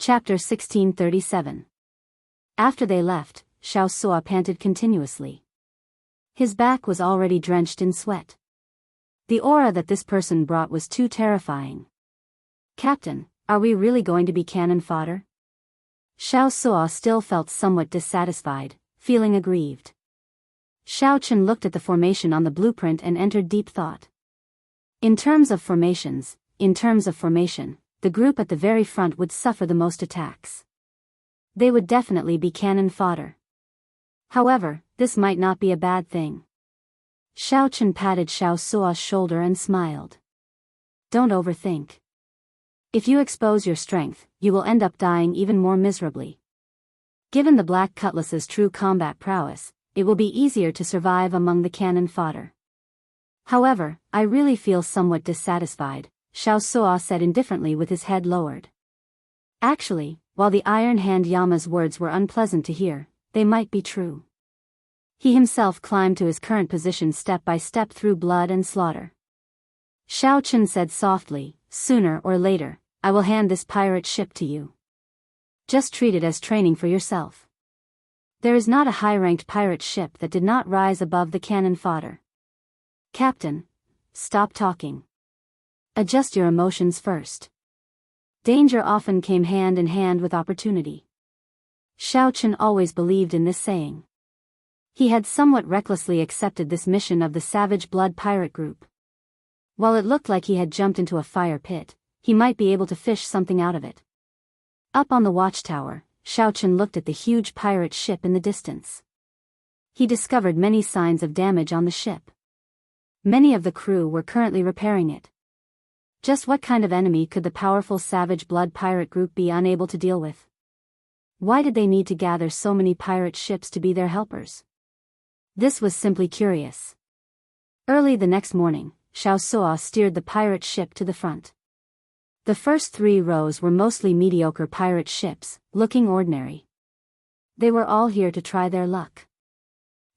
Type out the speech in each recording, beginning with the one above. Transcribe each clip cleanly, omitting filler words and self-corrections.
Chapter 1637. After they left, Xianxia panted continuously. His back was already drenched in sweat. The aura that this person brought was too terrifying. "Captain, are we really going to be cannon fodder?" Xianxia still felt somewhat dissatisfied, feeling aggrieved. Xiaochen looked at the formation on the blueprint and entered deep thought. In terms of formation, the group at the very front would suffer the most attacks. They would definitely be cannon fodder. However, this might not be a bad thing. Xiaochen patted Xiaoxia's shoulder and smiled. "Don't overthink. If you expose your strength, you will end up dying even more miserably. Given the Black Cutlass's true combat prowess, it will be easier to survive among the cannon fodder. However, I really feel somewhat dissatisfied," Xiaoxia said indifferently with his head lowered. Actually, while the Iron Hand Yama's words were unpleasant to hear, they might be true. He himself climbed to his current position step by step through blood and slaughter. Xiaochen said softly, "Sooner or later, I will hand this pirate ship to you. Just treat it as training for yourself. There is not a high-ranked pirate ship that did not rise above the cannon fodder. Captain, stop talking. Adjust your emotions first." Danger often came hand in hand with opportunity. Xiaochen always believed in this saying. He had somewhat recklessly accepted this mission of the Savage Blood Pirate Group. While it looked like he had jumped into a fire pit, he might be able to fish something out of it. Up on the watchtower, Xiaochen looked at the huge pirate ship in the distance. He discovered many signs of damage on the ship. Many of the crew were currently repairing it. Just what kind of enemy could the powerful Savage Blood Pirate Group be unable to deal with? Why did they need to gather so many pirate ships to be their helpers? This was simply curious. Early the next morning, Xiaoxia steered the pirate ship to the front. The first 3 rows were mostly mediocre pirate ships, looking ordinary. They were all here to try their luck.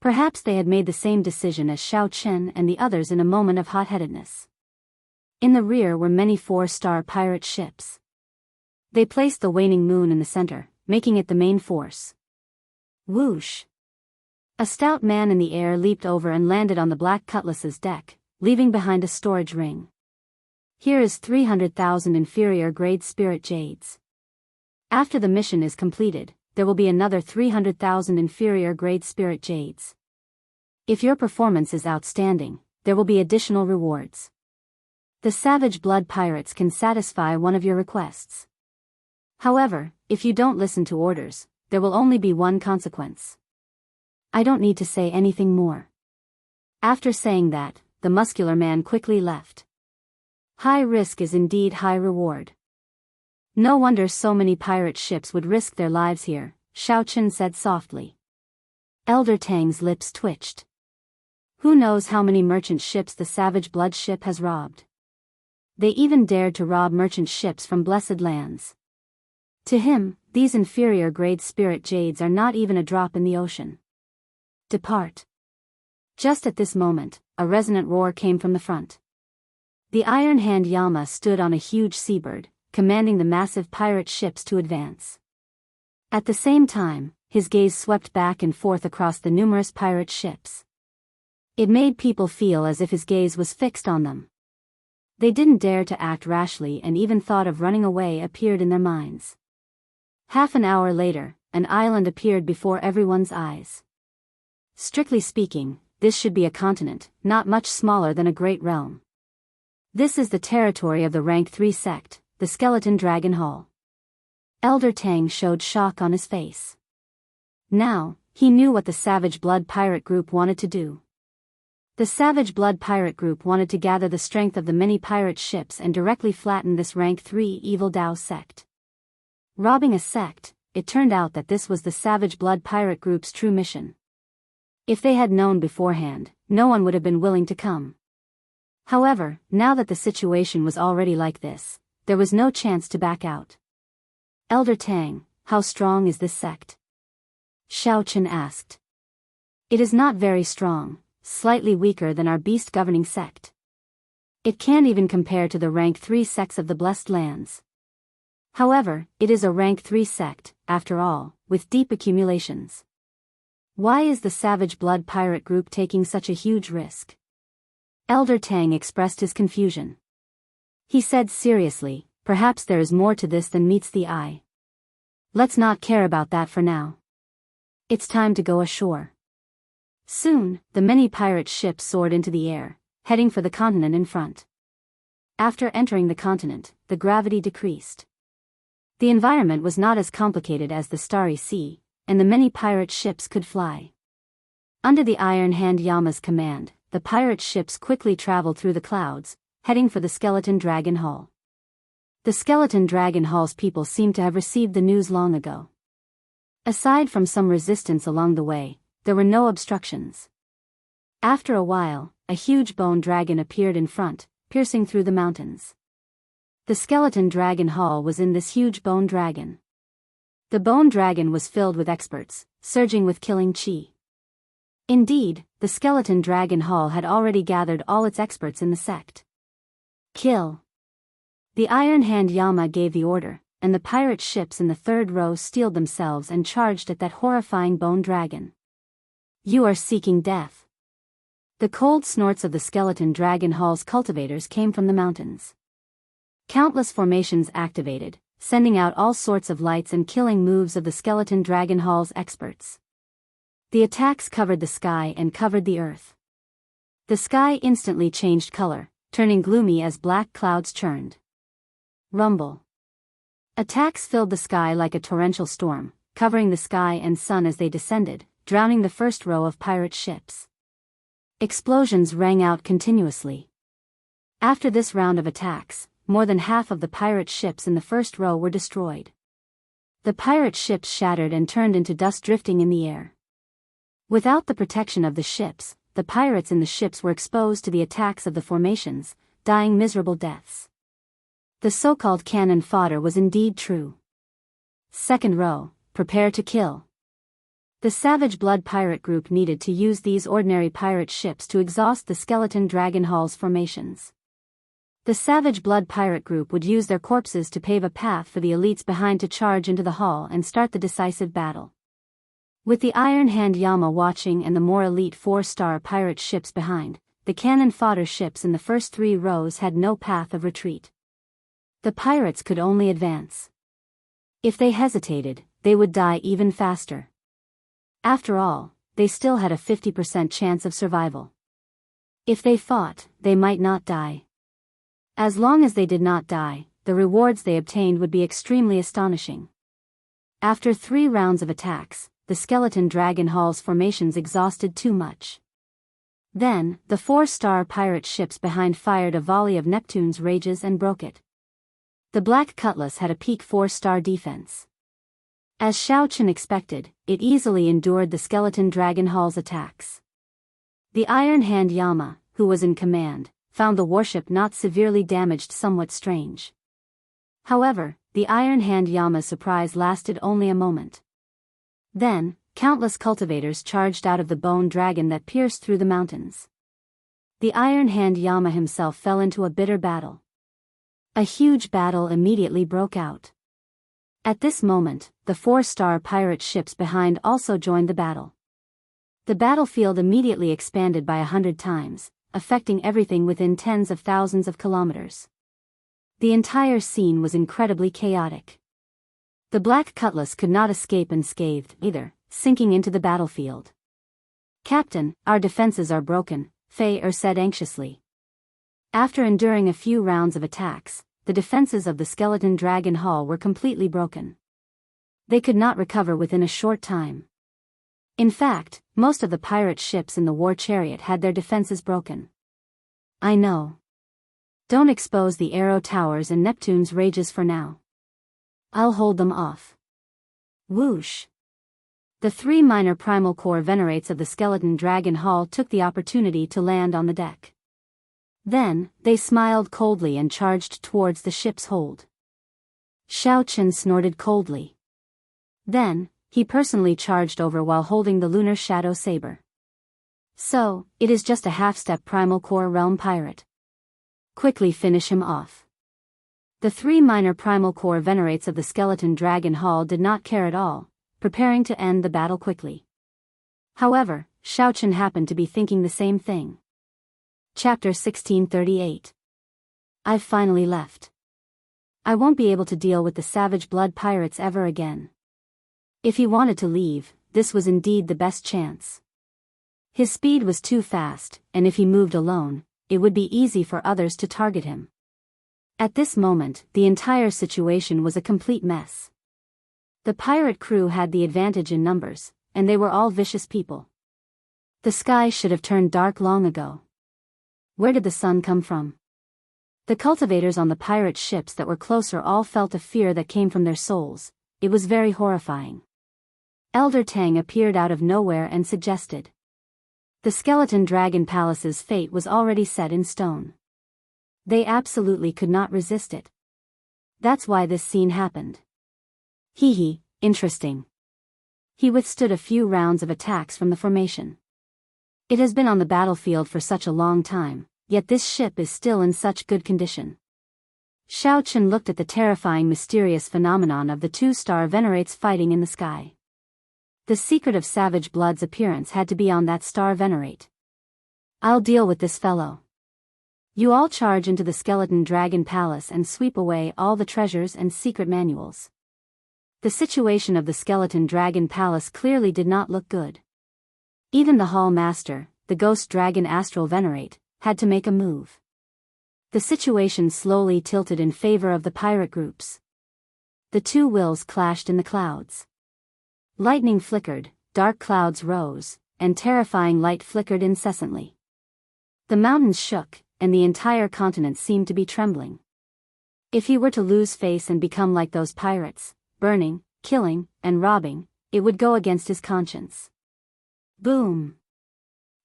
Perhaps they had made the same decision as Xiao Chen and the others in a moment of hot-headedness. In the rear were many 4-star pirate ships. They placed the waning moon in the center, making it the main force. Whoosh! A stout man in the air leaped over and landed on the Black Cutlass's deck, leaving behind a storage ring. "Here is 300,000 inferior-grade spirit jades. After the mission is completed, there will be another 300,000 inferior-grade spirit jades. If your performance is outstanding, there will be additional rewards. The Savage Blood Pirates can satisfy one of your requests. However, if you don't listen to orders, there will only be one consequence." "I don't need to say anything more." After saying that, the muscular man quickly left. High risk is indeed high reward. No wonder so many pirate ships would risk their lives here, Xiaochen said softly. Elder Tang's lips twitched. Who knows how many merchant ships the Savage Blood ship has robbed? They even dared to rob merchant ships from blessed lands. To him, these inferior-grade spirit jades are not even a drop in the ocean. "Depart." Just at this moment, a resonant roar came from the front. The Iron Hand Yama stood on a huge seabird, commanding the massive pirate ships to advance. At the same time, his gaze swept back and forth across the numerous pirate ships. It made people feel as if his gaze was fixed on them. They didn't dare to act rashly, and even thought of running away appeared in their minds. Half an hour later, an island appeared before everyone's eyes. Strictly speaking, this should be a continent, not much smaller than a great realm. This is the territory of the Rank 3 sect, the Skeleton Dragon Hall. Elder Tang showed shock on his face. Now, he knew what the Savage Blood Pirate Group wanted to do. The Savage Blood Pirate Group wanted to gather the strength of the many pirate ships and directly flatten this Rank 3 Evil Dao sect. Robbing a sect, it turned out that this was the Savage Blood Pirate Group's true mission. If they had known beforehand, no one would have been willing to come. However, now that the situation was already like this, there was no chance to back out. "Elder Tang, how strong is this sect?" Xiaochen asked. "It is not very strong, slightly weaker than our beast governing sect. It can't even compare to the Rank 3 sects of the Blessed Lands." However, it is a rank 3 sect, after all, with deep accumulations. Why is the Savage Blood pirate group taking such a huge risk? Elder Tang expressed his confusion. He said seriously, perhaps there is more to this than meets the eye. Let's not care about that for now. It's time to go ashore. Soon, the many pirate ships soared into the air, heading for the continent in front. After entering the continent, the gravity decreased. The environment was not as complicated as the Starry Sea, and the many pirate ships could fly. Under the Iron Hand Yama's command, the pirate ships quickly traveled through the clouds, heading for the Skeleton Dragon Hall. The Skeleton Dragon Hall's people seemed to have received the news long ago. Aside from some resistance along the way, there were no obstructions. After a while, a huge bone dragon appeared in front, piercing through the mountains. The Skeleton Dragon Hall was in this huge bone dragon. The bone dragon was filled with experts, surging with killing chi. Indeed, the Skeleton Dragon Hall had already gathered all its experts in the sect. Kill. The Iron Hand Yama gave the order, and the pirate ships in the third row steeled themselves and charged at that horrifying bone dragon. You are seeking death. The cold snorts of the Skeleton Dragon Hall's cultivators came from the mountains. Countless formations activated, sending out all sorts of lights and killing moves of the Skeleton Dragon Hall's experts. The attacks covered the sky and covered the earth. The sky instantly changed color, turning gloomy as black clouds churned. Rumble. Attacks filled the sky like a torrential storm, covering the sky and sun as they descended, drowning the first row of pirate ships. Explosions rang out continuously. After this round of attacks, more than half of the pirate ships in the first row were destroyed. The pirate ships shattered and turned into dust drifting in the air. Without the protection of the ships, the pirates in the ships were exposed to the attacks of the formations, dying miserable deaths. The so-called cannon fodder was indeed true. Second row, prepare to kill. The Savage Blood pirate group needed to use these ordinary pirate ships to exhaust the Skeleton Dragon Hall's formations. The Savage Blood pirate group would use their corpses to pave a path for the elites behind to charge into the hall and start the decisive battle. With the Iron Hand Yama watching and the more elite 4-star pirate ships behind, the cannon fodder ships in the first 3 rows had no path of retreat. The pirates could only advance. If they hesitated, they would die even faster. After all, they still had a 50% chance of survival. If they fought, they might not die. As long as they did not die, the rewards they obtained would be extremely astonishing. After 3 rounds of attacks, the Skeleton Dragon Hall's formations exhausted too much. Then, the 4-star pirate ships behind fired a volley of Neptune's rages and broke it. The Black Cutlass had a peak 4-star defense. As Xiao Chen expected, it easily endured the Skeleton Dragon Hall's attacks. The Iron Hand Yama, who was in command, found the warship not severely damaged somewhat strange. However, the Iron Hand Yama's surprise lasted only a moment. Then, countless cultivators charged out of the bone dragon that pierced through the mountains. The Iron Hand Yama himself fell into a bitter battle. A huge battle immediately broke out. At this moment, the 4-star pirate ships behind also joined the battle. The battlefield immediately expanded by 100 times, affecting everything within tens of thousands of kilometers. The entire scene was incredibly chaotic. The Black Cutlass could not escape unscathed either, sinking into the battlefield. "Captain, our defenses are broken," Fei said anxiously. After enduring a few rounds of attacks, the defenses of the Skeleton Dragon Hall were completely broken. They could not recover within a short time. In fact, most of the pirate ships in the war chariot had their defenses broken. "I know. Don't expose the arrow towers and Neptune's rages for now. I'll hold them off." Whoosh! The 3 minor primal core venerates of the Skeleton Dragon Hall took the opportunity to land on the deck. Then, they smiled coldly and charged towards the ship's hold. Xiao Chen snorted coldly. Then, he personally charged over while holding the lunar shadow saber. "So, it is just a half-step primal core realm pirate. Quickly finish him off." The 3 minor primal core venerates of the skeleton dragon hall did not care at all, preparing to end the battle quickly. However, Xiaochen happened to be thinking the same thing. Chapter 1638. I've finally left. I won't be able to deal with the savage blood pirates ever again. If he wanted to leave, this was indeed the best chance. His speed was too fast, and if he moved alone, it would be easy for others to target him. At this moment, the entire situation was a complete mess. The pirate crew had the advantage in numbers, and they were all vicious people. The sky should have turned dark long ago. Where did the sun come from? The cultivators on the pirate ships that were closer all felt a fear that came from their souls. It was very horrifying. Elder Tang appeared out of nowhere and suggested. The skeleton dragon palace's fate was already set in stone. They absolutely could not resist it. That's why this scene happened. Hee, interesting. He withstood a few rounds of attacks from the formation. It has been on the battlefield for such a long time, yet this ship is still in such good condition. Xiaochen looked at the terrifying mysterious phenomenon of the 2-star venerates fighting in the sky. The secret of Savage Blood's appearance had to be on that star venerate. I'll deal with this fellow. You all charge into the skeleton dragon palace and sweep away all the treasures and secret manuals. The situation of the skeleton dragon palace clearly did not look good. Even the hall master, the ghost dragon astral venerate, had to make a move. The situation slowly tilted in favor of the pirate groups. The two wills clashed in the clouds. Lightning flickered, dark clouds rose, and terrifying light flickered incessantly. The mountains shook, and the entire continent seemed to be trembling. If he were to lose face and become like those pirates, burning, killing, and robbing, it would go against his conscience. Boom!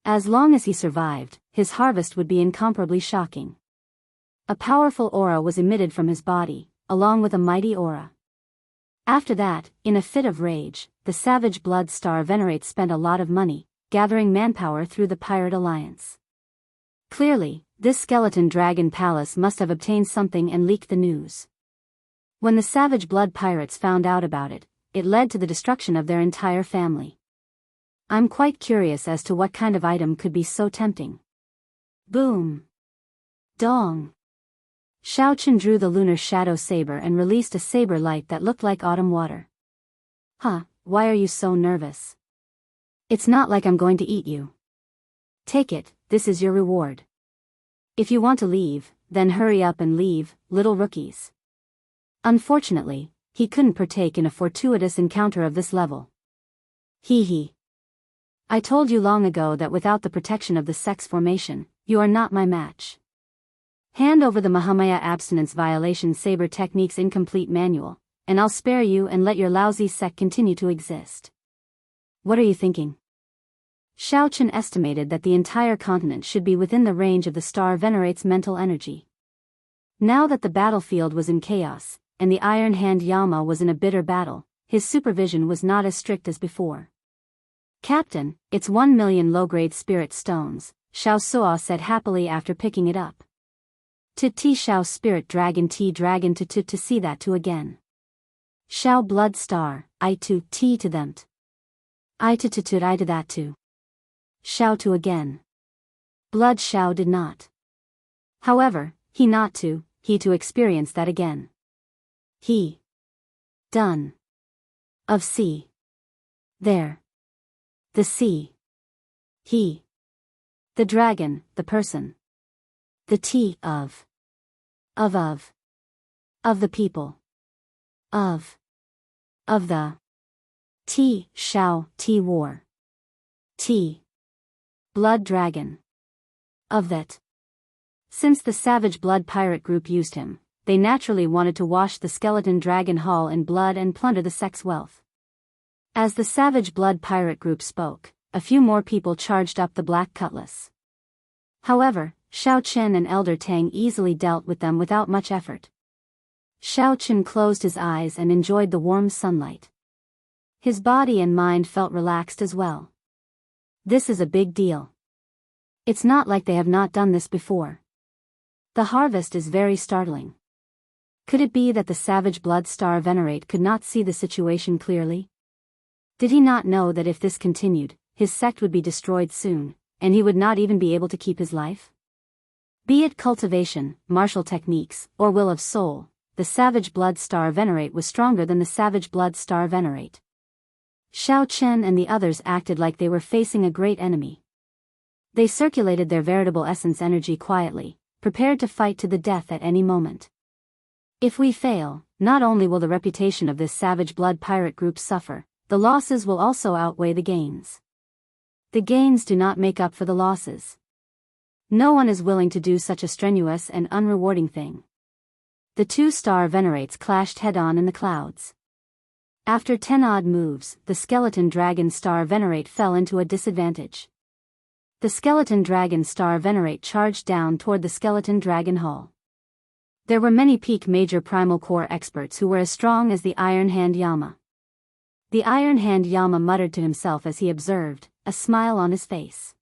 As long as he survived, his harvest would be incomparably shocking. A powerful aura was emitted from his body, along with a mighty aura. After that, in a fit of rage, the Savage Blood Star Venerate spent a lot of money, gathering manpower through the Pirate Alliance. Clearly, this skeleton dragon palace must have obtained something and leaked the news. When the Savage Blood Pirates found out about it, it led to the destruction of their entire family. I'm quite curious as to what kind of item could be so tempting. Boom! Dong! Xiaochen drew the lunar shadow saber and released a saber light that looked like autumn water. Huh, why are you so nervous? It's not like I'm going to eat you. Take it, this is your reward. If you want to leave, then hurry up and leave, little rookies. Unfortunately, he couldn't partake in a fortuitous encounter of this level. Hee. I told you long ago that without the protection of the sex formation, you are not my match. Hand over the Mahamaya abstinence violation saber techniques incomplete manual, and I'll spare you and let your lousy sect continue to exist. What are you thinking? Xiaochen estimated that the entire continent should be within the range of the star venerate's mental energy. Now that the battlefield was in chaos, and the Iron Hand Yama was in a bitter battle, his supervision was not as strict as before. Captain, it's 1 million low-grade spirit stones, Xiao Suo said happily after picking it up. To Xiao spirit dragon to see that to again. Xiao blood star, I to them. I to that to. Xiao to again. Blood Xiao did not. However, he to experience that again. He. Done. Of sea. There. The sea. He. The dragon, the person. The T of. Of the people. Of the. T, Xiao, T war. T. Blood dragon. Of that. Since the Savage Blood Pirate group used him, they naturally wanted to wash the skeleton dragon hall in blood and plunder the sect's wealth. As the Savage Blood Pirate group spoke, a few more people charged up the black cutlass. However, Xiaochen and Elder Tang easily dealt with them without much effort. Xiaochen closed his eyes and enjoyed the warm sunlight. His body and mind felt relaxed as well. This is a big deal. It's not like they have not done this before. The harvest is very startling. Could it be that the Savage Blood Star Venerate could not see the situation clearly? Did he not know that if this continued, his sect would be destroyed soon, and he would not even be able to keep his life? Be it cultivation, martial techniques, or will of soul, the Savage Blood Star Venerate was stronger than the Savage Blood Star Venerate. Xiao Chen and the others acted like they were facing a great enemy. They circulated their veritable essence energy quietly, prepared to fight to the death at any moment. If we fail, not only will the reputation of this Savage Blood pirate group suffer, the losses will also outweigh the gains. The gains do not make up for the losses. No one is willing to do such a strenuous and unrewarding thing. The two star venerates clashed head-on in the clouds. After 10 odd moves, the skeleton dragon star venerate fell into a disadvantage. The skeleton dragon star venerate charged down toward the skeleton dragon hall. There were many peak major primal core experts who were as strong as the Iron Hand Yama. The Iron Hand Yama muttered to himself as he observed, a smile on his face.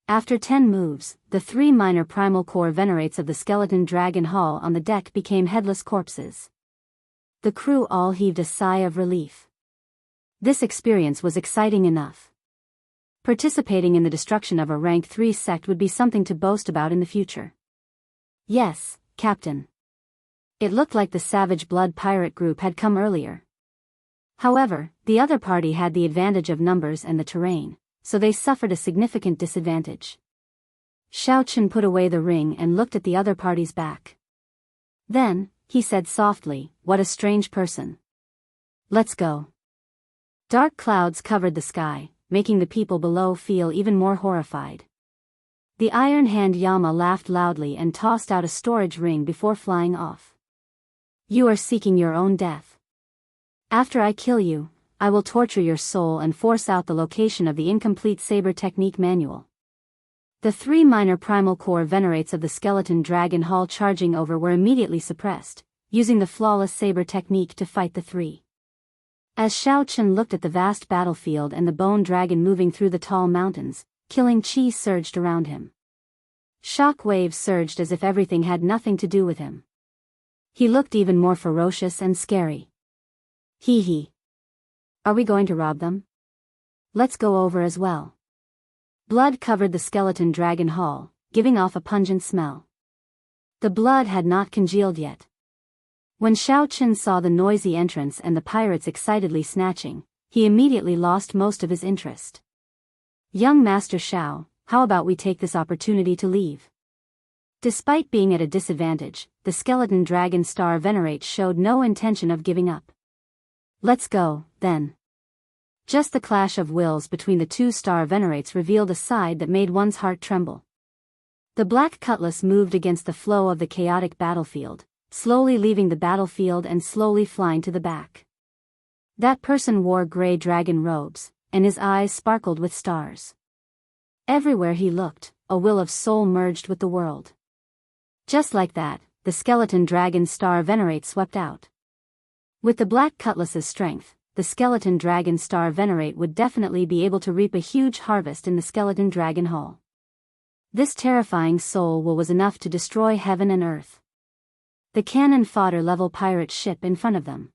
After 10 moves, the 3 minor primal core venerates of the skeleton dragon hall on the deck became headless corpses. The crew all heaved a sigh of relief. This experience was exciting enough. Participating in the destruction of a rank 3 sect would be something to boast about in the future. Yes, Captain. It looked like the Savage Blood pirate group had come earlier. However, the other party had the advantage of numbers and the terrain, so they suffered a significant disadvantage. Xiao Chen put away the ring and looked at the other party's back. Then, he said softly, "What a strange person. Let's go." Dark clouds covered the sky, making the people below feel even more horrified. The Iron Hand Yama laughed loudly and tossed out a storage ring before flying off. "You are seeking your own death. After I kill you, I will torture your soul and force out the location of the incomplete saber technique manual." The 3 minor primal core venerates of the skeleton dragon hall charging over were immediately suppressed, using the flawless saber technique to fight the 3. As Xiao Chen looked at the vast battlefield and the bone dragon moving through the tall mountains, killing chi surged around him. Shock waves surged as if everything had nothing to do with him. He looked even more ferocious and scary. Hee hee. Are we going to rob them? Let's go over as well. Blood covered the skeleton dragon hall, giving off a pungent smell. The blood had not congealed yet. When Xiao Chen saw the noisy entrance and the pirates excitedly snatching, he immediately lost most of his interest. "Young Master Xiao, how about we take this opportunity to leave?" Despite being at a disadvantage, the skeleton dragon star venerate showed no intention of giving up. "Let's go, then." Just the clash of wills between the 2 star venerates revealed a side that made one's heart tremble. The black cutlass moved against the flow of the chaotic battlefield, slowly leaving the battlefield and slowly flying to the back. That person wore gray dragon robes, and his eyes sparkled with stars. Everywhere he looked, a will of soul merged with the world. Just like that, the skeleton dragon star venerate swept out. With the black cutlass's strength, the skeleton dragon star venerate would definitely be able to reap a huge harvest in the skeleton dragon hall. This terrifying soul will was enough to destroy heaven and earth. The cannon fodder level pirate ship in front of them.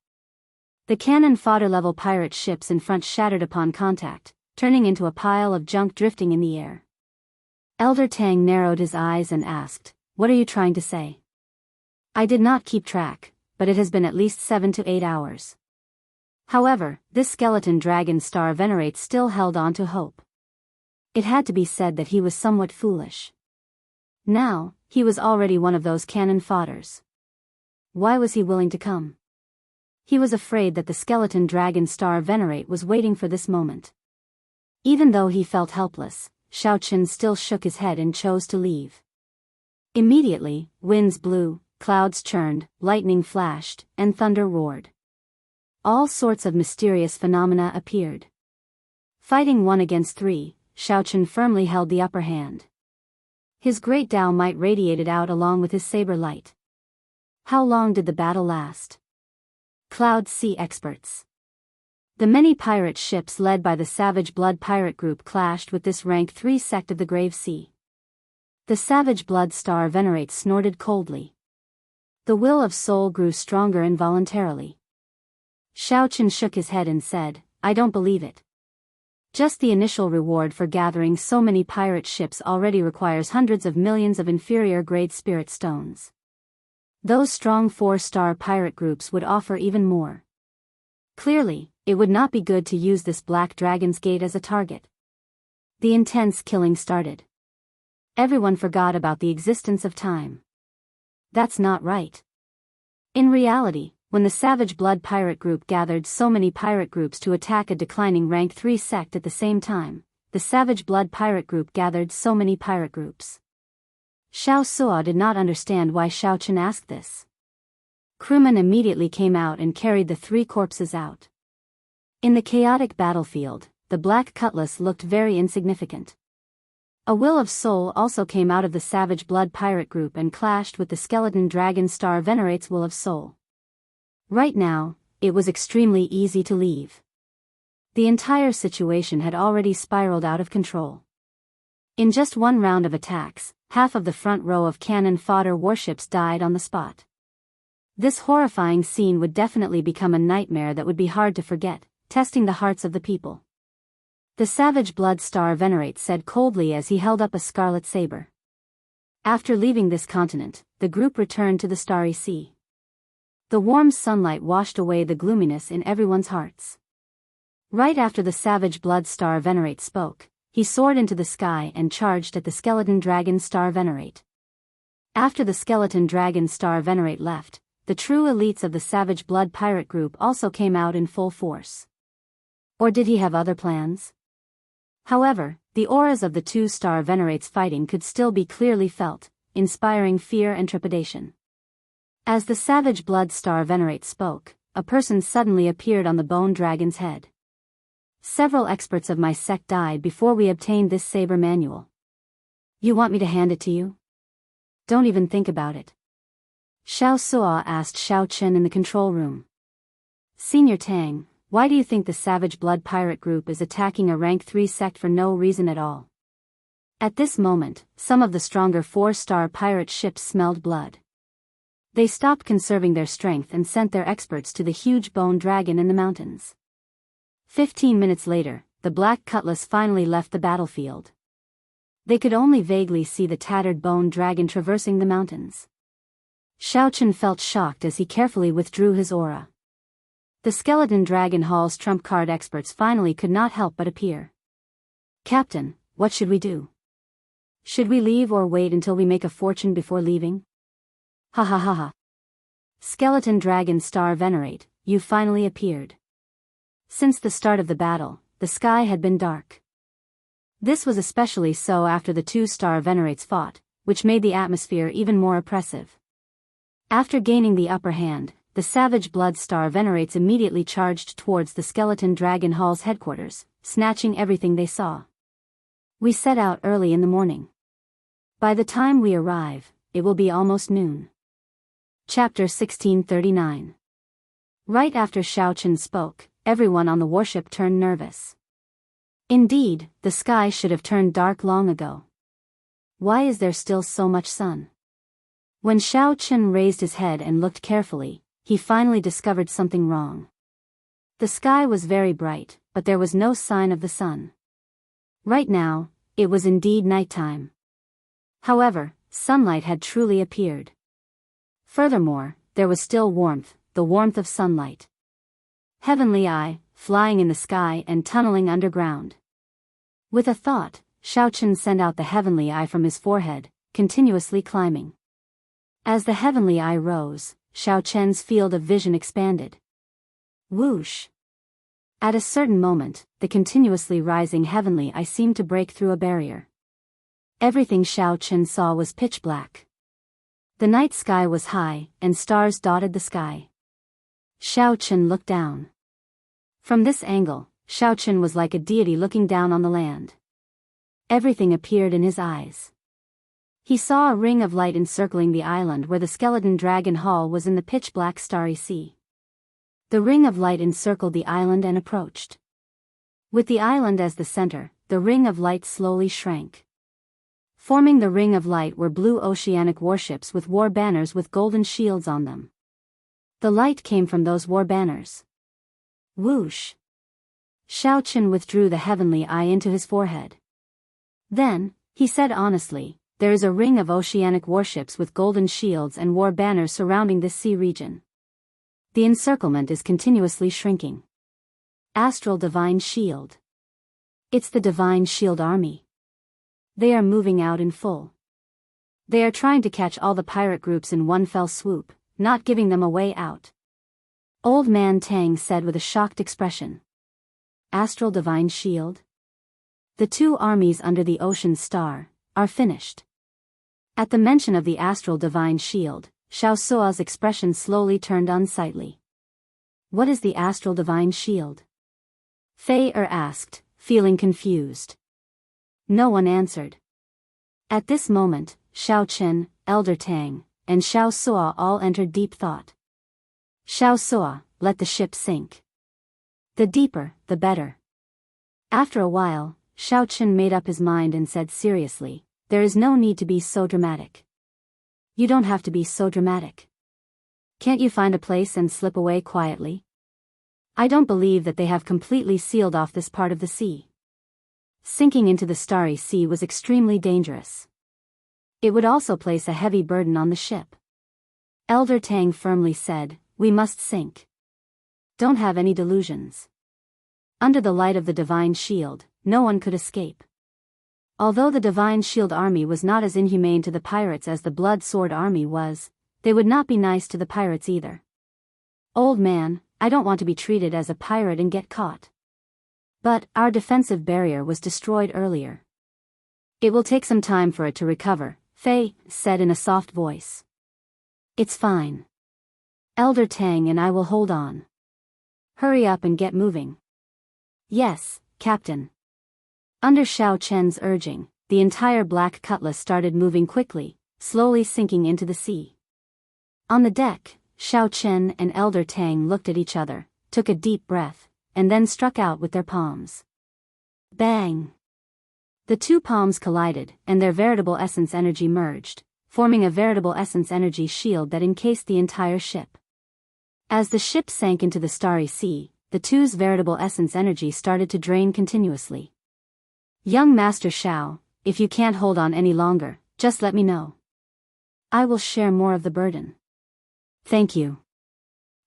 The cannon fodder level pirate ships in front shattered upon contact, turning into a pile of junk drifting in the air. Elder Tang narrowed his eyes and asked, "What are you trying to say?" "I did not keep track, but it has been at least 7 to 8 hours. However, this skeleton dragon star venerate still held on to hope. It had to be said that he was somewhat foolish. Now, he was already one of those cannon fodders. Why was he willing to come? He was afraid that the skeleton dragon star venerate was waiting for this moment. Even though he felt helpless, Xiao Chen still shook his head and chose to leave. Immediately, winds blew, clouds churned, lightning flashed, and thunder roared. All sorts of mysterious phenomena appeared. Fighting 1 against 3, Xiao Chen firmly held the upper hand. His great Dao might radiated out along with his saber light. How long did the battle last? Cloud Sea experts. The many pirate ships led by the Savage Blood pirate group clashed with this rank 3 sect of the Grave Sea. The Savage Blood star venerate snorted coldly. The will of soul grew stronger involuntarily. Xiaochen shook his head and said, I don't believe it. Just the initial reward for gathering so many pirate ships already requires hundreds of millions of inferior-grade spirit stones. Those strong 4-star pirate groups would offer even more. Clearly, it would not be good to use this Black Dragon's Gate as a target. The intense killing started. Everyone forgot about the existence of time. That's not right. In reality, when the Savage Blood Pirate Group gathered so many pirate groups to attack a declining rank 3 sect at the same time, the Savage Blood Pirate Group gathered so many pirate groups. Xiao Suo did not understand why Xiaochen asked this. Crewmen immediately came out and carried the 3 corpses out. In the chaotic battlefield, the Black Cutlass looked very insignificant. A will of soul also came out of the Savage Blood Pirate Group and clashed with the Skeleton Dragon Star Venerate's will of soul. Right now, it was extremely easy to leave. The entire situation had already spiraled out of control. In just one round of attacks, half of the front row of cannon fodder warships died on the spot. This horrifying scene would definitely become a nightmare that would be hard to forget, testing the hearts of the people. The Savage Blood Star Venerate said coldly as he held up a scarlet saber. After leaving this continent, the group returned to the Starry Sea. The warm sunlight washed away the gloominess in everyone's hearts. Right after the Savage Blood Star Venerate spoke, he soared into the sky and charged at the Skeleton Dragon Star Venerate. After the Skeleton Dragon Star Venerate left, the true elites of the Savage Blood Pirate Group also came out in full force. Or did he have other plans? However, the auras of the 2-star Venerates fighting could still be clearly felt, inspiring fear and trepidation. As the Savage Blood Star Venerate spoke, a person suddenly appeared on the Bone Dragon's head. Several experts of my sect died before we obtained this saber manual. You want me to hand it to you? Don't even think about it. Xiao Suo asked Xiao Chen in the control room. Senior Tang, why do you think the Savage Blood Pirate Group is attacking a rank 3 sect for no reason at all? At this moment, some of the stronger 4-star pirate ships smelled blood. They stopped conserving their strength and sent their experts to the huge bone dragon in the mountains. 15 minutes later, the Black Cutlass finally left the battlefield. They could only vaguely see the tattered bone dragon traversing the mountains. Xiaochen felt shocked as he carefully withdrew his aura. The Skeleton Dragon Hall's trump card experts finally could not help but appear. Captain, what should we do? Should we leave or wait until we make a fortune before leaving? Ha ha ha ha. Skeleton Dragon Star Venerate, you finally appeared. Since the start of the battle, the sky had been dark. This was especially so after the 2-star Venerates fought, which made the atmosphere even more oppressive. After gaining the upper hand, the Savage Blood Star Venerates immediately charged towards the Skeleton Dragon Hall's headquarters, snatching everything they saw. We set out early in the morning. By the time we arrive, it will be almost noon. Chapter 1639. Right after Xiaochen spoke, everyone on the warship turned nervous. Indeed, the sky should have turned dark long ago. Why is there still so much sun? When Xiaochen raised his head and looked carefully, he finally discovered something wrong. The sky was very bright, but there was no sign of the sun. Right now, it was indeed nighttime. However, sunlight had truly appeared. Furthermore, there was still warmth, the warmth of sunlight. Heavenly Eye, flying in the sky and tunneling underground. With a thought, Xiaochen sent out the Heavenly Eye from his forehead, continuously climbing. As the Heavenly Eye rose, Xiaochen's field of vision expanded. Whoosh! At a certain moment, the continuously rising Heavenly Eye seemed to break through a barrier. Everything Xiaochen saw was pitch black. The night sky was high, and stars dotted the sky. Xiaochen looked down. From this angle, Xiaochen was like a deity looking down on the land. Everything appeared in his eyes. He saw a ring of light encircling the island where the Skeleton Dragon Hall was in the pitch-black starry sea. The ring of light encircled the island and approached. With the island as the center, the ring of light slowly shrank. Forming the ring of light were blue oceanic warships with war banners with golden shields on them. The light came from those war banners. Whoosh! Xiao Qian withdrew the heavenly eye into his forehead. Then, he said honestly, there is a ring of oceanic warships with golden shields and war banners surrounding this sea region. The encirclement is continuously shrinking. Astral Divine Shield. It's the Divine Shield Army. They are moving out in full. They are trying to catch all the pirate groups in one fell swoop, not giving them a way out. Old Man Tang said with a shocked expression. Astral Divine Shield? The two armies under the ocean star are finished. At the mention of the Astral Divine Shield, Xiao Sua's expression slowly turned unsightly. What is the Astral Divine Shield? Fei asked, feeling confused. No one answered. At this moment, Xiao Qian, Elder Tang, and Xiao Sua all entered deep thought. Xiao Sua, let the ship sink. The deeper, the better. After a while, Xiao Qian made up his mind and said seriously, there is no need to be so dramatic. You don't have to be so dramatic. Can't you find a place and slip away quietly? I don't believe that they have completely sealed off this part of the sea. Sinking into the starry sea was extremely dangerous. It would also place a heavy burden on the ship. Elder Tang firmly said, we must sink. Don't have any delusions. Under the light of the Divine Shield, no one could escape. Although the Divine Shield Army was not as inhumane to the pirates as the Blood Sword Army was, they would not be nice to the pirates either. Old man, I don't want to be treated as a pirate and get caught. But, our defensive barrier was destroyed earlier. It will take some time for it to recover, Fei said in a soft voice. It's fine. Elder Tang and I will hold on. Hurry up and get moving. Yes, Captain. Under Xiao Qian's urging, the entire Black Cutlass started moving quickly, slowly sinking into the sea. On the deck, Xiao Qian and Elder Tang looked at each other, took a deep breath, and then struck out with their palms. Bang! The two palms collided, and their veritable essence energy merged, forming a veritable essence energy shield that encased the entire ship. As the ship sank into the starry sea, the two's veritable essence energy started to drain continuously. Young Master Xiao, if you can't hold on any longer, just let me know. I will share more of the burden. Thank you.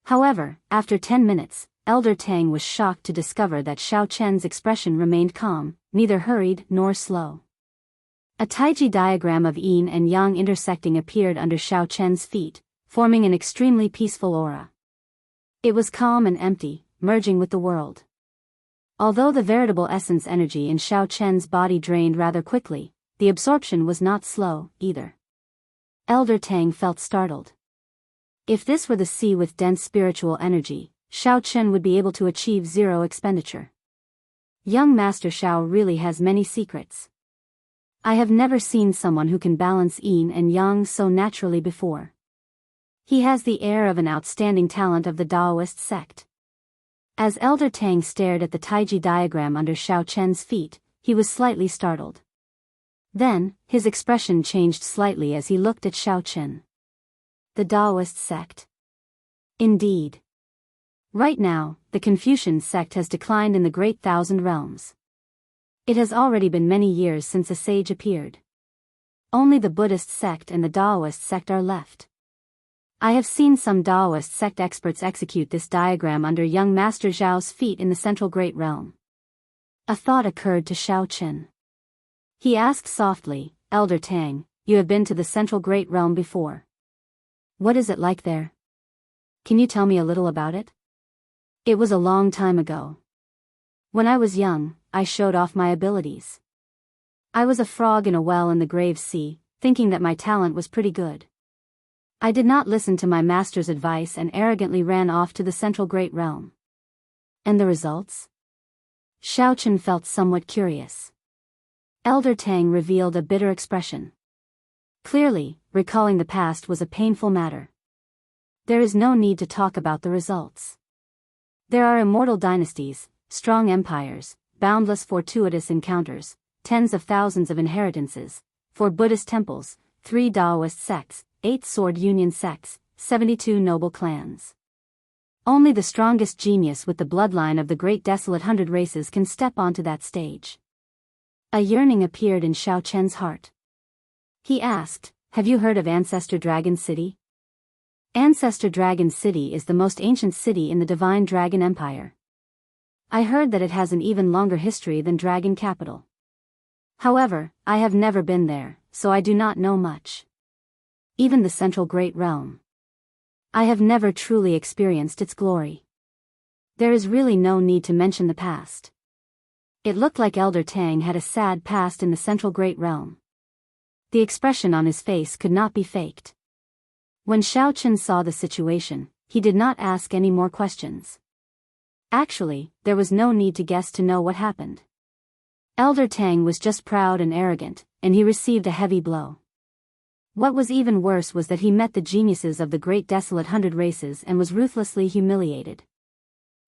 However, after 10 minutes, Elder Tang was shocked to discover that Xiao Qian's expression remained calm, neither hurried nor slow. A Taiji diagram of yin and yang intersecting appeared under Xiao Qian's feet, forming an extremely peaceful aura. It was calm and empty, merging with the world. Although the veritable essence energy in Xiao Qian's body drained rather quickly, the absorption was not slow, either. Elder Tang felt startled. If this were the sea with dense spiritual energy, Xiao Qian would be able to achieve zero expenditure. Young Master Xiao really has many secrets. I have never seen someone who can balance yin and yang so naturally before. He has the air of an outstanding talent of the Daoist sect. As Elder Tang stared at the Taiji diagram under Xiao Qian's feet, he was slightly startled. Then, his expression changed slightly as he looked at Xiao Qian. The Daoist sect. Indeed. Right now, the Confucian sect has declined in the Great Thousand Realms. It has already been many years since a sage appeared. Only the Buddhist sect and the Daoist sect are left. I have seen some Daoist sect experts execute this diagram under young Master Zhao's feet in the Central Great Realm. A thought occurred to Xiao Qian. He asked softly, Elder Tang, you have been to the Central Great Realm before. What is it like there? Can you tell me a little about it? It was a long time ago. When I was young, I showed off my abilities. I was a frog in a well in the Grave Sea, thinking that my talent was pretty good. I did not listen to my master's advice and arrogantly ran off to the Central Great Realm. And the results? Xiao Qian felt somewhat curious. Elder Tang revealed a bitter expression. Clearly, recalling the past was a painful matter. There is no need to talk about the results. There are immortal dynasties, strong empires, boundless fortuitous encounters, tens of thousands of inheritances, 4 Buddhist temples, 3 Daoist sects, 8 sword union sects, 72 noble clans. Only the strongest genius with the bloodline of the great desolate 100 races can step onto that stage. A yearning appeared in Xiao Chen's heart. He asked, "Have you heard of Ancestor Dragon City?" Ancestor Dragon City is the most ancient city in the Divine Dragon Empire. I heard that it has an even longer history than Dragon Capital. However, I have never been there, so I do not know much. Even the Central Great Realm. I have never truly experienced its glory. There is really no need to mention the past. It looked like Elder Tang had a sad past in the Central Great Realm. The expression on his face could not be faked. When Xiao Chen saw the situation, he did not ask any more questions. Actually, there was no need to guess to know what happened. Elder Tang was just proud and arrogant, and he received a heavy blow. What was even worse was that he met the geniuses of the great desolate 100 races and was ruthlessly humiliated.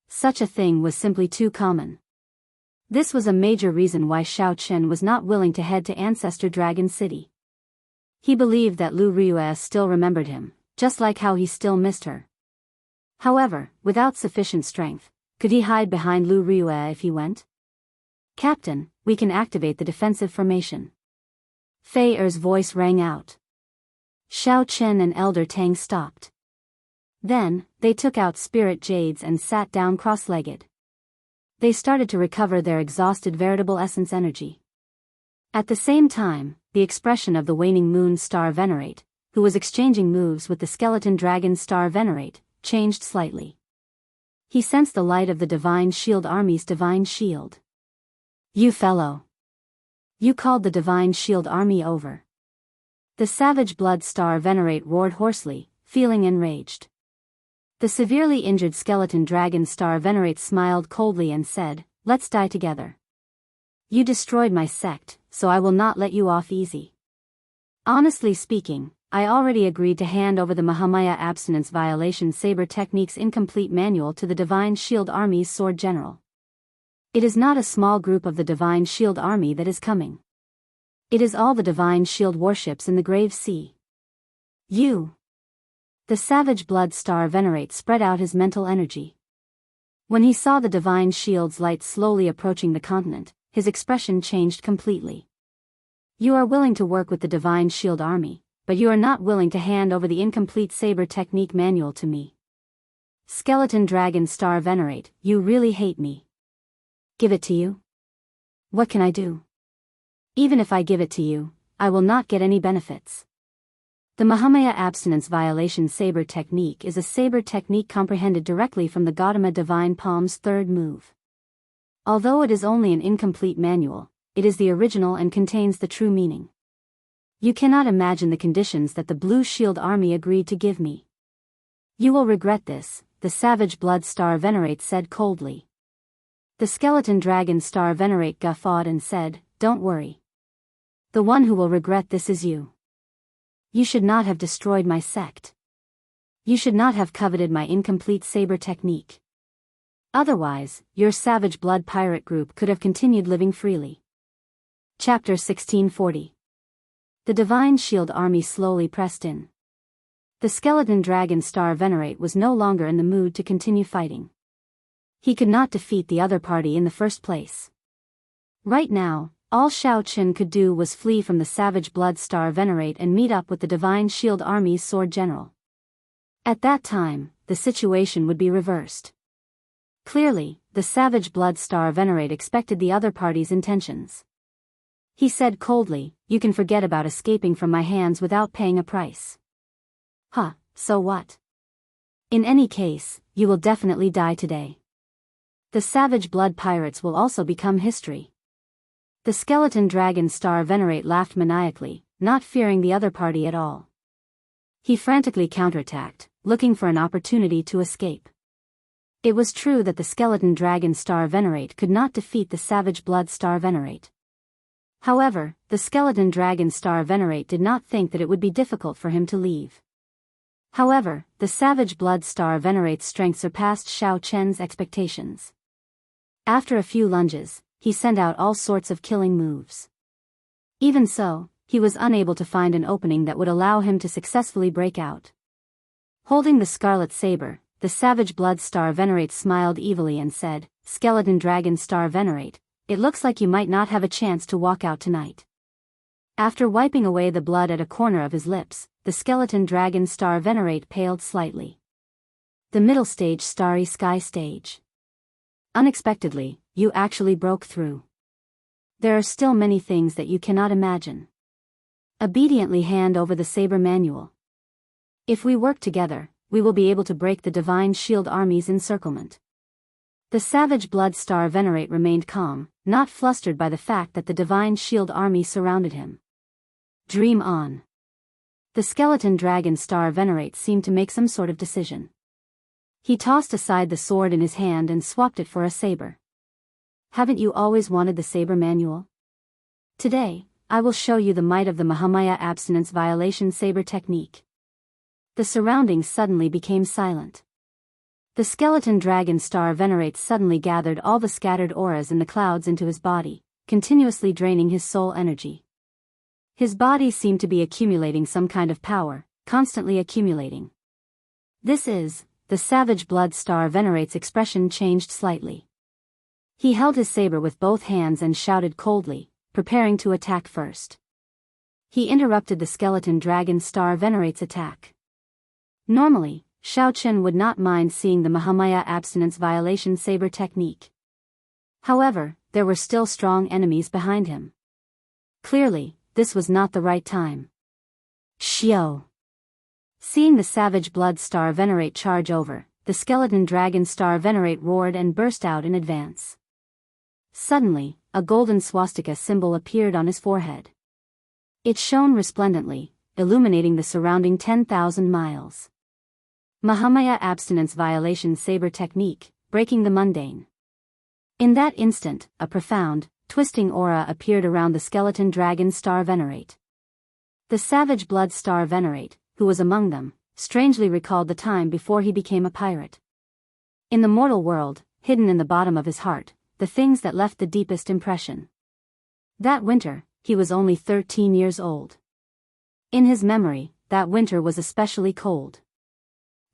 Such a thing was simply too common. This was a major reason why Xiao Chen was not willing to head to Ancestor Dragon City. He believed that Lu Riyue still remembered him, just like how he still missed her. However, without sufficient strength, could he hide behind Lu Riyue if he went? "Captain, we can activate the defensive formation." Fei Er's voice rang out. Xiao Chen and Elder Tang stopped. Then, they took out spirit jades and sat down cross-legged. They started to recover their exhausted veritable essence energy. At the same time, the expression of the waning moon star Venerate, who was exchanging moves with the skeleton dragon star Venerate, changed slightly. He sensed the light of the Divine Shield Army's Divine Shield. "You fellow! You called the Divine Shield Army over." The savage blood star Venerate roared hoarsely, feeling enraged. The severely injured skeleton dragon star Venerate smiled coldly and said, "Let's die together. You destroyed my sect, so I will not let you off easy." Honestly speaking, I already agreed to hand over the Mahamaya Abstinence Violation Saber Technique's incomplete manual to the Divine Shield Army's Sword General. It is not a small group of the Divine Shield Army that is coming. It is all the Divine Shield warships in the Grave Sea. You! The savage blood star Venerate spread out his mental energy. When he saw the Divine Shield's light slowly approaching the continent, his expression changed completely. "You are willing to work with the Divine Shield Army, but you are not willing to hand over the incomplete Saber Technique manual to me. Skeleton Dragon Star Venerate, you really hate me. Give it to you? What can I do? Even if I give it to you, I will not get any benefits." The Mahamaya Abstinence Violation Saber Technique is a saber technique comprehended directly from the Gautama Divine Palm's third move. Although it is only an incomplete manual, it is the original and contains the true meaning. You cannot imagine the conditions that the Blue Shield Army agreed to give me. "You will regret this," the savage blood star Venerate said coldly. The skeleton dragon star Venerate guffawed and said, "Don't worry. The one who will regret this is you. You should not have destroyed my sect. You should not have coveted my incomplete saber technique. Otherwise, your savage blood pirate group could have continued living freely." Chapter 1640. The Divine Shield Army slowly pressed in. The skeleton dragon star Venerate was no longer in the mood to continue fighting. He could not defeat the other party in the first place. Right now, all Xiao Chen could do was flee from the savage blood star Venerate and meet up with the Divine Shield Army's Sword General. At that time, the situation would be reversed. Clearly, the savage blood star Venerate expected the other party's intentions. He said coldly, "You can forget about escaping from my hands without paying a price." "Huh, so what? In any case, you will definitely die today. The savage blood pirates will also become history." The skeleton dragon star Venerate laughed maniacally, not fearing the other party at all. He frantically counterattacked, looking for an opportunity to escape. It was true that the skeleton dragon star Venerate could not defeat the savage blood star Venerate. However, the skeleton dragon star Venerate did not think that it would be difficult for him to leave. However, the savage blood star Venerate's strength surpassed Xiao Chen's expectations. After a few lunges, he sent out all sorts of killing moves. Even so, he was unable to find an opening that would allow him to successfully break out. Holding the scarlet saber, the savage blood star venerate smiled evilly and said, "Skeleton dragon star venerate, it looks like you might not have a chance to walk out tonight." After wiping away the blood at a corner of his lips, the skeleton dragon star venerate paled slightly. The middle stage starry sky stage. Unexpectedly, you actually broke through. There are still many things that you cannot imagine. Obediently hand over the saber manual. If we work together, we will be able to break the divine shield army's encirclement. The savage blood star venerate remained calm, not flustered by the fact that the divine shield army surrounded him. Dream on. The skeleton dragon star venerate seemed to make some sort of decision. He tossed aside the sword in his hand and swapped it for a saber. Haven't you always wanted the saber manual? Today, I will show you the might of the Mahamaya abstinence violation saber technique. The surroundings suddenly became silent. The skeleton dragon star venerate suddenly gathered all the scattered auras in the clouds into his body, continuously draining his soul energy. His body seemed to be accumulating some kind of power, constantly accumulating. The savage blood star venerate's expression changed slightly. He held his saber with both hands and shouted coldly, preparing to attack first. He interrupted the skeleton dragon star venerate's attack. Normally, Xiao Chen would not mind seeing the Mahamaya abstinence violation saber technique. However, there were still strong enemies behind him. Clearly, this was not the right time. Xiao. Seeing the savage blood star venerate charge over, the skeleton dragon star venerate roared and burst out in advance. Suddenly, a golden swastika symbol appeared on his forehead. It shone resplendently, illuminating the surrounding 10,000 miles. Mahamaya abstinence violation saber technique, breaking the mundane. In that instant, a profound, twisting aura appeared around the skeleton dragon star venerate. The savage blood star venerate, who was among them, strangely recalled the time before he became a pirate. In the mortal world, hidden in the bottom of his heart, the things that left the deepest impression. That winter, he was only 13 years old. In his memory, that winter was especially cold.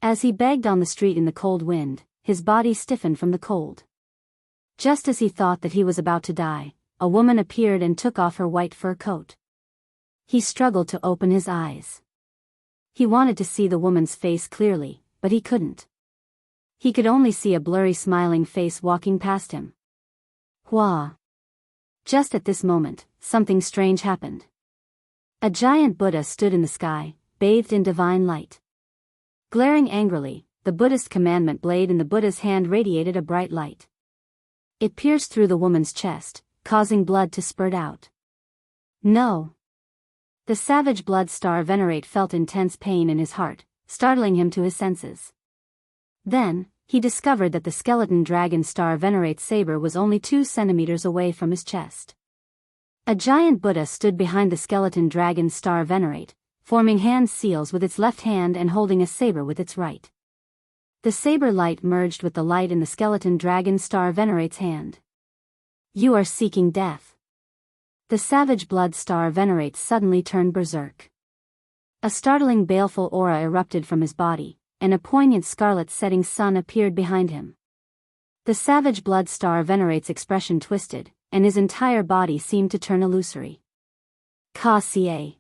As he begged on the street in the cold wind, his body stiffened from the cold. Just as he thought that he was about to die, a woman appeared and took off her white fur coat. He struggled to open his eyes. He wanted to see the woman's face clearly, but he couldn't. He could only see a blurry smiling face walking past him. Hua. Just at this moment, something strange happened. A giant Buddha stood in the sky, bathed in divine light. Glaring angrily, the Buddhist commandment blade in the Buddha's hand radiated a bright light. It pierced through the woman's chest, causing blood to spurt out. No. The savage blood star venerate felt intense pain in his heart, startling him to his senses. Then, he discovered that the skeleton dragon star venerate's saber was only 2 centimeters away from his chest. A giant Buddha stood behind the skeleton dragon star venerate, forming hand seals with its left hand and holding a saber with its right. The saber light merged with the light in the skeleton dragon star venerate's hand. You are seeking death. The savage blood star venerate suddenly turned berserk. A startling baleful aura erupted from his body, and a poignant scarlet setting sun appeared behind him. The savage blood star venerate's expression twisted, and his entire body seemed to turn illusory. Ka-ca.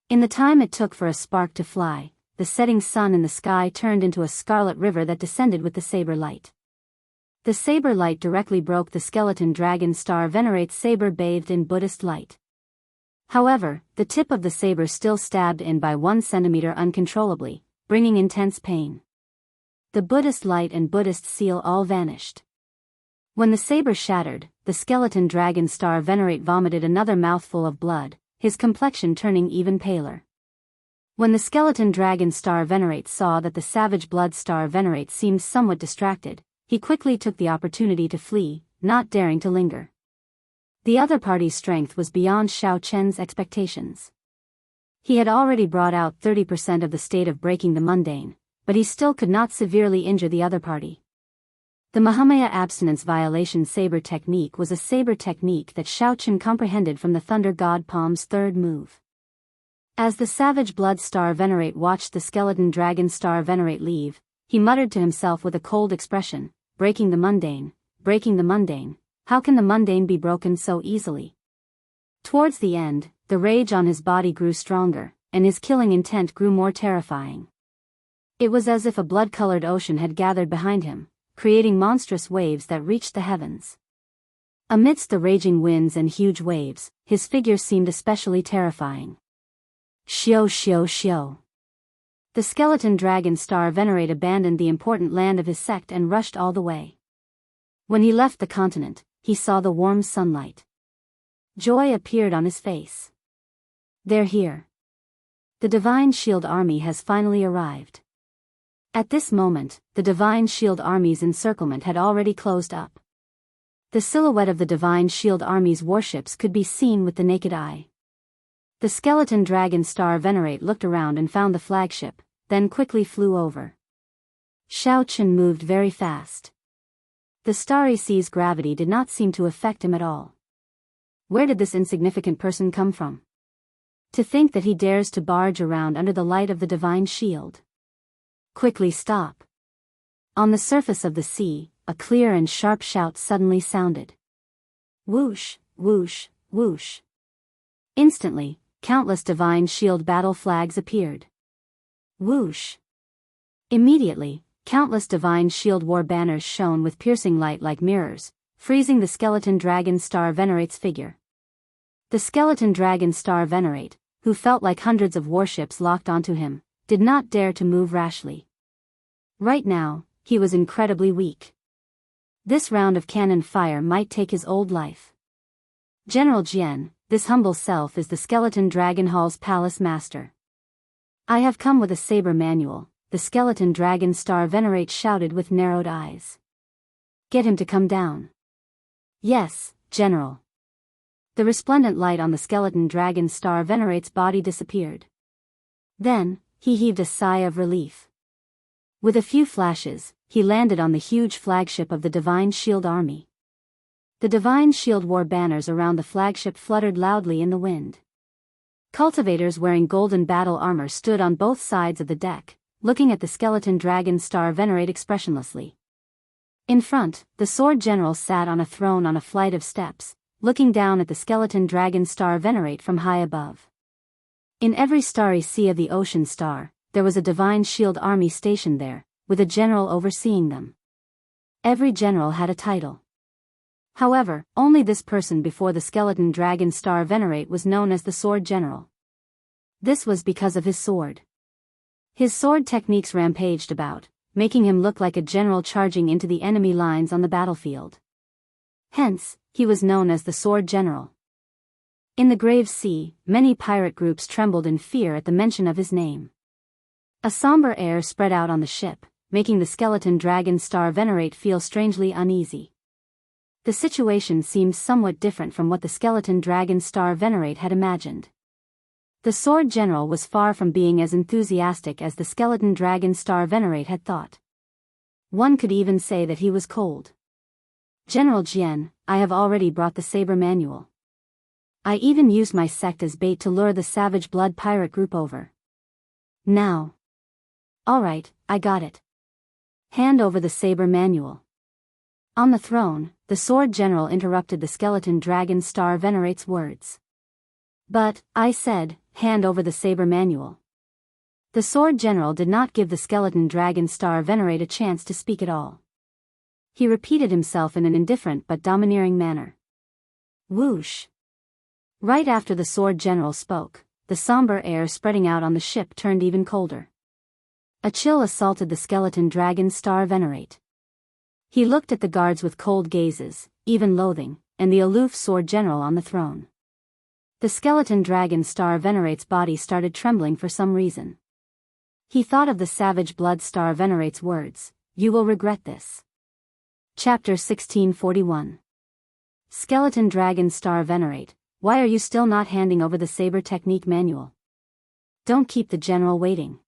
In the time it took for a spark to fly, the setting sun in the sky turned into a scarlet river that descended with the saber light. The saber light directly broke the skeleton dragon star venerate's saber bathed in Buddhist light. However, the tip of the saber still stabbed in by 1 centimeter uncontrollably, bringing intense pain. The Buddhist light and Buddhist seal all vanished. When the saber shattered, the skeleton dragon star venerate vomited another mouthful of blood, his complexion turning even paler. When the skeleton dragon star venerate saw that the savage blood star venerate seemed somewhat distracted, he quickly took the opportunity to flee, not daring to linger. The other party's strength was beyond Xiao Chen's expectations. He had already brought out 30% of the state of breaking the mundane, but he still could not severely injure the other party. The Mahamaya abstinence violation saber technique was a saber technique that Xiaoqun comprehended from the Thunder God Palm's third move. As the Savage Blood Star Venerate watched the Skeleton Dragon Star Venerate leave, he muttered to himself with a cold expression, breaking the mundane, how can the mundane be broken so easily? Towards the end, the rage on his body grew stronger, and his killing intent grew more terrifying. It was as if a blood-colored ocean had gathered behind him, creating monstrous waves that reached the heavens. Amidst the raging winds and huge waves, his figure seemed especially terrifying. Xiao xiao xiao. The Skeleton Dragon Star Venerate abandoned the important land of his sect and rushed all the way. When he left the continent, he saw the warm sunlight. Joy appeared on his face. They're here. The Divine Shield Army has finally arrived. At this moment, the Divine Shield Army's encirclement had already closed up. The silhouette of the Divine Shield Army's warships could be seen with the naked eye. The Skeleton Dragon Star Venerate looked around and found the flagship, then quickly flew over. Xiaoqun moved very fast. The starry sea's gravity did not seem to affect him at all. Where did this insignificant person come from? To think that he dares to barge around under the light of the Divine Shield. Quickly stop. On the surface of the sea, a clear and sharp shout suddenly sounded. Whoosh, whoosh, whoosh. Instantly, countless Divine Shield battle flags appeared. Whoosh. Immediately, countless Divine Shield war banners shone with piercing light like mirrors, freezing the Skeleton Dragon Star Venerate's figure. The Skeleton Dragon Star Venerate, who felt like hundreds of warships locked onto him, did not dare to move rashly. Right now, he was incredibly weak. This round of cannon fire might take his old life. General Jian, this humble self is the Skeleton Dragon Hall's palace master. I have come with a saber manual, the Skeleton Dragon Star Venerate shouted with narrowed eyes. Get him to come down. Yes, General. The resplendent light on the Skeleton Dragon Star Venerate's body disappeared. Then, he heaved a sigh of relief. With a few flashes, he landed on the huge flagship of the Divine Shield Army. The Divine Shield war banners around the flagship fluttered loudly in the wind. Cultivators wearing golden battle armor stood on both sides of the deck, looking at the Skeleton Dragon Star Venerate expressionlessly. In front, the Sword General sat on a throne on a flight of steps, looking down at the Skeleton Dragon Star Venerate from high above. In every starry sea of the ocean star, there was a Divine Shield Army stationed there, with a general overseeing them. Every general had a title. However, only this person before the Skeleton Dragon Star Venerate was known as the Sword General. This was because of his sword. His sword techniques rampaged about, making him look like a general charging into the enemy lines on the battlefield. Hence, he was known as the Sword General. In the Grave Sea, many pirate groups trembled in fear at the mention of his name. A somber air spread out on the ship, making the Skeleton Dragon Star Venerate feel strangely uneasy. The situation seemed somewhat different from what the Skeleton Dragon Star Venerate had imagined. The Sword General was far from being as enthusiastic as the Skeleton Dragon Star Venerate had thought. One could even say that he was cold. General Jian, I have already brought the saber manual. I even used my sect as bait to lure the Savage Blood pirate group over. Now. Alright, I got it. Hand over the saber manual. On the throne, the Sword General interrupted the Skeleton Dragon Star Venerate's words. But, I said, hand over the saber manual. The Sword General did not give the Skeleton Dragon Star Venerate a chance to speak at all. He repeated himself in an indifferent but domineering manner. Whoosh. Right after the Sword General spoke, the somber air spreading out on the ship turned even colder. A chill assaulted the Skeleton Dragon Star Venerate. He looked at the guards with cold gazes, even loathing, and the aloof Sword General on the throne. The Skeleton Dragon Star Venerate's body started trembling for some reason. He thought of the Savage Blood Star Venerate's words, "You will regret this." Chapter 1641. Skeleton Dragon Star Venerate, why are you still not handing over the saber technique manual? Don't keep the general waiting.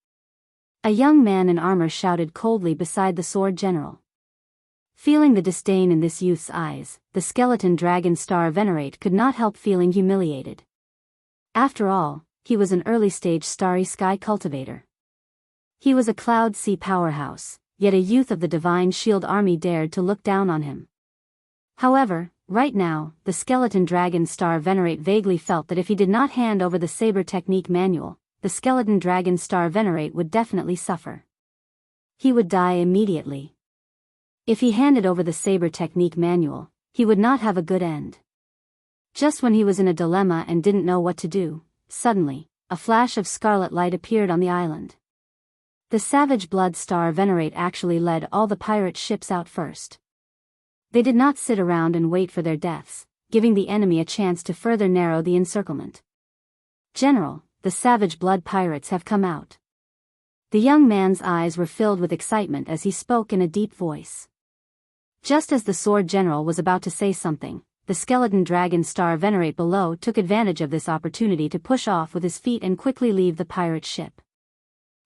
A young man in armor shouted coldly beside the Sword General. Feeling the disdain in this youth's eyes, the skeleton dragon star venerate could not help feeling humiliated. After all, he was an early-stage starry sky cultivator. He was a cloud sea powerhouse, yet a youth of the Divine Shield Army dared to look down on him. However, right now, the skeleton dragon star venerate vaguely felt that if he did not hand over the saber technique manual, the skeleton dragon star venerate would definitely suffer. He would die immediately. If he handed over the saber technique manual, he would not have a good end. Just when he was in a dilemma and didn't know what to do, suddenly, a flash of scarlet light appeared on the island. The Savage Blood Star Venerate actually led all the pirate ships out first. They did not sit around and wait for their deaths, giving the enemy a chance to further narrow the encirclement. "General, the Savage Blood Pirates have come out." The young man's eyes were filled with excitement as he spoke in a deep voice. Just as the Sword General was about to say something, the skeleton dragon star venerate below took advantage of this opportunity to push off with his feet and quickly leave the pirate ship.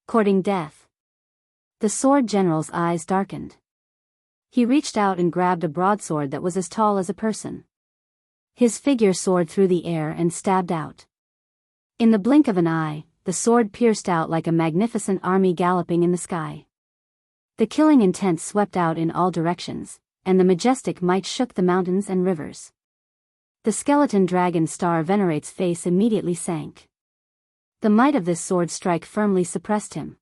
Courting death. The Sword General's eyes darkened. He reached out and grabbed a broadsword that was as tall as a person. His figure soared through the air and stabbed out. In the blink of an eye, the sword pierced out like a magnificent army galloping in the sky. The killing intent swept out in all directions, and the majestic might shook the mountains and rivers. The skeleton dragon star venerate's face immediately sank. The might of this sword strike firmly suppressed him.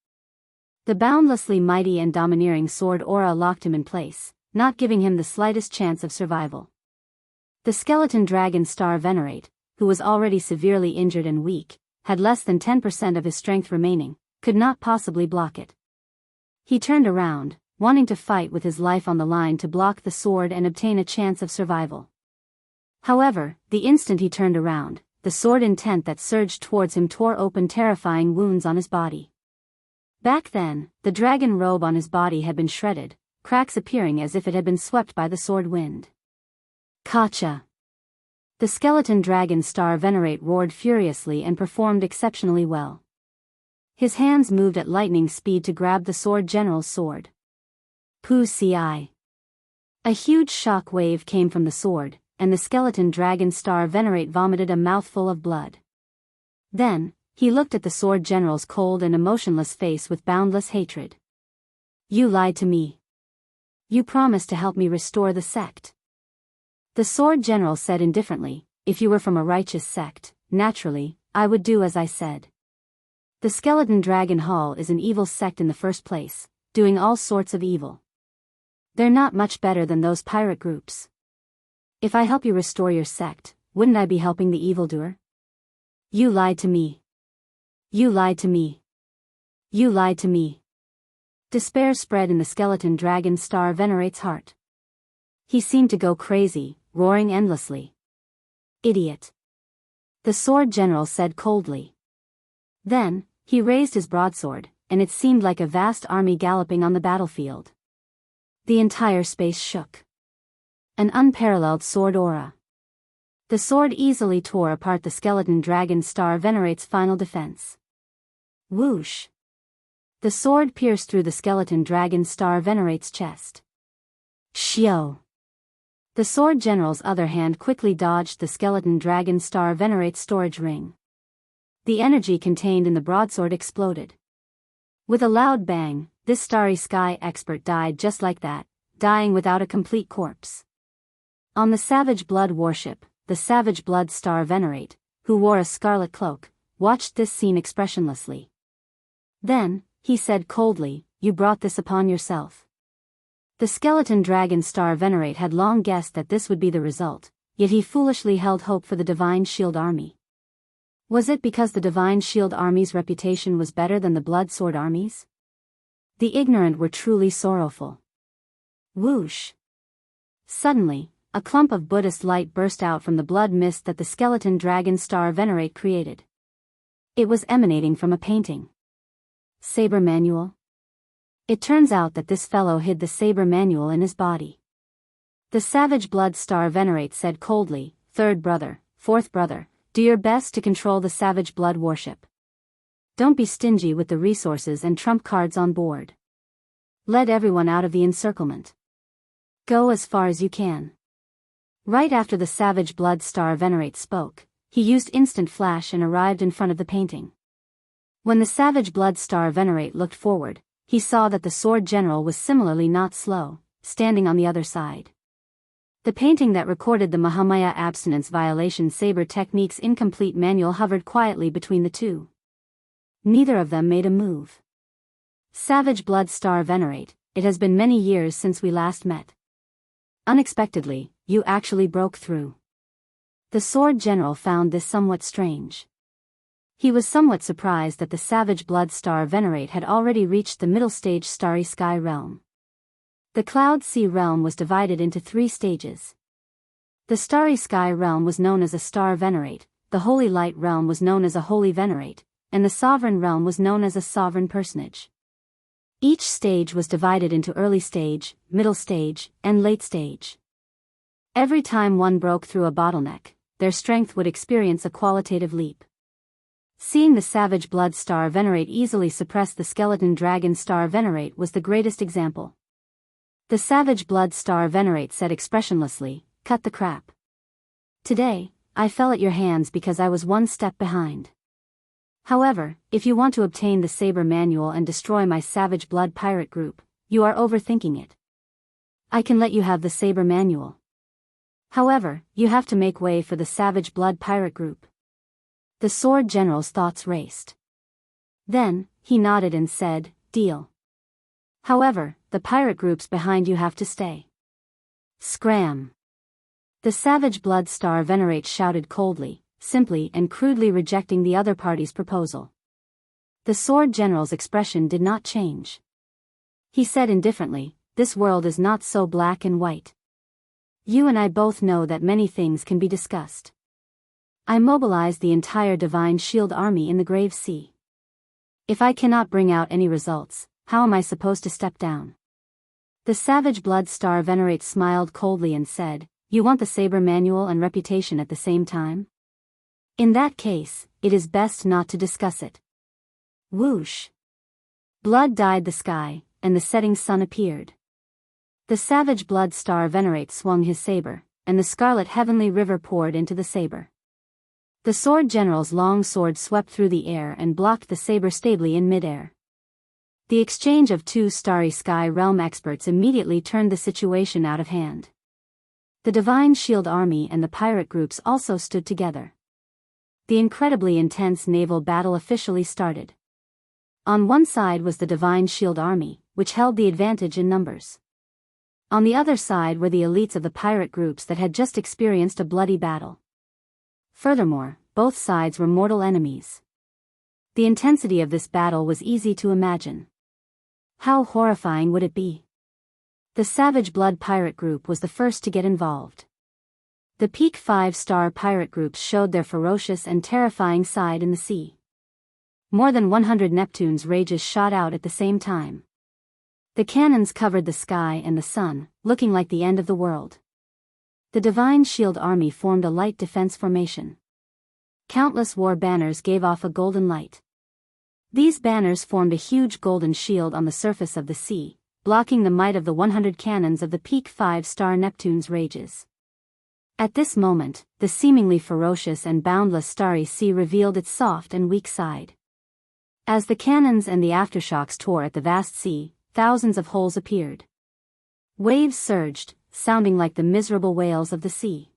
The boundlessly mighty and domineering sword aura locked him in place, not giving him the slightest chance of survival. The skeleton dragon star venerate, who was already severely injured and weak, had less than 10% of his strength remaining, could not possibly block it. He turned around, wanting to fight with his life on the line to block the sword and obtain a chance of survival. However, the instant he turned around, the sword intent that surged towards him tore open terrifying wounds on his body. Back then, the dragon robe on his body had been shredded, cracks appearing as if it had been swept by the sword wind. "Kacha!" The skeleton dragon star venerate roared furiously and performed exceptionally well. His hands moved at lightning speed to grab the sword general's sword. Pu Ci. A huge shock wave came from the sword, and the skeleton dragon star venerate vomited a mouthful of blood. Then, he looked at the sword general's cold and emotionless face with boundless hatred. "You lied to me. You promised to help me restore the sect." The sword general said indifferently, "If you were from a righteous sect, naturally, I would do as I said. The skeleton dragon hall is an evil sect in the first place, doing all sorts of evil. They're not much better than those pirate groups. If I help you restore your sect, wouldn't I be helping the evildoer? You lied to me. You lied to me. You lied to me." Despair spread in the skeleton dragon star venerate's heart. He seemed to go crazy, roaring endlessly. "Idiot!" the sword general said coldly. Then, he raised his broadsword, and it seemed like a vast army galloping on the battlefield. The entire space shook. An unparalleled sword aura. The sword easily tore apart the skeleton dragon star venerate's final defense. Whoosh! The sword pierced through the skeleton dragon star venerate's chest. Shio! The sword general's other hand quickly dodged the skeleton dragon star venerate's storage ring. The energy contained in the broadsword exploded. With a loud bang, this starry sky expert died just like that, dying without a complete corpse. On the Savage Blood warship, the Savage Blood Star Venerate, who wore a scarlet cloak, watched this scene expressionlessly. Then, he said coldly, "You brought this upon yourself." The skeleton dragon star venerate had long guessed that this would be the result, yet he foolishly held hope for the Divine Shield Army. Was it because the Divine Shield Army's reputation was better than the Blood Sword Army's? The ignorant were truly sorrowful. Whoosh! Suddenly, a clump of Buddhist light burst out from the blood mist that the skeleton dragon star venerate created. It was emanating from a painting. Saber manual? It turns out that this fellow hid the saber manual in his body. The Savage Blood Star Venerate said coldly, "Third brother, fourth brother, do your best to control the Savage Blood warship. Don't be stingy with the resources and trump cards on board. Let everyone out of the encirclement. Go as far as you can. Right after the Savage Blood Star Venerate spoke, he used instant flash and arrived in front of the painting. When the Savage Blood Star Venerate looked forward, he saw that the Sword General was similarly not slow, standing on the other side. The painting that recorded the Mahamaya abstinence violation saber technique's incomplete manual hovered quietly between the two. Neither of them made a move. Savage Blood Star Venerate, it has been many years since we last met. Unexpectedly, you actually broke through. The Sword General found this somewhat strange. He was somewhat surprised that the Savage Blood Star Venerate had already reached the middle stage Starry Sky realm. The Cloud Sea realm was divided into 3 stages. The Starry Sky realm was known as a Star Venerate, the Holy Light realm was known as a Holy Venerate, and the Sovereign realm was known as a Sovereign Personage. Each stage was divided into early stage, middle stage, and late stage. Every time one broke through a bottleneck, their strength would experience a qualitative leap. Seeing the Savage Blood Star Venerate easily suppress the Skeleton Dragon Star Venerate was the greatest example. The Savage Blood Star Venerate said expressionlessly, "Cut the crap. Today, I fell at your hands because I was one step behind. However, if you want to obtain the Saber Manual and destroy my Savage Blood Pirate group, you are overthinking it. I can let you have the Saber Manual. However, you have to make way for the Savage Blood Pirate group." The Sword General's thoughts raced. Then, he nodded and said, "Deal. However, the pirate groups behind you have to stay." Scram! The Savage Blood Star Venerate shouted coldly, simply and crudely rejecting the other party's proposal. The Sword General's expression did not change. He said indifferently, "This world is not so black and white. You and I both know that many things can be discussed. I mobilized the entire Divine Shield Army in the Grave Sea. If I cannot bring out any results, how am I supposed to step down?" The Savage Blood Star Venerate smiled coldly and said, "You want the Saber Manual and reputation at the same time? In that case, it is best not to discuss it." Whoosh! Blood dyed the sky, and the setting sun appeared. The Savage Blood Star Venerate swung his saber, and the scarlet heavenly river poured into the saber. The Sword General's long sword swept through the air and blocked the saber stably in midair. The exchange of 2 Starry Sky realm experts immediately turned the situation out of hand. The Divine Shield Army and the pirate groups also stood together. The incredibly intense naval battle officially started. On one side was the Divine Shield Army, which held the advantage in numbers. On the other side were the elites of the pirate groups that had just experienced a bloody battle. Furthermore, both sides were mortal enemies. The intensity of this battle was easy to imagine. How horrifying would it be? The Savage Blood Pirate Group was the first to get involved. The peak 5-star pirate groups showed their ferocious and terrifying side in the sea. More than 100 Neptune's rages shot out at the same time. The cannons covered the sky and the sun, looking like the end of the world. The Divine Shield Army formed a light defense formation. Countless war banners gave off a golden light. These banners formed a huge golden shield on the surface of the sea, blocking the might of the 100 cannons of the peak 5-star Neptune's rages. At this moment, the seemingly ferocious and boundless starry sea revealed its soft and weak side. As the cannons and the aftershocks tore at the vast sea, thousands of holes appeared. Waves surged, sounding like the miserable wails of the sea.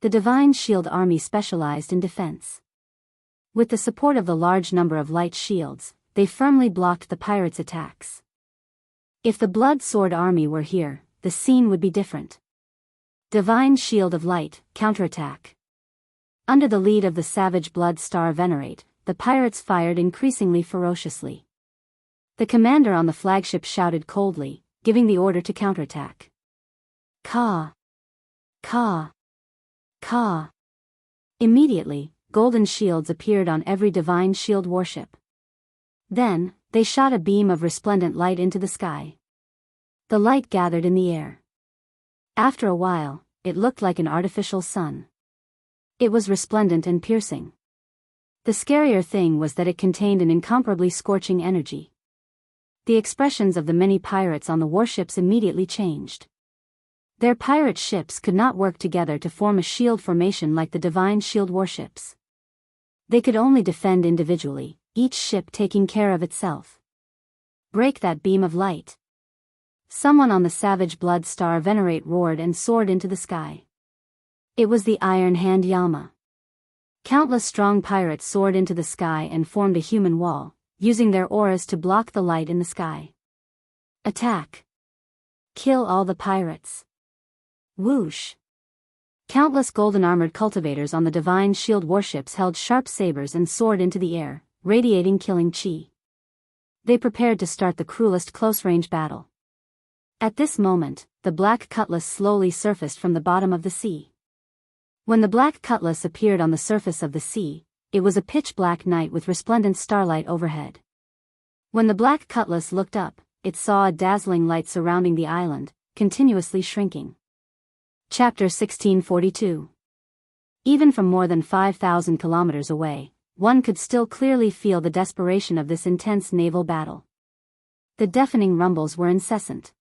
The Divine Shield Army specialized in defense. With the support of the large number of light shields, they firmly blocked the pirates' attacks. If the Blood Sword Army were here, the scene would be different. Divine Shield of Light, counterattack. Under the lead of the Savage Blood Star Venerate, the pirates fired increasingly ferociously. The commander on the flagship shouted coldly, giving the order to counterattack. Ka! Ka! Ka! Immediately, golden shields appeared on every Divine Shield warship. Then, they shot a beam of resplendent light into the sky. The light gathered in the air. After a while, it looked like an artificial sun. It was resplendent and piercing. The scarier thing was that it contained an incomparably scorching energy. The expressions of the many pirates on the warships immediately changed. Their pirate ships could not work together to form a shield formation like the divine shield warships. They could only defend individually, each ship taking care of itself. Break that beam of light. Someone on the savage blood star venerate roared and soared into the sky. It was the Iron Hand Yama. Countless strong pirates soared into the sky and formed a human wall, using their auras to block the light in the sky. Attack! Kill all the pirates! Whoosh! Countless golden-armored cultivators on the divine shield warships held sharp sabers and soared into the air, radiating killing chi. They prepared to start the cruelest close-range battle. At this moment, the black cutlass slowly surfaced from the bottom of the sea. When the black cutlass appeared on the surface of the sea, it was a pitch-black night with resplendent starlight overhead. When the black cutlass looked up, it saw a dazzling light surrounding the island, continuously shrinking. Chapter 1642. Even from more than 5,000 kilometers away, one could still clearly feel the desperation of this intense naval battle. The deafening rumbles were incessant.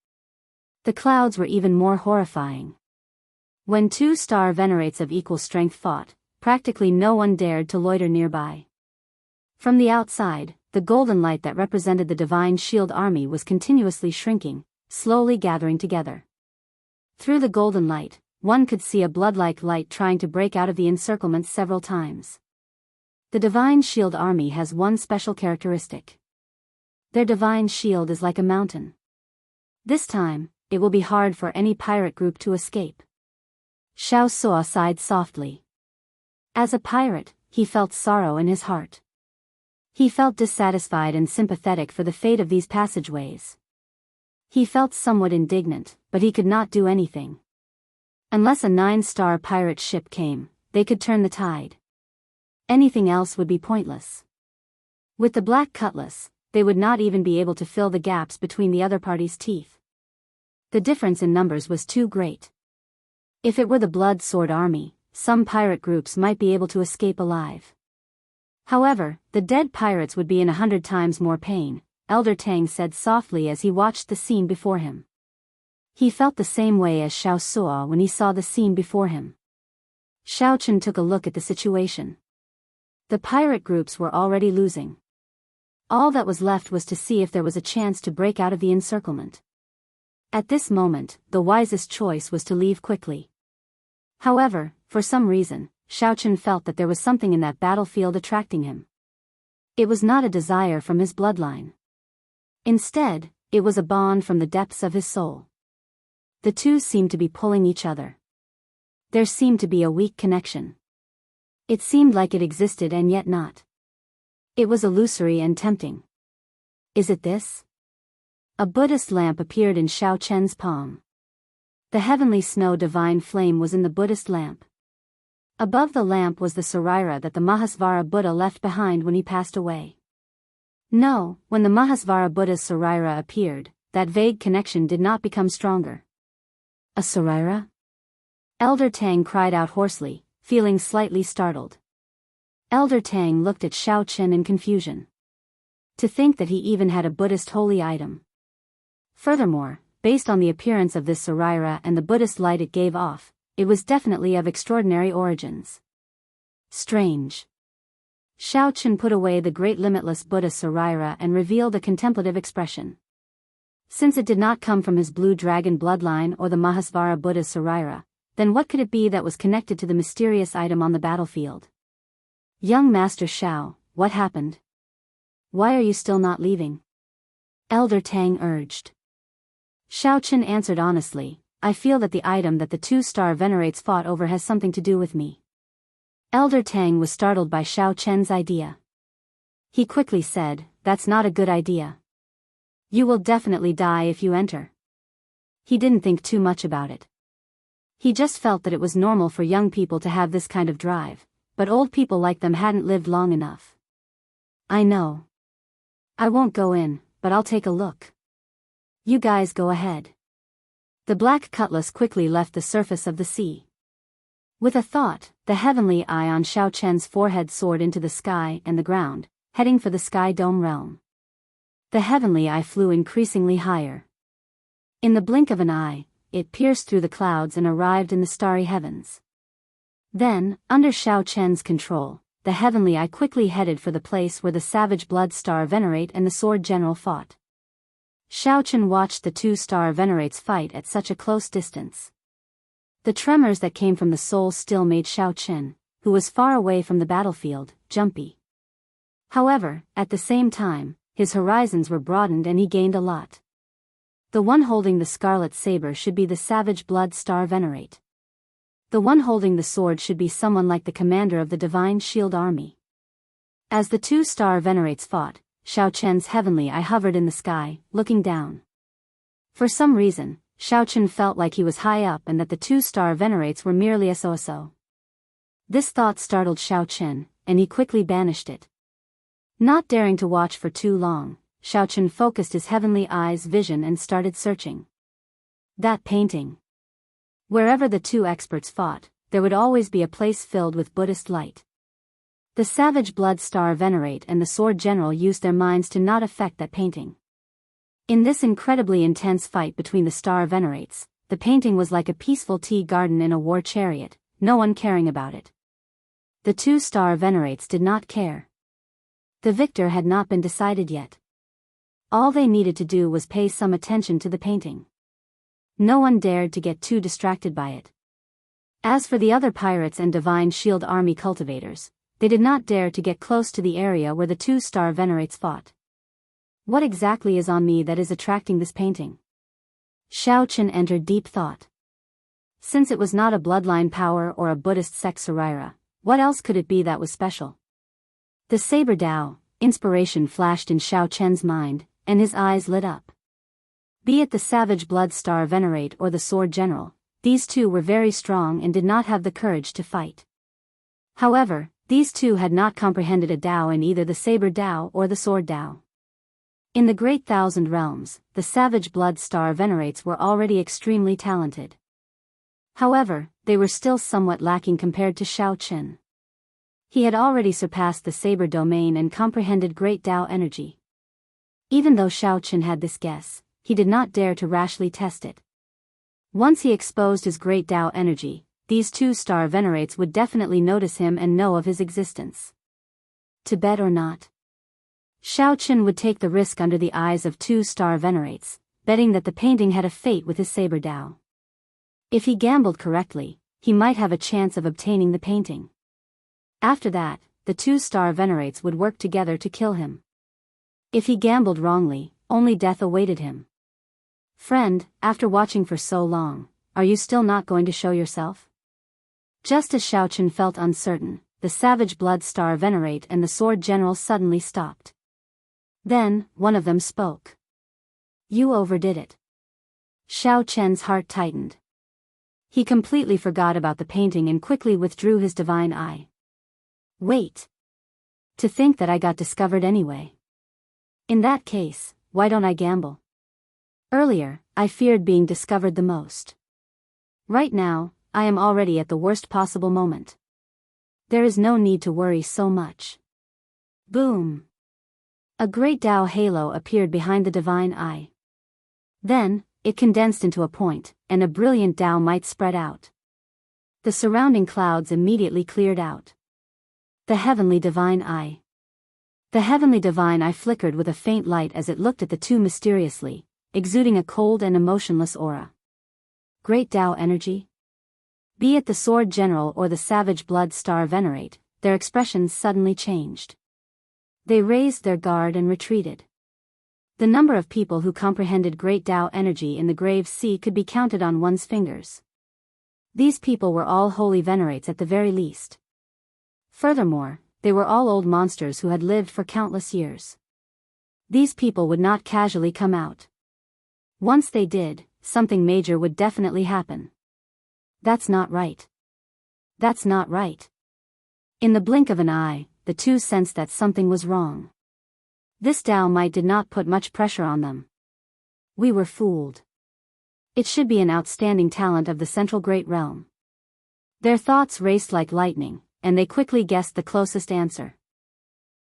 The clouds were even more horrifying. When two star venerates of equal strength fought, practically no one dared to loiter nearby. From the outside, the golden light that represented the divine shield army was continuously shrinking, slowly gathering together. Through the golden light, one could see a blood-like light trying to break out of the encirclement several times. The divine shield army has one special characteristic. Their divine shield is like a mountain. This time, it will be hard for any pirate group to escape. Xianxia sighed softly. As a pirate, he felt sorrow in his heart. He felt dissatisfied and sympathetic for the fate of these passageways. He felt somewhat indignant, but he could not do anything. Unless a 9-star pirate ship came, they could turn the tide. Anything else would be pointless. With the black cutlass, they would not even be able to fill the gaps between the other party's teeth. The difference in numbers was too great. If it were the Blood Sword Army, some pirate groups might be able to escape alive. However, the dead pirates would be in 100 times more pain, Elder Tang said softly as he watched the scene before him. He felt the same way as Xianxia when he saw the scene before him. Xiaochen took a look at the situation. The pirate groups were already losing. All that was left was to see if there was a chance to break out of the encirclement. At this moment, the wisest choice was to leave quickly. However, for some reason, Xiaochen felt that there was something in that battlefield attracting him. It was not a desire from his bloodline. Instead, it was a bond from the depths of his soul. The two seemed to be pulling each other. There seemed to be a weak connection. It seemed like it existed and yet not. It was illusory and tempting. Is it this? A Buddhist lamp appeared in Xiaochen's palm. The heavenly snow divine flame was in the Buddhist lamp. Above the lamp was the Sarira that the Mahasvara Buddha left behind when he passed away. No, when the Mahasvara Buddha's Sarira appeared, that vague connection did not become stronger. A Sarira? Elder Tang cried out hoarsely, feeling slightly startled. Elder Tang looked at Xiaochen in confusion. To think that he even had a Buddhist holy item. Furthermore, based on the appearance of this Sarira and the Buddhist light it gave off, it was definitely of extraordinary origins. Strange. Xiaochen put away the great limitless Buddha Sarira and revealed a contemplative expression. Since it did not come from his blue dragon bloodline or the Mahasvara Buddha Sarira, then what could it be that was connected to the mysterious item on the battlefield? Young Master Xiao, what happened? Why are you still not leaving? Elder Tang urged. Xiaochen answered honestly, I feel that the item that the 2-star venerates fought over has something to do with me. Elder Tang was startled by Xiaochen's idea. He quickly said, that's not a good idea. You will definitely die if you enter. He didn't think too much about it. He just felt that it was normal for young people to have this kind of drive, but old people like them hadn't lived long enough. I know. I won't go in, but I'll take a look. You guys go ahead. The black cutlass quickly left the surface of the sea. With a thought, the heavenly eye on Xiaochen's forehead soared into the sky and the ground, heading for the sky dome realm. The heavenly eye flew increasingly higher. In the blink of an eye, it pierced through the clouds and arrived in the starry heavens. Then, under Xiao Chen's control, the heavenly eye quickly headed for the place where the savage blood star venerate and the sword general fought. Xiao Chen watched the two star venerates fight at such a close distance. The tremors that came from the soul still made Xiao Chen, who was far away from the battlefield, jumpy. However, at the same time, his horizons were broadened and he gained a lot. The one holding the scarlet saber should be the savage blood star venerate. The one holding the sword should be someone like the commander of the divine shield army. As the two star venerates fought, Xiao Chen's heavenly eye hovered in the sky, looking down. For some reason, Xiao Chen felt like he was high up and that the two star venerates were merely a so-so. This thought startled Xiao Chen, and he quickly banished it. Not daring to watch for too long, Xiao Chen focused his heavenly eye's vision and started searching. That painting. Wherever the two experts fought, there would always be a place filled with Buddhist light. The savage blood star venerate and the sword general used their minds to not affect that painting. In this incredibly intense fight between the star venerates, the painting was like a peaceful tea garden in a war chariot, no one caring about it. The two star venerates did not care. The victor had not been decided yet. All they needed to do was pay some attention to the painting. No one dared to get too distracted by it. As for the other pirates and divine shield army cultivators, they did not dare to get close to the area where the two star venerates fought. What exactly is on me that is attracting this painting? Xiao Chen entered deep thought. Since it was not a bloodline power or a Buddhist sect Saraira, what else could it be that was special? The saber Dao, inspiration flashed in Xiao Chen's mind, and his eyes lit up. Be it the savage blood star venerate or the sword general, these two were very strong and did not have the courage to fight. However, these two had not comprehended a Dao in either the saber Dao or the sword Dao. In the Great Thousand Realms, the savage blood star venerates were already extremely talented. However, they were still somewhat lacking compared to Xiao Chen. He had already surpassed the saber domain and comprehended great Dao energy. Even though Xiao Chen had this guess, he did not dare to rashly test it. Once he exposed his great Dao energy, these two star venerates would definitely notice him and know of his existence. To bet or not? Xiao Chen would take the risk under the eyes of two star venerates, betting that the painting had a fate with his saber Dao. If he gambled correctly, he might have a chance of obtaining the painting. After that, the two star venerates would work together to kill him. If he gambled wrongly, only death awaited him. Friend, after watching for so long, are you still not going to show yourself? Just as Xiao Chen felt uncertain, the savage blood star venerate and the sword general suddenly stopped. Then, one of them spoke. You overdid it. Xiao Chen's heart tightened. He completely forgot about the painting and quickly withdrew his divine eye. Wait. To think that I got discovered anyway. In that case, why don't I gamble? Earlier, I feared being discovered the most. Right now, I am already at the worst possible moment. There is no need to worry so much. Boom! A great Dao halo appeared behind the divine eye. Then, it condensed into a point, and a brilliant Dao might spread out. The surrounding clouds immediately cleared out. The heavenly divine eye. The heavenly divine eye flickered with a faint light as it looked at the two mysteriously, exuding a cold and emotionless aura. Great Dao energy? Be it the sword general or the savage blood star venerate, their expressions suddenly changed. They raised their guard and retreated. The number of people who comprehended great Dao energy in the grave sea could be counted on one's fingers. These people were all holy venerates at the very least. Furthermore, they were all old monsters who had lived for countless years. These people would not casually come out. Once they did, something major would definitely happen. That's not right. That's not right. In the blink of an eye, the two sensed that something was wrong. This Dao might did not put much pressure on them. We were fooled. It should be an outstanding talent of the Central Great Realm. Their thoughts raced like lightning, and they quickly guessed the closest answer.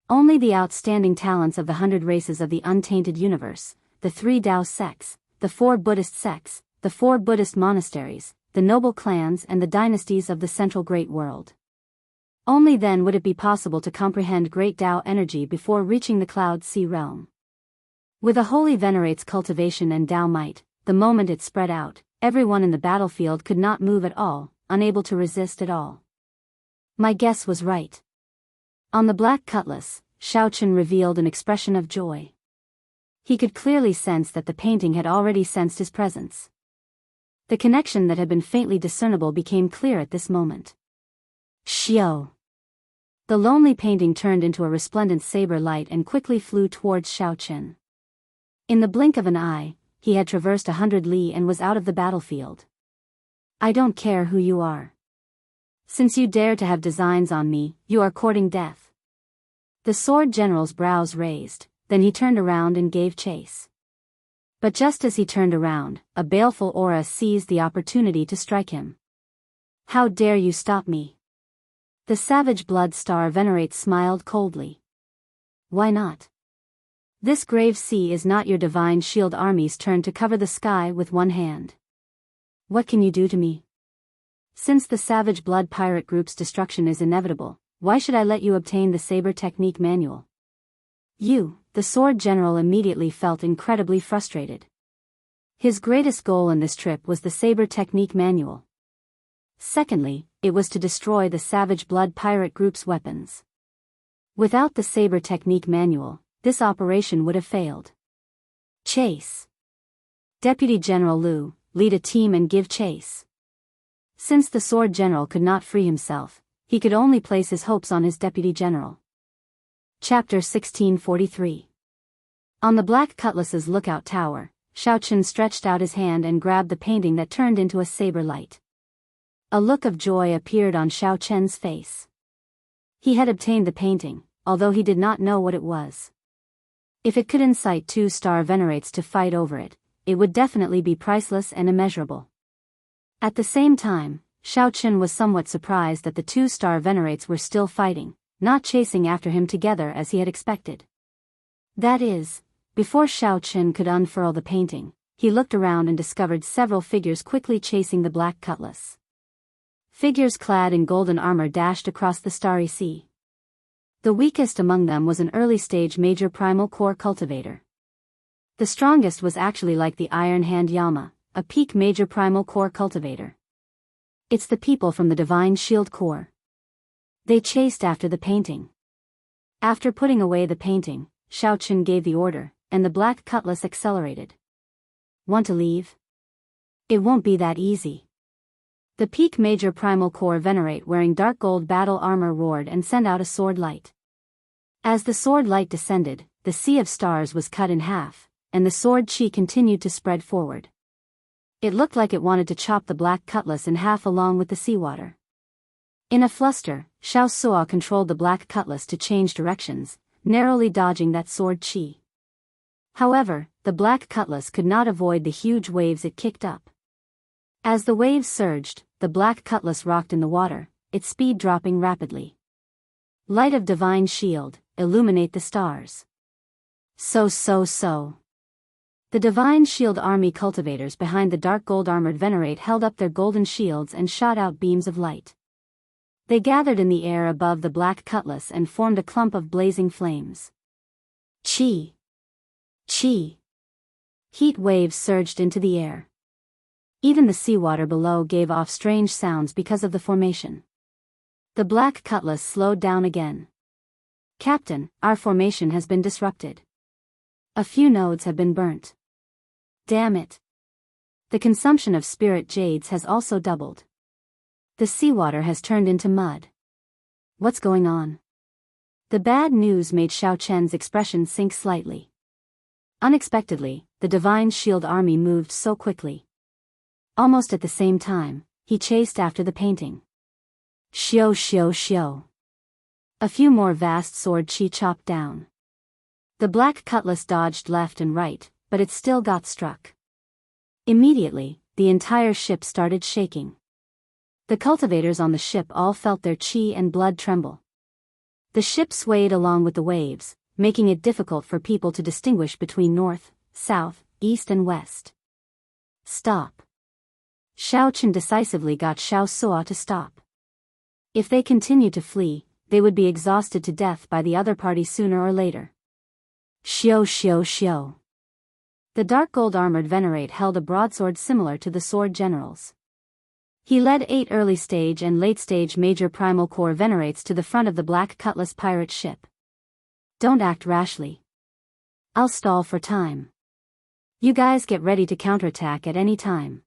Only the outstanding talents of the 100 races of the untainted universe, the 3 Dao sects, the 4 Buddhist sects, the 4 Buddhist monasteries, the noble clans and the dynasties of the central Great World. Only then would it be possible to comprehend great Tao energy before reaching the Cloud Sea realm. With a holy venerates cultivation and Tao might, the moment it spread out, everyone in the battlefield could not move at all, unable to resist at all. My guess was right. On the black cutlass, Xiaochen revealed an expression of joy. He could clearly sense that the painting had already sensed his presence. The connection that had been faintly discernible became clear at this moment. Xiao. The lonely painting turned into a resplendent saber light and quickly flew towards Xiaochen. In the blink of an eye, he had traversed 100 li and was out of the battlefield. I don't care who you are. Since you dare to have designs on me, you are courting death. The sword general's brows raised, then he turned around and gave chase. But just as he turned around, a baleful aura seized the opportunity to strike him. How dare you stop me? The savage blood star venerate smiled coldly. Why not? This grave sea is not your divine shield army's turn to cover the sky with one hand. What can you do to me? Since the savage blood pirate group's destruction is inevitable, why should I let you obtain the saber technique manual? You, the sword general, immediately felt incredibly frustrated. His greatest goal in this trip was the saber technique manual. Secondly, it was to destroy the savage blood pirate group's weapons. Without the saber technique manual, this operation would have failed. Chase. Deputy General Liu, lead a team and give chase. Since the sword general could not free himself, he could only place his hopes on his deputy general. Chapter 1643. On the black cutlass's lookout tower, Xiaochen stretched out his hand and grabbed the painting that turned into a saber light. A look of joy appeared on Xiaochen's face. He had obtained the painting, although he did not know what it was. If it could incite 2-star venerates to fight over it, it would definitely be priceless and immeasurable. At the same time, Xiaochen was somewhat surprised that the 2-star venerates were still fighting, not chasing after him together as he had expected. That is, before Xiaochen could unfurl the painting, he looked around and discovered several figures quickly chasing the black cutlass. Figures clad in golden armor dashed across the starry sea. The weakest among them was an early-stage major primal core cultivator. The strongest was actually like the Iron Hand Yama, a peak major primal core cultivator. It's the people from the Divine Shield Core. They chased after the painting. After putting away the painting, Xiaochen gave the order, and the black cutlass accelerated. Want to leave? It won't be that easy. The peak major primal core venerate wearing dark gold battle armor roared and sent out a sword light. As the sword light descended, the sea of stars was cut in half, and the sword chi continued to spread forward. It looked like it wanted to chop the black cutlass in half along with the seawater. In a fluster, Xiao Suo controlled the black cutlass to change directions, narrowly dodging that sword chi. However, the black cutlass could not avoid the huge waves it kicked up. As the waves surged, the black cutlass rocked in the water, its speed dropping rapidly. Light of divine shield, illuminate the stars. So. The divine shield army cultivators behind the dark gold armored venerate held up their golden shields and shot out beams of light. They gathered in the air above the black cutlass and formed a clump of blazing flames. Chi! Chi! Heat waves surged into the air. Even the seawater below gave off strange sounds because of the formation. The black cutlass slowed down again. Captain, our formation has been disrupted. A few nodes have been burnt. Damn it. The consumption of spirit jades has also doubled. The seawater has turned into mud. What's going on? The bad news made Xiaochen's expression sink slightly. Unexpectedly, the divine shield army moved so quickly. Almost at the same time, he chased after the painting. Shio. A few more vast sword chi chopped down. The black cutlass dodged left and right, but it still got struck. Immediately, the entire ship started shaking. The cultivators on the ship all felt their chi and blood tremble. The ship swayed along with the waves, making it difficult for people to distinguish between north, south, east and west. Stop. Xiao Chen decisively got Xiao Suo to stop. If they continued to flee, they would be exhausted to death by the other party sooner or later. Xiao Xiao Xiao. The dark gold armored venerate held a broadsword similar to the sword generals. He led 8 early stage and late stage major primal core venerates to the front of the black cutlass pirate ship. Don't act rashly. I'll stall for time. You guys get ready to counterattack at any time.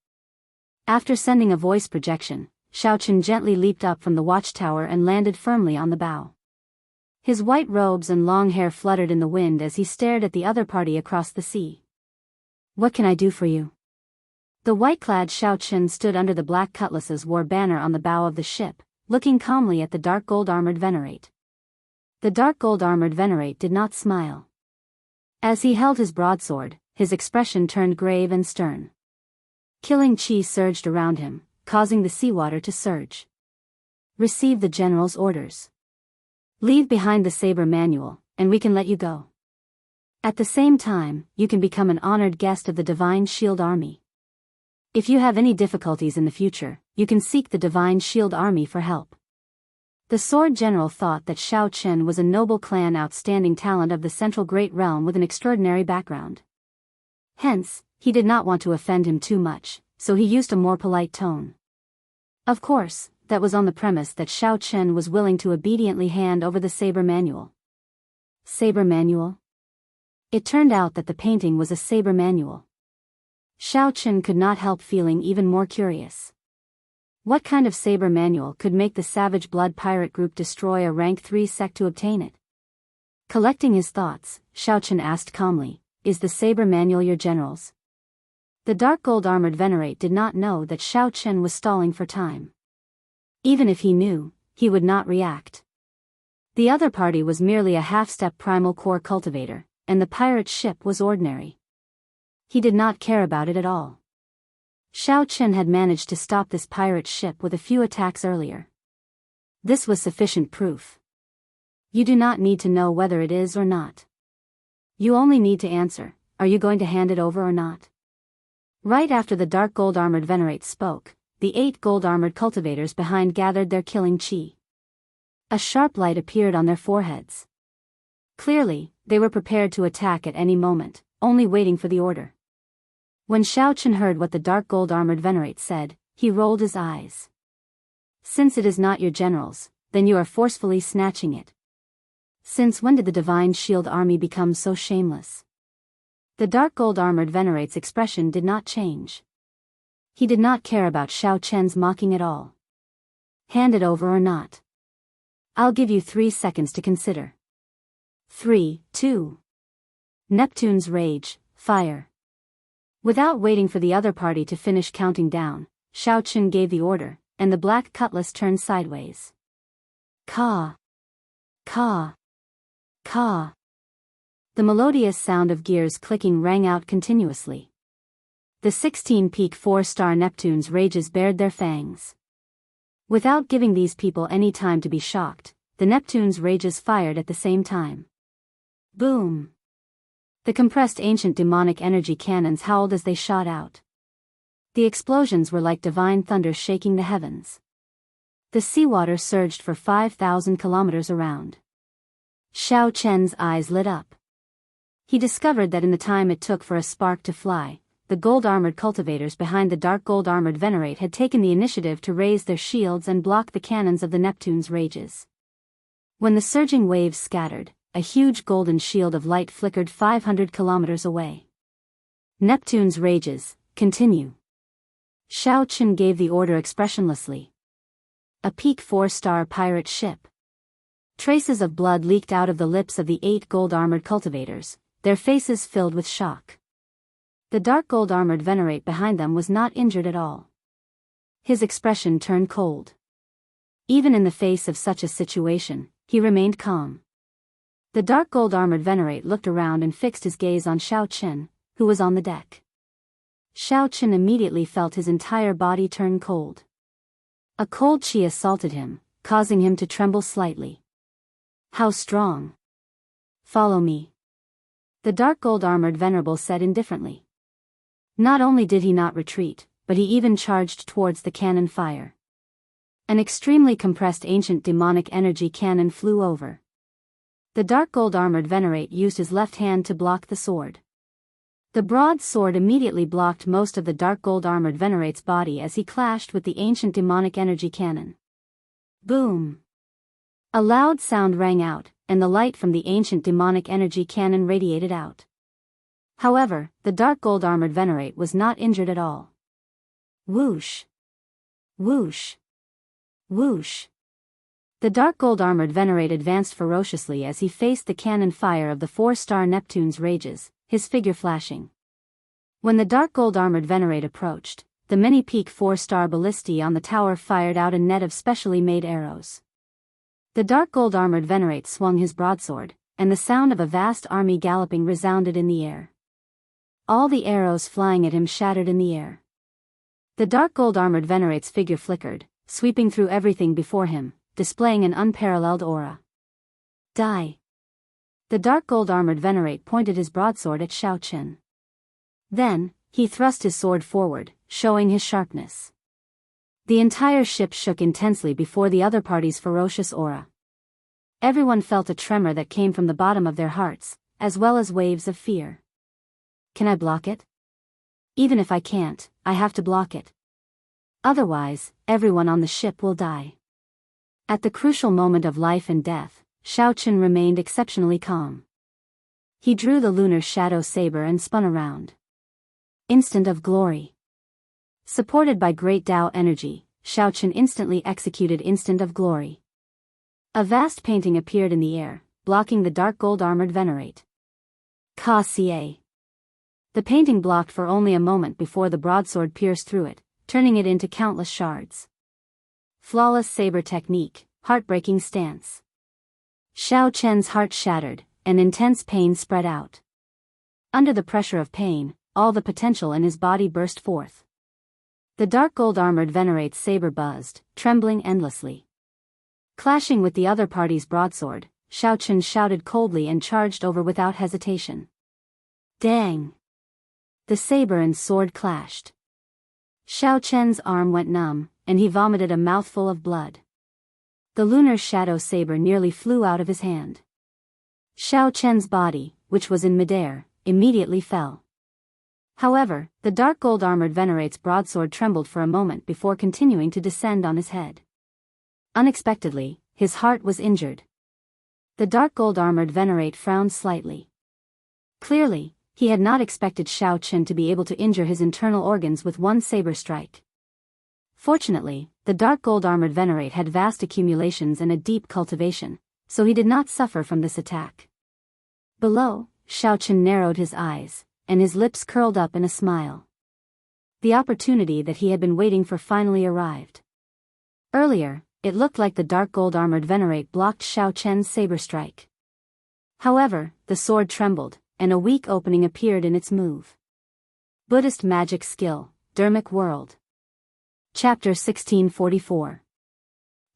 After sending a voice projection, Xiao Chen gently leaped up from the watchtower and landed firmly on the bow. His white robes and long hair fluttered in the wind as he stared at the other party across the sea. What can I do for you? The white-clad Xiao Chen stood under the black cutlass's war banner on the bow of the ship, looking calmly at the dark gold-armored venerate. The dark gold-armored venerate did not smile. As he held his broadsword, his expression turned grave and stern. Killing chi surged around him, causing the seawater to surge. Receive the general's orders. Leave behind the saber manual, and we can let you go. At the same time, you can become an honored guest of the Divine Shield Army. If you have any difficulties in the future, you can seek the Divine Shield Army for help. The sword general thought that Xiao Chen was a noble clan outstanding talent of the Central Great Realm with an extraordinary background. Hence, he did not want to offend him too much, so he used a more polite tone. Of course, that was on the premise that Xiao Chen was willing to obediently hand over the saber manual. Saber manual? It turned out that the painting was a saber manual. Xiao Chen could not help feeling even more curious. What kind of saber manual could make the Savage Blood Pirate Group destroy a rank 3 sect to obtain it? Collecting his thoughts, Xiao Chen asked calmly, "Is the saber manual your general's?" The dark gold-armored venerate did not know that Xiao Chen was stalling for time. Even if he knew, he would not react. The other party was merely a half-step primal core cultivator, and the pirate ship was ordinary. He did not care about it at all. Xiao Chen had managed to stop this pirate ship with a few attacks earlier. This was sufficient proof. You do not need to know whether it is or not. You only need to answer, are you going to hand it over or not? Right after the dark gold-armored venerate spoke, the 8 gold-armored cultivators behind gathered their killing chi. A sharp light appeared on their foreheads. Clearly, they were prepared to attack at any moment, only waiting for the order. When Xiao Chen heard what the dark gold-armored venerate said, he rolled his eyes. Since it is not your general's, then you are forcefully snatching it. Since when did the Divine Shield Army become so shameless? The dark gold-armored venerate's expression did not change. He did not care about Xiao Chen's mocking at all. Hand it over or not. I'll give you 3 seconds to consider. 3, 2. Neptune's rage, fire. Without waiting for the other party to finish counting down, Xiao Chen gave the order, and the black cutlass turned sideways. Ka. Ka. Ka. The melodious sound of gears clicking rang out continuously. The 16-peak 4-star Neptune's rages bared their fangs. Without giving these people any time to be shocked, the Neptune's rages fired at the same time. Boom! The compressed ancient demonic energy cannons howled as they shot out. The explosions were like divine thunder shaking the heavens. The seawater surged for 5,000 kilometers around. Xiao Chen's eyes lit up. He discovered that in the time it took for a spark to fly, the gold-armored cultivators behind the dark gold-armored venerate had taken the initiative to raise their shields and block the cannons of the Neptune's rages. When the surging waves scattered, a huge golden shield of light flickered 500 kilometers away. Neptune's rages, continue. Xiao Chen gave the order expressionlessly. A peak 4-star pirate ship. Traces of blood leaked out of the lips of the 8 gold-armored cultivators, their faces filled with shock. The dark gold-armored venerate behind them was not injured at all. His expression turned cold. Even in the face of such a situation, he remained calm. The dark gold-armored venerate looked around and fixed his gaze on Xiao Chen, who was on the deck. Xiao Chen immediately felt his entire body turn cold. A cold chi assaulted him, causing him to tremble slightly. How strong! Follow me. The dark gold-armored venerable said indifferently. Not only did he not retreat, but he even charged towards the cannon fire. An extremely compressed ancient demonic energy cannon flew over. The dark gold armored venerate used his left hand to block the sword. The broad sword immediately blocked most of the dark gold armored venerate's body as he clashed with the ancient demonic energy cannon. Boom! A loud sound rang out, and the light from the ancient demonic energy cannon radiated out. However, the dark gold armored venerate was not injured at all. Whoosh! Whoosh! Whoosh! The dark gold armored venerate advanced ferociously as he faced the cannon fire of the 4-star Neptune's rages, his figure flashing. When the dark gold armored venerate approached, the many-peak 4-star ballistae on the tower fired out a net of specially made arrows. The dark gold armored venerate swung his broadsword, and the sound of a vast army galloping resounded in the air. All the arrows flying at him shattered in the air. The dark gold armored venerate's figure flickered, sweeping through everything before him, displaying an unparalleled aura. Die! The dark gold armored venerate pointed his broadsword at Xiaochen. Then, he thrust his sword forward, showing his sharpness. The entire ship shook intensely before the other party's ferocious aura. Everyone felt a tremor that came from the bottom of their hearts, as well as waves of fear. Can I block it? Even if I can't, I have to block it. Otherwise, everyone on the ship will die. At the crucial moment of life and death, Xiaochen remained exceptionally calm. He drew the lunar shadow saber and spun around. Instant of glory. Supported by great Tao energy, Xiaochen instantly executed Instant of Glory. A vast painting appeared in the air, blocking the dark gold armored venerate. Ka-ca. The painting blocked for only a moment before the broadsword pierced through it, turning it into countless shards. Flawless saber technique, heartbreaking stance. Xiaochen's heart shattered, and intense pain spread out. Under the pressure of pain, all the potential in his body burst forth. The dark gold armored venerate's saber buzzed, trembling endlessly. Clashing with the other party's broadsword, Xiaochen shouted coldly and charged over without hesitation. Dang! The saber and sword clashed. Xiaochen's arm went numb, and he vomited a mouthful of blood. The lunar shadow saber nearly flew out of his hand. Xiaochen's body, which was in midair, immediately fell. However, the dark gold armored venerate's broadsword trembled for a moment before continuing to descend on his head. Unexpectedly, his heart was injured. The dark gold armored venerate frowned slightly. Clearly, he had not expected Xiaochen to be able to injure his internal organs with one saber strike. Fortunately, the dark gold armored venerate had vast accumulations and a deep cultivation, so he did not suffer from this attack. Below, Xiaochen narrowed his eyes, and his lips curled up in a smile. The opportunity that he had been waiting for finally arrived. Earlier, it looked like the dark gold armored venerate blocked Xiaochen's saber strike. However, the sword trembled, and a weak opening appeared in its move. Buddhist Magic Skill, Dermic World. Chapter 1644.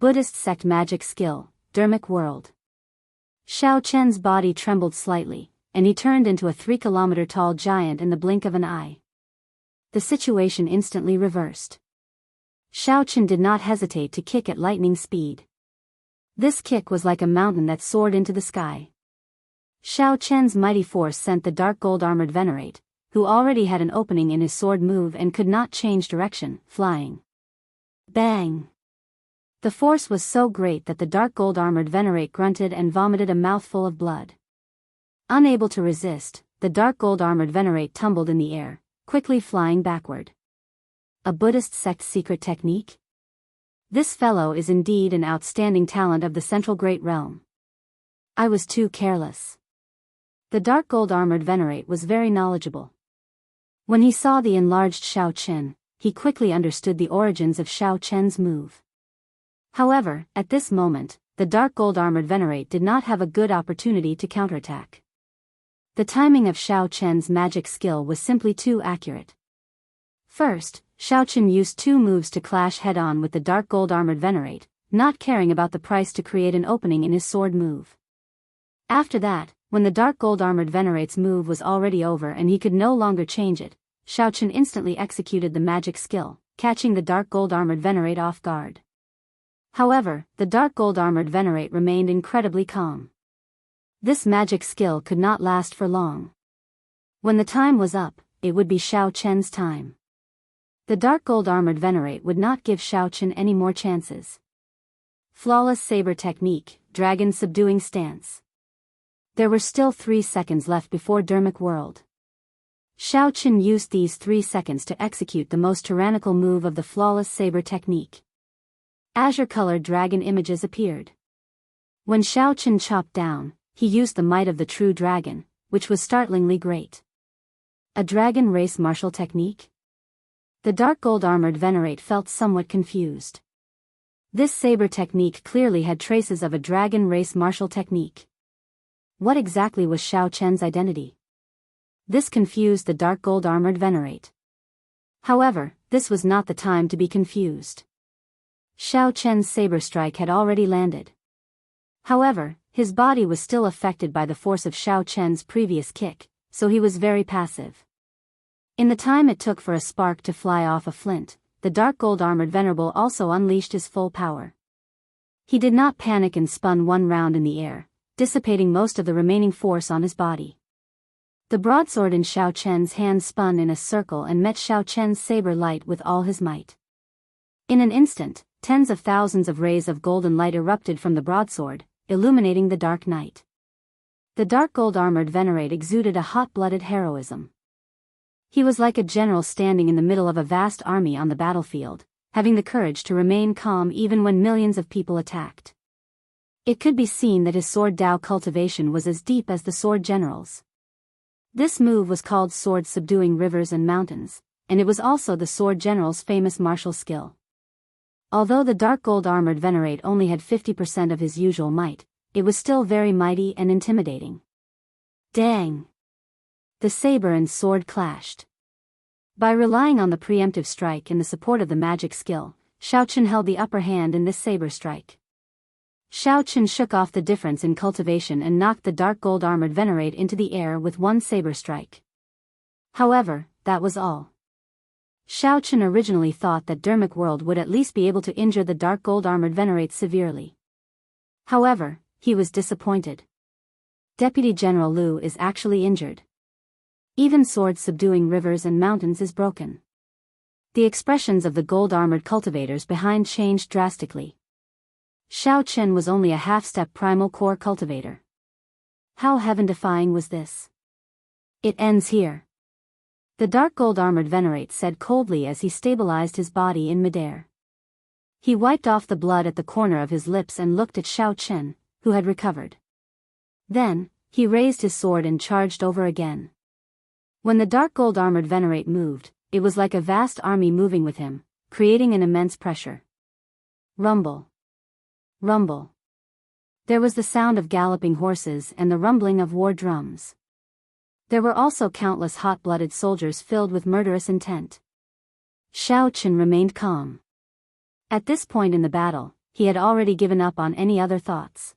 Buddhist Sect Magic Skill, Dermic World. Xiaochen's body trembled slightly, and he turned into a 3-kilometer-tall giant in the blink of an eye. The situation instantly reversed. Xiaochen did not hesitate to kick at lightning speed. This kick was like a mountain that soared into the sky. Xiaochen's mighty force sent the dark gold armored venerate, who already had an opening in his sword move and could not change direction, flying. Bang! The force was so great that the dark gold armored venerate grunted and vomited a mouthful of blood. Unable to resist, the dark gold armored venerate tumbled in the air, quickly flying backward. A Buddhist sect secret technique? This fellow is indeed an outstanding talent of the Central Great Realm. I was too careless. The dark gold armored venerate was very knowledgeable. When he saw the enlarged Xiaochen, he quickly understood the origins of Xiaochen's move. However, at this moment, the dark gold armored venerate did not have a good opportunity to counterattack. The timing of Xiaochen's magic skill was simply too accurate. First, Xiaochen used 2 moves to clash head-on with the dark gold armored venerate, not caring about the price to create an opening in his sword move. After that, when the dark gold armored venerate's move was already over and he could no longer change it, Xiaochen instantly executed the magic skill, catching the dark gold-armored Venerate off guard. However, the dark gold-armored Venerate remained incredibly calm. This magic skill could not last for long. When the time was up, it would be Xiaochen's time. The dark gold-armored Venerate would not give Xiaochen any more chances. Flawless saber technique, dragon subduing stance. There were still 3 seconds left before Dermic World. Xiaochen used these 3 seconds to execute the most tyrannical move of the flawless saber technique. Azure-colored dragon images appeared. When Xiaochen chopped down, he used the might of the true dragon, which was startlingly great. A dragon race martial technique? The dark gold-armored Venerate felt somewhat confused. This saber technique clearly had traces of a dragon race martial technique. What exactly was Xiaochen's identity? This confused the dark gold-armored Venerate. However, this was not the time to be confused. Xiaochen's saber strike had already landed. However, his body was still affected by the force of Xiaochen's previous kick, so he was very passive. In the time it took for a spark to fly off a flint, the dark gold-armored Venerable also unleashed his full power. He did not panic and spun one round in the air, dissipating most of the remaining force on his body. The broadsword in Xiaochen's hand spun in a circle and met Xiaochen's saber light with all his might. In an instant, tens of thousands of rays of golden light erupted from the broadsword, illuminating the dark night. The dark gold-armored Venerate exuded a hot-blooded heroism. He was like a general standing in the middle of a vast army on the battlefield, having the courage to remain calm even when millions of people attacked. It could be seen that his sword Dao cultivation was as deep as the sword general's. This move was called sword subduing rivers and mountains, and it was also the sword general's famous martial skill. Although the dark gold-armored Venerate only had 50% of his usual might, it was still very mighty and intimidating. Dang! The saber and sword clashed. By relying on the preemptive strike and the support of the magic skill, Xiaochen held the upper hand in this saber strike. Xiaochen shook off the difference in cultivation and knocked the dark gold-armored Venerate into the air with one saber strike. However, that was all. Xiaochen originally thought that Dermic World would at least be able to injure the dark gold-armored Venerate severely. However, he was disappointed. Deputy General Liu is actually injured. Even sword subduing rivers and mountains is broken. The expressions of the gold-armored cultivators behind changed drastically. Xiaochen was only a half-step primal core cultivator. How heaven-defying was this? It ends here. The dark gold-armored Venerate said coldly as he stabilized his body in midair. He wiped off the blood at the corner of his lips and looked at Xiaochen, who had recovered. Then, he raised his sword and charged over again. When the dark gold-armored Venerate moved, it was like a vast army moving with him, creating an immense pressure. Rumble. Rumble. There was the sound of galloping horses and the rumbling of war drums. There were also countless hot-blooded soldiers filled with murderous intent. Xiaochen remained calm. At this point in the battle, he had already given up on any other thoughts.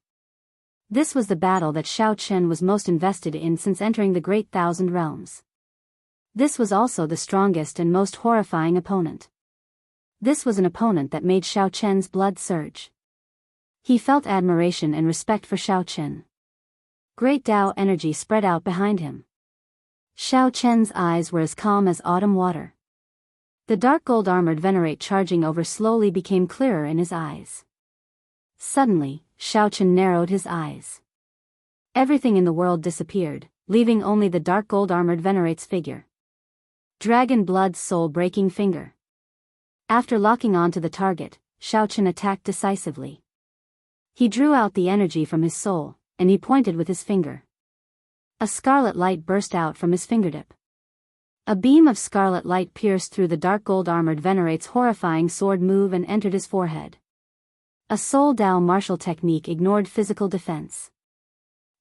This was the battle that Xiaochen was most invested in since entering the Great Thousand Realms. This was also the strongest and most horrifying opponent. This was an opponent that made Xiaochen's blood surge. He felt admiration and respect for Xiaochen. Great Dao energy spread out behind him. Xiaochen's eyes were as calm as autumn water. The dark gold-armored Venerate charging over slowly became clearer in his eyes. Suddenly, Xiaochen narrowed his eyes. Everything in the world disappeared, leaving only the dark gold-armored Venerate's figure. Dragon blood soul-breaking finger. After locking onto the target, Xiaochen attacked decisively. He drew out the energy from his soul, and he pointed with his finger. A scarlet light burst out from his fingertip. A beam of scarlet light pierced through the dark gold-armored Venerate's horrifying sword move and entered his forehead. A Soul Dao martial technique ignored physical defense.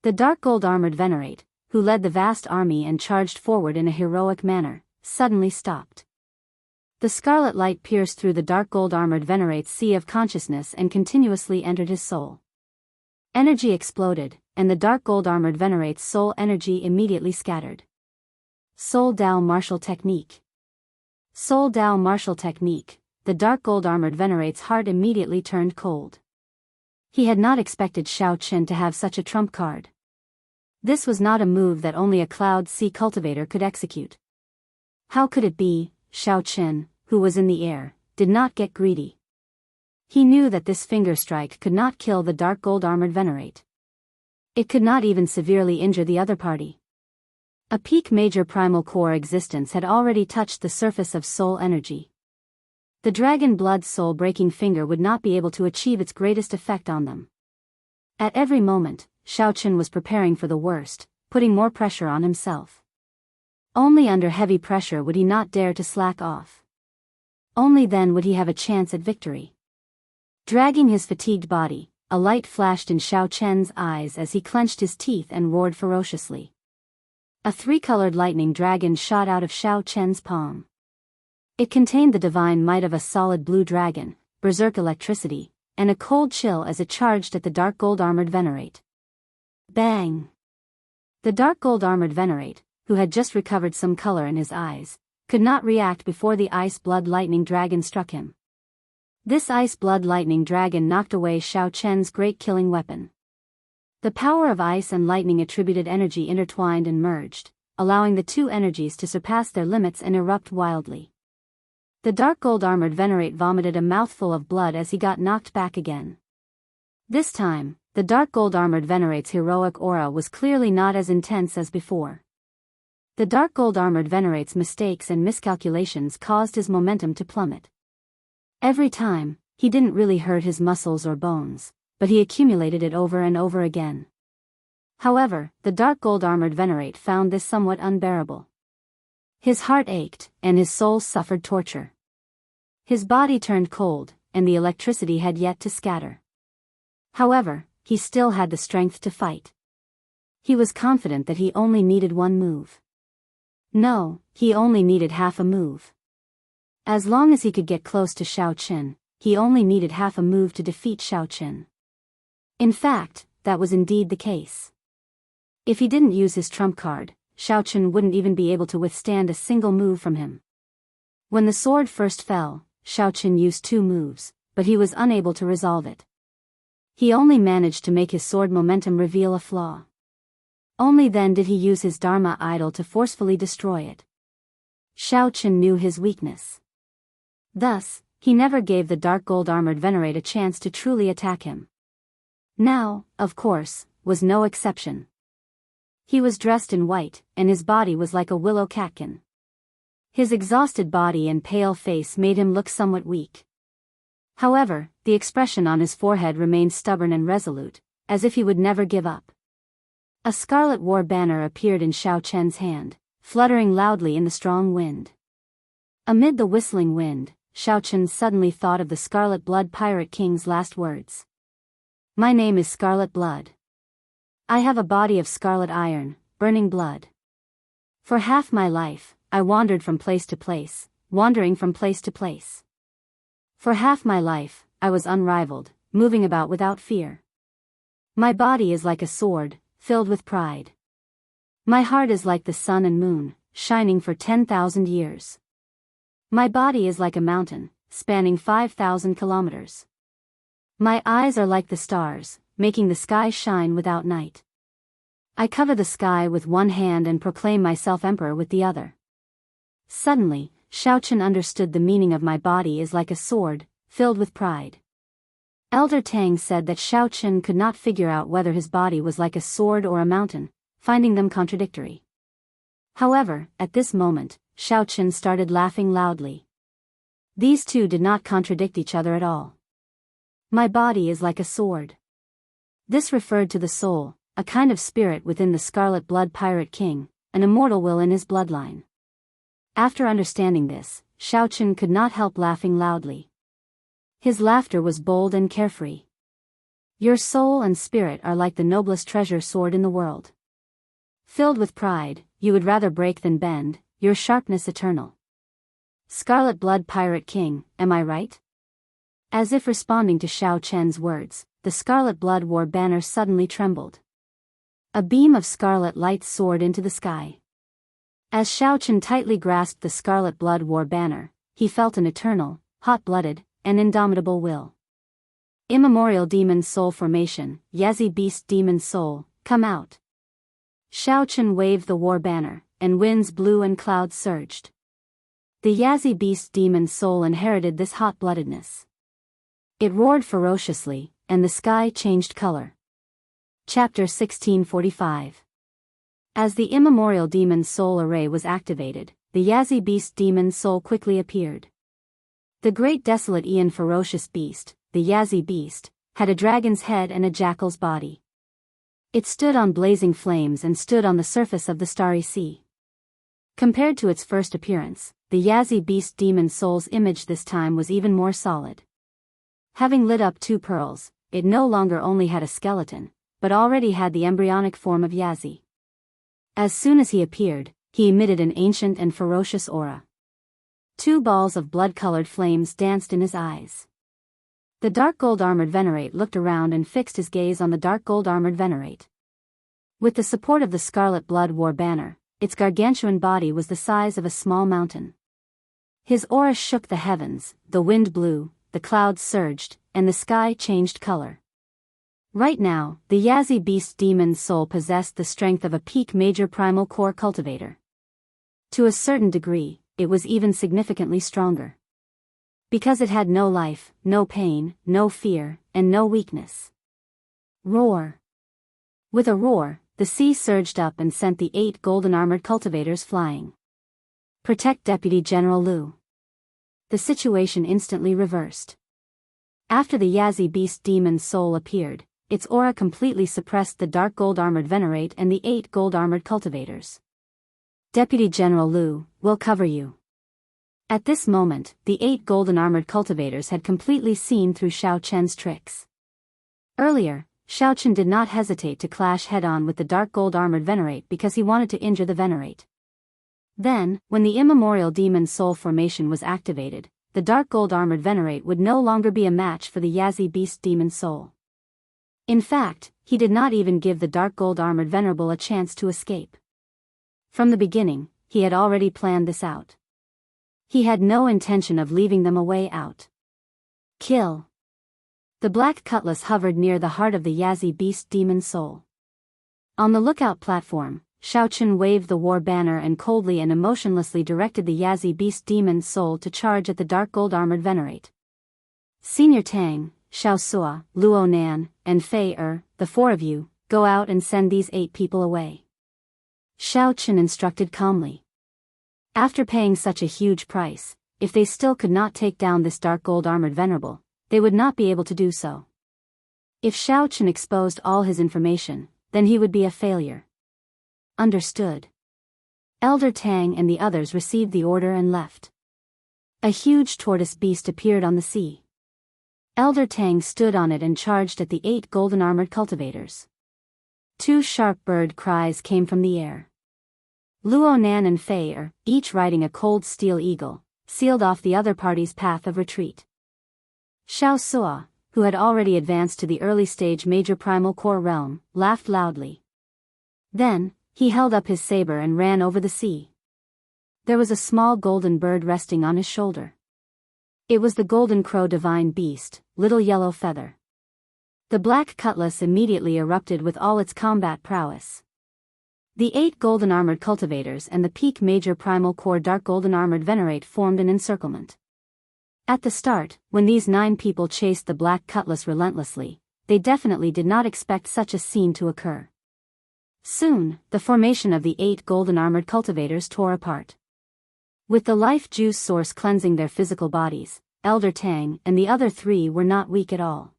The dark gold-armored Venerate, who led the vast army and charged forward in a heroic manner, suddenly stopped. The scarlet light pierced through the dark gold-armored Venerate's sea of consciousness and continuously entered his soul. Energy exploded, and the dark gold-armored Venerate's soul energy immediately scattered. Soul Dao Martial Technique. Soul Dao Martial Technique. The dark gold-armored venerate's heart immediately turned cold. He had not expected Xiao Qin to have such a trump card. This was not a move that only a Cloud Sea cultivator could execute. How could it be? Xiao Qin, who was in the air, did not get greedy. He knew that this finger strike could not kill the dark gold-armored venerate. It could not even severely injure the other party. A peak major primal core existence had already touched the surface of soul energy. The dragon blood soul-breaking finger would not be able to achieve its greatest effect on them. At every moment, Xiao Qin was preparing for the worst, putting more pressure on himself. Only under heavy pressure would he not dare to slack off. Only then would he have a chance at victory. Dragging his fatigued body, a light flashed in Xiao Qin's eyes as he clenched his teeth and roared ferociously. A three-colored lightning dragon shot out of Xiao Qin's palm. It contained the divine might of a solid blue dragon, berserk electricity, and a cold chill as it charged at the dark gold-armored venerate. Bang! The dark gold-armored venerate, who had just recovered some color in his eyes, could not react before the ice-blood lightning dragon struck him. This ice-blood lightning dragon knocked away Xiao Qin's great killing weapon. The power of ice and lightning attributed energy intertwined and merged, allowing the two energies to surpass their limits and erupt wildly. The dark gold-armored venerate vomited a mouthful of blood as he got knocked back again. This time, the dark gold-armored venerate's heroic aura was clearly not as intense as before. The dark gold-armored venerate's mistakes and miscalculations caused his momentum to plummet. Every time, he didn't really hurt his muscles or bones, but he accumulated it over and over again. However, the dark gold-armored venerate found this somewhat unbearable. His heart ached, and his soul suffered torture. His body turned cold, and the electricity had yet to scatter. However, he still had the strength to fight. He was confident that he only needed one move. No, he only needed half a move. As long as he could get close to Xiao Qin, he only needed half a move to defeat Xiao Qin. In fact, that was indeed the case. If he didn't use his trump card, Xiao Qin wouldn't even be able to withstand a single move from him. When the sword first fell, Xiao Qin used 2 moves, but he was unable to resolve it. He only managed to make his sword momentum reveal a flaw. Only then did he use his Dharma idol to forcefully destroy it. Xiao Qin knew his weakness. Thus, he never gave the dark gold-armored venerate a chance to truly attack him. Now, of course, was no exception. He was dressed in white, and his body was like a willow catkin. His exhausted body and pale face made him look somewhat weak. However, the expression on his forehead remained stubborn and resolute, as if he would never give up. A scarlet war banner appeared in Xiao Qin's hand, fluttering loudly in the strong wind. Amid the whistling wind, Xiao Qin suddenly thought of the Scarlet Blood Pirate King's last words. "My name is Scarlet Blood. I have a body of scarlet iron, burning blood. For half my life, I wandered from place to place, wandering from place to place. For half my life, I was unrivaled, moving about without fear. My body is like a sword, filled with pride. My heart is like the sun and moon, shining for 10,000 years. My body is like a mountain, spanning 5,000 kilometers. My eyes are like the stars, making the sky shine without night. I cover the sky with one hand and proclaim myself emperor with the other." Suddenly, Xiao Qin understood the meaning of "my body is like a sword, filled with pride." Elder Tang said that Xiao Qin could not figure out whether his body was like a sword or a mountain, finding them contradictory. However, at this moment, Xiao Qin started laughing loudly. These two did not contradict each other at all. "My body is like a sword." This referred to the soul, a kind of spirit within the Scarlet Blood Pirate King, an immortal will in his bloodline. After understanding this, Xiao Qin could not help laughing loudly. His laughter was bold and carefree. "Your soul and spirit are like the noblest treasure sword in the world. Filled with pride, you would rather break than bend, your sharpness eternal. Scarlet Blood Pirate King, am I right?" As if responding to Xiao Qin's words, the Scarlet Blood War banner suddenly trembled. A beam of scarlet light soared into the sky. As Xiaochen tightly grasped the Scarlet Blood War banner, he felt an eternal, hot-blooded, and indomitable will. Immemorial Demon Soul Formation, Yazi Beast Demon Soul, come out. Xiaochen waved the war banner, and winds blew and clouds surged. The Yazi Beast Demon Soul inherited this hot-bloodedness. It roared ferociously, and the sky changed color. Chapter 1645. As the immemorial Demon Soul array was activated, the Yazi Beast Demon Soul quickly appeared. The great desolate Aeon ferocious beast, the Yazi Beast, had a dragon's head and a jackal's body. It stood on blazing flames and stood on the surface of the starry sea. Compared to its first appearance, the Yazi Beast Demon Soul's image this time was even more solid. Having lit up 2 pearls, it no longer only had a skeleton, but already had the embryonic form of Yazi. As soon as he appeared, he emitted an ancient and ferocious aura. 2 balls of blood-colored flames danced in his eyes. The dark gold-armored Venerate looked around and fixed his gaze on the dark gold-armored Venerate. With the support of the Scarlet Blood War banner, its gargantuan body was the size of a small mountain. His aura shook the heavens, the wind blew, the clouds surged, and the sky changed color. Right now, the Yazi Beast Demon Soul possessed the strength of a peak major primal core cultivator. To a certain degree, it was even significantly stronger. Because it had no life, no pain, no fear, and no weakness. Roar. With a roar, the sea surged up and sent the 8 golden-armored cultivators flying. Protect Deputy General Liu. The situation instantly reversed. After the Yazi Beast Demon Soul appeared, its aura completely suppressed the dark gold-armored Venerate and the 8 gold-armored cultivators. Deputy General Liu, will cover you. At this moment, the 8 golden-armored cultivators had completely seen through Xiaochen's tricks. Earlier, Xiaochen did not hesitate to clash head-on with the dark gold-armored Venerate because he wanted to injure the Venerate. Then, when the immemorial Demon Soul formation was activated, the dark gold-armored Venerate would no longer be a match for the Yazi Beast Demon Soul. In fact, he did not even give the dark gold-armored Venerable a chance to escape. From the beginning, he had already planned this out. He had no intention of leaving them a way out. Kill. The black cutlass hovered near the heart of the Yazi Beast Demon Soul. On the lookout platform, Xiaochen waved the war banner and coldly and emotionlessly directed the Yazi Beast Demon Soul to charge at the dark gold-armored Venerate. Senior Tang, Xiaosua, Luo Nan, and Fei the 4 of you, go out and send these 8 people away. Xiaochen instructed calmly. After paying such a huge price, if they still could not take down this dark gold-armored Venerable, they would not be able to do so. If Xiaochen exposed all his information, then he would be a failure. Understood. Elder Tang and the others received the order and left. A huge tortoise beast appeared on the sea. Elder Tang stood on it and charged at the 8 golden-armored cultivators. 2 sharp bird cries came from the air. Luo Nan and Fei each riding a cold steel eagle, sealed off the other party's path of retreat. Xiaosua, who had already advanced to the early stage major primal core realm, laughed loudly. Then, he held up his saber and ran over the sea. There was a small golden bird resting on his shoulder. It was the golden crow divine beast, Little Yellow Feather. The black cutlass immediately erupted with all its combat prowess. The 8 golden-armored cultivators and the peak major primal core dark golden-armored Venerate formed an encirclement. At the start, when these 9 people chased the black cutlass relentlessly, they definitely did not expect such a scene to occur. Soon, the formation of the 8 golden-armored cultivators tore apart. With the life juice source cleansing their physical bodies, Elder Tang and the other 3 were not weak at all.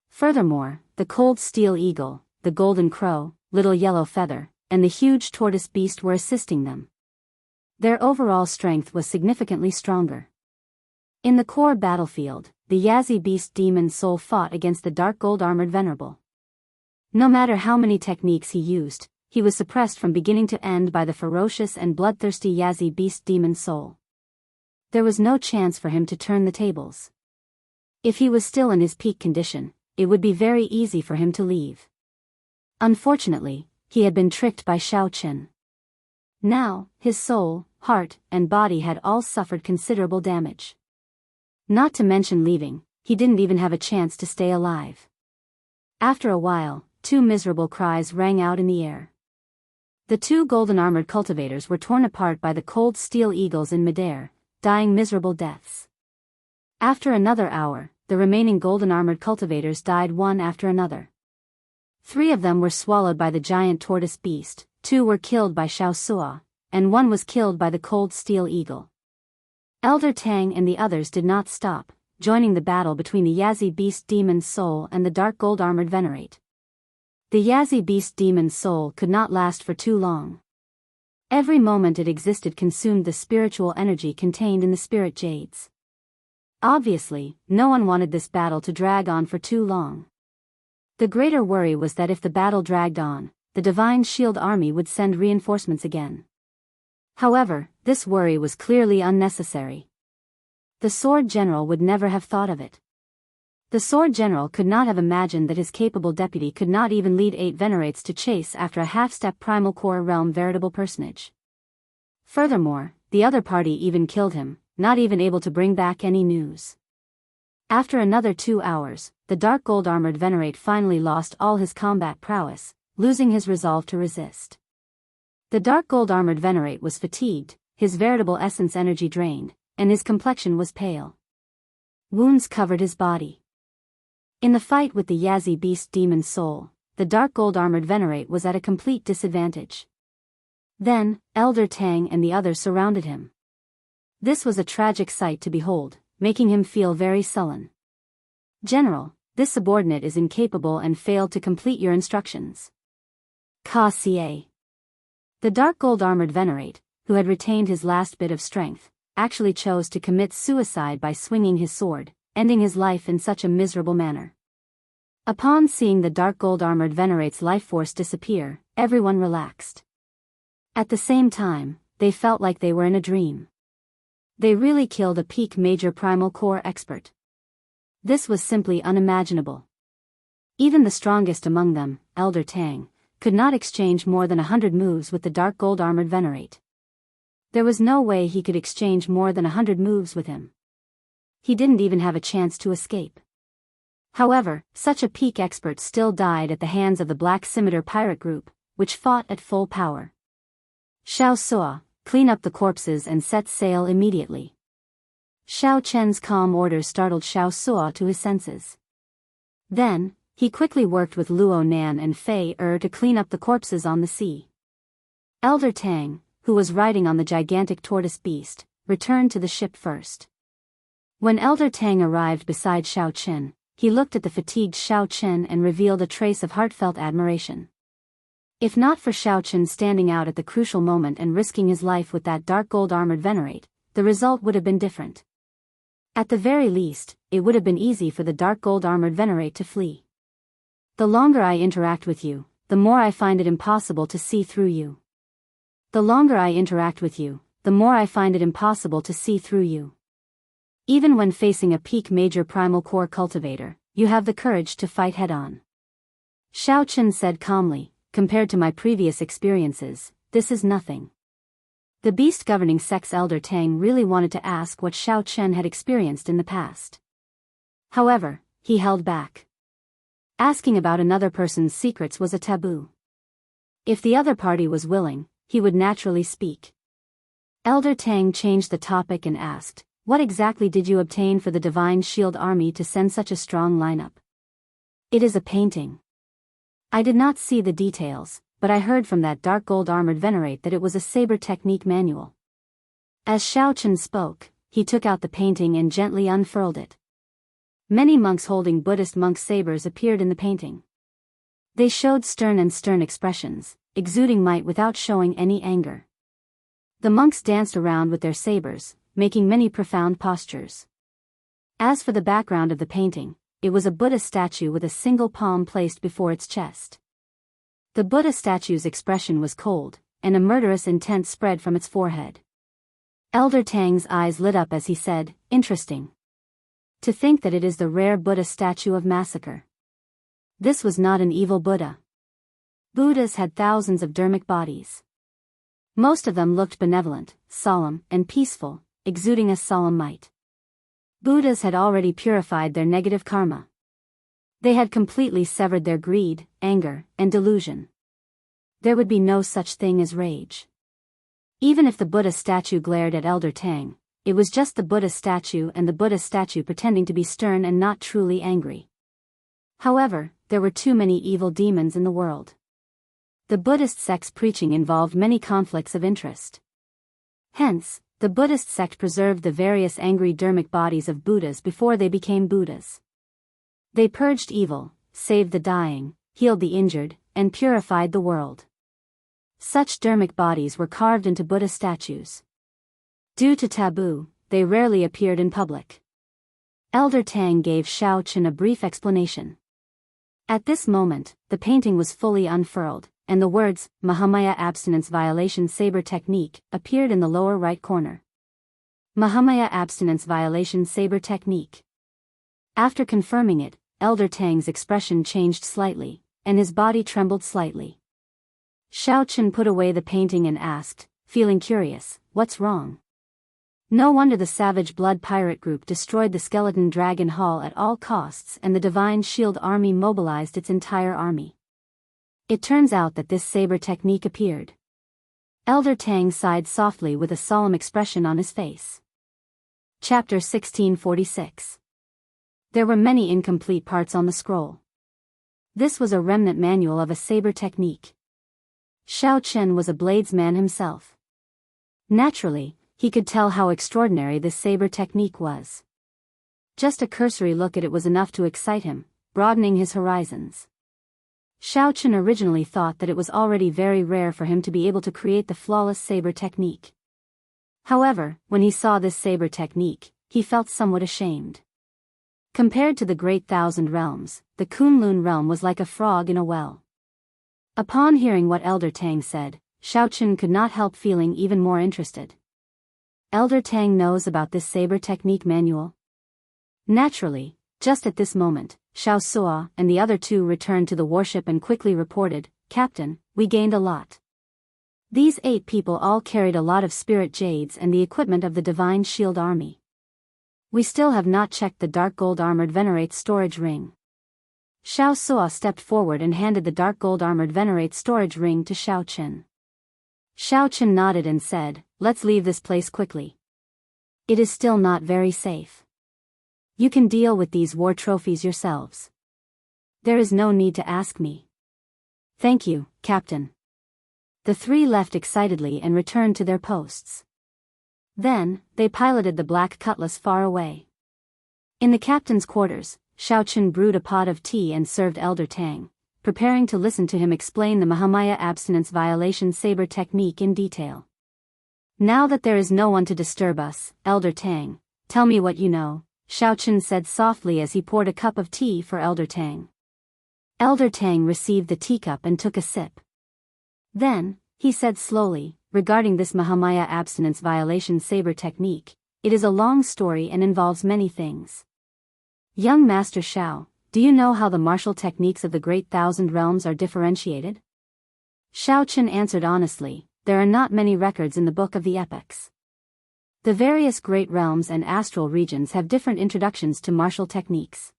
Furthermore, the cold steel eagle, the golden crow, Little Yellow Feather, and the huge tortoise beast were assisting them. Their overall strength was significantly stronger. In the core battlefield, the Yazi Beast Demon Soul fought against the dark gold-armored Venerable. No matter how many techniques he used, he was suppressed from beginning to end by the ferocious and bloodthirsty Yazi Beast Demon Soul. There was no chance for him to turn the tables. If he was still in his peak condition, it would be very easy for him to leave. Unfortunately, he had been tricked by Xiaochen. Now, his soul, heart, and body had all suffered considerable damage. Not to mention leaving, he didn't even have a chance to stay alive. After a while, two miserable cries rang out in the air. The two golden-armored cultivators were torn apart by the cold steel eagles in midair, dying miserable deaths. After another hour, the remaining golden-armored cultivators died one after another. 3 of them were swallowed by the giant tortoise beast, 2 were killed by Xiaosua, and 1 was killed by the cold steel eagle. Elder Tang and the others did not stop, joining the battle between the Yazi beast demon soul and the dark gold-armored venerate. The Yazi beast demon soul could not last for too long. Every moment it existed consumed the spiritual energy contained in the spirit jades. Obviously, no one wanted this battle to drag on for too long. The greater worry was that if the battle dragged on, the Divine Shield Army would send reinforcements again. However, this worry was clearly unnecessary. The Sword General would never have thought of it. The Sword General could not have imagined that his capable deputy could not even lead 8 venerates to chase after a half-step primal core realm veritable personage. Furthermore, the other party even killed him, not even able to bring back any news. After another 2 hours, the dark gold-armored venerate finally lost all his combat prowess, losing his resolve to resist. The dark gold-armored venerate was fatigued, his veritable essence energy drained, and his complexion was pale. Wounds covered his body. In the fight with the Yazi beast demon soul, the dark gold-armored venerate was at a complete disadvantage. Then, Elder Tang and the others surrounded him. This was a tragic sight to behold, making him feel very sullen. General, this subordinate is incapable and failed to complete your instructions. Ka-ca. The dark gold-armored venerate, who had retained his last bit of strength, actually chose to commit suicide by swinging his sword, ending his life in such a miserable manner. Upon seeing the dark gold-armored venerate's life force disappear, everyone relaxed. At the same time, they felt like they were in a dream. They really killed a peak major primal core expert. This was simply unimaginable. Even the strongest among them, Elder Tang, could not exchange more than 100 moves with the dark gold-armored venerate. There was no way he could exchange more than 100 moves with him. He didn't even have a chance to escape. However, such a peak expert still died at the hands of the Black Scimitar pirate group, which fought at full power. Xiaosua, clean up the corpses and set sail immediately. Xiao Chen's calm orders startled Xiaosua to his senses. Then, he quickly worked with Luo Nan and Fei to clean up the corpses on the sea. Elder Tang, who was riding on the gigantic tortoise beast, returned to the ship first. When Elder Tang arrived beside Xiao Chen, he looked at the fatigued Xiao Chen and revealed a trace of heartfelt admiration. If not for Xiao Chen standing out at the crucial moment and risking his life with that dark gold-armored venerate, the result would have been different. At the very least, it would have been easy for the dark gold-armored venerate to flee. The longer I interact with you, the more I find it impossible to see through you. The longer I interact with you, the more I find it impossible to see through you. Even when facing a peak major primal core cultivator, you have the courage to fight head-on. Xiao Chen said calmly, compared to my previous experiences, this is nothing. The beast governing sex Elder Tang really wanted to ask what Xiao Chen had experienced in the past. However, he held back. Asking about another person's secrets was a taboo. If the other party was willing, he would naturally speak. Elder Tang changed the topic and asked, what exactly did you obtain for the Divine Shield Army to send such a strong lineup? It is a painting. I did not see the details, but I heard from that dark gold-armored venerate that it was a saber technique manual. As Xiao Chen spoke, he took out the painting and gently unfurled it. Many monks holding Buddhist monk sabers appeared in the painting. They showed stern expressions, exuding might without showing any anger. The monks danced around with their sabers, making many profound postures. As for the background of the painting, it was a Buddha statue with a single palm placed before its chest. The Buddha statue's expression was cold, and a murderous intent spread from its forehead. Elder Tang's eyes lit up as he said, interesting. To think that it is the rare Buddha statue of massacre. This was not an evil Buddha. Buddhas had thousands of dermic bodies. Most of them looked benevolent, solemn, and peaceful, exuding a solemn might. Buddhas had already purified their negative karma. They had completely severed their greed, anger, and delusion. There would be no such thing as rage. Even if the Buddha statue glared at Elder Tang, it was just the Buddha statue and the Buddha statue pretending to be stern and not truly angry. However, there were too many evil demons in the world. The Buddhist sect's preaching involved many conflicts of interest. Hence, the Buddhist sect preserved the various angry dharmic bodies of Buddhas before they became Buddhas. They purged evil, saved the dying, healed the injured, and purified the world. Such dharmic bodies were carved into Buddha statues. Due to taboo, they rarely appeared in public. Elder Tang gave Xiao Chen a brief explanation. At this moment, the painting was fully unfurled, and the words, Mahamaya Abstinence Violation Saber Technique, appeared in the lower right corner. Mahamaya Abstinence Violation Saber Technique. After confirming it, Elder Tang's expression changed slightly, and his body trembled slightly. Xiao Chen put away the painting and asked, feeling curious, what's wrong? No wonder the Savage Blood Pirate Group destroyed the Skeleton Dragon Hall at all costs and the Divine Shield Army mobilized its entire army. It turns out that this saber technique appeared. Elder Tang sighed softly with a solemn expression on his face. Chapter 1646. There were many incomplete parts on the scroll. This was a remnant manual of a saber technique. Xiao Chen was a bladesman himself. Naturally, he could tell how extraordinary this saber technique was. Just a cursory look at it was enough to excite him, broadening his horizons. Xiao Chen originally thought that it was already very rare for him to be able to create the flawless saber technique. However, when he saw this saber technique, he felt somewhat ashamed. Compared to the Great Thousand Realms, the Kunlun realm was like a frog in a well. Upon hearing what Elder Tang said, Xiao Chen could not help feeling even more interested. Elder Tang knows about this saber technique manual? Naturally, just at this moment, Xiao Sua and the other two returned to the warship and quickly reported, Captain, we gained a lot. These 8 people all carried a lot of spirit jades and the equipment of the Divine Shield Army. We still have not checked the dark gold armored Venerate storage ring. Xiao Sua stepped forward and handed the dark gold armored Venerate storage ring to Xiao Chen. Xiao Chen nodded and said, let's leave this place quickly. It is still not very safe. You can deal with these war trophies yourselves. There is no need to ask me. Thank you, Captain. The 3 left excitedly and returned to their posts. Then, they piloted the black cutlass far away. In the captain's quarters, Xiao Chen brewed a pot of tea and served Elder Tang, preparing to listen to him explain the Mahamaya abstinence violation saber technique in detail. Now that there is no one to disturb us, Elder Tang, tell me what you know, Xiao Chen said softly as he poured a cup of tea for Elder Tang. Elder Tang received the teacup and took a sip. Then, he said slowly, regarding this Mahamaya abstinence violation saber technique, it is a long story and involves many things. Young Master Xiao, do you know how the martial techniques of the Great Thousand Realms are differentiated? Xiao Chen answered honestly, there are not many records in the Book of the Epics. The various great realms and astral regions have different introductions to martial techniques.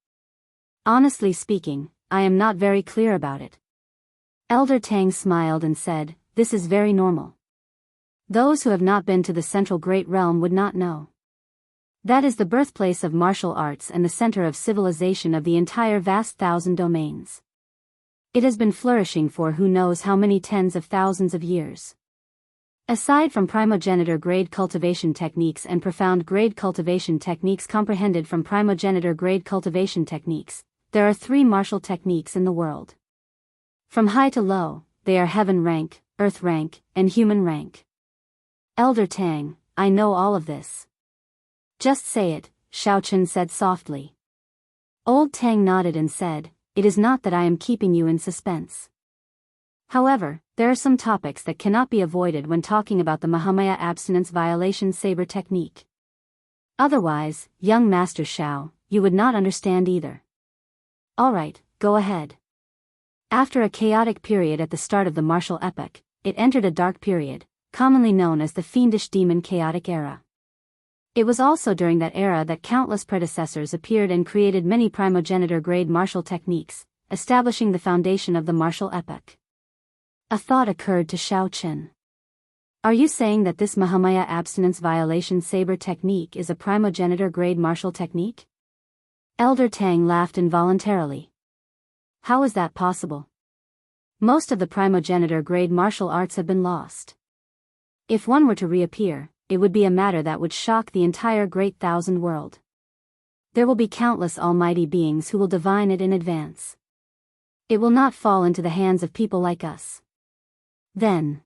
Honestly speaking, I am not very clear about it. Elder Tang smiled and said, this is very normal. Those who have not been to the Central Great Realm would not know. That is the birthplace of martial arts and the center of civilization of the entire vast 1,000 domains. It has been flourishing for who knows how many tens of thousands of years. Aside from primogenitor grade cultivation techniques and profound grade cultivation techniques comprehended from primogenitor grade cultivation techniques, there are 3 martial techniques in the world. From high to low, they are heaven rank, earth rank, and human rank. Elder Tang, I know all of this. Just say it, Xiao Chen said softly. Old Tang nodded and said, it is not that I am keeping you in suspense. However, there are some topics that cannot be avoided when talking about the Mahamaya abstinence violation saber technique. Otherwise, young Master Xiao, you would not understand either. Alright, go ahead. After a chaotic period at the start of the martial epoch, it entered a dark period, commonly known as the fiendish demon chaotic era. It was also during that era that countless predecessors appeared and created many primogenitor-grade martial techniques, establishing the foundation of the martial epoch. A thought occurred to Xiao Chen. Are you saying that this Mahamaya abstinence violation saber technique is a primogenitor-grade martial technique? Elder Tang laughed involuntarily. How is that possible? Most of the primogenitor-grade martial arts have been lost. If one were to reappear, it would be a matter that would shock the entire great thousand world. There will be countless almighty beings who will divine it in advance. It will not fall into the hands of people like us. Then,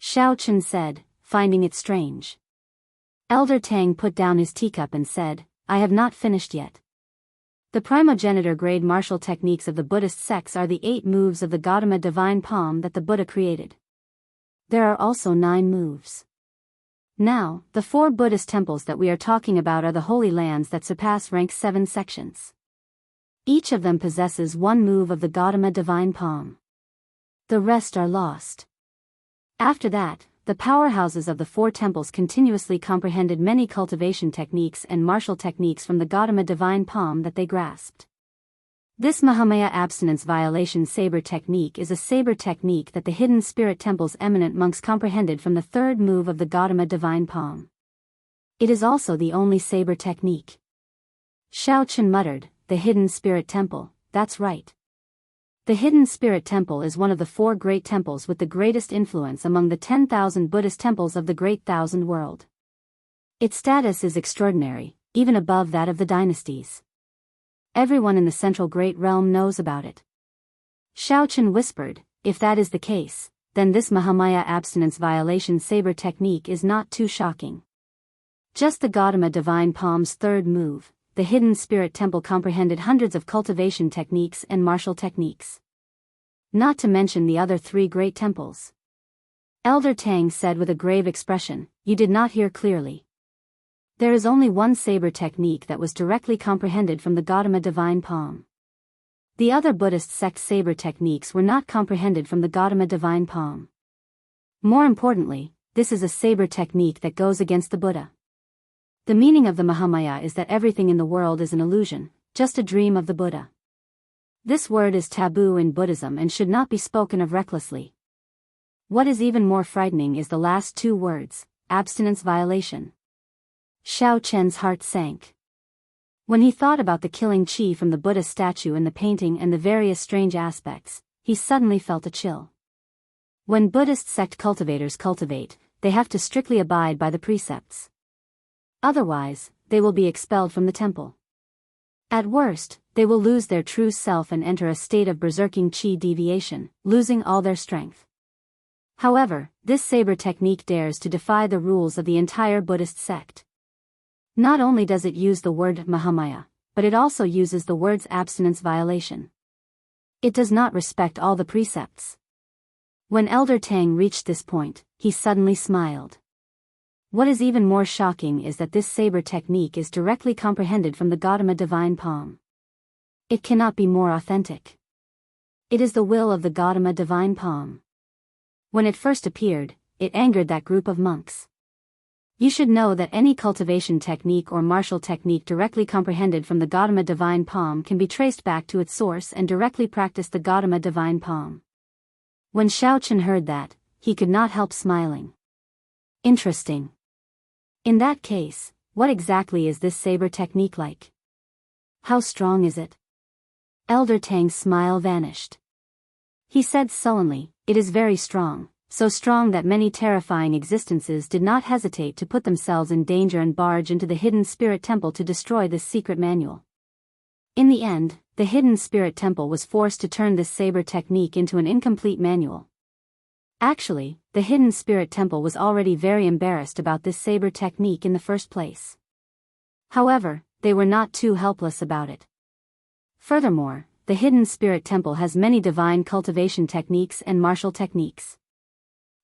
Xiao Chen said, finding it strange. Elder Tang put down his teacup and said, I have not finished yet. The primogenitor-grade martial techniques of the Buddhist sects are the 8 moves of the Gautama divine palm that the Buddha created. There are also 9 moves. Now, the 4 Buddhist temples that we are talking about are the holy lands that surpass rank 7 sections. Each of them possesses 1 move of the Gautama divine palm. The rest are lost. After that, the powerhouses of the 4 temples continuously comprehended many cultivation techniques and martial techniques from the Gautama divine palm that they grasped. This Mahamaya abstinence violation saber technique is a saber technique that the hidden spirit temple's eminent monks comprehended from the 3rd move of the Gautama divine palm. It is also the only saber technique. Xiao Chen muttered, the hidden spirit temple, that's right. The hidden spirit temple is one of the 4 great temples with the greatest influence among the 10,000 Buddhist temples of the great thousand world. Its status is extraordinary, even above that of the dynasties. Everyone in the central great realm knows about it. Xiao Chen whispered, if that is the case, then this Mahamaya abstinence violation saber technique is not too shocking. Just the Gautama divine palm's 3rd move, the hidden spirit temple comprehended hundreds of cultivation techniques and martial techniques. Not to mention the other 3 great temples. Elder Tang said with a grave expression, you did not hear clearly. There is only 1 saber technique that was directly comprehended from the Gautama divine palm. The other Buddhist sect saber techniques were not comprehended from the Gautama divine palm. More importantly, this is a saber technique that goes against the Buddha. The meaning of the Mahamaya is that everything in the world is an illusion, just a dream of the Buddha. This word is taboo in Buddhism and should not be spoken of recklessly. What is even more frightening is the last 2 words, abstinence violation. Xiao Chen's heart sank. When he thought about the killing chi from the Buddha statue in the painting and the various strange aspects, he suddenly felt a chill. When Buddhist sect cultivators cultivate, they have to strictly abide by the precepts. Otherwise, they will be expelled from the temple. At worst, they will lose their true self and enter a state of berserking chi deviation, losing all their strength. However, this saber technique dares to defy the rules of the entire Buddhist sect. Not only does it use the word Mahamaya, but it also uses the words abstinence violation. It does not respect all the precepts. When Elder Tang reached this point, he suddenly smiled. What is even more shocking is that this saber technique is directly comprehended from the Gautama divine palm. It cannot be more authentic. It is the will of the Gautama divine palm. When it first appeared, it angered that group of monks. You should know that any cultivation technique or martial technique directly comprehended from the Gautama divine palm can be traced back to its source and directly practice the Gautama divine palm. When Xiao Chen heard that, he could not help smiling. Interesting. In that case, what exactly is this saber technique like? How strong is it? Elder Tang's smile vanished. He said sullenly, it is very strong. So strong that many terrifying existences did not hesitate to put themselves in danger and barge into the hidden spirit temple to destroy this secret manual. In the end, the hidden spirit temple was forced to turn this saber technique into an incomplete manual. Actually, the hidden spirit temple was already very embarrassed about this saber technique in the first place. However, they were not too helpless about it. Furthermore, the hidden spirit temple has many divine cultivation techniques and martial techniques.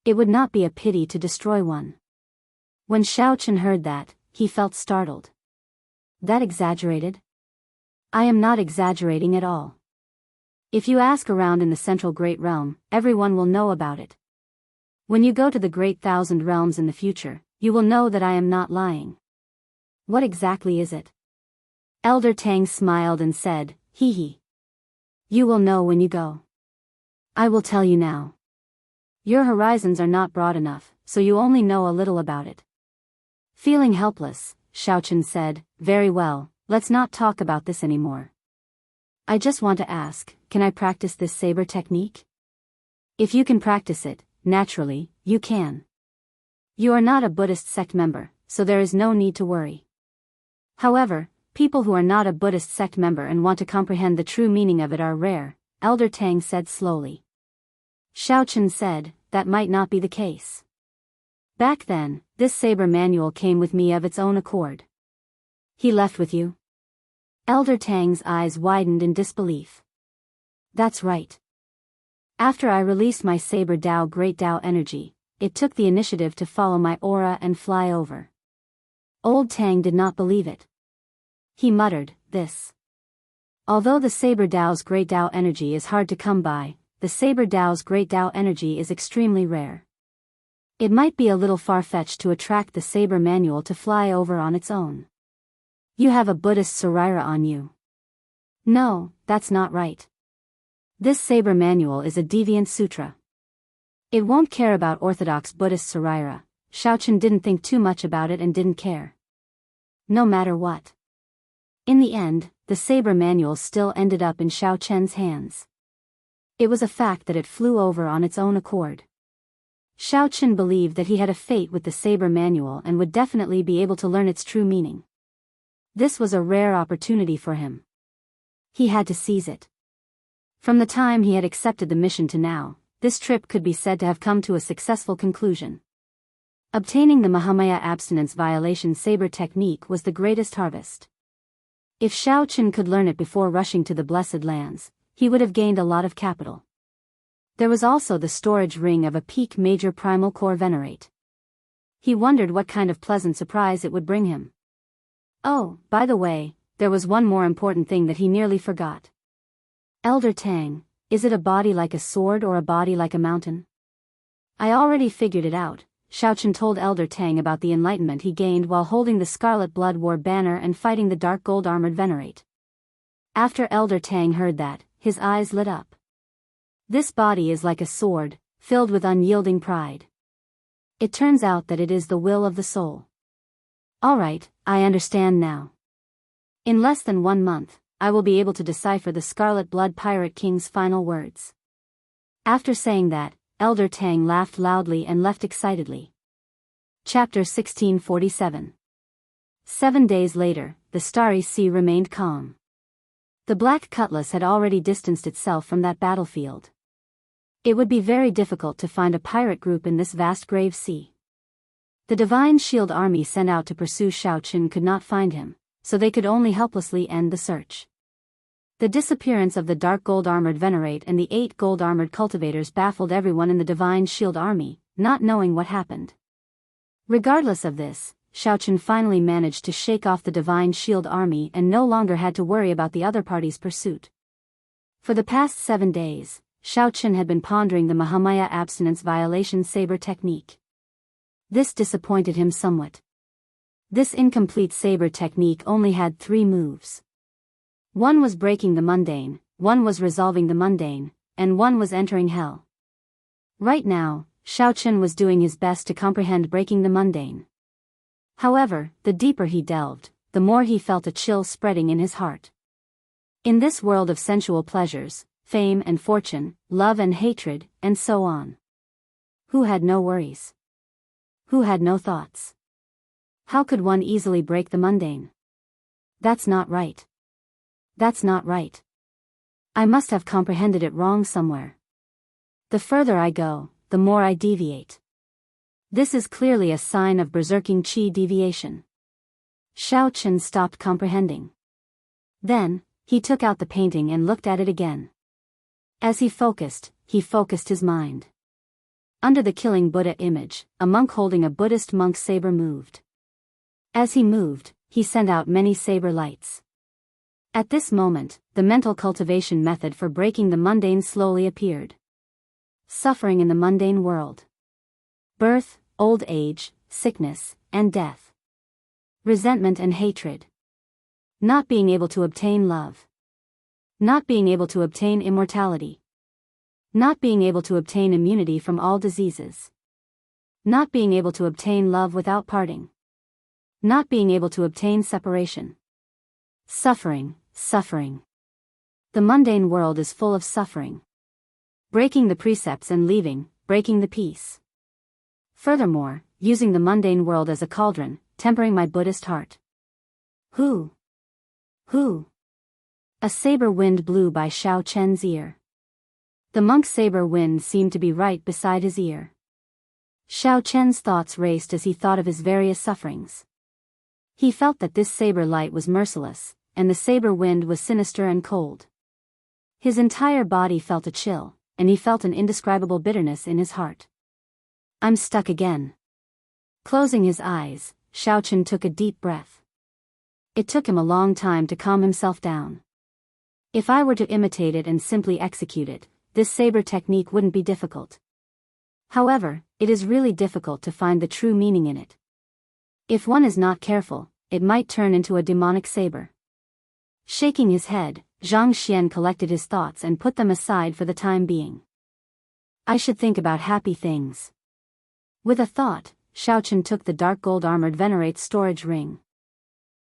It would not be a pity to destroy one. When Xiao Chen heard that, he felt startled. That exaggerated? I am not exaggerating at all. If you ask around in the central great realm, everyone will know about it. When you go to the great thousand realms in the future, you will know that I am not lying. What exactly is it? Elder Tang smiled and said, hee hee. You will know when you go. I will tell you now. Your horizons are not broad enough, so you only know a little about it. Feeling helpless, Xiaochen said, very well, let's not talk about this anymore. I just want to ask, can I practice this saber technique? If you can practice it, naturally, you can. You are not a Buddhist sect member, so there is no need to worry. However, people who are not a Buddhist sect member and want to comprehend the true meaning of it are rare, Elder Tang said slowly. Xiaochen said, that might not be the case. Back then, this saber manual came with me of its own accord. He left with you? Elder Tang's eyes widened in disbelief. That's right. After I released my saber Dao Great Dao energy, it took the initiative to follow my aura and fly over. Old Tang did not believe it. He muttered, this. Although the saber Dao's Great Dao energy is hard to come by, the saber Dao's Great Dao energy is extremely rare. It might be a little far-fetched to attract the saber manual to fly over on its own. You have a Buddhist Sarira on you. No, that's not right. This saber manual is a deviant sutra. It won't care about orthodox Buddhist Sarira. Xiaochen didn't think too much about it and didn't care. No matter what. In the end, the saber manual still ended up in Xiaochen's hands. It was a fact that it flew over on its own accord. Xiaochen believed that he had a fate with the saber manual and would definitely be able to learn its true meaning. This was a rare opportunity for him. He had to seize it. From the time he had accepted the mission to now, this trip could be said to have come to a successful conclusion. Obtaining the Mahamaya abstinence violation saber technique was the greatest harvest. If Xiaochen could learn it before rushing to the Blessed Lands, he would have gained a lot of capital. There was also the storage ring of a peak major primal core venerate. He wondered what kind of pleasant surprise it would bring him. Oh, by the way, there was one more important thing that he nearly forgot. Elder Tang, is it a body like a sword or a body like a mountain? I already figured it out. Xiaochen told Elder Tang about the enlightenment he gained while holding the Scarlet Blood War banner and fighting the dark gold armored venerate. After Elder Tang heard that, his eyes lit up. This body is like a sword, filled with unyielding pride. It turns out that it is the will of the soul. All right, I understand now. In less than 1 month, I will be able to decipher the Scarlet Blood Pirate King's final words. After saying that, Elder Tang laughed loudly and left excitedly. Chapter 1647. 7 days later, the starry sea remained calm. The Black Cutlass had already distanced itself from that battlefield. It would be very difficult to find a pirate group in this vast grave sea. The Divine Shield Army sent out to pursue Xiaochen could not find him, so they could only helplessly end the search. The disappearance of the dark gold-armored venerate and the 8 gold-armored cultivators baffled everyone in the Divine Shield Army, not knowing what happened. Regardless of this, Xiaochen finally managed to shake off the Divine Shield Army and no longer had to worry about the other party's pursuit. For the past 7 days, Xiaochen had been pondering the Mahamaya abstinence violation saber technique. This disappointed him somewhat. This incomplete saber technique only had 3 moves. One was breaking the mundane, one was resolving the mundane, and one was entering hell. Right now, Xiaochen was doing his best to comprehend breaking the mundane. However, the deeper he delved, the more he felt a chill spreading in his heart. In this world of sensual pleasures, fame and fortune, love and hatred, and so on. Who had no worries? Who had no thoughts? How could one easily break the mundane? That's not right. That's not right. I must have comprehended it wrong somewhere. The further I go, the more I deviate. This is clearly a sign of berserking qi deviation. Xiaochen stopped comprehending. Then, he took out the painting and looked at it again. As he focused his mind. Under the killing Buddha image, a monk holding a Buddhist monk's saber moved. As he moved, he sent out many saber lights. At this moment, the mental cultivation method for breaking the mundane slowly appeared. Suffering in the mundane world. Birth, old age, sickness, and death. Resentment and hatred. Not being able to obtain love. Not being able to obtain immortality. Not being able to obtain immunity from all diseases. Not being able to obtain love without parting. Not being able to obtain separation. Suffering, suffering. The mundane world is full of suffering. Breaking the precepts and leaving, breaking the peace. Furthermore, using the mundane world as a cauldron, tempering my Buddhist heart. Who? A saber wind blew by Xiao Chen's ear. The monk's saber wind seemed to be right beside his ear. Xiao Chen's thoughts raced as he thought of his various sufferings. He felt that this saber light was merciless, and the saber wind was sinister and cold. His entire body felt a chill, and he felt an indescribable bitterness in his heart. I'm stuck again. Closing his eyes, Xiao Chen took a deep breath. It took him a long time to calm himself down. If I were to imitate it and simply execute it, this saber technique wouldn't be difficult. However, it is really difficult to find the true meaning in it. If one is not careful, it might turn into a demonic saber. Shaking his head, Zhang Xian collected his thoughts and put them aside for the time being. I should think about happy things. With a thought, Xiao Chen took the dark gold armored Venerate's storage ring.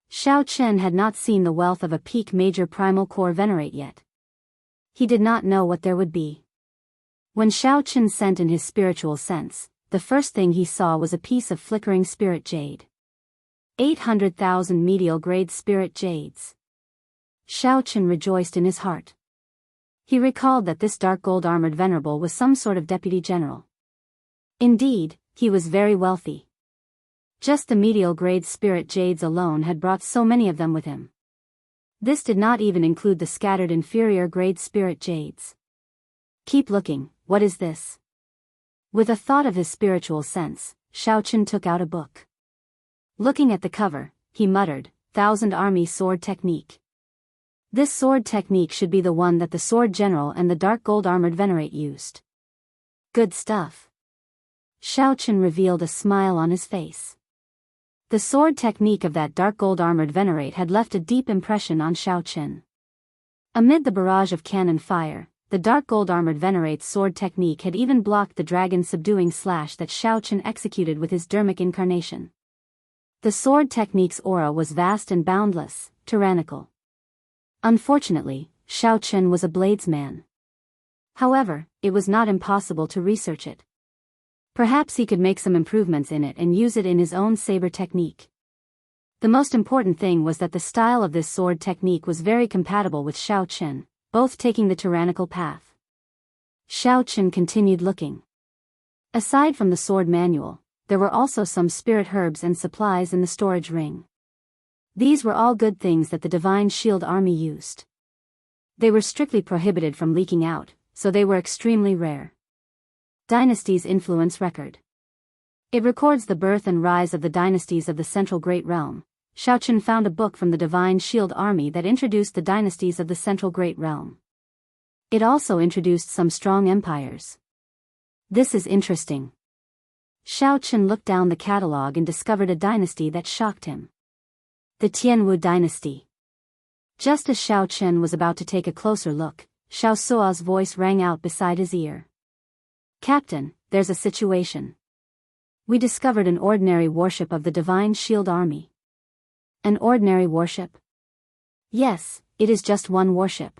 Xiao Chen had not seen the wealth of a peak major primal core Venerate yet. He did not know what there would be. When Xiao Chen sent in his spiritual sense, the first thing he saw was a piece of flickering spirit jade. 800,000 medial grade spirit jades. Xiao Chen rejoiced in his heart. He recalled that this dark gold armored venerable was some sort of deputy general. Indeed, he was very wealthy. Just the medial grade spirit jades alone had brought so many of them with him. This did not even include the scattered inferior grade spirit jades. Keep looking, what is this? With a thought of his spiritual sense, Xiao Chen took out a book. Looking at the cover, he muttered, Thousand Army Sword Technique. This sword technique should be the one that the Sword General and the dark gold armored Venerate used. Good stuff. Xiao Chen revealed a smile on his face. The sword technique of that dark gold armored Venerate had left a deep impression on Xiao Chen. Amid the barrage of cannon fire, the dark gold armored Venerate's sword technique had even blocked the dragon subduing slash that Xiao Chen executed with his dermic incarnation. The sword technique's aura was vast and boundless, tyrannical. Unfortunately, Xiao Chen was a bladesman. However, it was not impossible to research it. Perhaps he could make some improvements in it and use it in his own saber technique. The most important thing was that the style of this sword technique was very compatible with Xiao Chen, both taking the tyrannical path. Xiao Chen continued looking. Aside from the sword manual, there were also some spirit herbs and supplies in the storage ring. These were all good things that the Divine Shield Army used. They were strictly prohibited from leaking out, so they were extremely rare. Dynasty's Influence Record. It records the birth and rise of the dynasties of the Central Great Realm. Xiao Chen found a book from the Divine Shield Army that introduced the dynasties of the Central Great Realm. It also introduced some strong empires. This is interesting. Xiao Chen looked down the catalog and discovered a dynasty that shocked him. The Tianwu dynasty. Just as Xiao Chen was about to take a closer look, Xiao Sua's voice rang out beside his ear. Captain, there's a situation. We discovered an ordinary warship of the Divine Shield Army. An ordinary warship? Yes, it is just one warship.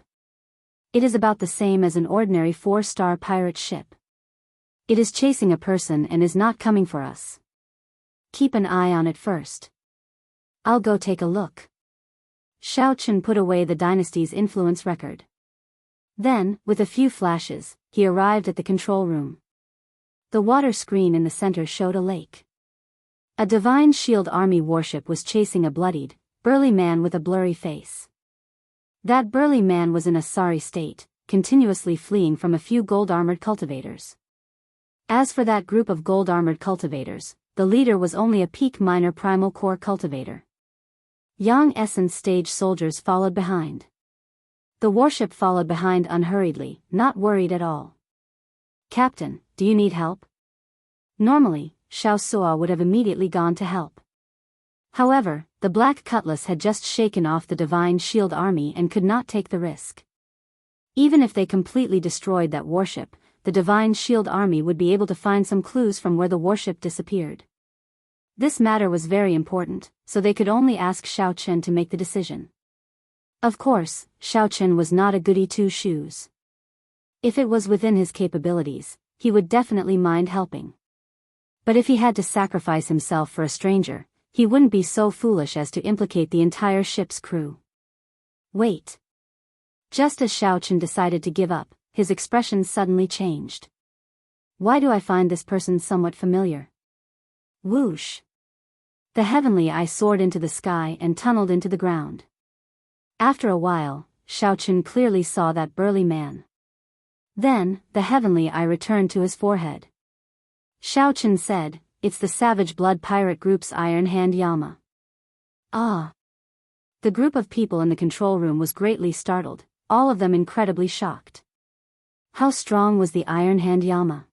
It is about the same as an ordinary 4-star pirate ship. It is chasing a person and is not coming for us. Keep an eye on it first. I'll go take a look. Xiao Chen put away the dynasty's influence record. Then, with a few flashes, he arrived at the control room. The water screen in the center showed a lake. A Divine Shield Army warship was chasing a bloodied, burly man with a blurry face. That burly man was in a sorry state, continuously fleeing from a few gold-armored cultivators. As for that group of gold-armored cultivators, the leader was only a peak minor primal core cultivator. Yang Essence stage soldiers followed behind. The warship followed behind unhurriedly, not worried at all. Captain, do you need help? Normally, Xiaosua would have immediately gone to help. However, the Black Cutlass had just shaken off the Divine Shield army and could not take the risk. Even if they completely destroyed that warship, the Divine Shield army would be able to find some clues from where the warship disappeared. This matter was very important, so they could only ask Xiao Chen to make the decision. Of course, Xiao Chen was not a goody two-shoes. If it was within his capabilities, he would definitely mind helping. But if he had to sacrifice himself for a stranger, he wouldn't be so foolish as to implicate the entire ship's crew. Wait. Just as Xiao Chen decided to give up, his expression suddenly changed. Why do I find this person somewhat familiar? Whoosh! The heavenly eye soared into the sky and tunneled into the ground. After a while, Xiao Chen clearly saw that burly man. Then, the heavenly eye returned to his forehead. Xiao Chen said, "It's the Savage Blood Pirate Group's Iron Hand Yama." Ah! The group of people in the control room was greatly startled, all of them incredibly shocked. How strong was the Iron Hand Yama?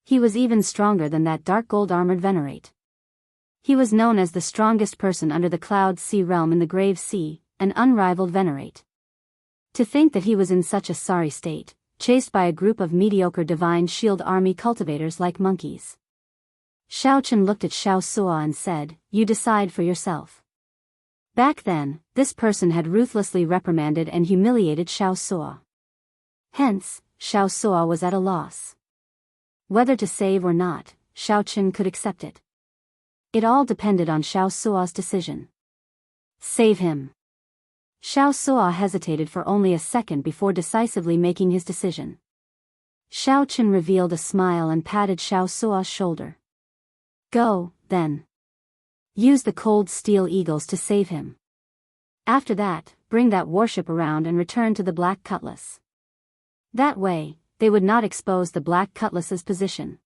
He was even stronger than that dark gold armored Venerate. He was known as the strongest person under the Cloud Sea realm in the Grave Sea, an unrivaled Venerate. To think that he was in such a sorry state, chased by a group of mediocre Divine Shield army cultivators like monkeys. Xiao Chen looked at Xiaosua and said, "You decide for yourself." Back then, this person had ruthlessly reprimanded and humiliated Xiaosua. Hence, Xiaosua was at a loss. Whether to save or not, Xiao Chen could accept it. It all depended on Xiaosua's decision. Save him. Xiaosua hesitated for only a second before decisively making his decision. Xiao Chen revealed a smile and patted Xiaosua's shoulder. Go, then. Use the cold steel eagles to save him. After that, bring that warship around and return to the Black Cutlass. That way, they would not expose the Black Cutlass's position.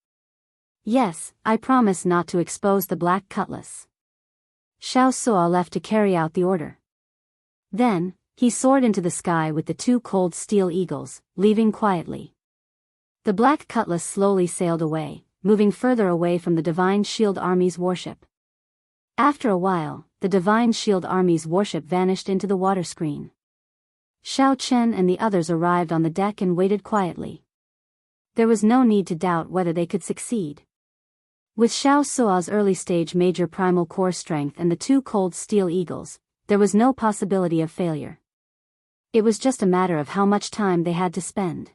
Yes, I promise not to expose the Black Cutlass. Xiaosua left to carry out the order. Then, he soared into the sky with the two cold steel eagles, leaving quietly. The Black Cutlass slowly sailed away, moving further away from the Divine Shield Army's warship. After a while, the Divine Shield Army's warship vanished into the water screen. Xiao Chen and the others arrived on the deck and waited quietly. There was no need to doubt whether they could succeed. With Xiaosua's early-stage major primal core strength and the two cold steel eagles, there was no possibility of failure. It was just a matter of how much time they had to spend.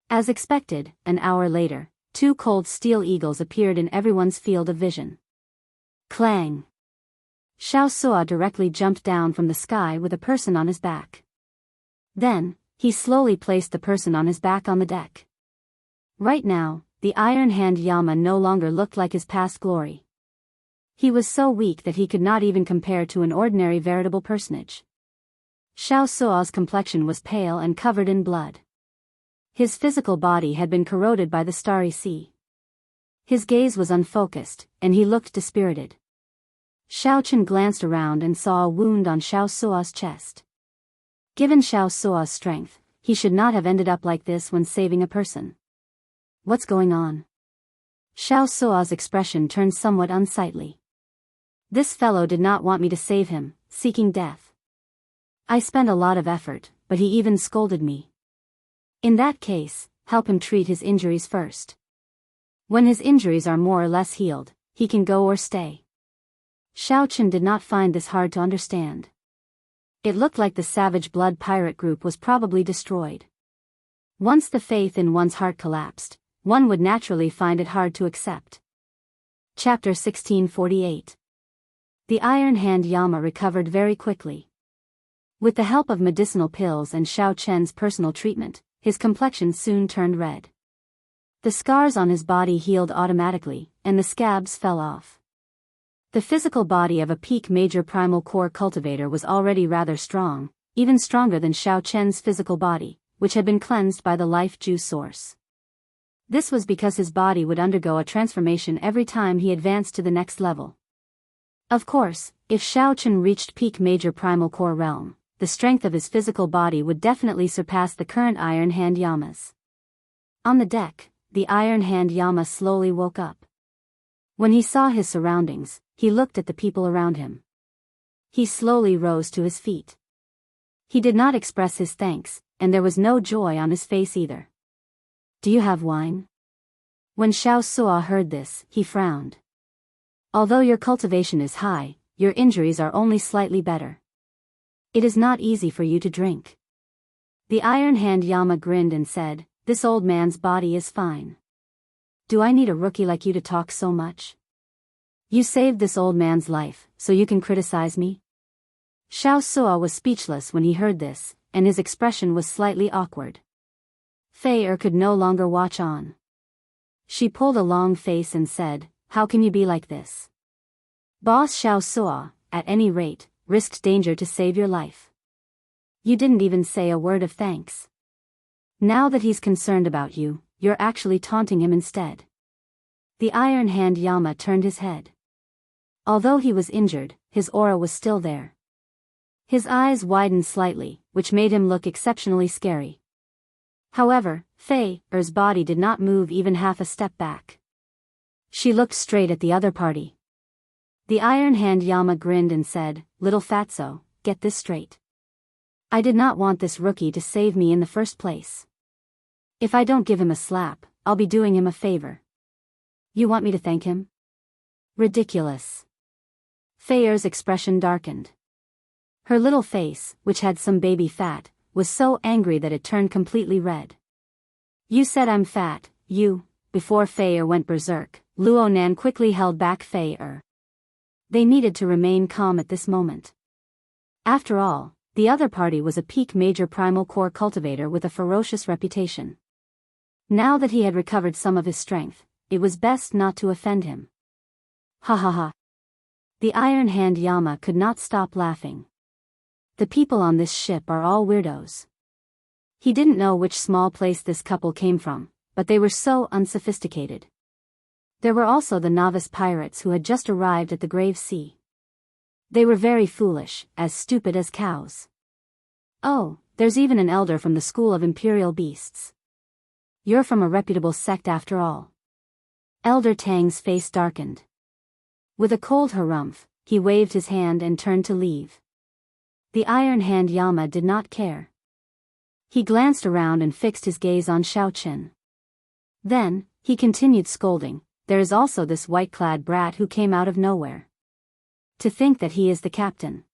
As expected, an hour later, two cold steel eagles appeared in everyone's field of vision. Clang! Xiaosua directly jumped down from the sky with a person on his back. Then, he slowly placed the person on his back on the deck. Right now, the Iron Hand Yama no longer looked like his past glory. He was so weak that he could not even compare to an ordinary veritable personage. Xiaosua's complexion was pale and covered in blood. His physical body had been corroded by the starry sea. His gaze was unfocused, and he looked dispirited. Xiao Chen glanced around and saw a wound on Xiaosua's chest. Given Xiaosua's strength, he should not have ended up like this when saving a person. What's going on? Xiaosua's expression turned somewhat unsightly. This fellow did not want me to save him, seeking death. I spent a lot of effort, but he even scolded me. In that case, help him treat his injuries first. When his injuries are more or less healed, he can go or stay. Xiao Chen did not find this hard to understand. It looked like the Savage Blood Pirate Group was probably destroyed. Once the faith in one's heart collapsed, one would naturally find it hard to accept. Chapter 1648. The Iron Hand Yama recovered very quickly. With the help of medicinal pills and Xiao Chen's personal treatment, his complexion soon turned red. The scars on his body healed automatically, and the scabs fell off. The physical body of a peak major primal core cultivator was already rather strong, even stronger than Xiao Chen's physical body, which had been cleansed by the life juice source. This was because his body would undergo a transformation every time he advanced to the next level. Of course, if Xiao Chen reached peak major primal core realm, the strength of his physical body would definitely surpass the current Iron Hand Yamas. On the deck, the Iron Hand Yama slowly woke up. When he saw his surroundings, he looked at the people around him. He slowly rose to his feet. He did not express his thanks, and there was no joy on his face either. "Do you have wine?" When Xiao Sua heard this, he frowned. "Although your cultivation is high, your injuries are only slightly better. It is not easy for you to drink." The Iron Hand Yama grinned and said, "This old man's body is fine. Do I need a rookie like you to talk so much? You saved this old man's life, so you can criticize me?" Xiao Sua was speechless when he heard this, and his expression was slightly awkward. Fei Er could no longer watch on. She pulled a long face and said, "How can you be like this? Boss Xiao Sua, at any rate, risked danger to save your life. You didn't even say a word of thanks. Now that he's concerned about you, you're actually taunting him instead." The Iron Hand Yama turned his head. Although he was injured, his aura was still there. His eyes widened slightly, which made him look exceptionally scary. However, Fei Er's body did not move even half a step back. She looked straight at the other party. The Iron Hand Yama grinned and said, "Little fatso, get this straight. I did not want this rookie to save me in the first place. If I don't give him a slap, I'll be doing him a favor. You want me to thank him? Ridiculous." Fei Er's expression darkened. Her little face, which had some baby fat, was so angry that it turned completely red. "You said I'm fat, you." Before Fei Er went berserk, Luo Nan quickly held back Fei Er. They needed to remain calm at this moment. After all, the other party was a peak major primal core cultivator with a ferocious reputation. Now that he had recovered some of his strength, it was best not to offend him. Ha ha ha. The Iron Hand Yama could not stop laughing. The people on this ship are all weirdos. He didn't know which small place this couple came from, but they were so unsophisticated. There were also the novice pirates who had just arrived at the Grave Sea. They were very foolish, as stupid as cows. Oh, there's even an elder from the School of Imperial Beasts. You're from a reputable sect after all. Elder Tang's face darkened. With a cold harumph, he waved his hand and turned to leave. The Iron Hand Yama did not care. He glanced around and fixed his gaze on Xiao Chen. Then, he continued scolding, "There is also this white-clad brat who came out of nowhere. To think that he is the captain.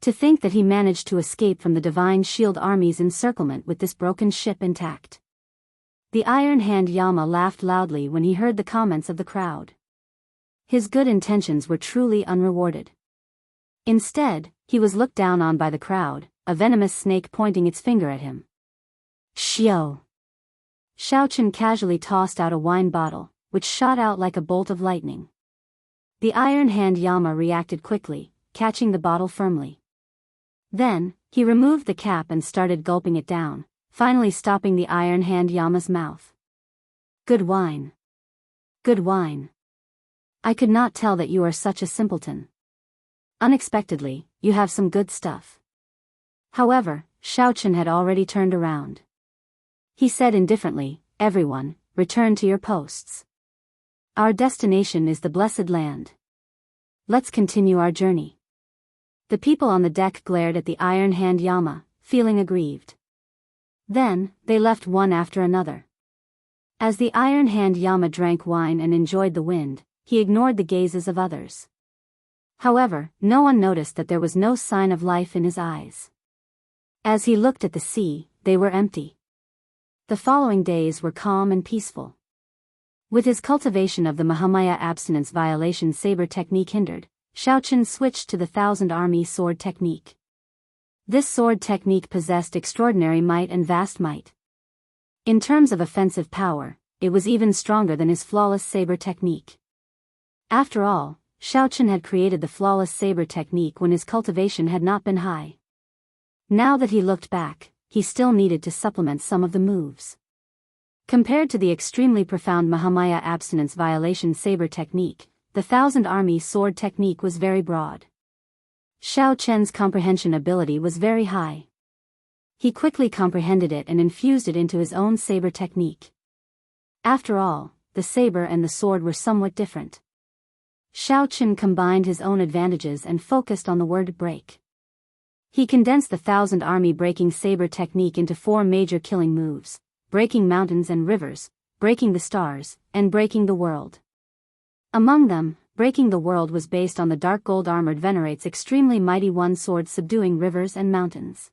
To think that he managed to escape from the Divine Shield Army's encirclement with this broken ship intact." The Iron Hand Yama laughed loudly when he heard the comments of the crowd. His good intentions were truly unrewarded. Instead, he was looked down on by the crowd, a venomous snake pointing its finger at him. "Xiao." Xiao Chen casually tossed out a wine bottle, which shot out like a bolt of lightning. The Iron Hand Yama reacted quickly, catching the bottle firmly. Then, he removed the cap and started gulping it down, finally stopping the Iron Hand Yama's mouth. "Good wine. Good wine. I could not tell that you are such a simpleton. Unexpectedly, you have some good stuff." However, Xiao Chen had already turned around. He said indifferently, "Everyone, return to your posts. Our destination is the Blessed Land. Let's continue our journey." The people on the deck glared at the Iron Hand Yama, feeling aggrieved. Then, they left one after another. As the Iron Hand Yama drank wine and enjoyed the wind, he ignored the gazes of others. However, no one noticed that there was no sign of life in his eyes. As he looked at the sea, they were empty. The following days were calm and peaceful. With his cultivation of the Mahamaya abstinence violation saber technique hindered, Xiao Chen switched to the Thousand Army sword technique. This sword technique possessed extraordinary might and vast might. In terms of offensive power, it was even stronger than his flawless saber technique. After all, Xiao Chen had created the flawless saber technique when his cultivation had not been high. Now that he looked back, he still needed to supplement some of the moves. Compared to the extremely profound Mahamaya abstinence violation saber technique, the Thousand Army sword technique was very broad. Xiao Chen's comprehension ability was very high. He quickly comprehended it and infused it into his own saber technique. After all, the saber and the sword were somewhat different. Xiao combined his own advantages and focused on the word break. He condensed the 1,000-army breaking saber technique into 4 major killing moves: breaking mountains and rivers, breaking the stars, and breaking the world. Among them, breaking the world was based on the dark gold armored Venerate's extremely mighty one sword subduing rivers and mountains.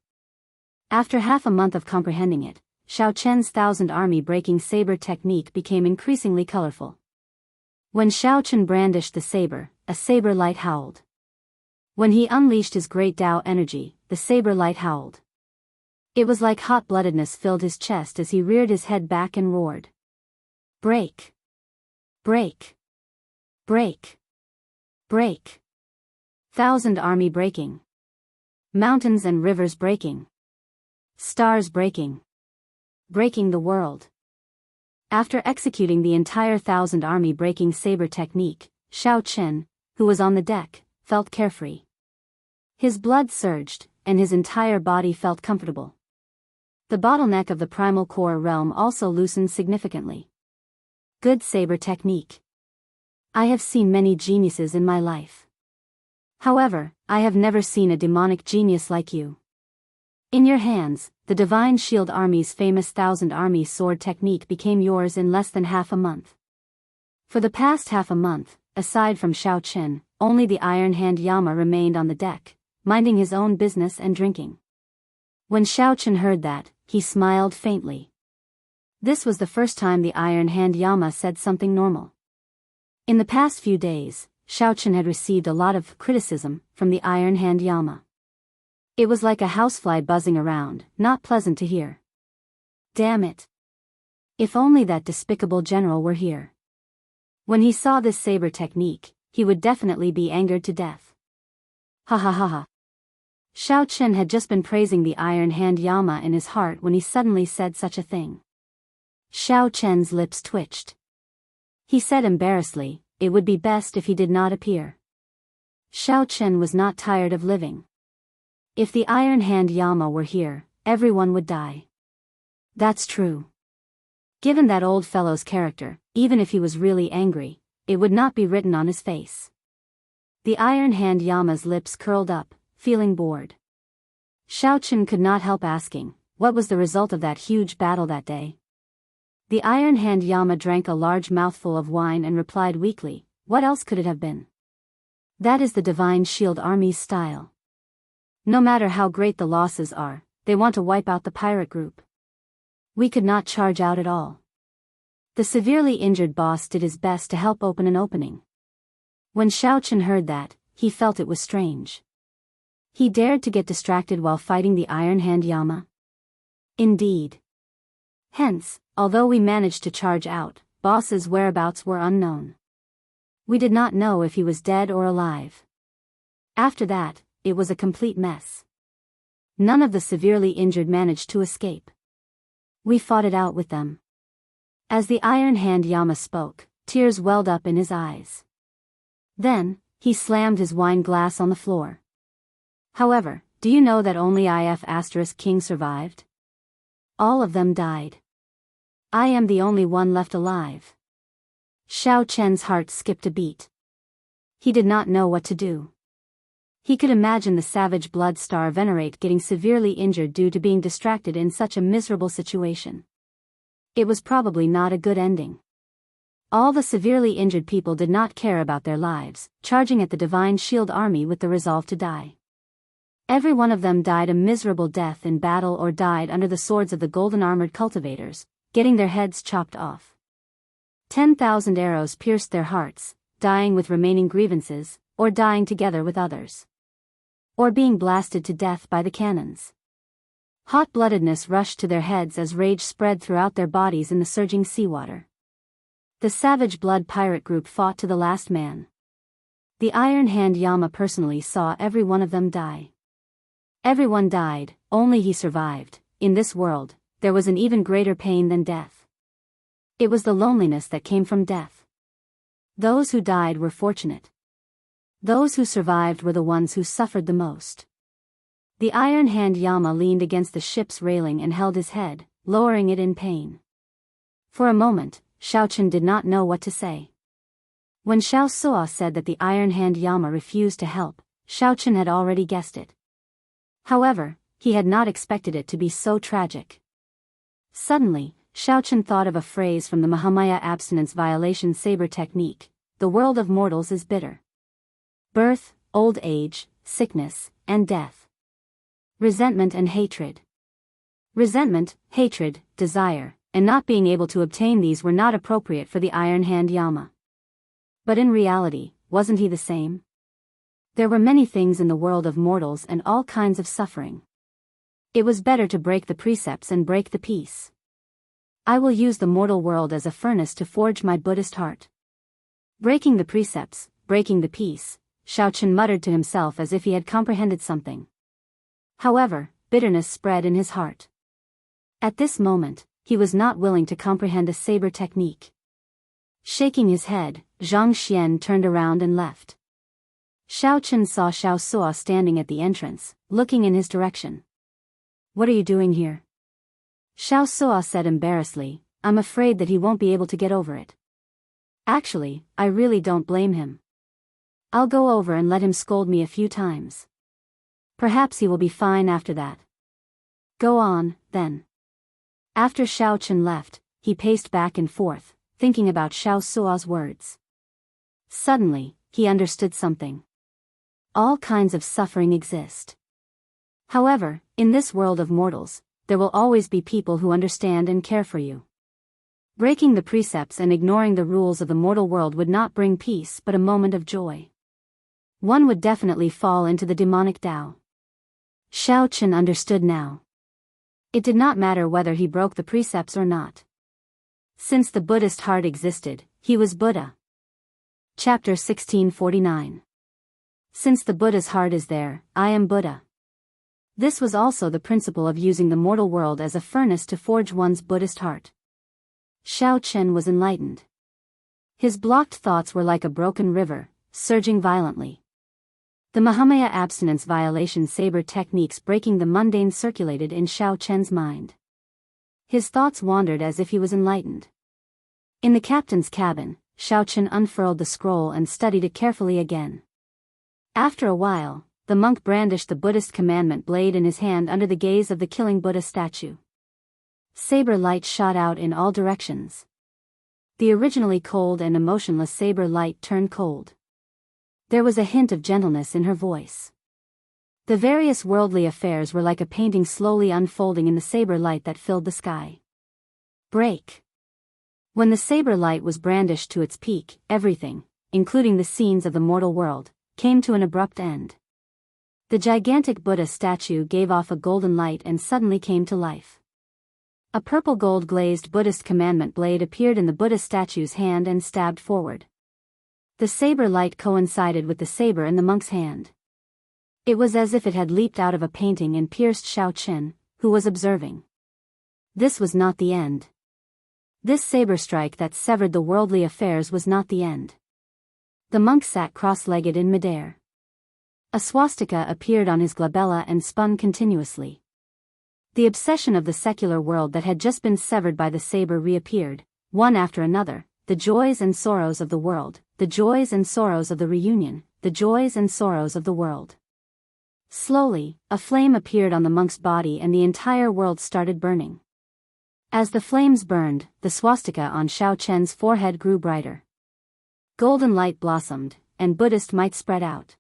After half a month of comprehending it, Xiao Chen's 1,000-army breaking saber technique became increasingly colorful. When Xiao Chen brandished the saber, a saber light howled. When he unleashed his great Tao energy, the saber light howled. It was like hot-bloodedness filled his chest as he reared his head back and roared. Break! Break! Break! Break! 1,000-army breaking. Mountains and rivers breaking. Stars breaking. Breaking the world. After executing the entire 1,000-army breaking saber technique, Xiao Chen, who was on the deck, felt carefree. His blood surged, and his entire body felt comfortable. The bottleneck of the primal core realm also loosened significantly. Good saber technique. I have seen many geniuses in my life. However, I have never seen a demonic genius like you. In your hands, the Divine Shield Army's famous 1,000-army sword technique became yours in less than half a month. For the past half a month, aside from Xiao Chen, only the Iron Hand Yama remained on the deck, minding his own business and drinking. When Xiao Chen heard that, he smiled faintly. This was the first time the Iron Hand Yama said something normal. In the past few days, Xiao Chen had received a lot of criticism from the Iron Hand Yama. It was like a housefly buzzing around, not pleasant to hear. Damn it. If only that despicable general were here. When he saw this saber technique, he would definitely be angered to death. Ha ha ha ha. Xiao Chen had just been praising the Iron Hand Yama in his heart when he suddenly said such a thing. Xiao Chen's lips twitched. He said embarrassedly, it would be best if he did not appear. Xiao Chen was not tired of living. If the Iron Hand Yama were here, everyone would die. That's true. Given that old fellow's character, even if he was really angry, it would not be written on his face. The Iron Hand Yama's lips curled up, feeling bored. Xiao Chen could not help asking, what was the result of that huge battle that day? The Iron Hand Yama drank a large mouthful of wine and replied weakly, what else could it have been? That is the Divine Shield Army's style. No matter how great the losses are, they want to wipe out the pirate group. We could not charge out at all. The severely injured boss did his best to help open an opening. When Xiao Chen heard that, he felt it was strange. He dared to get distracted while fighting the Iron Hand Yama? Indeed. Hence, although we managed to charge out, boss's whereabouts were unknown. We did not know if he was dead or alive. After that, it was a complete mess. None of the severely injured managed to escape. We fought it out with them. As the Iron Hand Yama spoke, tears welled up in his eyes. Then, he slammed his wine glass on the floor. However, do you know that only IF** King survived? All of them died. I am the only one left alive. Xiao Chen's heart skipped a beat. He did not know what to do. He could imagine the savage blood star Venerate getting severely injured due to being distracted in such a miserable situation. It was probably not a good ending. All the severely injured people did not care about their lives, charging at the Divine Shield Army with the resolve to die. Every one of them died a miserable death in battle or died under the swords of the golden-armored cultivators, getting their heads chopped off. 10,000 arrows pierced their hearts, dying with remaining grievances, or dying together with others. Or being blasted to death by the cannons. Hot-bloodedness rushed to their heads as rage spread throughout their bodies in the surging seawater. The savage blood pirate group fought to the last man. The Iron Hand Yama personally saw every one of them die. Everyone died, only he survived. In this world, there was an even greater pain than death. It was the loneliness that came from death. Those who died were fortunate. Those who survived were the ones who suffered the most. The Iron Hand Yama leaned against the ship's railing and held his head, lowering it in pain. For a moment, Xiao Chen did not know what to say. When Xiao Suo said that the Iron Hand Yama refused to help, Xiaochen had already guessed it. However, he had not expected it to be so tragic. Suddenly, Xiaochen thought of a phrase from the Mahamaya abstinence violation saber technique: the world of mortals is bitter. Birth, old age, sickness, and death. Resentment and hatred. Resentment, hatred, desire, and not being able to obtain these were not appropriate for the Iron Hand Yama. But in reality, wasn't he the same? There were many things in the world of mortals and all kinds of suffering. It was better to break the precepts and break the peace. I will use the mortal world as a furnace to forge my Buddhist heart. Breaking the precepts, breaking the peace, Xiaochen muttered to himself as if he had comprehended something. However, bitterness spread in his heart. At this moment, he was not willing to comprehend a saber technique. Shaking his head, Zhang Xian turned around and left. Xiaochen saw Xiao Suo standing at the entrance, looking in his direction. "What are you doing here?" Xiao Suo said embarrassedly, "I'm afraid that he won't be able to get over it." "Actually, I really don't blame him. I'll go over and let him scold me a few times. Perhaps he will be fine after that." "Go on, then." After Xiaochen left, he paced back and forth, thinking about Xiao Suo's words. Suddenly, he understood something. All kinds of suffering exist. However, in this world of mortals, there will always be people who understand and care for you. Breaking the precepts and ignoring the rules of the mortal world would not bring peace but a moment of joy. One would definitely fall into the demonic Tao. Xiaochen understood now. It did not matter whether he broke the precepts or not. Since the Buddhist heart existed, he was Buddha. Chapter 1649. Since the Buddha's heart is there, I am Buddha. This was also the principle of using the mortal world as a furnace to forge one's Buddhist heart. Xiaochen was enlightened. His blocked thoughts were like a broken river, surging violently. The Mahamaya abstinence violation saber techniques breaking the mundane circulated in Xiaochen's mind. His thoughts wandered as if he was enlightened. In the captain's cabin, Xiaochen unfurled the scroll and studied it carefully again. After a while, the monk brandished the Buddhist commandment blade in his hand under the gaze of the killing Buddha statue. Saber light shot out in all directions. The originally cold and emotionless saber light turned cold. There was a hint of gentleness in her voice. The various worldly affairs were like a painting slowly unfolding in the saber light that filled the sky. Break. When the saber light was brandished to its peak, everything, including the scenes of the mortal world, came to an abrupt end. The gigantic Buddha statue gave off a golden light and suddenly came to life. A purple gold glazed Buddhist commandment blade appeared in the Buddha statue's hand and stabbed forward. The saber light coincided with the saber in the monk's hand. It was as if it had leaped out of a painting and pierced Xiaochen, who was observing. This was not the end. This saber strike that severed the worldly affairs was not the end. The monk sat cross-legged in midair. A swastika appeared on his glabella and spun continuously. The obsession of the secular world that had just been severed by the saber reappeared, one after another, the joys and sorrows of the world, the joys and sorrows of the reunion, the joys and sorrows of the world. Slowly, a flame appeared on the monk's body and the entire world started burning. As the flames burned, the swastika on Xiaochen's forehead grew brighter. Golden light blossomed, and Buddhist might spread out.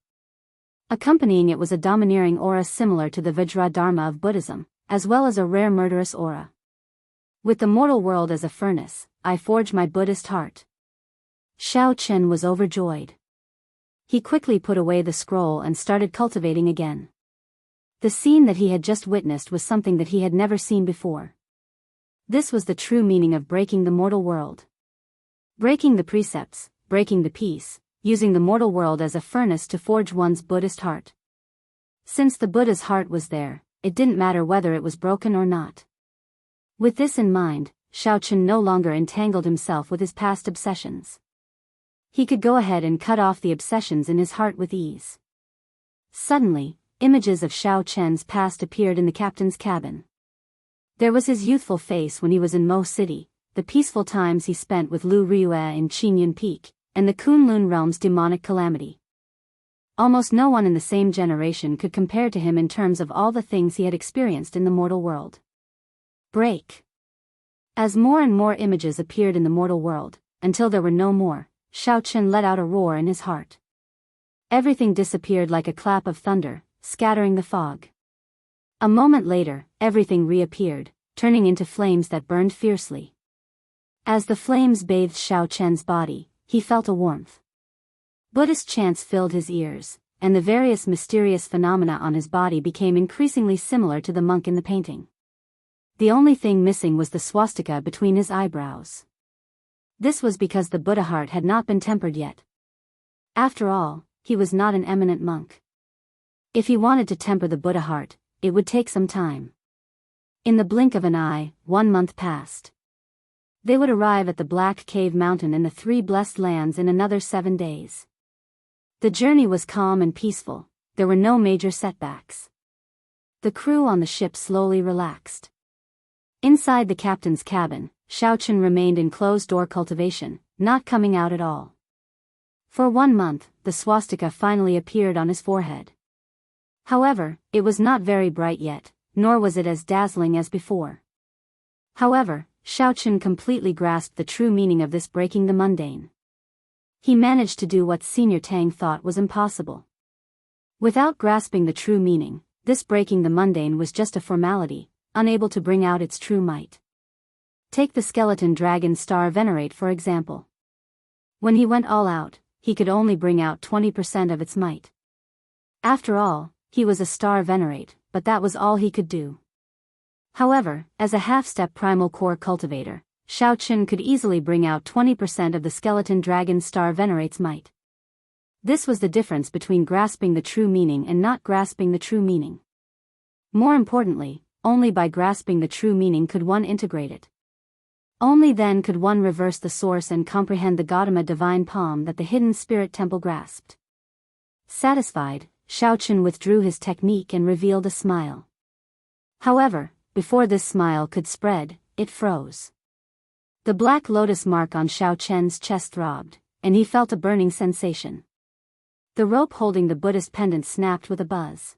Accompanying it was a domineering aura similar to the Vajra Dharma of Buddhism, as well as a rare murderous aura. With the mortal world as a furnace, I forge my Buddhist heart. Xiaochen was overjoyed. He quickly put away the scroll and started cultivating again. The scene that he had just witnessed was something that he had never seen before. This was the true meaning of breaking the mortal world. Breaking the precepts, breaking the peace, using the mortal world as a furnace to forge one's Buddhist heart. Since the Buddha's heart was there, it didn't matter whether it was broken or not. With this in mind, Xiaochen no longer entangled himself with his past obsessions. He could go ahead and cut off the obsessions in his heart with ease. Suddenly, images of Xiaochen's past appeared in the captain's cabin. There was his youthful face when he was in Mo City, the peaceful times he spent with Lu Ryue in Qingyun Peak, and the Kunlun realm's demonic calamity. Almost no one in the same generation could compare to him in terms of all the things he had experienced in the mortal world. Break. As more and more images appeared in the mortal world, until there were no more, Xiaochen let out a roar in his heart. Everything disappeared like a clap of thunder, scattering the fog. A moment later, everything reappeared, turning into flames that burned fiercely. As the flames bathed Xiaochen's body, he felt a warmth. Buddhist chants filled his ears, and the various mysterious phenomena on his body became increasingly similar to the monk in the painting. The only thing missing was the swastika between his eyebrows. This was because the Buddha heart had not been tempered yet. After all, he was not an eminent monk. If he wanted to temper the Buddha heart, it would take some time. In the blink of an eye, 1 month passed. They would arrive at the Black Cave Mountain in the 3 Blessed Lands in another 7 days. The journey was calm and peaceful, there were no major setbacks. The crew on the ship slowly relaxed. Inside the captain's cabin, Xiaochen remained in closed-door cultivation, not coming out at all. For 1 month, the swastika finally appeared on his forehead. However, it was not very bright yet, nor was it as dazzling as before. However, Xiaochen completely grasped the true meaning of this breaking the mundane. He managed to do what Senior Tang thought was impossible. Without grasping the true meaning, this breaking the mundane was just a formality, unable to bring out its true might. Take the skeleton dragon Star Venerate for example. When he went all out, he could only bring out 20% of its might. After all, he was a Star Venerate, but that was all he could do. However, as a half-step primal core cultivator, Xiaochen could easily bring out 20% of the skeleton dragon Star Venerate's might. This was the difference between grasping the true meaning and not grasping the true meaning. More importantly, only by grasping the true meaning could one integrate it. Only then could one reverse the source and comprehend the Gautama divine palm that the hidden spirit temple grasped. Satisfied, Xiaochen withdrew his technique and revealed a smile. However, before this smile could spread, it froze. The black lotus mark on Xiaochen's chest throbbed, and he felt a burning sensation. The rope holding the Buddhist pendant snapped with a buzz.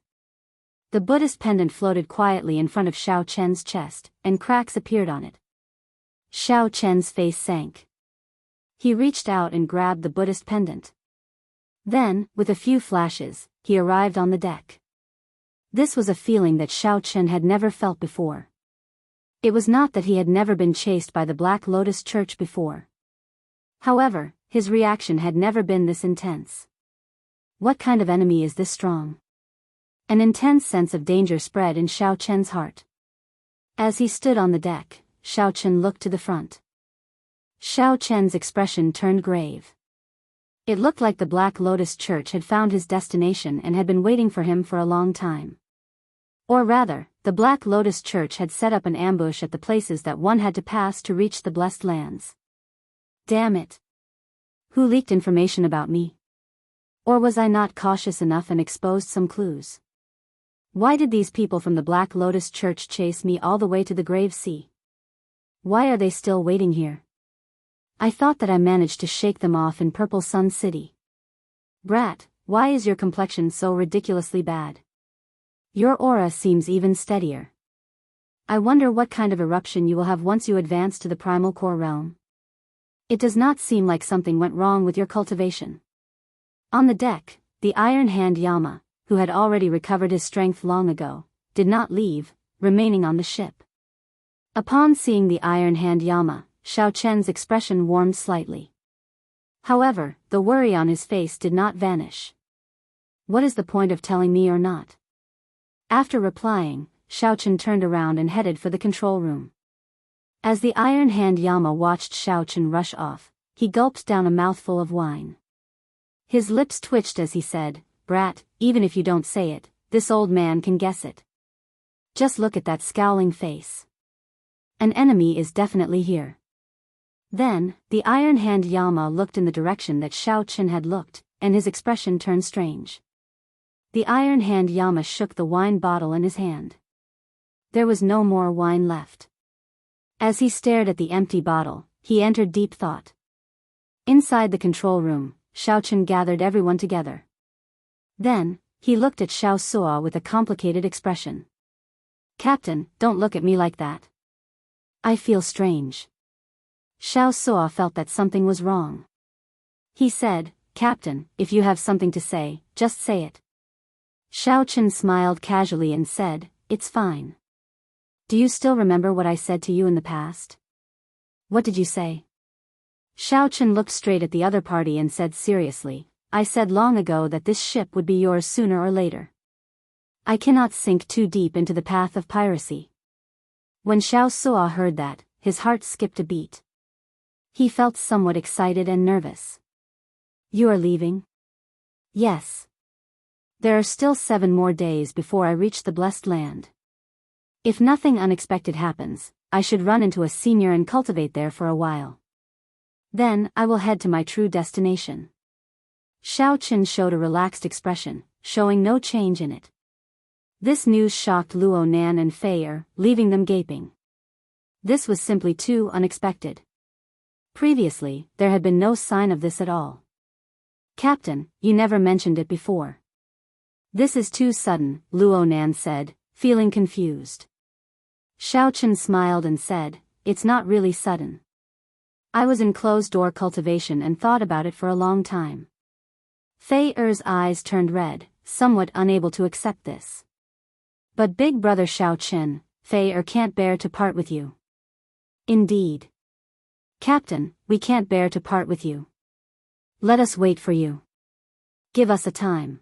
The Buddhist pendant floated quietly in front of Xiaochen's chest, and cracks appeared on it. Xiaochen's face sank. He reached out and grabbed the Buddhist pendant. Then, with a few flashes, he arrived on the deck. This was a feeling that Xiaochen had never felt before. It was not that he had never been chased by the Black Lotus Church before. However, his reaction had never been this intense. What kind of enemy is this strong? An intense sense of danger spread in Xiaochen's heart. As he stood on the deck, Xiaochen looked to the front. Xiaochen's expression turned grave. It looked like the Black Lotus Church had found his destination and had been waiting for him for a long time. Or rather, the Black Lotus Church had set up an ambush at the places that one had to pass to reach the Blessed Lands. Damn it! Who leaked information about me? Or was I not cautious enough and exposed some clues? Why did these people from the Black Lotus Church chase me all the way to the Grave Sea? Why are they still waiting here? I thought that I managed to shake them off in Purple Sun City. Brat, why is your complexion so ridiculously bad? Your aura seems even steadier. I wonder what kind of eruption you will have once you advance to the primal core realm. It does not seem like something went wrong with your cultivation. On the deck, the Iron Hand Yama, who had already recovered his strength long ago, did not leave, remaining on the ship. Upon seeing the Iron Hand Yama, Xiaochen's expression warmed slightly. However, the worry on his face did not vanish. What is the point of telling me or not? After replying, Xiaochen turned around and headed for the control room. As the Iron Hand Yama watched Xiaochen rush off, he gulped down a mouthful of wine. His lips twitched as he said, "Brat, even if you don't say it, this old man can guess it. Just look at that scowling face. An enemy is definitely here." Then, the Iron Hand Yama looked in the direction that Xiaochen had looked, and his expression turned strange. The Iron Hand Yama shook the wine bottle in his hand. There was no more wine left. As he stared at the empty bottle, he entered deep thought. Inside the control room, Xiaochen gathered everyone together. Then, he looked at Xiao Suo with a complicated expression. "Captain, don't look at me like that. I feel strange." Xiao Suo felt that something was wrong. He said, "Captain, if you have something to say, just say it." Xiaochen smiled casually and said, "It's fine. Do you still remember what I said to you in the past?" "What did you say?" Xiaochen looked straight at the other party and said seriously, "I said long ago that this ship would be yours sooner or later. I cannot sink too deep into the path of piracy." When Xiao Suo heard that, his heart skipped a beat. He felt somewhat excited and nervous. "You are leaving?" "Yes. There are still 7 more days before I reach the blessed land. If nothing unexpected happens, I should run into a senior and cultivate there for a while. Then, I will head to my true destination." Xiaochen showed a relaxed expression, showing no change in it. This news shocked Luo Nan and Fei Er, leaving them gaping. This was simply too unexpected. Previously, there had been no sign of this at all. "Captain, you never mentioned it before." "This is too sudden," Luo Nan said, feeling confused. Xiaochen smiled and said, "It's not really sudden. I was in closed-door cultivation and thought about it for a long time." Fei Er's eyes turned red, somewhat unable to accept this. "But big brother Xiaochen, Fei Er can't bear to part with you." "Indeed. Captain, we can't bear to part with you. Let us wait for you. Give us a time."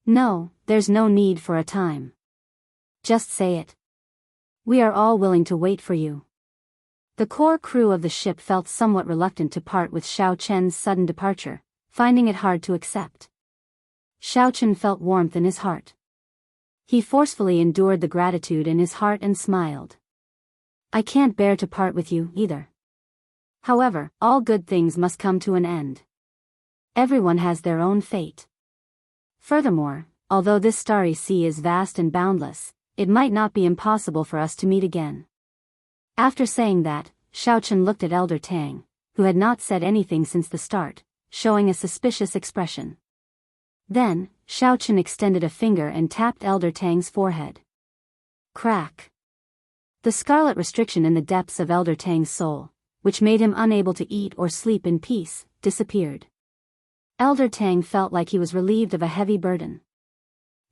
"No, there's no need for a time. Just say it. We are all willing to wait for you." The core crew of the ship felt somewhat reluctant to part with Xiaochen's sudden departure, finding it hard to accept. Xiaochen felt warmth in his heart. He forcefully endured the gratitude in his heart and smiled. "I can't bear to part with you, either. However, all good things must come to an end. Everyone has their own fate. Furthermore, although this starry sea is vast and boundless, it might not be impossible for us to meet again." After saying that, Xiaochen looked at Elder Tang, who had not said anything since the start, showing a suspicious expression. Then, Xiaochen extended a finger and tapped Elder Tang's forehead. Crack! The scarlet restriction in the depths of Elder Tang's soul, which made him unable to eat or sleep in peace, disappeared. Elder Tang felt like he was relieved of a heavy burden.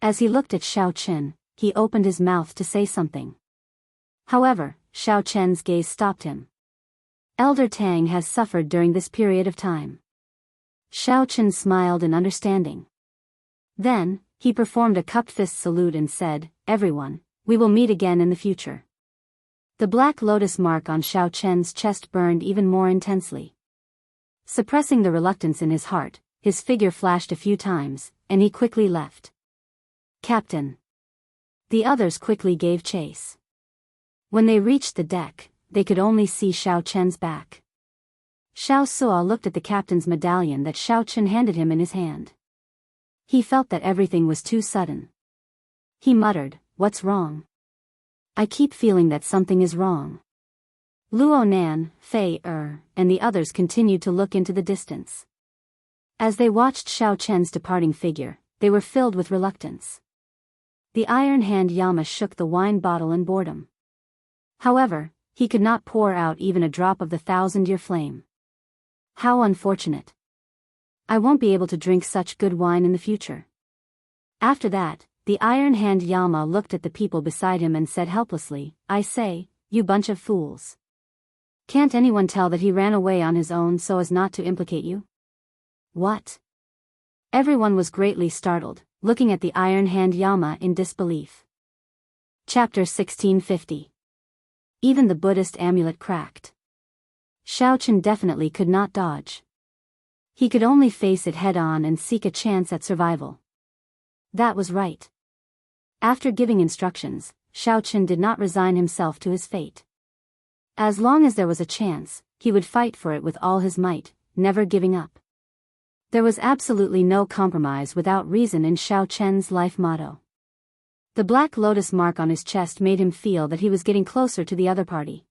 As he looked at Xiaochen, he opened his mouth to say something. However, Xiaochen's gaze stopped him. Elder Tang has suffered during this period of time. Xiaochen smiled in understanding. Then, he performed a cupped fist salute and said, "Everyone, we will meet again in the future." The black lotus mark on Xiaochen's chest burned even more intensely. Suppressing the reluctance in his heart, his figure flashed a few times, and he quickly left. "Captain." The others quickly gave chase. When they reached the deck, they could only see Xiaochen's back. Xiao Suo looked at the captain's medallion that Xiaochen handed him in his hand. He felt that everything was too sudden. He muttered, "What's wrong? I keep feeling that something is wrong." Luo Nan, Fei Er, and the others continued to look into the distance. As they watched Xiaochen's departing figure, they were filled with reluctance. The iron hand Yama shook the wine bottle in boredom. However, he could not pour out even a drop of the 1,000-year flame. How unfortunate. I won't be able to drink such good wine in the future. After that, the iron hand Yama looked at the people beside him and said helplessly, "I say, you bunch of fools. Can't anyone tell that he ran away on his own so as not to implicate you?" "What?" Everyone was greatly startled, looking at the iron hand Yama in disbelief. Chapter 1650. Even the Buddhist amulet cracked. Xiaochen definitely could not dodge. He could only face it head-on and seek a chance at survival. That was right. After giving instructions, Xiaochen did not resign himself to his fate. As long as there was a chance, he would fight for it with all his might, never giving up. There was absolutely no compromise without reason in Xiaochen's life motto. The black lotus mark on his chest made him feel that he was getting closer to the other party.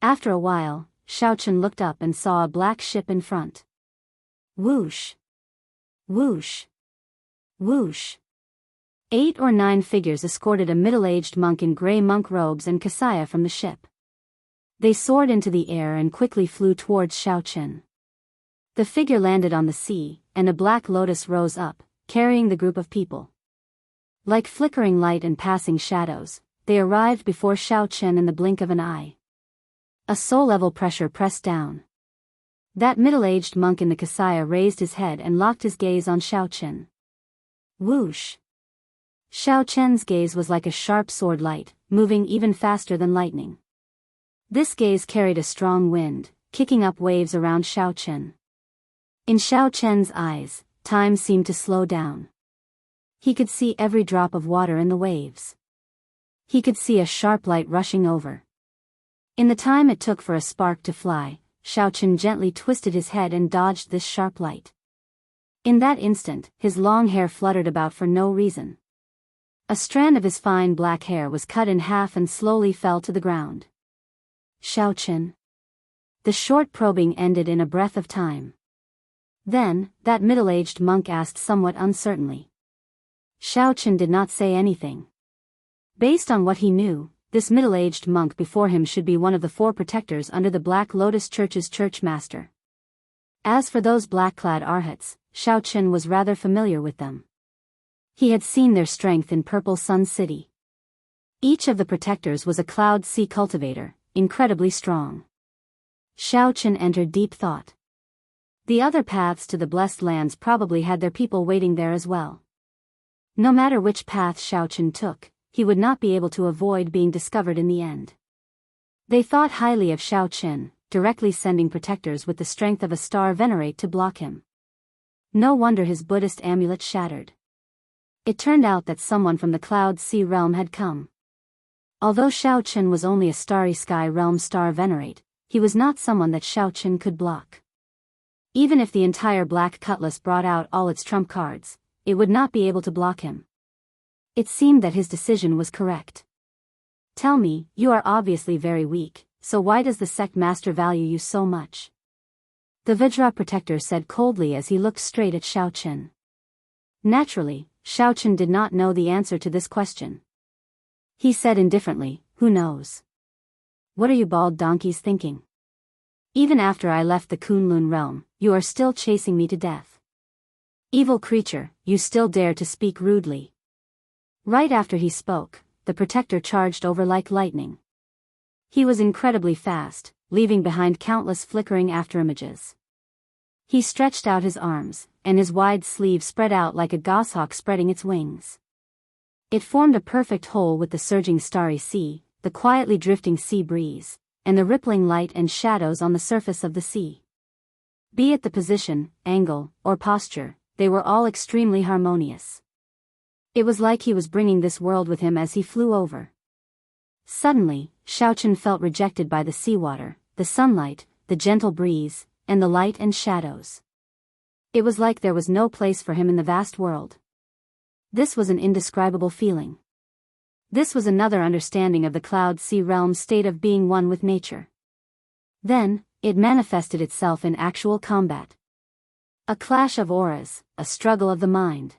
After a while, Xiaochen looked up and saw a black ship in front. Whoosh! Whoosh! Whoosh! 8 or 9 figures escorted a middle-aged monk in gray monk robes and kasaya from the ship. They soared into the air and quickly flew towards Xiaochen. The figure landed on the sea, and a black lotus rose up, carrying the group of people. Like flickering light and passing shadows, they arrived before Xiaochen in the blink of an eye. A soul-level pressure pressed down. That middle-aged monk in the kasaya raised his head and locked his gaze on Xiaochen. Whoosh! Xiaochen's gaze was like a sharp sword light, moving even faster than lightning. This gaze carried a strong wind, kicking up waves around Xiaochen. In Xiaochen's eyes, time seemed to slow down. He could see every drop of water in the waves. He could see a sharp light rushing over. In the time it took for a spark to fly, Xiaochen gently twisted his head and dodged this sharp light. In that instant, his long hair fluttered about for no reason. A strand of his fine black hair was cut in half and slowly fell to the ground. Xiaochen. The short probing ended in a breath of time. Then, that middle-aged monk asked somewhat uncertainly. Xiaochen did not say anything. Based on what he knew, this middle-aged monk before him should be one of the 4 protectors under the Black Lotus Church's church master. As for those black-clad arhats, Xiaochen was rather familiar with them. He had seen their strength in Purple Sun City. Each of the protectors was a Cloud Sea cultivator, incredibly strong. Xiaochen entered deep thought. The other paths to the Blessed Lands probably had their people waiting there as well. No matter which path Xiaochen took, he would not be able to avoid being discovered in the end. They thought highly of Xiaochen, directly sending protectors with the strength of a star venerate to block him. No wonder his Buddhist amulet shattered. It turned out that someone from the Cloud Sea realm had come. Although Xiaochen was only a Starry Sky realm star venerate, he was not someone that Xiaochen could block. Even if the entire Black Cutlass brought out all its trump cards, it would not be able to block him. It seemed that his decision was correct. Tell me, you are obviously very weak, so why does the sect master value you so much? The Vajra protector said coldly as he looked straight at Xiaochen. Naturally, Xiaochen did not know the answer to this question. He said indifferently, who knows? What are you bald donkeys thinking? Even after I left the Kunlun realm, you are still chasing me to death. Evil creature, you still dare to speak rudely. Right after he spoke, the protector charged over like lightning. He was incredibly fast, leaving behind countless flickering afterimages. He stretched out his arms, and his wide sleeve spread out like a goshawk spreading its wings. It formed a perfect whole with the surging starry sea, the quietly drifting sea breeze, and the rippling light and shadows on the surface of the sea. Be it the position, angle, or posture, they were all extremely harmonious. It was like he was bringing this world with him as he flew over. Suddenly, Xiaochen felt rejected by the seawater, the sunlight, the gentle breeze, and the light and shadows. It was like there was no place for him in the vast world. This was an indescribable feeling. This was another understanding of the Cloud Sea realm's state of being one with nature. Then, it manifested itself in actual combat. A clash of auras, a struggle of the mind.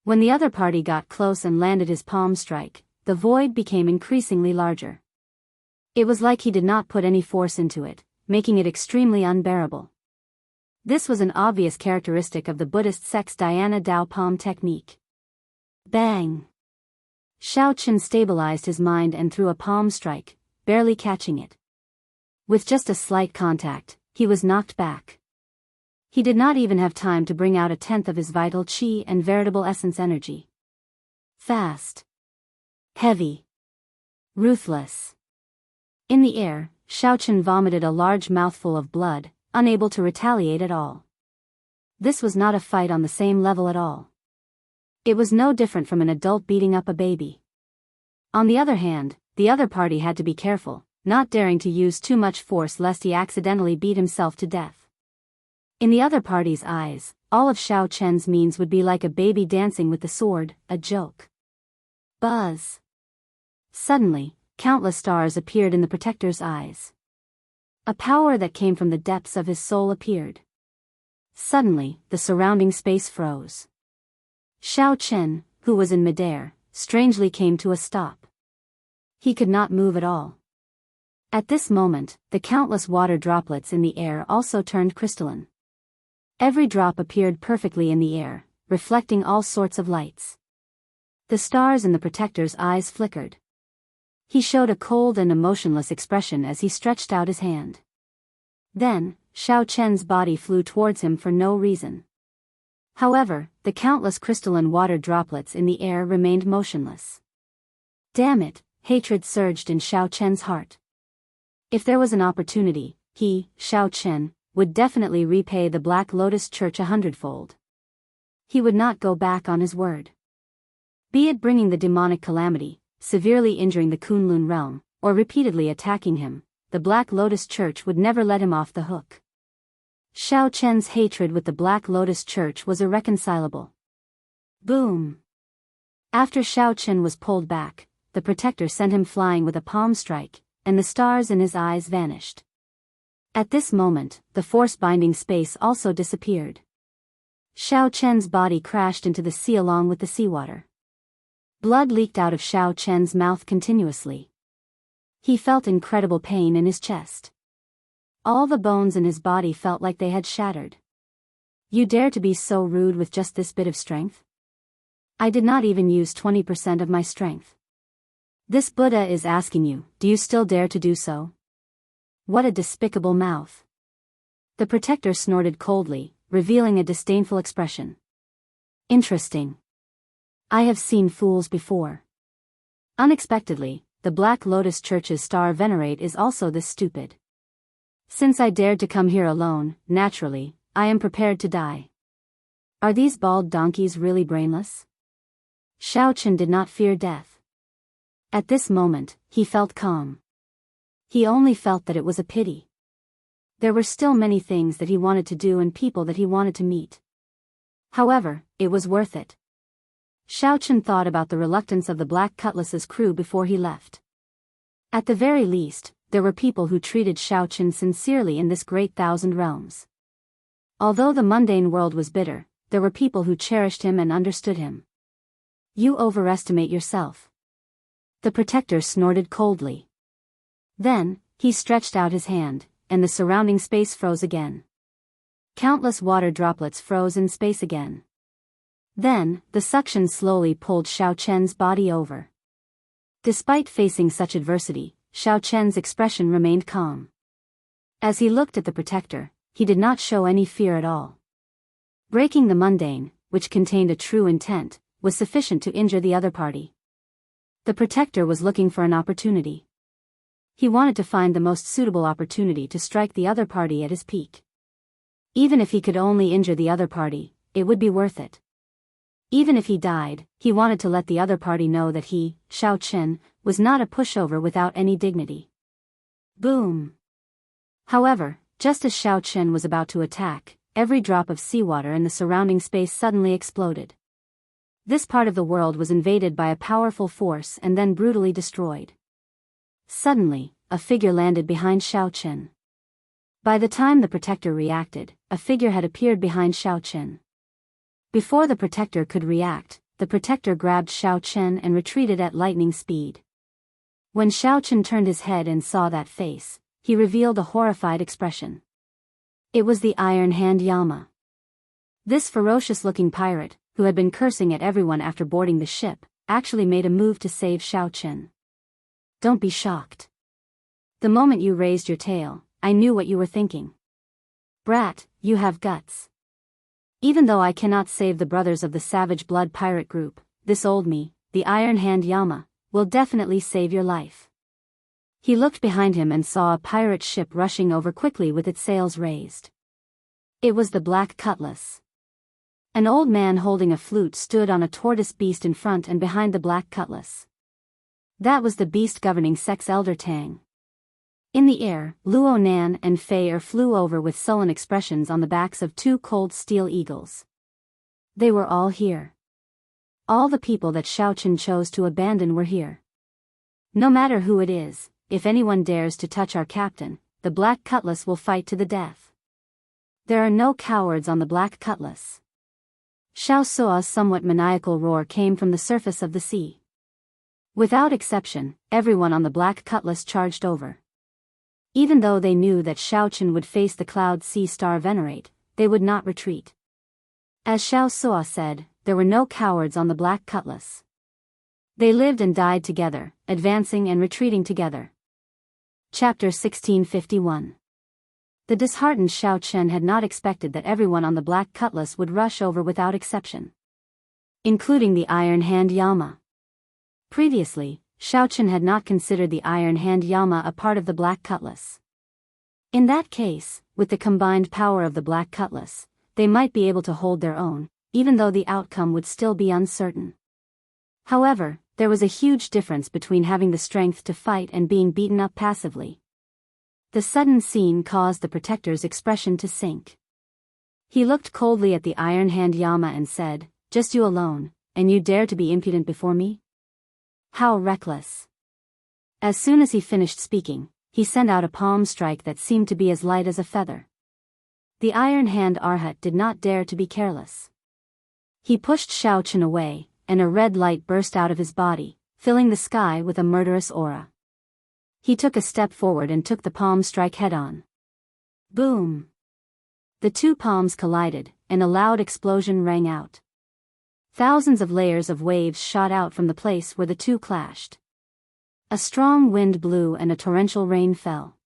When the other party got close and landed his palm strike, the void became increasingly larger. It was like he did not put any force into it, making it extremely unbearable. This was an obvious characteristic of the Buddhist sect's Dhyana Dao palm technique. Bang! Xiaochen stabilized his mind and threw a palm strike, barely catching it. With just a slight contact, he was knocked back. He did not even have time to bring out a tenth of his vital qi and veritable essence energy. Fast. Heavy. Ruthless. In the air, Xiaochen vomited a large mouthful of blood, unable to retaliate at all. This was not a fight on the same level at all. It was no different from an adult beating up a baby. On the other hand, the other party had to be careful, not daring to use too much force lest he accidentally beat himself to death. In the other party's eyes, all of Xiaochen's means would be like a baby dancing with the sword, a joke. Buzz. Suddenly, countless stars appeared in the protector's eyes. A power that came from the depths of his soul appeared. Suddenly, the surrounding space froze. Xiao Chen, who was in midair, strangely came to a stop. He could not move at all. At this moment, the countless water droplets in the air also turned crystalline. Every drop appeared perfectly in the air, reflecting all sorts of lights. The stars in the protector's eyes flickered. He showed a cold and emotionless expression as he stretched out his hand. Then, Xiao Chen's body flew towards him for no reason. However, the countless crystalline water droplets in the air remained motionless. Damn it, hatred surged in Xiao Chen's heart. If there was an opportunity, he, Xiao Chen, would definitely repay the Black Lotus Church 100-fold. He would not go back on his word. Be it bringing the demonic calamity, severely injuring the Kunlun realm, or repeatedly attacking him, the Black Lotus Church would never let him off the hook. Xiao Chen's hatred with the Black Lotus Church was irreconcilable. Boom! After Xiao Chen was pulled back, the protector sent him flying with a palm strike, and the stars in his eyes vanished. At this moment, the force-binding space also disappeared. Xiao Chen's body crashed into the sea along with the seawater. Blood leaked out of Xiao Chen's mouth continuously. He felt incredible pain in his chest. All the bones in his body felt like they had shattered. You dare to be so rude with just this bit of strength? I did not even use 20% of my strength. This Buddha is asking you, do you still dare to do so? What a despicable mouth. The protector snorted coldly, revealing a disdainful expression. Interesting. I have seen fools before. Unexpectedly, the Black Lotus Church's star venerate is also this stupid. Since I dared to come here alone, naturally, I am prepared to die. Are these bald donkeys really brainless? Xiao Chen did not fear death. At this moment, he felt calm. He only felt that it was a pity. There were still many things that he wanted to do and people that he wanted to meet. However, it was worth it. Xiao Chen thought about the reluctance of the Black Cutlass's crew before he left. At the very least, there were people who treated Xiao Chen sincerely in this great thousand realms. Although the mundane world was bitter, there were people who cherished him and understood him. You overestimate yourself. The protector snorted coldly. Then, he stretched out his hand, and the surrounding space froze again. Countless water droplets froze in space again. Then, the suction slowly pulled Xiao Chen's body over. Despite facing such adversity, Xiao Chen's expression remained calm. As he looked at the protector, he did not show any fear at all. Breaking the mundane, which contained a true intent, was sufficient to injure the other party. The protector was looking for an opportunity. He wanted to find the most suitable opportunity to strike the other party at his peak. Even if he could only injure the other party, it would be worth it. Even if he died, he wanted to let the other party know that he, Xiao Chen, was not a pushover without any dignity. Boom! However, just as Xiao Chen was about to attack, every drop of seawater in the surrounding space suddenly exploded. This part of the world was invaded by a powerful force and then brutally destroyed. Suddenly, a figure landed behind Xiao Chen. By the time the protector reacted, a figure had appeared behind Xiao Chen. Before the protector could react, the protector grabbed Xiao Chen and retreated at lightning speed. When Xiao Chen turned his head and saw that face, he revealed a horrified expression. It was the Iron Hand Yama. This ferocious-looking pirate, who had been cursing at everyone after boarding the ship, actually made a move to save Xiao Chen. Don't be shocked. The moment you raised your tail, I knew what you were thinking. Brat, you have guts. Even though I cannot save the brothers of the Savage Blood Pirate Group, this old me, the Iron Hand Yama, will definitely save your life. He looked behind him and saw a pirate ship rushing over quickly with its sails raised. It was the Black Cutlass. An old man holding a flute stood on a tortoise beast in front and behind the Black Cutlass. That was the beast governing Sex Elder Tang. In the air, Luo Nan and Fei Er flew over with sullen expressions on the backs of two cold steel eagles. They were all here. All the people that Xiao Chen chose to abandon were here. No matter who it is, if anyone dares to touch our captain, the Black Cutlass will fight to the death. There are no cowards on the Black Cutlass. Xiao Sua's somewhat maniacal roar came from the surface of the sea. Without exception, everyone on the Black Cutlass charged over. Even though they knew that Xiaochen would face the Cloud Sea Star Venerate, they would not retreat. As Xiao Sua said, there were no cowards on the Black Cutlass. They lived and died together, advancing and retreating together. Chapter 1651. The disheartened Xiaochen had not expected that everyone on the Black Cutlass would rush over without exception, including the Iron Hand Yama. Previously, Xiaochen had not considered the Iron Hand Yama a part of the Black Cutlass. In that case, with the combined power of the Black Cutlass, they might be able to hold their own, even though the outcome would still be uncertain. However, there was a huge difference between having the strength to fight and being beaten up passively. The sudden scene caused the Protector's expression to sink. He looked coldly at the Iron Hand Yama and said, "Just you alone, and you dare to be impudent before me? How reckless." As soon as he finished speaking, he sent out a palm strike that seemed to be as light as a feather. The Iron Hand Arhat did not dare to be careless. He pushed Xiaochen away, and a red light burst out of his body, filling the sky with a murderous aura. He took a step forward and took the palm strike head-on. Boom! The two palms collided, and a loud explosion rang out. Thousands of layers of waves shot out from the place where the two clashed. A strong wind blew and a torrential rain fell.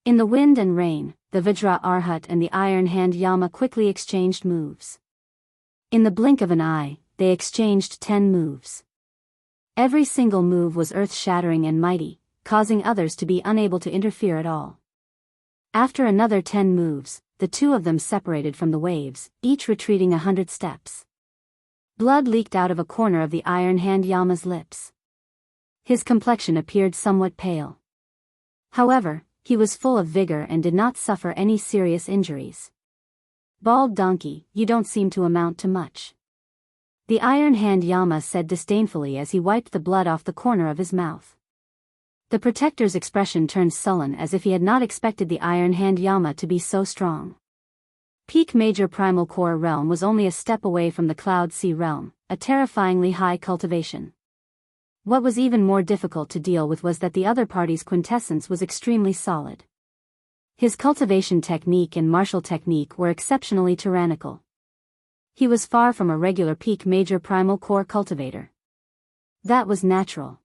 In the wind and rain, the Vajra Arhat and the Iron Hand Yama quickly exchanged moves. In the blink of an eye, they exchanged 10 moves. Every single move was earth-shattering and mighty, causing others to be unable to interfere at all. After another 10 moves, the two of them separated from the waves, each retreating 100 steps. Blood leaked out of a corner of the Iron Hand Yama's lips. His complexion appeared somewhat pale. However, he was full of vigor and did not suffer any serious injuries. "Bald donkey, you don't seem to amount to much," the Iron Hand Yama said disdainfully as he wiped the blood off the corner of his mouth. The Protector's expression turned sullen as if he had not expected the Iron Hand Yama to be so strong. Peak Major Primal Core Realm was only a step away from the Cloud Sea Realm, a terrifyingly high cultivation. What was even more difficult to deal with was that the other party's quintessence was extremely solid. His cultivation technique and martial technique were exceptionally tyrannical. He was far from a regular Peak Major Primal Core cultivator. That was natural.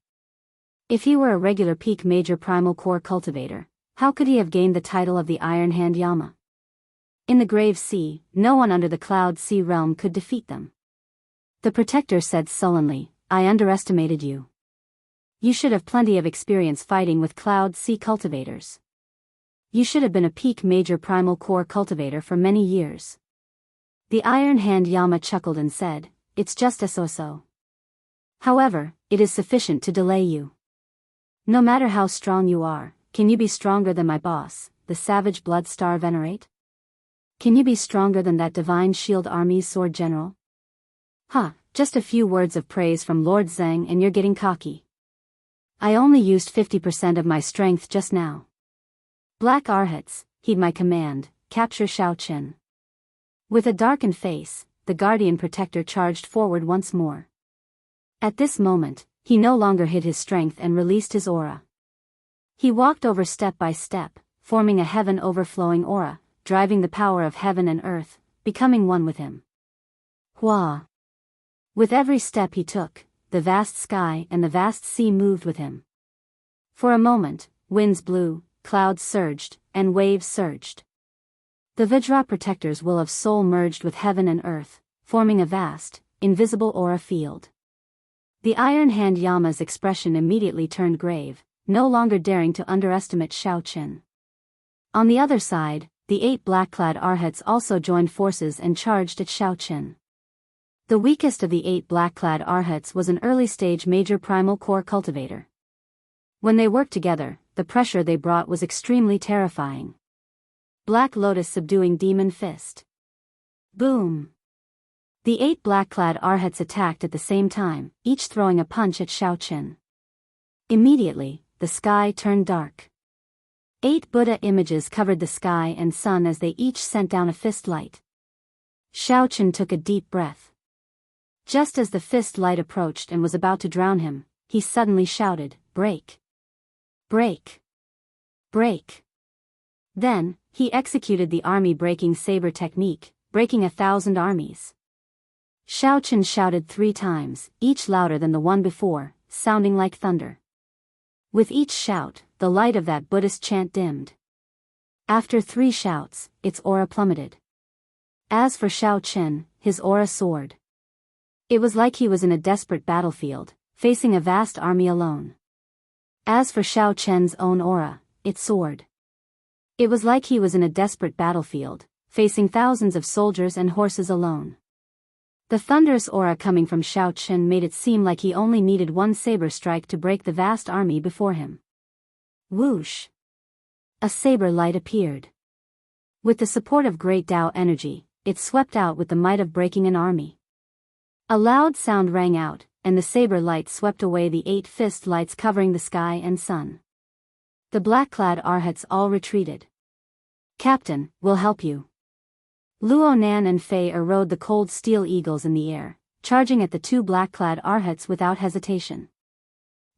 If he were a regular Peak Major Primal Core cultivator, how could he have gained the title of the Iron Hand Yama? In the Grave Sea, no one under the Cloud Sea Realm could defeat them. The Protector said sullenly, "I underestimated you. You should have plenty of experience fighting with Cloud Sea cultivators. You should have been a Peak Major Primal Core cultivator for many years." The Iron Hand Yama chuckled and said, "It's just a so-so. However, it is sufficient to delay you. No matter how strong you are, can you be stronger than my boss, the Savage Blood Star Venerate? Can you be stronger than that Divine Shield Army's Sword General? Just a few words of praise from Lord Zhang and you're getting cocky. I only used 50% of my strength just now. Black Arhats, heed my command, capture Xiaochen." With a darkened face, the Guardian Protector charged forward once more. At this moment, he no longer hid his strength and released his aura. He walked over step by step, forming a heaven-overflowing aura, driving the power of heaven and earth, becoming one with him. Hua! With every step he took, the vast sky and the vast sea moved with him. For a moment, winds blew, clouds surged, and waves surged. The Vajra Protector's will of soul merged with heaven and earth, forming a vast, invisible aura field. The Iron Hand Yama's expression immediately turned grave, no longer daring to underestimate Xiaochen. On the other side, the 8 black-clad Arhats also joined forces and charged at Xiaochen. The weakest of the 8 black-clad Arhats was an early-stage Major Primal Core cultivator. When they worked together, the pressure they brought was extremely terrifying. Black Lotus subduing Demon Fist. Boom! The 8 black-clad Arhats attacked at the same time, each throwing a punch at Xiaochen. Immediately, the sky turned dark. 8 Buddha images covered the sky and sun as they each sent down a fist light. Xiaochen took a deep breath. Just as the fist light approached and was about to drown him, he suddenly shouted, "Break! Break! Break!" Then, he executed the army-breaking saber technique, breaking 1,000 armies. Xiaochen shouted 3 times, each louder than the one before, sounding like thunder. With each shout, the light of that Buddhist chant dimmed. After 3 shouts, its aura plummeted. As for Xiaochen, his aura soared. It was like he was in a desperate battlefield, facing a vast army alone. As for Xiaochen's own aura, it soared. It was like he was in a desperate battlefield, facing thousands of soldiers and horses alone. The thunderous aura coming from Xiaochen made it seem like he only needed one saber strike to break the vast army before him. Whoosh! A saber light appeared. With the support of great Tao energy, it swept out with the might of breaking an army. A loud sound rang out, and the saber light swept away the 8 fist lights covering the sky and sun. The black-clad arhats all retreated. "Captain, we'll help you." Luo Nan and Fei Er rode the cold steel eagles in the air, charging at the 2 black-clad arhats without hesitation.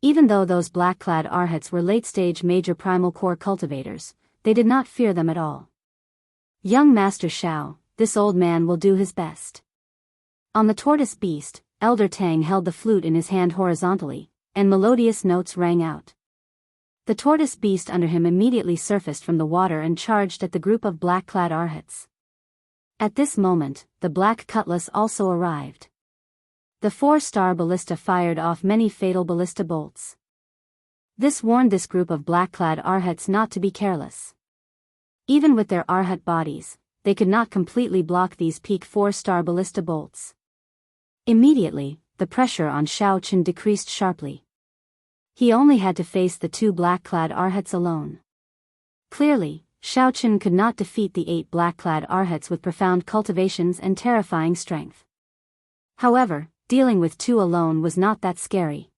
Even though those black-clad arhats were late-stage major primal core cultivators, they did not fear them at all. "Young Master Xiao, this old man will do his best." On the tortoise beast, Elder Tang held the flute in his hand horizontally, and melodious notes rang out. The tortoise beast under him immediately surfaced from the water and charged at the group of black-clad arhats. At this moment, the black cutlass also arrived. The 4-star ballista fired off many fatal ballista bolts. This warned this group of black-clad arhats not to be careless. Even with their arhat bodies, they could not completely block these peak 4-star ballista bolts. Immediately, the pressure on Xiaochen decreased sharply. He only had to face the 2 black-clad arhats alone. Clearly, Xiaochen could not defeat the 8 black-clad arhats with profound cultivations and terrifying strength. However, dealing with 2 alone was not that scary.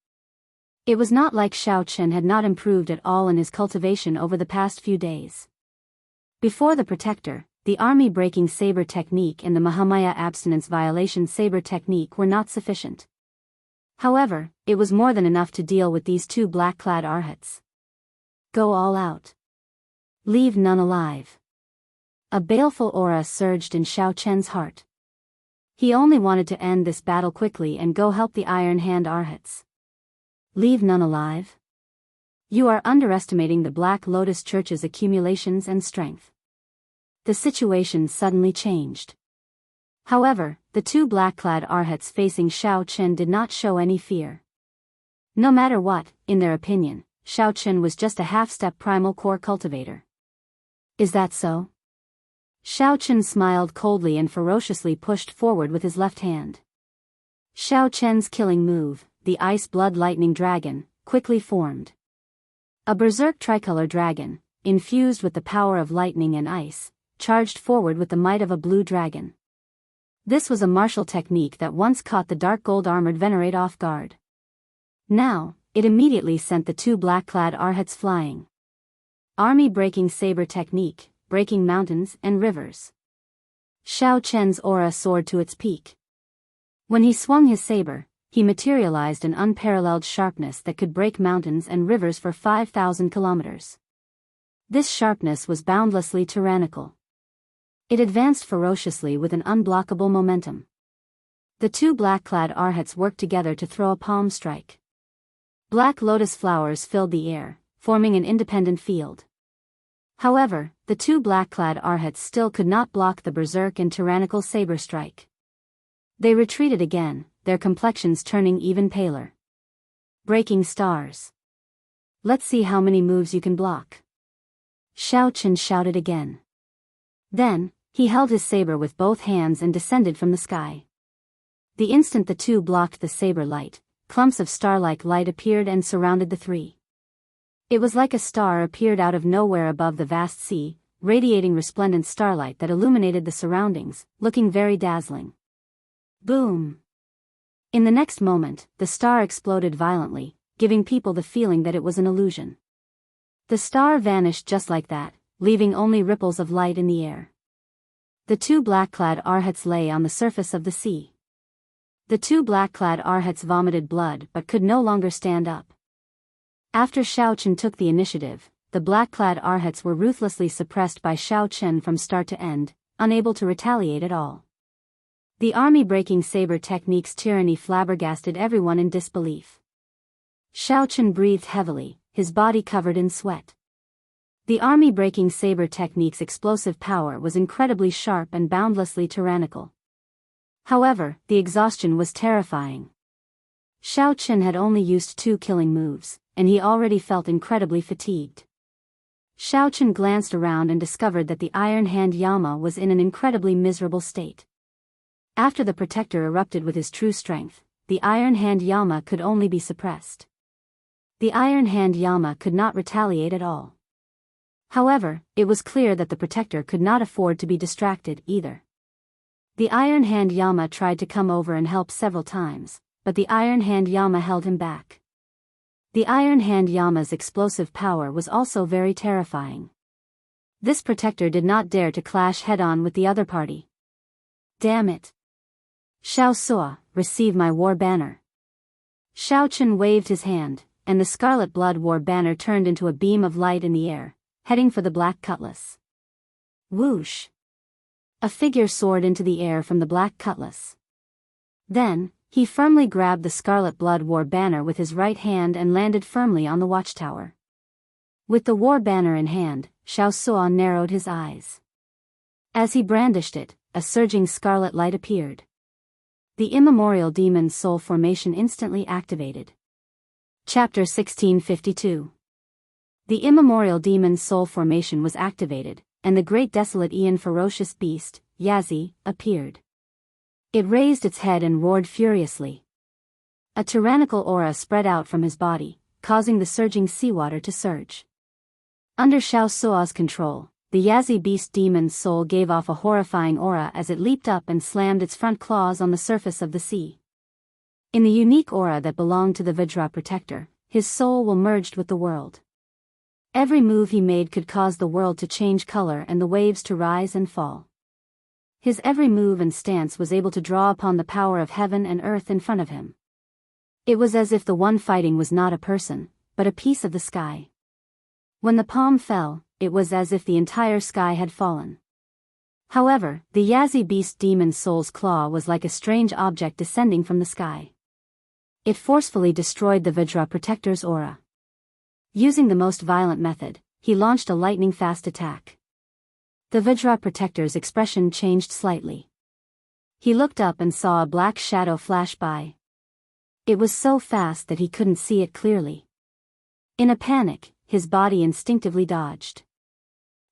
It was not like Xiaochen had not improved at all in his cultivation over the past few days. Before the Protector, the army-breaking saber technique and the Mahamaya abstinence violation saber technique were not sufficient. However, it was more than enough to deal with these 2 black-clad arhats. Go all out. Leave none alive. A baleful aura surged in Xiaochen's heart. He only wanted to end this battle quickly and go help the Iron Hand arhats. Leave none alive? You are underestimating the Black Lotus Church's accumulations and strength. The situation suddenly changed. However, the 2 black-clad arhats facing Xiaochen did not show any fear. No matter what, in their opinion, Xiaochen was just a half-step primal core cultivator. Is that so? Xiaochen smiled coldly and ferociously pushed forward with his left hand. Xiaochen's killing move, the Ice Blood Lightning Dragon, quickly formed. A berserk tricolor dragon, infused with the power of lightning and ice, charged forward with the might of a blue dragon. This was a martial technique that once caught the dark gold-armored Venerate off guard. Now, it immediately sent the 2 black-clad arhats flying. Army-breaking saber technique, breaking mountains and rivers. Xiaochen's aura soared to its peak. When he swung his saber, he materialized an unparalleled sharpness that could break mountains and rivers for 5,000 kilometers. This sharpness was boundlessly tyrannical. It advanced ferociously with an unblockable momentum. The 2 black-clad arhats worked together to throw a palm strike. Black lotus flowers filled the air, forming an independent field. However, the 2 black-clad arhats still could not block the berserk and tyrannical saber strike. They retreated again, their complexions turning even paler. Breaking stars. Let's see how many moves you can block. Xiaochen shouted again. Then, he held his saber with both hands and descended from the sky. The instant the 2 blocked the saber light, clumps of star-like light appeared and surrounded the 3. It was like a star appeared out of nowhere above the vast sea, radiating resplendent starlight that illuminated the surroundings, looking very dazzling. Boom! In the next moment, the star exploded violently, giving people the feeling that it was an illusion. The star vanished just like that, leaving only ripples of light in the air. The two black-clad arhats lay on the surface of the sea. The two black-clad arhats vomited blood but could no longer stand up. After Xiao Chen took the initiative, the black-clad arhats were ruthlessly suppressed by Xiao Chen from start to end, unable to retaliate at all. The army-breaking saber technique's tyranny flabbergasted everyone in disbelief. Xiao Chen breathed heavily, his body covered in sweat. The army-breaking saber technique's explosive power was incredibly sharp and boundlessly tyrannical. However, the exhaustion was terrifying. Xiao Chen had only used 2 killing moves, and he already felt incredibly fatigued. Xiao Chen glanced around and discovered that the Iron Hand Yama was in an incredibly miserable state. After the protector erupted with his true strength, the Iron Hand Yama could only be suppressed. The Iron Hand Yama could not retaliate at all. However, it was clear that the protector could not afford to be distracted either. The Iron Hand Yama tried to come over and help several times, but the Iron Hand Yama held him back. The Iron Hand Yama's explosive power was also very terrifying. This protector did not dare to clash head-on with the other party. Damn it! Xiao Suo, receive my war banner. Xiao Chen waved his hand, and the Scarlet Blood war banner turned into a beam of light in the air, heading for the black cutlass. Whoosh! A figure soared into the air from the black cutlass. Then, he firmly grabbed the Scarlet Blood war banner with his right hand and landed firmly on the watchtower. With the war banner in hand, Xiao Suo narrowed his eyes. As he brandished it, a surging scarlet light appeared. The immemorial demon's soul formation instantly activated. Chapter 1652. The immemorial demon's soul formation was activated, and the great desolate Aeon ferocious beast, Yazi, appeared. It raised its head and roared furiously. A tyrannical aura spread out from his body, causing the surging seawater to surge. Under Xiao Suo's control, the Yazi beast demon's soul gave off a horrifying aura as it leaped up and slammed its front claws on the surface of the sea. In the unique aura that belonged to the Vajra protector, his soul merged with the world. Every move he made could cause the world to change color and the waves to rise and fall. His every move and stance was able to draw upon the power of heaven and earth in front of him. It was as if the one fighting was not a person, but a piece of the sky. When the palm fell, it was as if the entire sky had fallen. However, the Yazi beast demon's soul's claw was like a strange object descending from the sky. It forcefully destroyed the Vajra protector's aura. Using the most violent method, he launched a lightning-fast attack. The Vajra protector's expression changed slightly. He looked up and saw a black shadow flash by. It was so fast that he couldn't see it clearly. In a panic, his body instinctively dodged.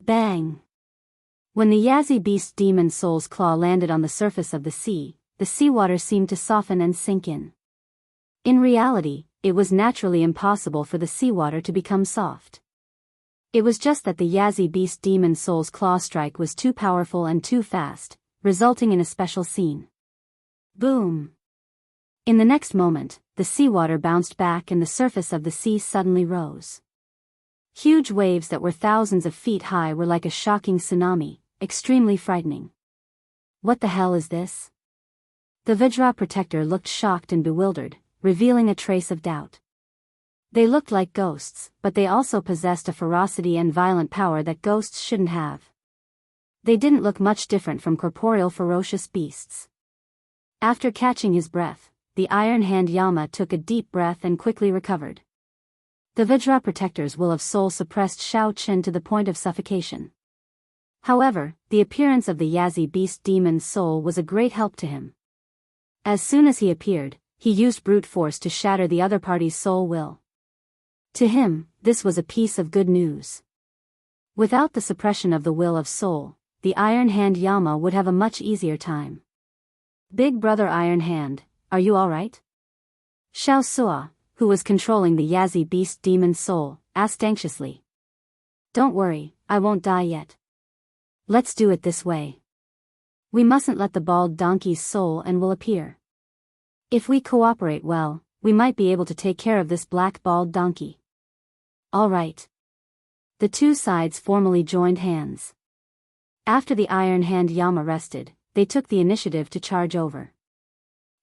Bang! When the Yazi beast demon's soul's claw landed on the surface of the seawater seemed to soften and sink in. In reality, it was naturally impossible for the seawater to become soft. It was just that the Yazi beast demon's soul's claw strike was too powerful and too fast, resulting in a special scene. Boom! In the next moment, the seawater bounced back and the surface of the sea suddenly rose. Huge waves that were thousands of feet high were like a shocking tsunami, extremely frightening. What the hell is this? The Vajra protector looked shocked and bewildered, revealing a trace of doubt. They looked like ghosts, but they also possessed a ferocity and violent power that ghosts shouldn't have. They didn't look much different from corporeal ferocious beasts. After catching his breath, the Iron Hand Yama took a deep breath and quickly recovered. The Vajra protector's will of soul suppressed Xiao Chen to the point of suffocation. However, the appearance of the Yazi beast demon's soul was a great help to him. As soon as he appeared, he used brute force to shatter the other party's soul will. To him, this was a piece of good news. Without the suppression of the will of soul, the Iron Hand Yama would have a much easier time. Big brother Iron Hand, are you alright? Xiao Suo, who was controlling the Yazi beast demon's soul, asked anxiously. Don't worry, I won't die yet. Let's do it this way. We mustn't let the bald donkey's soul and will appear. If we cooperate well, we might be able to take care of this black bald donkey. All right. The two sides formally joined hands. After the Iron Hand Yama rested, they took the initiative to charge over.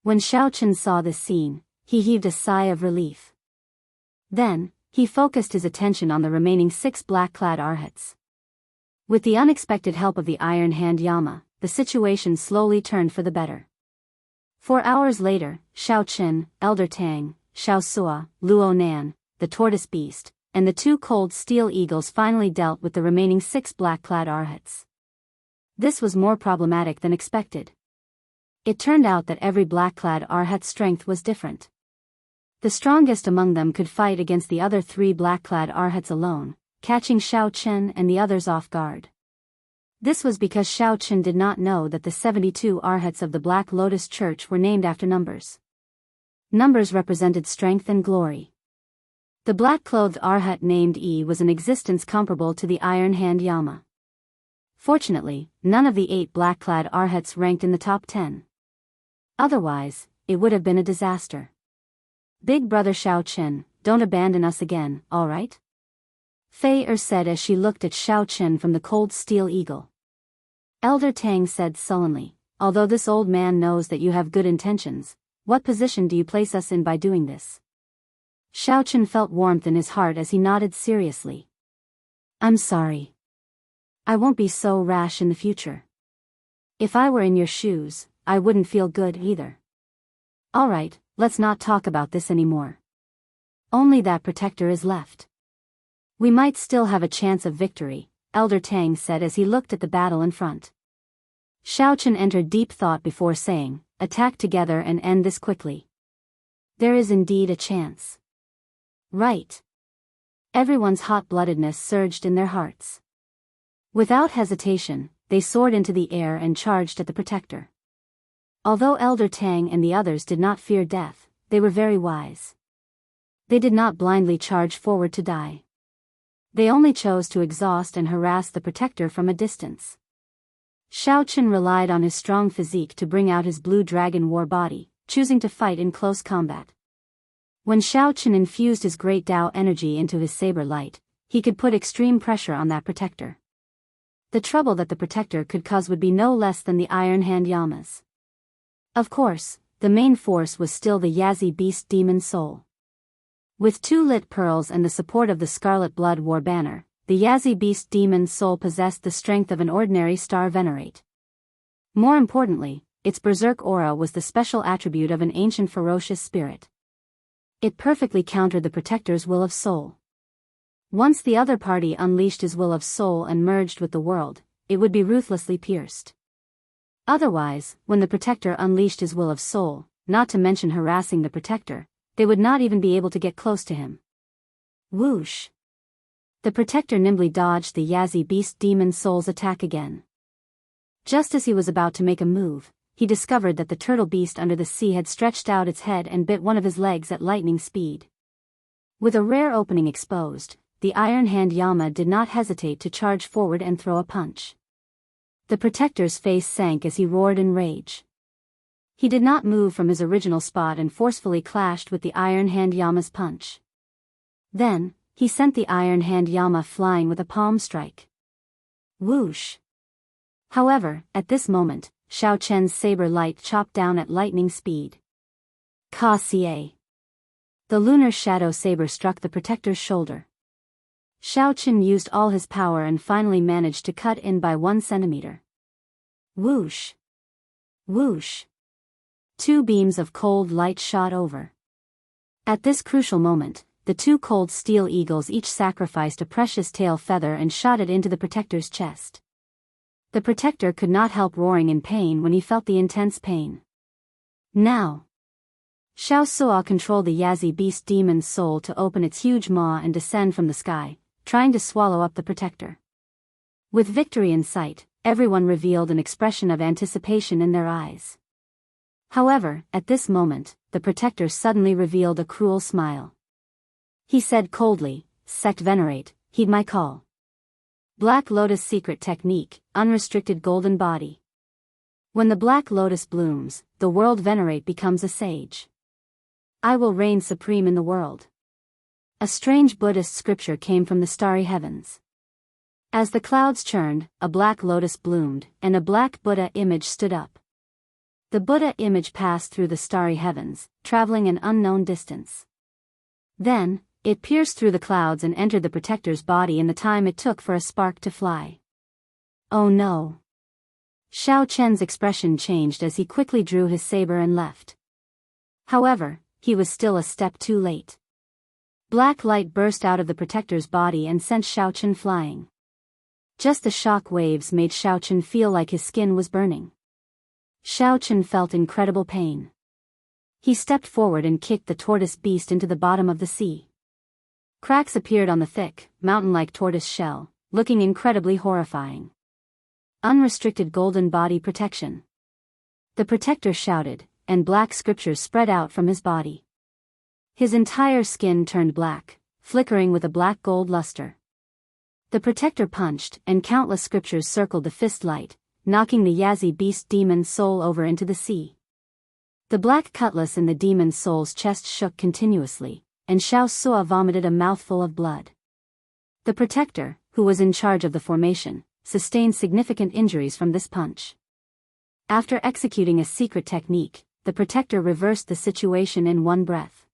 When Xiaochen saw this scene, he heaved a sigh of relief. Then, he focused his attention on the remaining 6 black-clad arhats. With the unexpected help of the Iron Hand Yama, the situation slowly turned for the better. 4 hours later, Xiaochen, Elder Tang, Xiaosua, Luo Nan, the tortoise beast, and the 2 cold steel eagles finally dealt with the remaining 6 black-clad arhats. This was more problematic than expected. It turned out that every black-clad arhat's strength was different. The strongest among them could fight against the other 3 black-clad arhats alone, catching Xiaochen and the others off guard. This was because Xiaochen did not know that the 72 arhats of the Black Lotus Church were named after numbers. Numbers represented strength and glory. The black-clothed arhat named Yi was an existence comparable to the Iron Hand Yama. Fortunately, none of the 8 black-clad arhats ranked in the top 10. Otherwise, it would have been a disaster. Big brother Xiaochen, don't abandon us again, alright? Fei said as she looked at Xiaochen from the cold steel eagle. Elder Tang said sullenly, although this old man knows that you have good intentions, what position do you place us in by doing this? Xiaochen felt warmth in his heart as he nodded seriously. I'm sorry. I won't be so rash in the future. If I were in your shoes, I wouldn't feel good either. Alright, let's not talk about this anymore. Only that protector is left. We might still have a chance of victory, Elder Tang said as he looked at the battle in front. Xiaochen entered deep thought before saying, attack together and end this quickly. There is indeed a chance. Right. Everyone's hot-bloodedness surged in their hearts. Without hesitation, they soared into the air and charged at the protector. Although Elder Tang and the others did not fear death, they were very wise. They did not blindly charge forward to die. They only chose to exhaust and harass the protector from a distance. Xiaochen relied on his strong physique to bring out his blue dragon war body, choosing to fight in close combat. When Xiaochen infused his great Dao energy into his saber light, he could put extreme pressure on that protector. The trouble that the protector could cause would be no less than the Iron Hand Yamas. Of course, the main force was still the Yazi Beast Demon Soul. With 2 lit pearls and the support of the Scarlet Blood War banner, the Yazi Beast Demon Soul possessed the strength of an ordinary star venerate. More importantly, its berserk aura was the special attribute of an ancient ferocious spirit. It perfectly countered the protector's will of soul. Once the other party unleashed his will of soul and merged with the world, it would be ruthlessly pierced. Otherwise, when the protector unleashed his will of soul, not to mention harassing the protector, they would not even be able to get close to him. Whoosh! The protector nimbly dodged the Yazi Beast Demon Soul's attack again. Just as he was about to make a move, he discovered that the turtle beast under the sea had stretched out its head and bit one of his legs at lightning speed. With a rare opening exposed, the Iron Hand Yama did not hesitate to charge forward and throw a punch. The protector's face sank as he roared in rage. He did not move from his original spot and forcefully clashed with the Iron Hand Yama's punch. Then, he sent the Iron Hand Yama flying with a palm strike. Whoosh! However, at this moment, Xiaochen's saber light chopped down at lightning speed. Ka-ca! The lunar shadow saber struck the protector's shoulder. Xiaochen used all his power and finally managed to cut in by 1 centimeter. Whoosh! Whoosh! 2 beams of cold light shot over. At this crucial moment, the 2 cold steel eagles each sacrificed a precious tail feather and shot it into the protector's chest. The protector could not help roaring in pain when he felt the intense pain. Now! Xiaosua controlled the Yazi Beast Demon's soul to open its huge maw and descend from the sky, trying to swallow up the protector. With victory in sight, everyone revealed an expression of anticipation in their eyes. However, at this moment, the protector suddenly revealed a cruel smile. He said coldly, "Sect Venerate, heed my call. Black Lotus secret technique, unrestricted golden body. When the Black Lotus blooms, the world Venerate becomes a sage. I will reign supreme in the world." A strange Buddhist scripture came from the starry heavens. As the clouds churned, a black lotus bloomed, and a black Buddha image stood up. The Buddha image passed through the starry heavens, traveling an unknown distance. Then, it pierced through the clouds and entered the protector's body in the time it took for a spark to fly. Oh no! Xiao Chen's expression changed as he quickly drew his saber and left. However, he was still a step too late. Black light burst out of the protector's body and sent Xiao Chen flying. Just the shock waves made Xiao Chen feel like his skin was burning. Xiao Chen felt incredible pain. He stepped forward and kicked the tortoise beast into the bottom of the sea. Cracks appeared on the thick, mountain-like tortoise shell, looking incredibly horrifying. Unrestricted golden body protection. The protector shouted, and black scriptures spread out from his body. His entire skin turned black, flickering with a black gold luster. The protector punched, and countless scriptures circled the fist light, knocking the Yazi beast demon's soul over into the sea. The black cutlass in the demon's soul's chest shook continuously, and Xiao Sua vomited a mouthful of blood. The protector, who was in charge of the formation, sustained significant injuries from this punch. After executing a secret technique, the protector reversed the situation in one breath.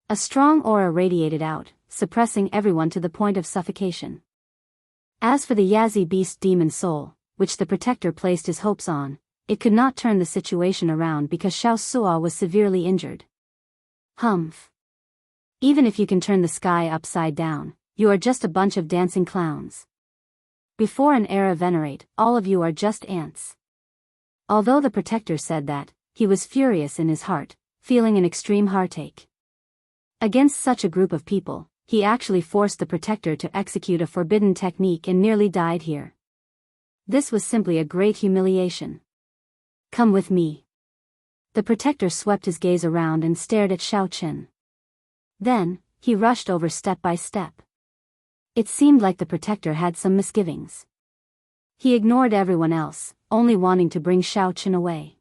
A strong aura radiated out, suppressing everyone to the point of suffocation. As for the Yazi beast demon soul, which the protector placed his hopes on, it could not turn the situation around because Xiao Sua was severely injured. Humph. Even if you can turn the sky upside down, you are just a bunch of dancing clowns. Before an era venerate, all of you are just ants. Although the protector said that, he was furious in his heart, feeling an extreme heartache. Against such a group of people, he actually forced the protector to execute a forbidden technique and nearly died here. This was simply a great humiliation. Come with me. The protector swept his gaze around and stared at Xiao Chen. Then, he rushed over step by step. It seemed like the protector had some misgivings. He ignored everyone else, only wanting to bring Xiao Chen away.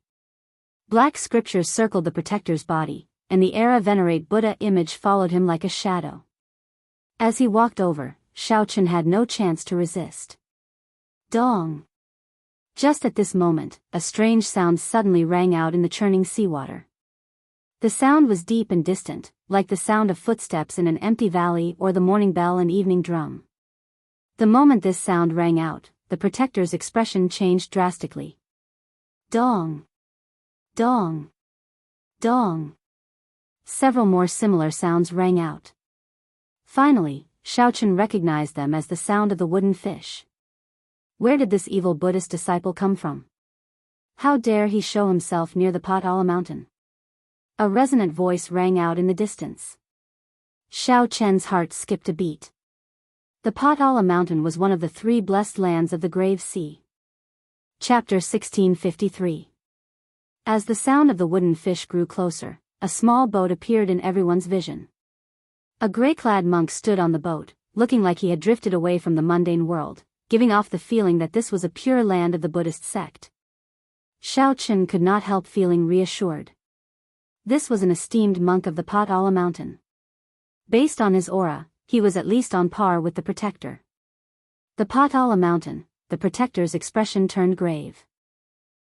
Black scriptures circled the protector's body, and the era venerate Buddha image followed him like a shadow. As he walked over, Xiao Chen had no chance to resist. Dong! Just at this moment, a strange sound suddenly rang out in the churning seawater. The sound was deep and distant, like the sound of footsteps in an empty valley or the morning bell and evening drum. The moment this sound rang out, the protector's expression changed drastically. Dong! Dong! Dong! Several more similar sounds rang out. Finally, Xiao Chen recognized them as the sound of the wooden fish. Where did this evil Buddhist disciple come from? How dare he show himself near the Potala mountain? A resonant voice rang out in the distance. Xiao Chen's heart skipped a beat. The Potala mountain was one of the 3 blessed lands of the Grave Sea. Chapter 1653. As the sound of the wooden fish grew closer, a small boat appeared in everyone's vision. A gray-clad monk stood on the boat, looking like he had drifted away from the mundane world, giving off the feeling that this was a pure land of the Buddhist sect. Xiao Chen could not help feeling reassured. This was an esteemed monk of the Potala mountain. Based on his aura, he was at least on par with the protector. The Potala mountain, the protector's expression turned grave.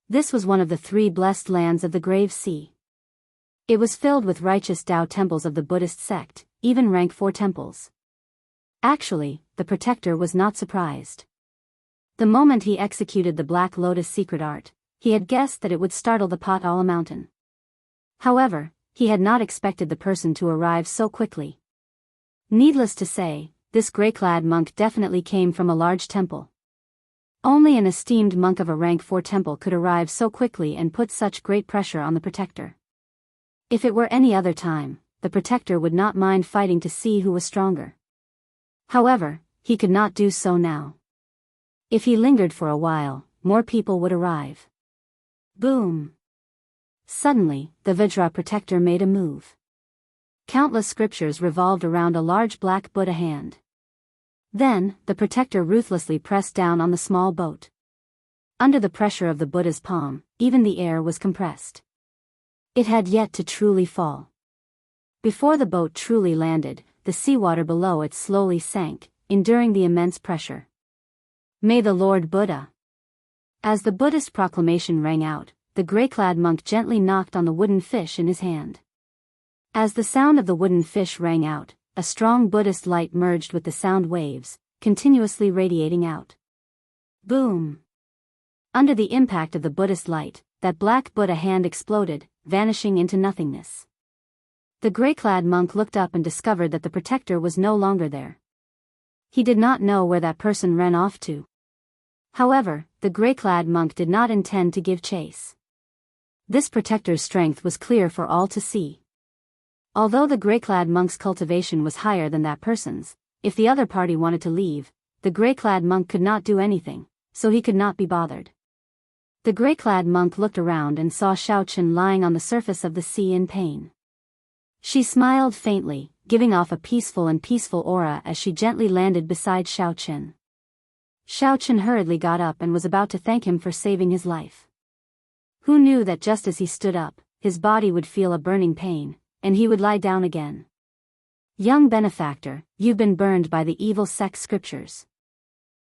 This was one of the 3 blessed lands of the Grave Sea. It was filled with righteous Tao temples of the Buddhist sect, even rank 4 temples. Actually, the protector was not surprised. The moment he executed the Black Lotus secret art, he had guessed that it would startle the Potala mountain. However, he had not expected the person to arrive so quickly. Needless to say, this gray-clad monk definitely came from a large temple. Only an esteemed monk of a rank 4 temple could arrive so quickly and put such great pressure on the protector. If it were any other time, the protector would not mind fighting to see who was stronger. However, he could not do so now. If he lingered for a while, more people would arrive. Boom! Suddenly, the Vajra protector made a move. Countless scriptures revolved around a large black Buddha hand. Then, the protector ruthlessly pressed down on the small boat. Under the pressure of the Buddha's palm, even the air was compressed. It had yet to truly fall. Before the boat truly landed, the seawater below it slowly sank, enduring the immense pressure. May the Lord Buddha. As the Buddhist proclamation rang out, the gray-clad monk gently knocked on the wooden fish in his hand. As the sound of the wooden fish rang out, a strong Buddhist light merged with the sound waves, continuously radiating out. Boom! Under the impact of the Buddhist light, that black Buddha hand exploded, vanishing into nothingness. The gray-clad monk looked up and discovered that the protector was no longer there. He did not know where that person ran off to. However, the gray-clad monk did not intend to give chase. This protector's strength was clear for all to see. Although the gray-clad monk's cultivation was higher than that person's, if the other party wanted to leave, the gray-clad monk could not do anything, so he could not be bothered. The gray-clad monk looked around and saw Xiaochen lying on the surface of the sea in pain. She smiled faintly, giving off a peaceful aura as she gently landed beside Xiaochen. Xiaochen hurriedly got up and was about to thank him for saving his life. Who knew that just as he stood up, his body would feel a burning pain, and he would lie down again. Young benefactor, you've been burned by the evil sect scriptures.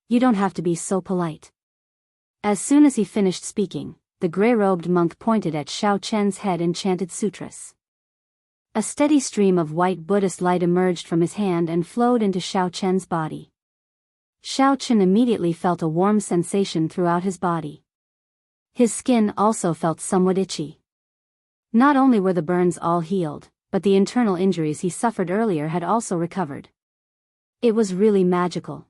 You don't have to be so polite. As soon as he finished speaking, the gray-robed monk pointed at Xiaochen's head and chanted sutras. A steady stream of white Buddhist light emerged from his hand and flowed into Xiaochen's body. Xiaochen immediately felt a warm sensation throughout his body. His skin also felt somewhat itchy. Not only were the burns all healed, but the internal injuries he suffered earlier had also recovered. It was really magical.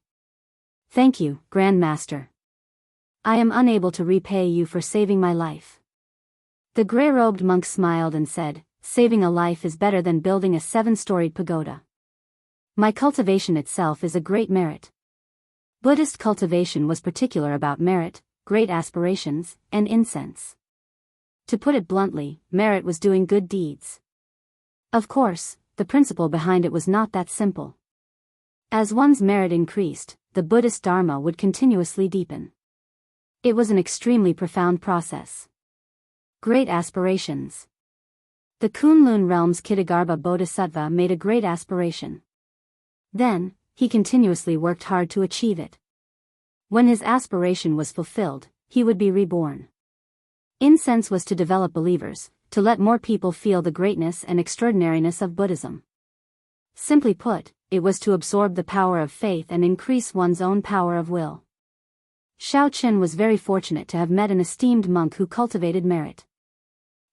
Thank you, Grandmaster. I am unable to repay you for saving my life. The gray-robed monk smiled and said, saving a life is better than building a 7-storied pagoda. My cultivation itself is a great merit. Buddhist cultivation was particular about merit, great aspirations, and incense. To put it bluntly, merit was doing good deeds. Of course, the principle behind it was not that simple. As one's merit increased, the Buddhist Dharma would continuously deepen. It was an extremely profound process. Great aspirations. The Kunlun realm's Kitagarbha Bodhisattva made a great aspiration. Then, he continuously worked hard to achieve it. When his aspiration was fulfilled, he would be reborn. Incense was to develop believers, to let more people feel the greatness and extraordinariness of Buddhism. Simply put, it was to absorb the power of faith and increase one's own power of will. Xiaochen was very fortunate to have met an esteemed monk who cultivated merit.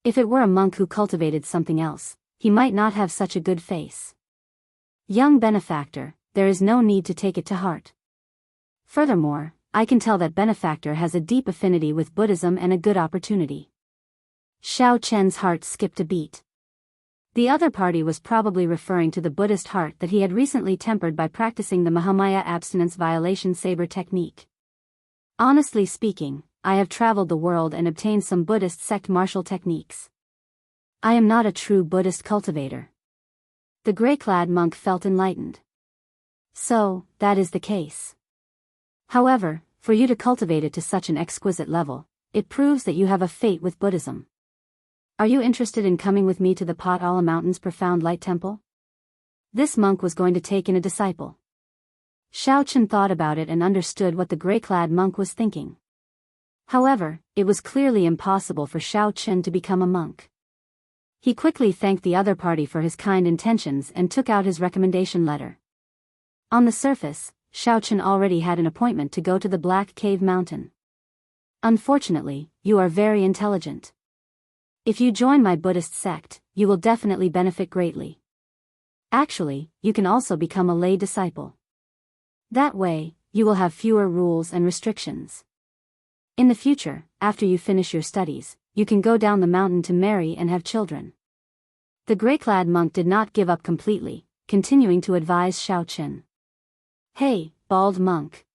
If it were a monk who cultivated something else, he might not have such a good face. Young benefactor, there is no need to take it to heart. Furthermore, I can tell that benefactor has a deep affinity with Buddhism and a good opportunity. Xiaochen's heart skipped a beat. The other party was probably referring to the Buddhist heart that he had recently tempered by practicing the Mahamaya abstinence violation saber technique. Honestly speaking, I have traveled the world and obtained some Buddhist sect martial techniques. I am not a true Buddhist cultivator. The gray-clad monk felt enlightened. So, that is the case. However, for you to cultivate it to such an exquisite level, it proves that you have a fate with Buddhism. Are you interested in coming with me to the Potala Mountain's profound light temple? This monk was going to take in a disciple. Xiaochen thought about it and understood what the gray-clad monk was thinking. However, it was clearly impossible for Xiaochen to become a monk. He quickly thanked the other party for his kind intentions and took out his recommendation letter. On the surface, Xiaochen already had an appointment to go to the Black Cave Mountain. Unfortunately, you are very intelligent. If you join my Buddhist sect, you will definitely benefit greatly. Actually, you can also become a lay disciple. That way, you will have fewer rules and restrictions. In the future, after you finish your studies, you can go down the mountain to marry and have children. The gray-clad monk did not give up completely, continuing to advise Xiaochen. Hey, bald monk.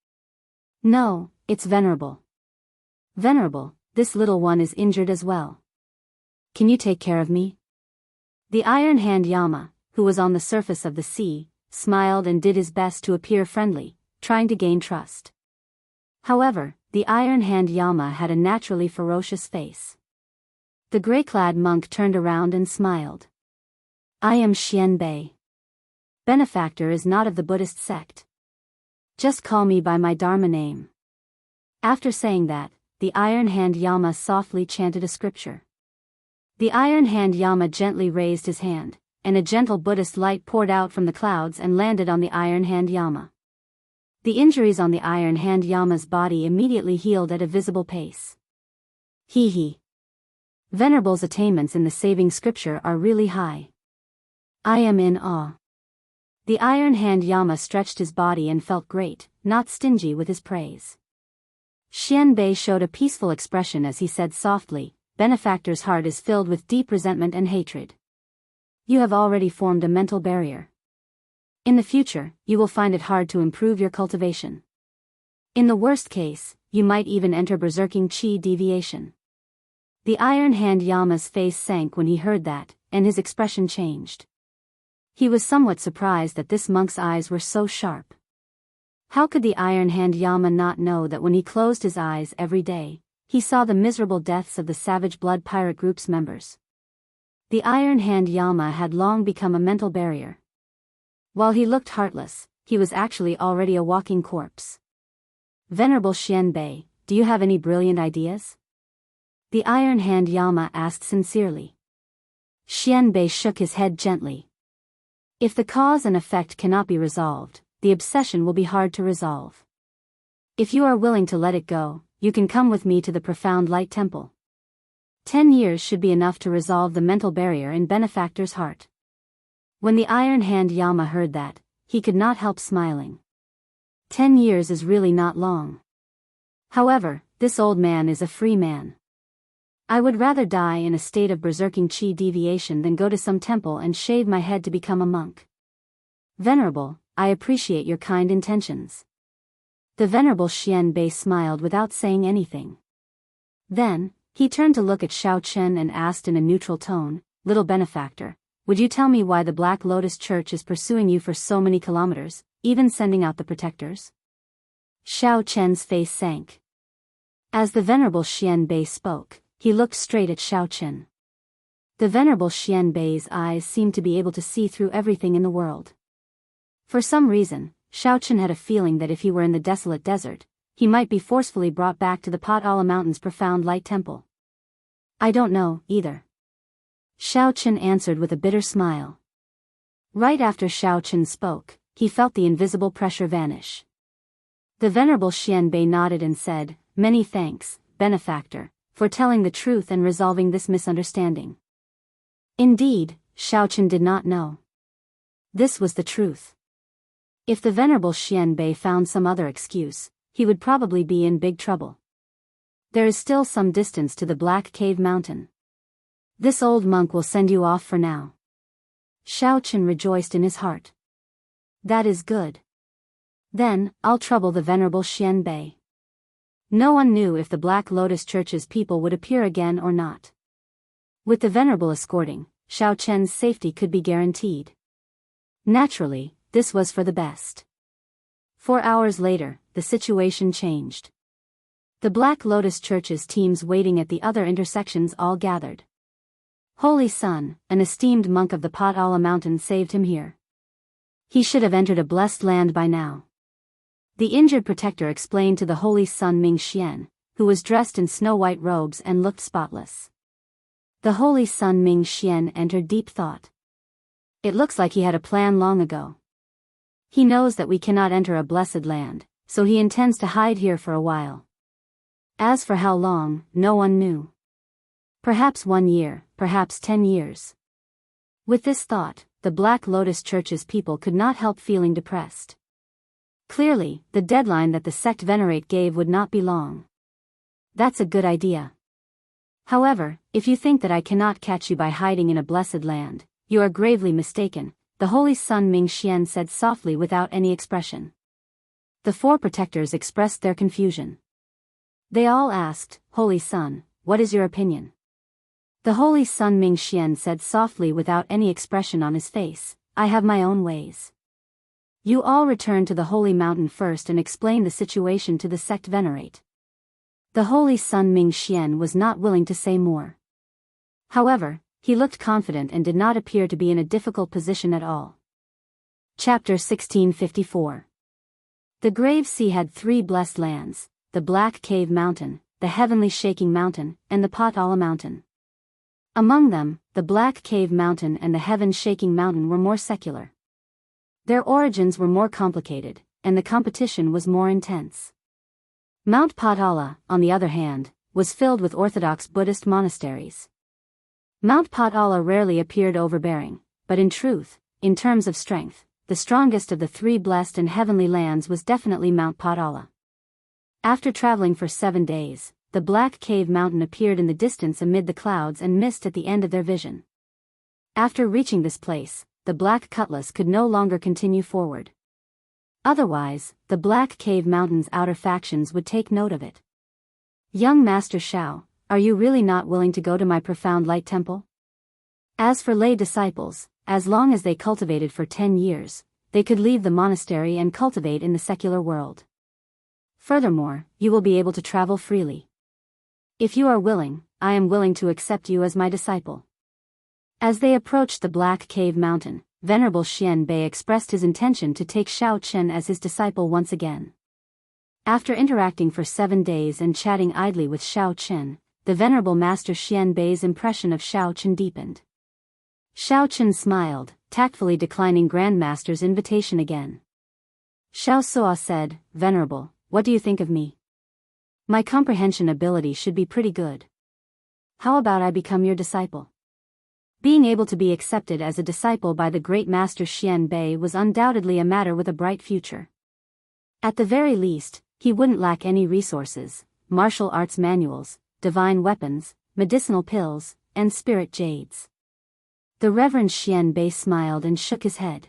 No, it's Venerable. Venerable, this little one is injured as well. Can you take care of me? The Iron Hand Yama, who was on the surface of the sea, smiled and did his best to appear friendly, trying to gain trust. However, the Iron Hand Yama had a naturally ferocious face. The gray-clad monk turned around and smiled. I am Xianbei. Benefactor is not of the Buddhist sect. Just call me by my Dharma name. After saying that, the Iron Hand Yama softly chanted a scripture. The Iron Hand Yama gently raised his hand, and a gentle Buddhist light poured out from the clouds and landed on the Iron Hand Yama. The injuries on the Iron Hand Yama's body immediately healed at a visible pace. Hee hee. Venerable's attainments in the saving scripture are really high. I am in awe. The Iron Hand Yama stretched his body and felt great, not stingy with his praise. Xianbei showed a peaceful expression as he said softly, Benefactor's heart is filled with deep resentment and hatred. You have already formed a mental barrier. In the future, you will find it hard to improve your cultivation. In the worst case, you might even enter berserking chi deviation. The Iron Hand Yama's face sank when he heard that, and his expression changed. He was somewhat surprised that this monk's eyes were so sharp. How could the Iron Hand Yama not know that when he closed his eyes every day, he saw the miserable deaths of the Savage Blood Pirate Group's members? The Iron Hand Yama had long become a mental barrier. While he looked heartless, he was actually already a walking corpse. Venerable Xianbei, do you have any brilliant ideas? The Iron Hand Yama asked sincerely. Xianbei shook his head gently. If the cause and effect cannot be resolved, the obsession will be hard to resolve. If you are willing to let it go, you can come with me to the Profound Light Temple. 10 years should be enough to resolve the mental barrier in Benefactor's heart. When the Iron Hand Yama heard that, he could not help smiling. 10 years is really not long. However, this old man is a free man. I would rather die in a state of berserking chi deviation than go to some temple and shave my head to become a monk. Venerable, I appreciate your kind intentions. The Venerable Xianbei smiled without saying anything. Then, he turned to look at Xiao Chen and asked in a neutral tone, Little Benefactor, would you tell me why the Black Lotus Church is pursuing you for so many kilometers, even sending out the protectors? Xiao Chen's face sank. As the Venerable Xianbei spoke, he looked straight at Xiao Chen. The Venerable Xianbei's eyes seemed to be able to see through everything in the world. For some reason, Xiao Chen had a feeling that if he were in the desolate desert, he might be forcefully brought back to the Potala Mountain's Profound Light Temple. I don't know, either. Xiao Chen answered with a bitter smile. Right after Xiao Chen spoke, he felt the invisible pressure vanish. The Venerable Xianbei nodded and said, Many thanks, Benefactor, for telling the truth and resolving this misunderstanding. Indeed, Xiao Chen did not know. This was the truth. If the Venerable Xianbei found some other excuse, he would probably be in big trouble. There is still some distance to the Black Cave Mountain. This old monk will send you off for now. Xiao Chen rejoiced in his heart. That is good. Then, I'll trouble the Venerable Xianbei. No one knew if the Black Lotus Church's people would appear again or not. With the Venerable escorting, Xiao Chen's safety could be guaranteed. Naturally, this was for the best. 4 hours later, the situation changed. The Black Lotus Church's teams waiting at the other intersections all gathered. Holy Son, an esteemed monk of the Potala Mountain saved him here. He should have entered a blessed land by now. The injured protector explained to the Holy Son Ming Xian, who was dressed in snow-white robes and looked spotless. The Holy Son Ming Xian entered deep thought. It looks like he had a plan long ago. He knows that we cannot enter a blessed land, so he intends to hide here for a while. As for how long, no one knew. Perhaps 1 year, perhaps 10 years. With this thought, the Black Lotus Church's people could not help feeling depressed. Clearly, the deadline that the sect venerate gave would not be long. That's a good idea. However, if you think that I cannot catch you by hiding in a blessed land, you are gravely mistaken, the Holy Son Ming Xian said softly without any expression. The 4 protectors expressed their confusion. They all asked, Holy Son, what is your opinion? The Holy Son Ming Xian said softly without any expression on his face, I have my own ways. You all return to the Holy Mountain first and explain the situation to the sect venerate. The Holy Son Ming Xian was not willing to say more. However, he looked confident and did not appear to be in a difficult position at all. Chapter 1654. The Grave Sea had 3 blessed lands, the Black Cave Mountain, the Heavenly Shaking Mountain, and the Potala Mountain. Among them, the Black Cave Mountain and the Heaven Shaking Mountain were more secular. Their origins were more complicated, and the competition was more intense. Mount Potala, on the other hand, was filled with orthodox Buddhist monasteries. Mount Potala rarely appeared overbearing, but in truth, in terms of strength, the strongest of the three blessed and heavenly lands was definitely Mount Potala. After traveling for 7 days, the Black Cave Mountain appeared in the distance amid the clouds and mist at the end of their vision. After reaching this place, the Black Cutlass could no longer continue forward. Otherwise, the Black Cave Mountain's outer factions would take note of it. Young Master Shao, are you really not willing to go to my profound light temple? As for lay disciples, as long as they cultivated for 10 years, they could leave the monastery and cultivate in the secular world. Furthermore, you will be able to travel freely. If you are willing, I am willing to accept you as my disciple. As they approached the Black Cave Mountain, Venerable Xian Bei expressed his intention to take Shao Chen as his disciple once again. After interacting for 7 days and chatting idly with Shao Chen, the Venerable Master Xian Bei's impression of Shao Chen deepened. Shao Chen smiled, tactfully declining Grandmaster's invitation again. Shao Suo said, "Venerable, what do you think of me? My comprehension ability should be pretty good. How about I become your disciple?" Being able to be accepted as a disciple by the great Master Xian Bei was undoubtedly a matter with a bright future. At the very least, he wouldn't lack any resources: martial arts manuals, divine weapons, medicinal pills, and spirit jades. The Reverend Xian Bei smiled and shook his head.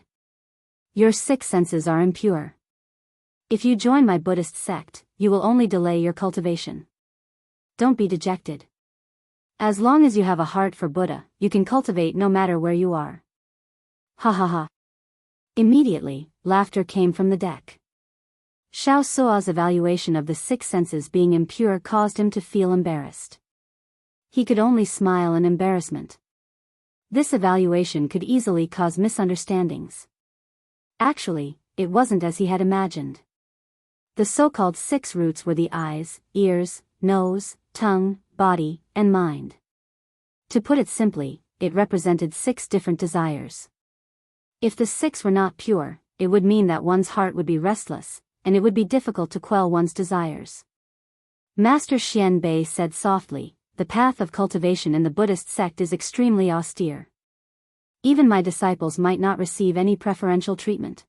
"Your 6 senses are impure. If you join my Buddhist sect, you will only delay your cultivation. Don't be dejected. As long as you have a heart for Buddha, you can cultivate no matter where you are." Ha ha ha. Immediately, laughter came from the deck. Shao Suo's evaluation of the 6 senses being impure caused him to feel embarrassed. He could only smile in embarrassment. This evaluation could easily cause misunderstandings. Actually, it wasn't as he had imagined. The so-called 6 roots were the eyes, ears, nose, tongue, body, and mind. To put it simply, it represented 6 different desires. If the 6 were not pure, it would mean that one's heart would be restless, and it would be difficult to quell one's desires. Master Xian Bei said softly, "The path of cultivation in the Buddhist sect is extremely austere. Even my disciples might not receive any preferential treatment.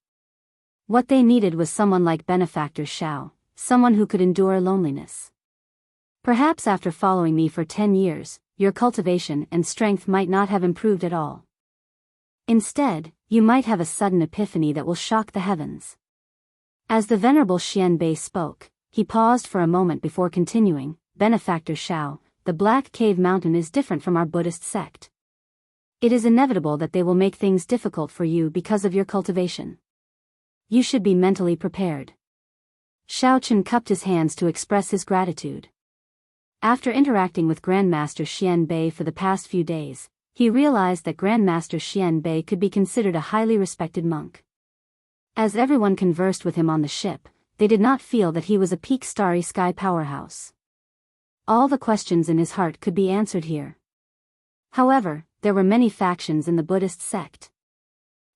What they needed was someone like Benefactor Shao, someone who could endure loneliness. Perhaps after following me for 10 years, your cultivation and strength might not have improved at all. Instead, you might have a sudden epiphany that will shock the heavens." As the Venerable Xian Bei spoke, he paused for a moment before continuing, "Benefactor Shao, the Black Cave Mountain is different from our Buddhist sect. It is inevitable that they will make things difficult for you because of your cultivation. You should be mentally prepared." Shao Chen cupped his hands to express his gratitude. After interacting with Grandmaster Xian Bei for the past few days, he realized that Grandmaster Xian Bei could be considered a highly respected monk. As everyone conversed with him on the ship, they did not feel that he was a peak starry sky powerhouse. All the questions in his heart could be answered here. However, there were many factions in the Buddhist sect.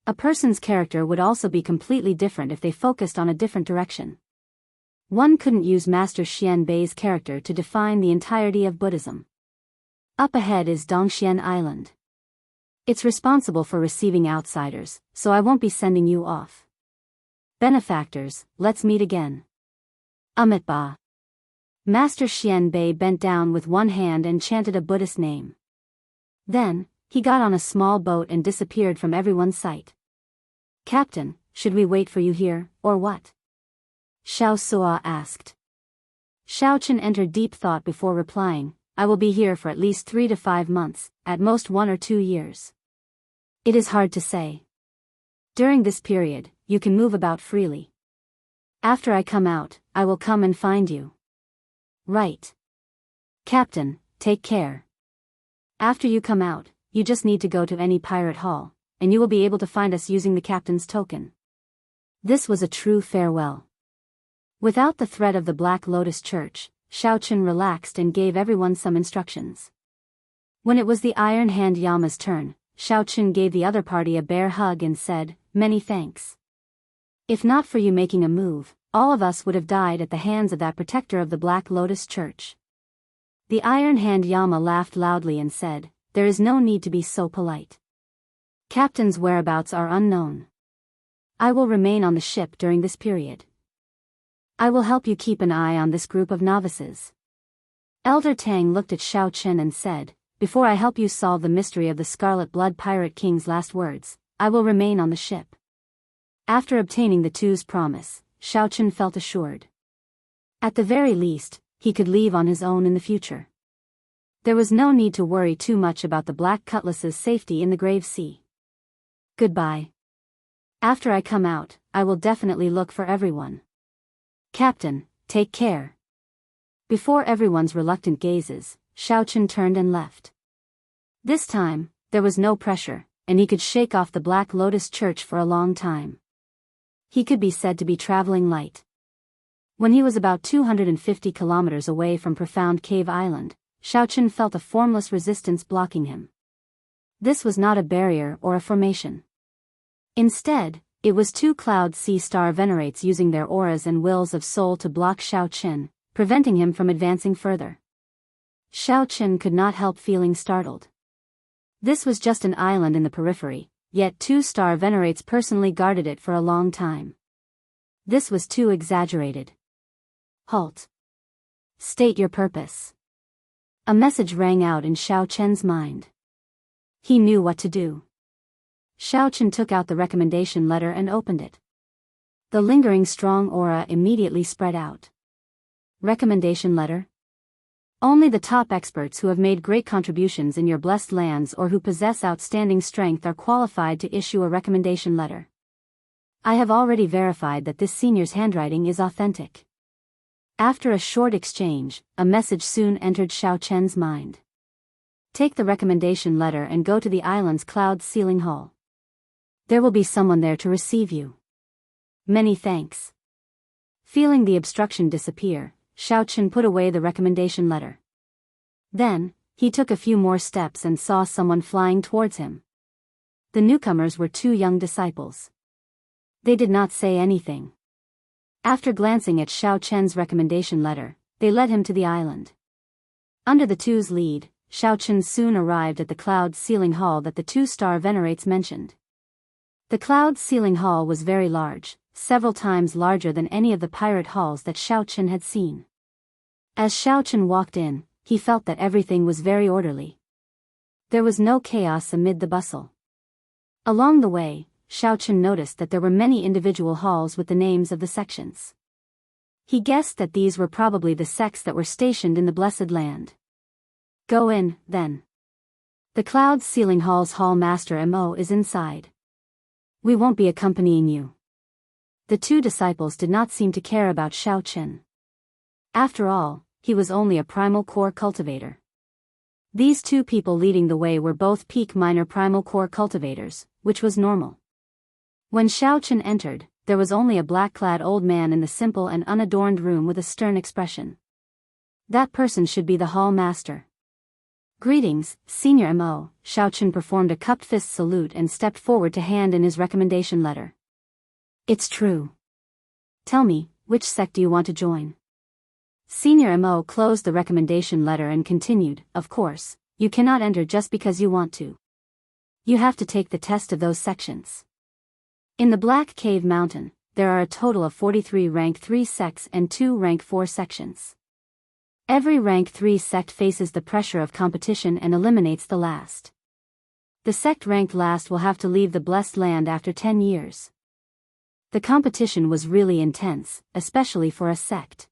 A person's character would also be completely different if they focused on a different direction. One couldn't use Master Xian Bei's character to define the entirety of Buddhism. Up ahead is Dongxian Island. It's responsible for receiving outsiders, so I won't be sending you off. Benefactors, let's meet again. Amitabha. Master Xian Bei bent down with one hand and chanted a Buddhist name. Then, he got on a small boat and disappeared from everyone's sight. "Captain, should we wait for you here, or what?" Shao Suo asked. Shao Chen entered deep thought before replying, "I will be here for at least 3 to 5 months, at most 1 or 2 years. It is hard to say. During this period, you can move about freely. After I come out, I will come and find you." "Right. Captain, take care. After you come out, you just need to go to any pirate hall, and you will be able to find us using the captain's token." This was a true farewell. Without the threat of the Black Lotus Church, Xiaochen relaxed and gave everyone some instructions. When it was the Iron Hand Yama's turn, Xiaochen gave the other party a bear hug and said, "Many thanks. If not for you making a move, all of us would have died at the hands of that protector of the Black Lotus Church." The Iron Hand Yama laughed loudly and said, "There is no need to be so polite. Captain's whereabouts are unknown. I will remain on the ship during this period. I will help you keep an eye on this group of novices." Elder Tang looked at Xiaochen and said, "Before I help you solve the mystery of the Scarlet Blood Pirate King's last words, I will remain on the ship." After obtaining the two's promise, Xiaochen felt assured. At the very least, he could leave on his own in the future. There was no need to worry too much about the Black Cutlass's safety in the Grave Sea. "Goodbye. After I come out, I will definitely look for everyone. Captain, take care." Before everyone's reluctant gazes, Xiaochen turned and left. This time, there was no pressure, and he could shake off the Black Lotus Church for a long time. He could be said to be traveling light. When he was about 250 kilometers away from Profound Cave Island, Xiaochen felt a formless resistance blocking him. This was not a barrier or a formation. Instead, it was two Cloud Sea Star Venerates using their auras and wills of soul to block Xiaochen, preventing him from advancing further. Xiaochen could not help feeling startled. This was just an island in the periphery, yet two Star Venerates personally guarded it for a long time. This was too exaggerated. "Halt. State your purpose." A message rang out in Xiaochen's mind. He knew what to do. Xiaochen took out the recommendation letter and opened it. The lingering strong aura immediately spread out. Recommendation letter? Only the top experts who have made great contributions in your blessed lands or who possess outstanding strength are qualified to issue a recommendation letter. I have already verified that this senior's handwriting is authentic. After a short exchange, a message soon entered Xiaochen's mind. Take the recommendation letter and go to the island's cloud ceiling hall. There will be someone there to receive you. Many thanks. Feeling the obstruction disappear, Xiaochen put away the recommendation letter. Then, he took a few more steps and saw someone flying towards him. The newcomers were two young disciples. They did not say anything. After glancing at Xiaochen's recommendation letter, they led him to the island. Under the two's lead, Xiaochen soon arrived at the cloud ceiling hall that the two-star venerates mentioned. The cloud ceiling hall was very large, several times larger than any of the pirate halls that Xiaochen had seen. As Xiaochen walked in, he felt that everything was very orderly. There was no chaos amid the bustle. Along the way, Xiaochen noticed that there were many individual halls with the names of the sections. He guessed that these were probably the sects that were stationed in the Blessed Land. Go in, then. The Cloud Ceiling Hall's Hall Master Mo is inside. We won't be accompanying you. The two disciples did not seem to care about Xiaochen. After all, he was only a primal core cultivator. These two people leading the way were both peak minor primal core cultivators, which was normal. When Xiaochen entered, there was only a black-clad old man in the simple and unadorned room with a stern expression. That person should be the hall master. Greetings, Senior Mo. Xiaochen performed a cupped fist salute and stepped forward to hand in his recommendation letter. It's true. Tell me, which sect do you want to join? Senior Mo closed the recommendation letter and continued, of course, you cannot enter just because you want to. You have to take the test of those sections. In the Black Cave Mountain, there are a total of 43 rank 3 sects and 2 rank 4 sections. Every rank 3 sect faces the pressure of competition and eliminates the last. The sect ranked last will have to leave the Blessed Land after 10 years. The competition was really intense, especially for a sect.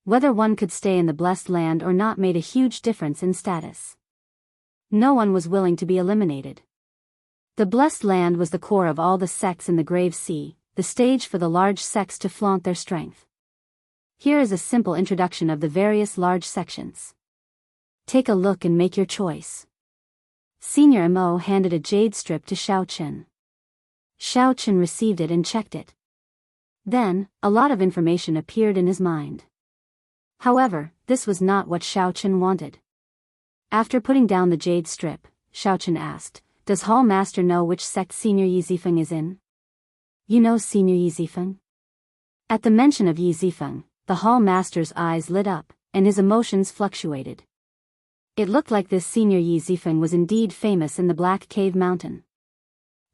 Whether one could stay in the Blessed Land or not made a huge difference in status. No one was willing to be eliminated. The Blessed Land was the core of all the sects in the Grave Sea, the stage for the large sects to flaunt their strength. Here is a simple introduction of the various large sections. Take a look and make your choice. Senior Mo handed a jade strip to Xiaochen. Xiaochen received it and checked it. Then, a lot of information appeared in his mind. However, this was not what Xiaochen wanted. After putting down the jade strip, Xiaochen asked, "Does Hall Master know which sect Senior Yi Zifeng is in?" "You know Senior Yi Zifeng?" At the mention of Yi Zifeng, the Hall Master's eyes lit up, and his emotions fluctuated. It looked like this Senior Yi Zifeng was indeed famous in the Black Cave Mountain.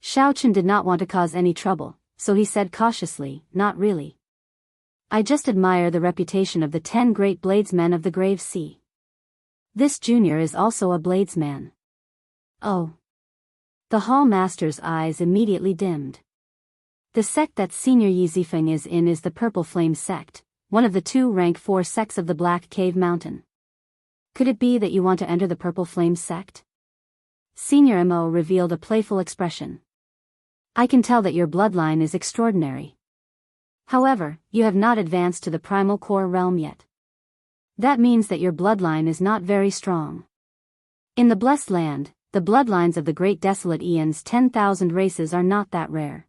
Xiaochen did not want to cause any trouble, so he said cautiously, "Not really. I just admire the reputation of the 10 great bladesmen of the Grave Sea. This junior is also a bladesman." "Oh." The Hall Master's eyes immediately dimmed. The sect that Senior Yi Zifeng is in is the Purple Flame sect, one of the 2 rank 4 sects of the Black Cave Mountain. "Could it be that you want to enter the Purple Flame sect?" Senior Mo revealed a playful expression. "I can tell that your bloodline is extraordinary. However, you have not advanced to the primal core realm yet. That means that your bloodline is not very strong. In the Blessed Land, the bloodlines of the Great Desolate Eon's 10,000 races are not that rare.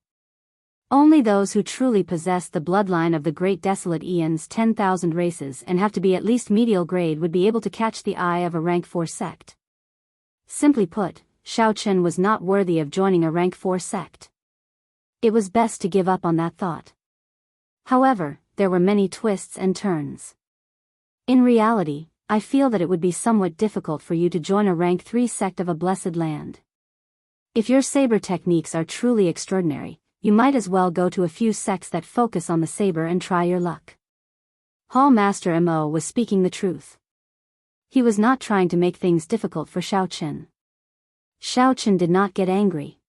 Only those who truly possess the bloodline of the Great Desolate Eon's 10,000 races and have to be at least medial grade would be able to catch the eye of a rank 4 sect." Simply put, Xiaochen was not worthy of joining a rank 4 sect. It was best to give up on that thought. However, there were many twists and turns. "In reality, I feel that it would be somewhat difficult for you to join a rank 3 sect of a Blessed Land. If your saber techniques are truly extraordinary, you might as well go to a few sects that focus on the saber and try your luck." Hall Master Mo was speaking the truth. He was not trying to make things difficult for Xiaochen. Xiaochen did not get angry.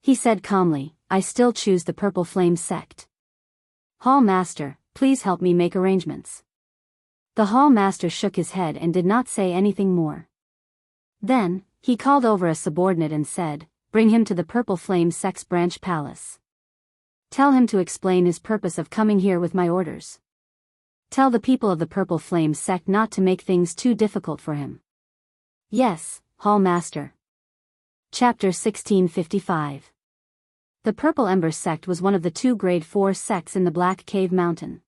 He said calmly, "I still choose the Purple Flame sect. Hall Master, please help me make arrangements." The Hall Master shook his head and did not say anything more. Then, he called over a subordinate and said, "Bring him to the Purple Flame sect's branch palace. Tell him to explain his purpose of coming here with my orders. Tell the people of the Purple Flame sect not to make things too difficult for him." "Yes, Hall Master." Chapter 1655. The Purple Ember sect was one of the 2 grade 4 sects in the Black Cave Mountain.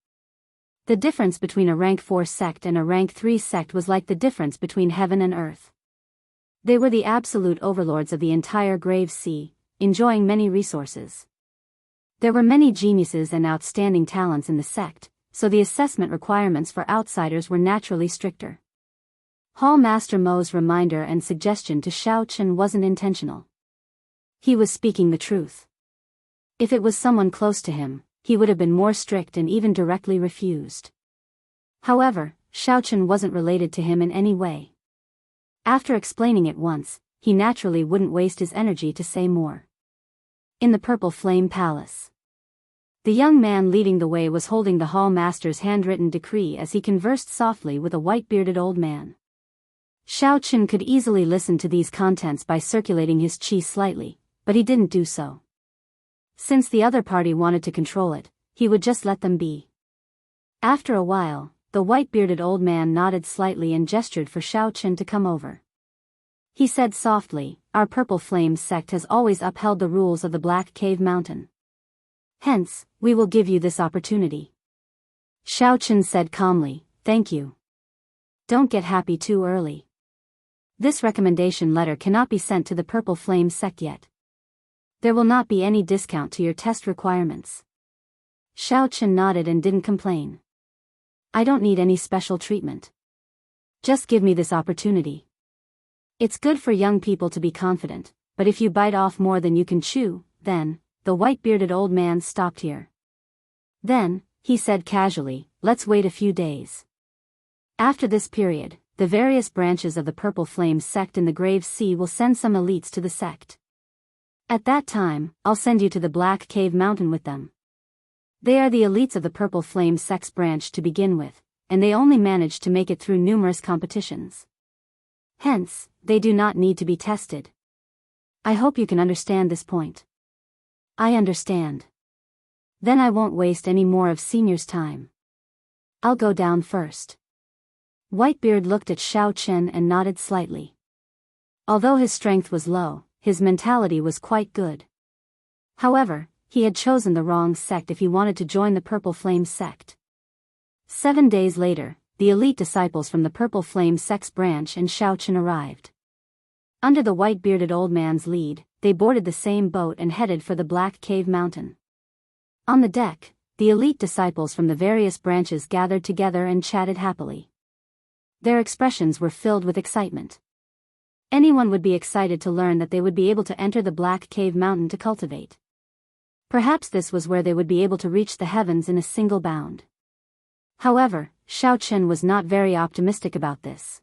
The difference between a rank 4 sect and a rank 3 sect was like the difference between heaven and earth. They were the absolute overlords of the entire Grave Sea, enjoying many resources. There were many geniuses and outstanding talents in the sect, so the assessment requirements for outsiders were naturally stricter. Hall Master Mo's reminder and suggestion to Xiaochen wasn't intentional. He was speaking the truth. If it was someone close to him, he would have been more strict and even directly refused. However, Xiaochen wasn't related to him in any way. After explaining it once, he naturally wouldn't waste his energy to say more. In the Purple Flame Palace. The young man leading the way was holding the Hall Master's handwritten decree as he conversed softly with a white-bearded old man. Xiaochen could easily listen to these contents by circulating his qi slightly, but he didn't do so. Since the other party wanted to control it, he would just let them be. After a while, the white-bearded old man nodded slightly and gestured for Xiaochen to come over. He said softly, "Our Purple Flame sect has always upheld the rules of the Black Cave Mountain. Hence, we will give you this opportunity." Xiaochen said calmly, "Thank you. Don't get happy too early. This recommendation letter cannot be sent to the Purple Flame sect yet. There will not be any discount to your test requirements." Xiaochen nodded and didn't complain. "I don't need any special treatment. Just give me this opportunity. It's good for young people to be confident, but if you bite off more than you can chew, then..." The white-bearded old man stopped here. Then, he said casually, "Let's wait a few days. After this period, the various branches of the Purple Flame sect in the Grave Sea will send some elites to the sect. At that time, I'll send you to the Black Cave Mountain with them. They are the elites of the Purple Flame sect's branch to begin with, and they only managed to make it through numerous competitions. Hence, they do not need to be tested. I hope you can understand this point." "I understand. Then I won't waste any more of Senior's time. I'll go down first." Whitebeard looked at Xiaochen and nodded slightly. Although his strength was low, his mentality was quite good. However, he had chosen the wrong sect if he wanted to join the Purple Flame sect. 7 days later, the elite disciples from the Purple Flame sect's branch and Xiaochen arrived. Under the white-bearded old man's lead, they boarded the same boat and headed for the Black Cave Mountain. On the deck, the elite disciples from the various branches gathered together and chatted happily. Their expressions were filled with excitement. Anyone would be excited to learn that they would be able to enter the Black Cave Mountain to cultivate. Perhaps this was where they would be able to reach the heavens in a single bound. However, Xiaochen was not very optimistic about this.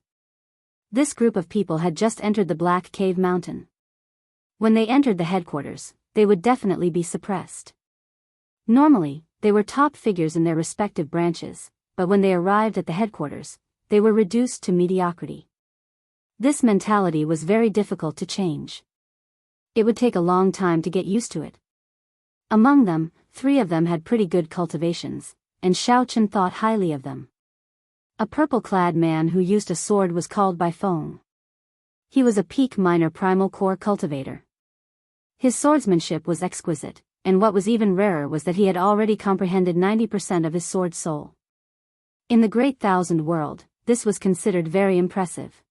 This group of people had just entered the Black Cave Mountain. When they entered the headquarters, they would definitely be suppressed. Normally, they were top figures in their respective branches, but when they arrived at the headquarters, they were reduced to mediocrity. This mentality was very difficult to change. It would take a long time to get used to it. Among them, 3 of them had pretty good cultivations, and Xiaochen thought highly of them. A purple-clad man who used a sword was called Bai Feng. He was a peak minor primal core cultivator. His swordsmanship was exquisite, and what was even rarer was that he had already comprehended 90% of his sword soul. In the Great Thousand World, this was considered very impressive.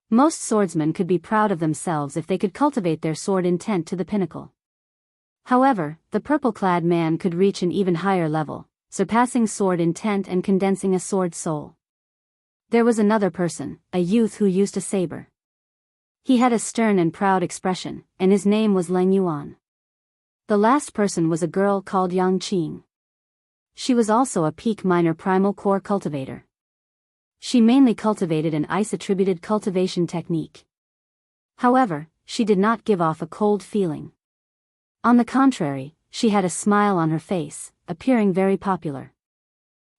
Most swordsmen could be proud of themselves if they could cultivate their sword intent to the pinnacle. However, the purple-clad man could reach an even higher level, surpassing sword intent and condensing a sword soul. There was another person, a youth who used a saber. He had a stern and proud expression, and his name was Leng Yuan. The last person was a girl called Yang Qing. She was also a peak minor primal core cultivator. She mainly cultivated an ice-attributed cultivation technique. However, she did not give off a cold feeling. On the contrary, she had a smile on her face, appearing very popular.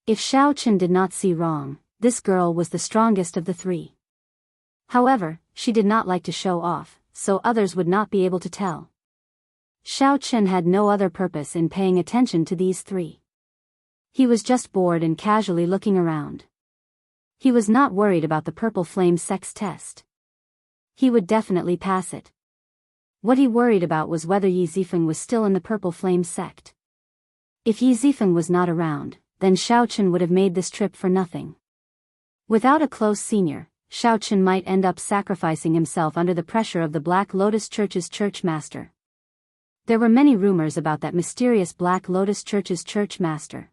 If Xiaochen did not see wrong, this girl was the strongest of the 3. However, she did not like to show off, so others would not be able to tell. Xiaochen had no other purpose in paying attention to these 3. He was just bored and casually looking around. He was not worried about the Purple Flame sex test. He would definitely pass it. What he worried about was whether Yi Zifeng was still in the Purple Flame sect. If Yi Zifeng was not around, then Xiaochen would have made this trip for nothing. Without a close senior, Xiaochen might end up sacrificing himself under the pressure of the Black Lotus Church's church master. There were many rumors about that mysterious Black Lotus Church's church master.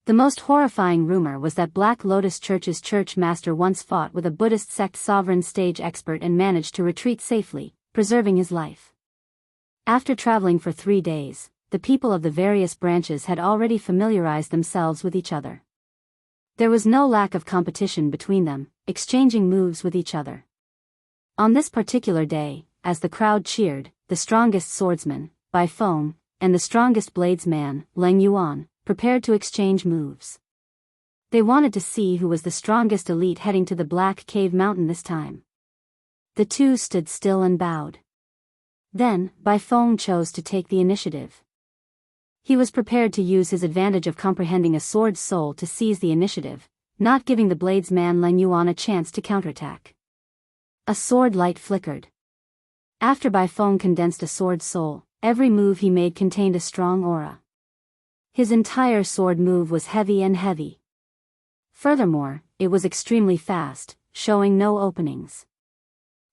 The most horrifying rumor was that Black Lotus Church's church master once fought with a Buddhist sect sovereign stage expert and managed to retreat safely, preserving his life. After traveling for 3 days, the people of the various branches had already familiarized themselves with each other. There was no lack of competition between them, exchanging moves with each other. On this particular day, as the crowd cheered, the strongest swordsman, Bai Feng, and the strongest bladesman, Leng Yuan, prepared to exchange moves. They wanted to see who was the strongest elite heading to the Black Cave Mountain this time. The 2 stood still and bowed. Then, Bai Feng chose to take the initiative. He was prepared to use his advantage of comprehending a sword's soul to seize the initiative, not giving the bladesman Leng Yuan a chance to counterattack. A sword light flickered. After Bai Feng condensed a sword soul, every move he made contained a strong aura. His entire sword move was heavy and heavy. Furthermore, it was extremely fast, showing no openings.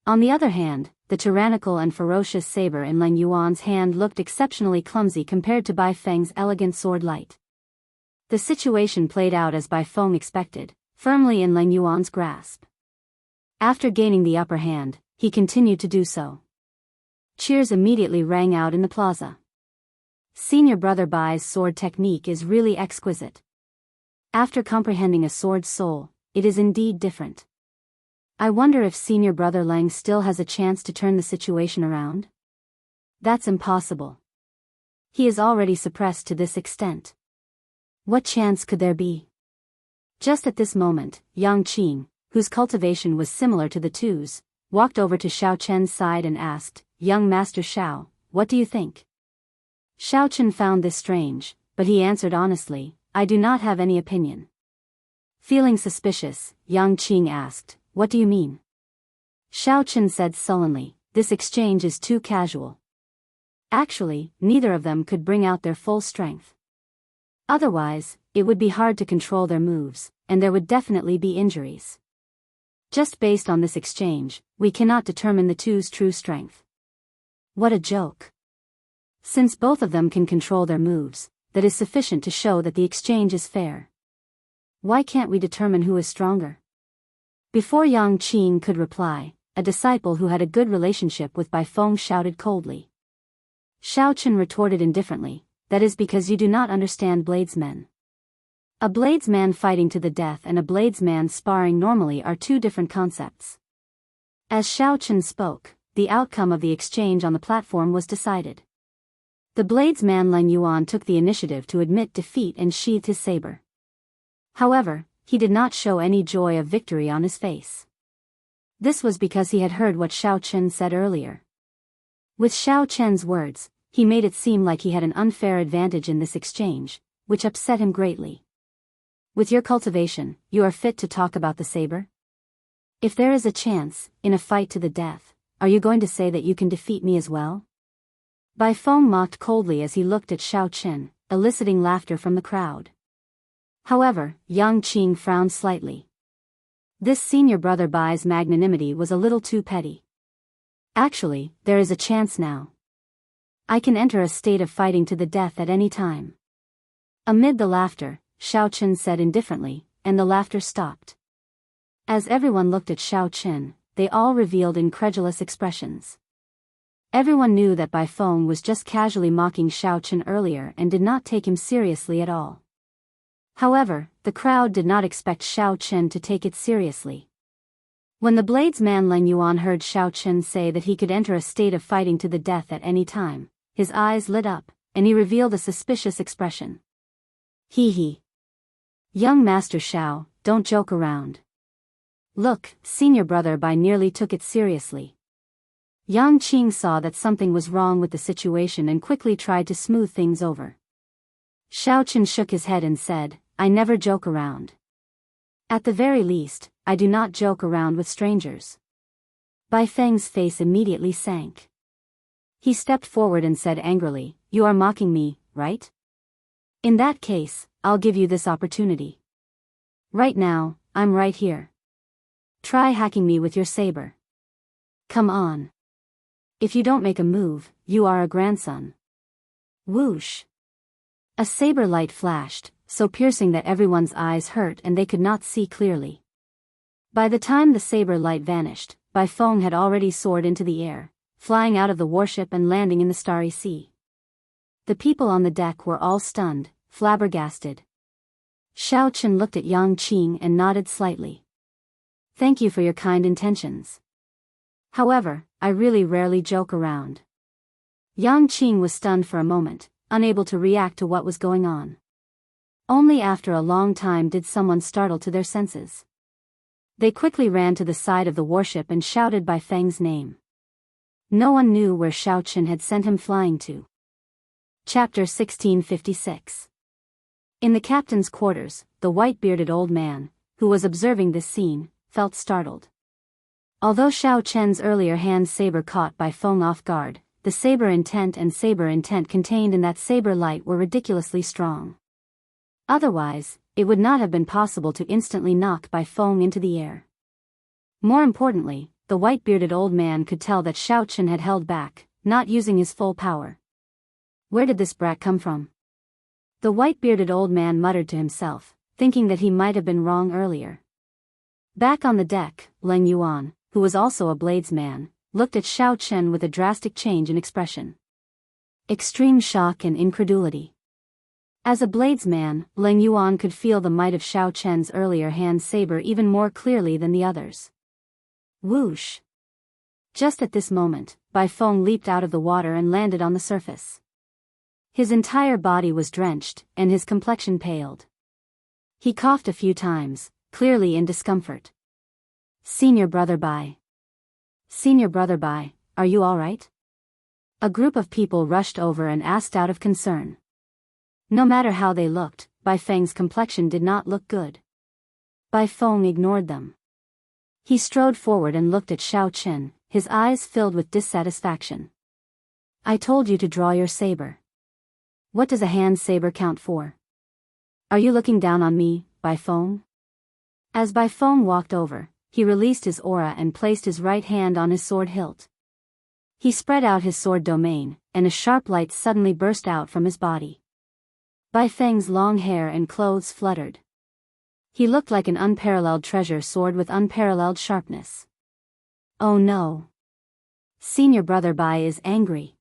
On the other hand, the tyrannical and ferocious saber in Leng Yuan's hand looked exceptionally clumsy compared to Bai Feng's elegant sword light. The situation played out as Bai Feng expected, firmly in Leng Yuan's grasp. After gaining the upper hand, he continued to do so. Cheers immediately rang out in the plaza. Senior Brother Bai's sword technique is really exquisite. After comprehending a sword's soul, it is indeed different. I wonder if Senior Brother Leng still has a chance to turn the situation around? That's impossible. He is already suppressed to this extent. What chance could there be? Just at this moment, Yang Qing, whose cultivation was similar to the 2's, walked over to Xiaochen's side and asked, "Young Master Xiao, what do you think?" Xiaochen found this strange, but he answered honestly, "I do not have any opinion." Feeling suspicious, Yang Qing asked, "What do you mean?" Xiaochen said sullenly, "This exchange is too casual." Actually, neither of them could bring out their full strength. Otherwise, it would be hard to control their moves, and there would definitely be injuries. Just based on this exchange, we cannot determine the two's true strength. What a joke. Since both of them can control their moves, that is sufficient to show that the exchange is fair. Why can't we determine who is stronger? Before Yang Qing could reply, a disciple who had a good relationship with Bai Feng shouted coldly. Xiao Chen retorted indifferently, that is because you do not understand bladesmen. A bladesman fighting to the death and a bladesman sparring normally are two different concepts. As Xiao Chen spoke, the outcome of the exchange on the platform was decided. The bladesman Leng Yuan took the initiative to admit defeat and sheathed his saber. However, he did not show any joy of victory on his face. This was because he had heard what Xiao Chen said earlier. With Xiao Chen's words, he made it seem like he had an unfair advantage in this exchange, which upset him greatly. With your cultivation, you are fit to talk about the saber? If there is a chance, in a fight to the death, are you going to say that you can defeat me as well? Bai Feng mocked coldly as he looked at Xiao Chen, eliciting laughter from the crowd. However, Yang Qing frowned slightly. This senior brother Bai's magnanimity was a little too petty. Actually, there is a chance now. I can enter a state of fighting to the death at any time. Amid the laughter, Xiao Chen said indifferently, and the laughter stopped. As everyone looked at Xiao Chen, they all revealed incredulous expressions. Everyone knew that Bai Feng was just casually mocking Xiao Chen earlier and did not take him seriously at all. However, the crowd did not expect Xiao Chen to take it seriously. When the bladesman Leng Yuan heard Xiao Chen say that he could enter a state of fighting to the death at any time, his eyes lit up, and he revealed a suspicious expression. Hee hee. Young Master Xiao, don't joke around. Look, senior brother Bai nearly took it seriously. Yang Qing saw that something was wrong with the situation and quickly tried to smooth things over. Xiao Chen shook his head and said, I never joke around. At the very least, I do not joke around with strangers. Bai Feng's face immediately sank. He stepped forward and said angrily, you are mocking me, right? In that case, I'll give you this opportunity. Right now, I'm right here. Try hacking me with your saber. Come on. If you don't make a move, you are a grandson. Whoosh. A saber light flashed, so piercing that everyone's eyes hurt and they could not see clearly. By the time the saber light vanished, Bai Feng had already soared into the air, flying out of the warship and landing in the starry sea. The people on the deck were all stunned, flabbergasted. Xiao Chen looked at Yang Qing and nodded slightly. Thank you for your kind intentions. However, I really rarely joke around. Yang Qing was stunned for a moment, unable to react to what was going on. Only after a long time did someone startle to their senses. They quickly ran to the side of the warship and shouted Bai Feng's name. No one knew where Xiao Chen had sent him flying to. Chapter 1656. In the captain's quarters, the white-bearded old man, who was observing this scene, felt startled. Although Xiao Chen's earlier hand saber caught Bai Feng off guard, the saber intent contained in that saber light were ridiculously strong. Otherwise, it would not have been possible to instantly knock Bai Feng into the air. More importantly, the white-bearded old man could tell that Xiao Chen had held back, not using his full power. Where did this brat come from? The white-bearded old man muttered to himself, thinking that he might have been wrong earlier. Back on the deck, Leng Yuan, who was also a bladesman, looked at Xiao Chen with a drastic change in expression. Extreme shock and incredulity. As a bladesman, Leng Yuan could feel the might of Xiao Chen's earlier hand saber even more clearly than the others. Whoosh! Just at this moment, Bai Feng leaped out of the water and landed on the surface. His entire body was drenched, and his complexion paled. He coughed a few times, clearly in discomfort. Senior brother Bai. Senior brother Bai, are you all right? A group of people rushed over and asked out of concern. No matter how they looked, Bai Feng's complexion did not look good. Bai Feng ignored them. He strode forward and looked at Xiao Chen, his eyes filled with dissatisfaction. I told you to draw your saber. What does a hand saber count for? Are you looking down on me, Bai Feng? As Bai Feng walked over, he released his aura and placed his right hand on his sword hilt. He spread out his sword domain, and a sharp light suddenly burst out from his body. Bai Feng's long hair and clothes fluttered. He looked like an unparalleled treasure sword with unparalleled sharpness. Oh no! Senior brother Bai is angry.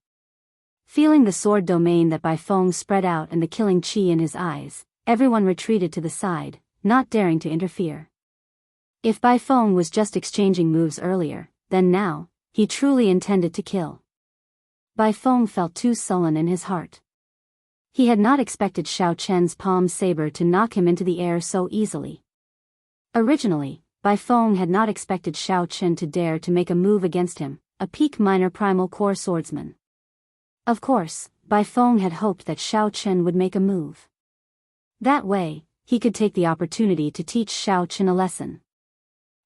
Feeling the sword domain that Bai Feng spread out and the killing chi in his eyes, everyone retreated to the side, not daring to interfere. If Bai Feng was just exchanging moves earlier, then now, he truly intended to kill. Bai Feng felt too sullen in his heart. He had not expected Xiao Chen's palm saber to knock him into the air so easily. Originally, Bai Feng had not expected Xiao Chen to dare to make a move against him, a peak minor primal core swordsman. Of course, Bai Feng had hoped that Xiao Chen would make a move. That way, he could take the opportunity to teach Xiao Chen a lesson.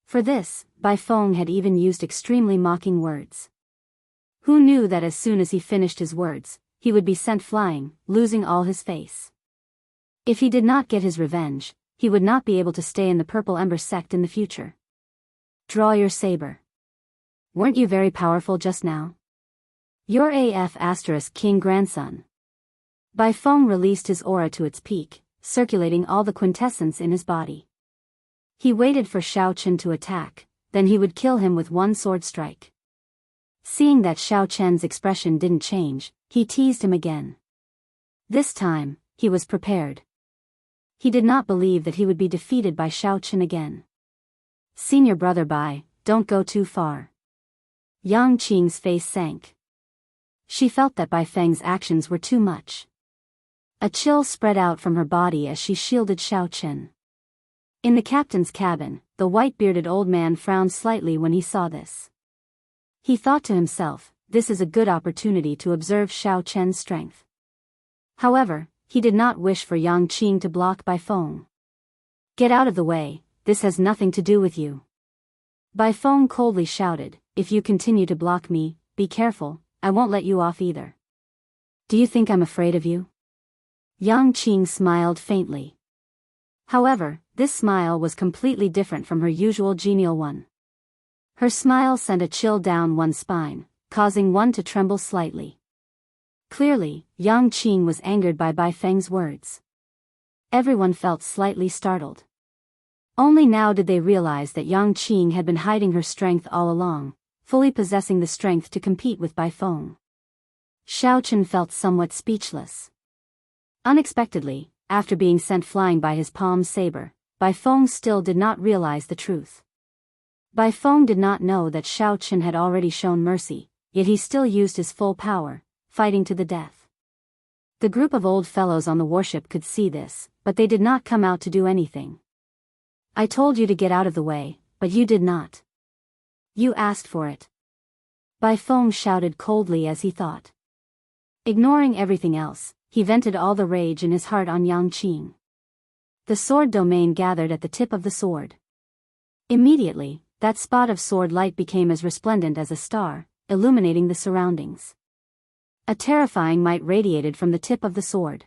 For this, Bai Feng had even used extremely mocking words. Who knew that as soon as he finished his words, he would be sent flying, losing all his face. If he did not get his revenge, he would not be able to stay in the Purple Ember sect in the future. Draw your saber. Weren't you very powerful just now? Your AF * king grandson. Bai Feng released his aura to its peak, circulating all the quintessence in his body. He waited for Xiao Chen to attack, then he would kill him with one sword strike. Seeing that Xiao Chen's expression didn't change, he teased him again. This time, he was prepared. He did not believe that he would be defeated by Xiao Chen again. Senior brother Bai, don't go too far. Yang Qing's face sank. She felt that Bai Feng's actions were too much. A chill spread out from her body as she shielded Xiao Chen. In the captain's cabin, the white-bearded old man frowned slightly when he saw this. He thought to himself, this is a good opportunity to observe Xiao Chen's strength. However, he did not wish for Yang Qing to block Bai Feng. Get out of the way, this has nothing to do with you. Bai Feng coldly shouted, if you continue to block me, be careful, I won't let you off either. Do you think I'm afraid of you? Yang Qing smiled faintly. However, this smile was completely different from her usual genial one. Her smile sent a chill down one's spine, causing one to tremble slightly. Clearly, Yang Qing was angered by Bai Feng's words. Everyone felt slightly startled. Only now did they realize that Yang Qing had been hiding her strength all along, fully possessing the strength to compete with Bai Feng. Xiao Chen felt somewhat speechless. Unexpectedly, after being sent flying by his palm saber, Bai Feng still did not realize the truth. Bai Feng did not know that Xiao Chen had already shown mercy, yet he still used his full power, fighting to the death. The group of old fellows on the warship could see this, but they did not come out to do anything. I told you to get out of the way, but you did not. You asked for it. Bai Feng shouted coldly as he thought. Ignoring everything else, he vented all the rage in his heart on Yang Qing. The sword domain gathered at the tip of the sword. Immediately, that spot of sword light became as resplendent as a star, illuminating the surroundings. A terrifying might radiated from the tip of the sword.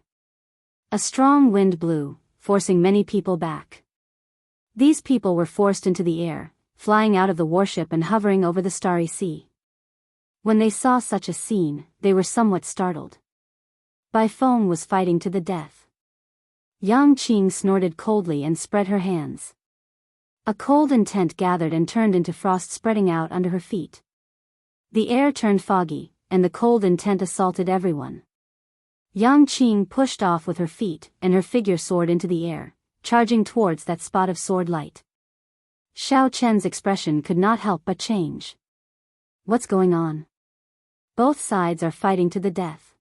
A strong wind blew, forcing many people back. These people were forced into the air, flying out of the warship and hovering over the starry sea. When they saw such a scene, they were somewhat startled. Bai Feng was fighting to the death. Yang Qing snorted coldly and spread her hands. A cold intent gathered and turned into frost spreading out under her feet. The air turned foggy, and the cold intent assaulted everyone. Yang Qing pushed off with her feet, and her figure soared into the air, charging towards that spot of sword light. Xiao Chen's expression could not help but change. What's going on? Both sides are fighting to the death.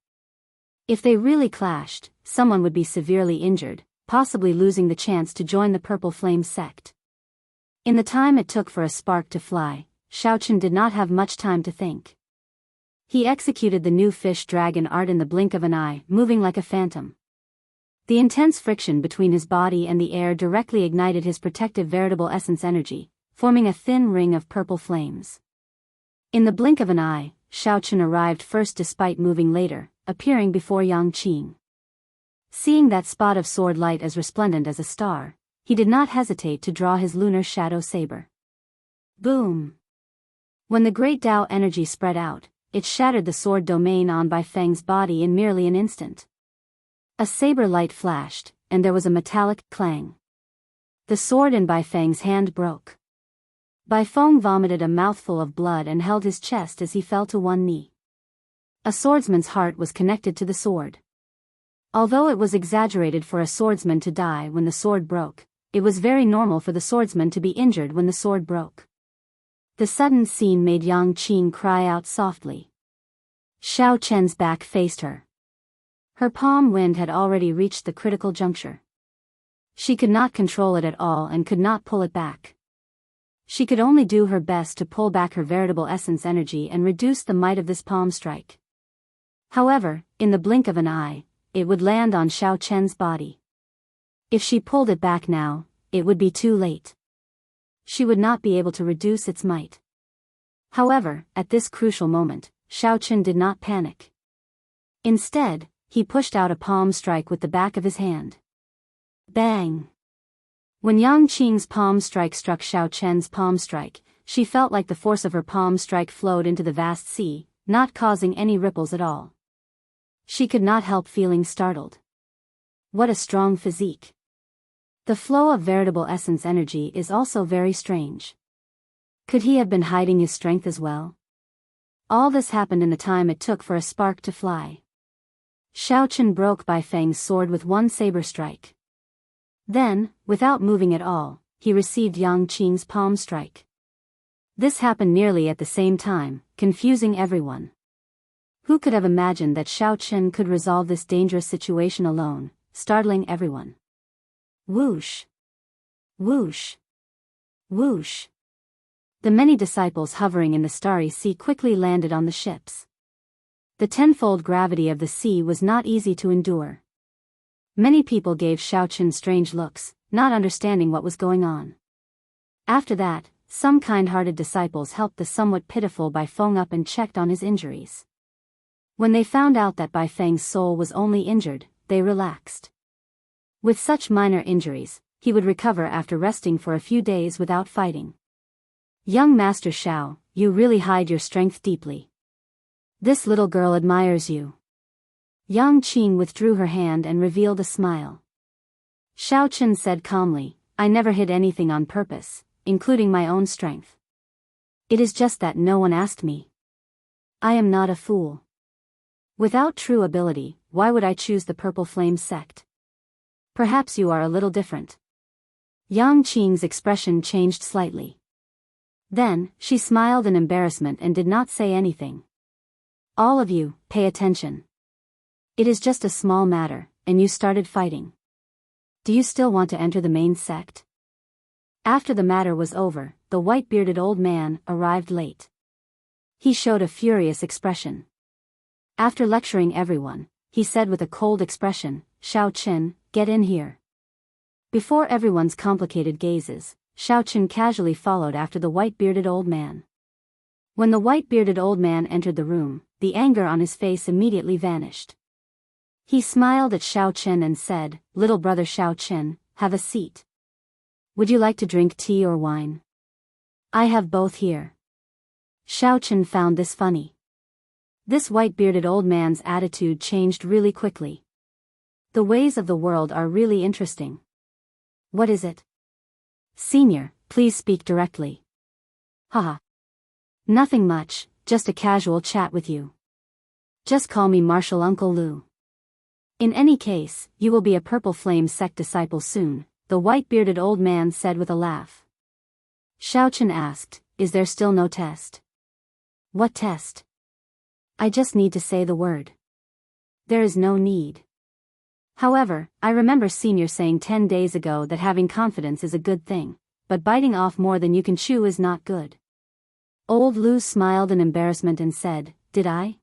If they really clashed, someone would be severely injured, possibly losing the chance to join the Purple Flame sect. In the time it took for a spark to fly, Xiao Chen did not have much time to think. He executed the new fish dragon art in the blink of an eye, moving like a phantom. The intense friction between his body and the air directly ignited his protective veritable essence energy, forming a thin ring of purple flames. In the blink of an eye, Xiao Chen arrived first despite moving later, appearing before Yang Qing. Seeing that spot of sword light as resplendent as a star, he did not hesitate to draw his lunar shadow saber. Boom! When the great Tao energy spread out, it shattered the sword domain on Bai Feng's body in merely an instant. A saber light flashed, and there was a metallic clang. The sword in Bai Feng's hand broke. Bai Feng vomited a mouthful of blood and held his chest as he fell to one knee. A swordsman's heart was connected to the sword. Although it was exaggerated for a swordsman to die when the sword broke, it was very normal for the swordsman to be injured when the sword broke. The sudden scene made Yang Qing cry out softly. Xiao Chen's back faced her. Her palm wind had already reached the critical juncture. She could not control it at all and could not pull it back. She could only do her best to pull back her veritable essence energy and reduce the might of this palm strike. However, in the blink of an eye, it would land on Xiao Chen's body. If she pulled it back now, it would be too late. She would not be able to reduce its might. However, at this crucial moment, Xiao Chen did not panic. Instead, he pushed out a palm strike with the back of his hand. Bang! When Yang Qing's palm strike struck Xiao Chen's palm strike, she felt like the force of her palm strike flowed into the vast sea, not causing any ripples at all. She could not help feeling startled. What a strong physique. The flow of veritable essence energy is also very strange. Could he have been hiding his strength as well? All this happened in the time it took for a spark to fly. Xiao Chen broke Bai Feng's sword with one saber strike. Then, without moving at all, he received Yang Qing's palm strike. This happened nearly at the same time, confusing everyone. Who could have imagined that Xiao Chen could resolve this dangerous situation alone, startling everyone? Whoosh! Whoosh! Whoosh! The many disciples hovering in the starry sea quickly landed on the ships. The tenfold gravity of the sea was not easy to endure. Many people gave Xiao Chen strange looks, not understanding what was going on. After that, some kind-hearted disciples helped the somewhat pitiful Bai Feng up and checked on his injuries. When they found out that Bai Feng's soul was only injured, they relaxed. With such minor injuries, he would recover after resting for a few days without fighting. Young Master Xiao, you really hide your strength deeply. This little girl admires you. Yang Qing withdrew her hand and revealed a smile. Xiao Chen said calmly, I never hid anything on purpose, including my own strength. It is just that no one asked me. I am not a fool. Without true ability, why would I choose the Purple Flame sect? Perhaps you are a little different. Yang Qing's expression changed slightly. Then, she smiled in embarrassment and did not say anything. All of you, pay attention. It is just a small matter, and you started fighting. Do you still want to enter the main sect? After the matter was over, the white-bearded old man arrived late. He showed a furious expression. After lecturing everyone, he said with a cold expression, Xiao Chen, get in here. Before everyone's complicated gazes, Xiao Chen casually followed after the white-bearded old man. When the white-bearded old man entered the room, the anger on his face immediately vanished. He smiled at Xiao Chen and said, Little brother Xiao Chen, have a seat. Would you like to drink tea or wine? I have both here. Xiao Chen found this funny. This white-bearded old man's attitude changed really quickly. The ways of the world are really interesting. What is it? Senior, please speak directly. Haha. Nothing much, just a casual chat with you. Just call me Martial Uncle Lu. In any case, you will be a Purple Flame sect disciple soon, the white-bearded old man said with a laugh. Xiao Chen asked, is there still no test? What test? I just need to say the word. There is no need. However, I remember Senior saying 10 days ago that having confidence is a good thing, but biting off more than you can chew is not good. Old Lu smiled in embarrassment and said, did I?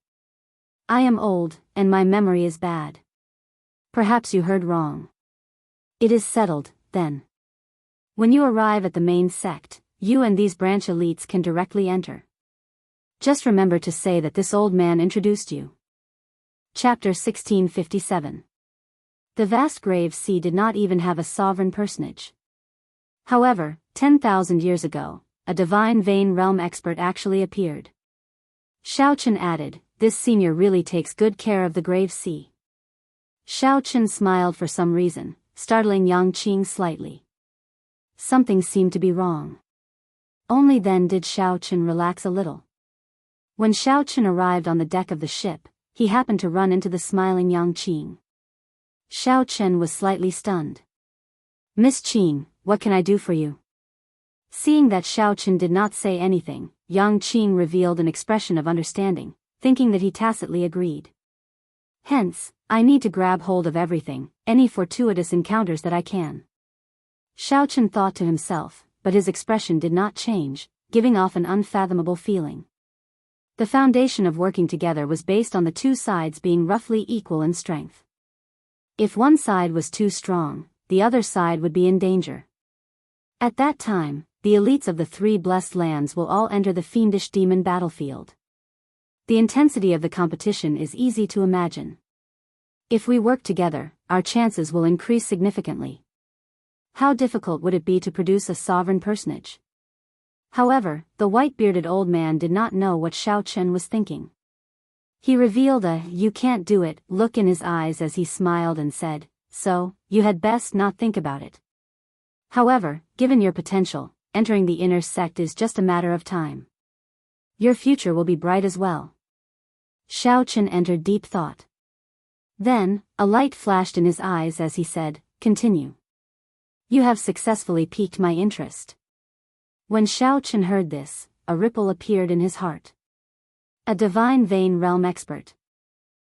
I am old, and my memory is bad. Perhaps you heard wrong. It is settled, then. When you arrive at the main sect, you and these branch elites can directly enter. Just remember to say that this old man introduced you. Chapter 1657. The vast grave sea did not even have a sovereign personage. However, 10,000 years ago, a divine vein realm expert actually appeared. Xiaochen added, "This senior really takes good care of the grave sea." Xiaochen smiled for some reason, startling Yang Qing slightly. Something seemed to be wrong. Only then did Xiaochen relax a little. When Xiaochen arrived on the deck of the ship, he happened to run into the smiling Yang Qing. Xiaochen was slightly stunned. "Miss Qing, what can I do for you?" Seeing that Xiaochen did not say anything, Yang Qing revealed an expression of understanding, thinking that he tacitly agreed. "Hence, I need to grab hold of everything, any fortuitous encounters that I can." Xiaochen thought to himself, but his expression did not change, giving off an unfathomable feeling. The foundation of working together was based on the two sides being roughly equal in strength. If one side was too strong, the other side would be in danger. At that time, the elites of the three blessed lands will all enter the fiendish demon battlefield. The intensity of the competition is easy to imagine. If we work together, our chances will increase significantly. How difficult would it be to produce a sovereign personage? However, the white-bearded old man did not know what Xiaochen was thinking. He revealed a "you can't do it" look in his eyes as he smiled and said, "So, you had best not think about it. However, given your potential, entering the inner sect is just a matter of time. Your future will be bright as well." Xiaochen entered deep thought. Then, a light flashed in his eyes as he said, "Continue. You have successfully piqued my interest." When Xiaochen heard this, a ripple appeared in his heart. A divine vein realm expert.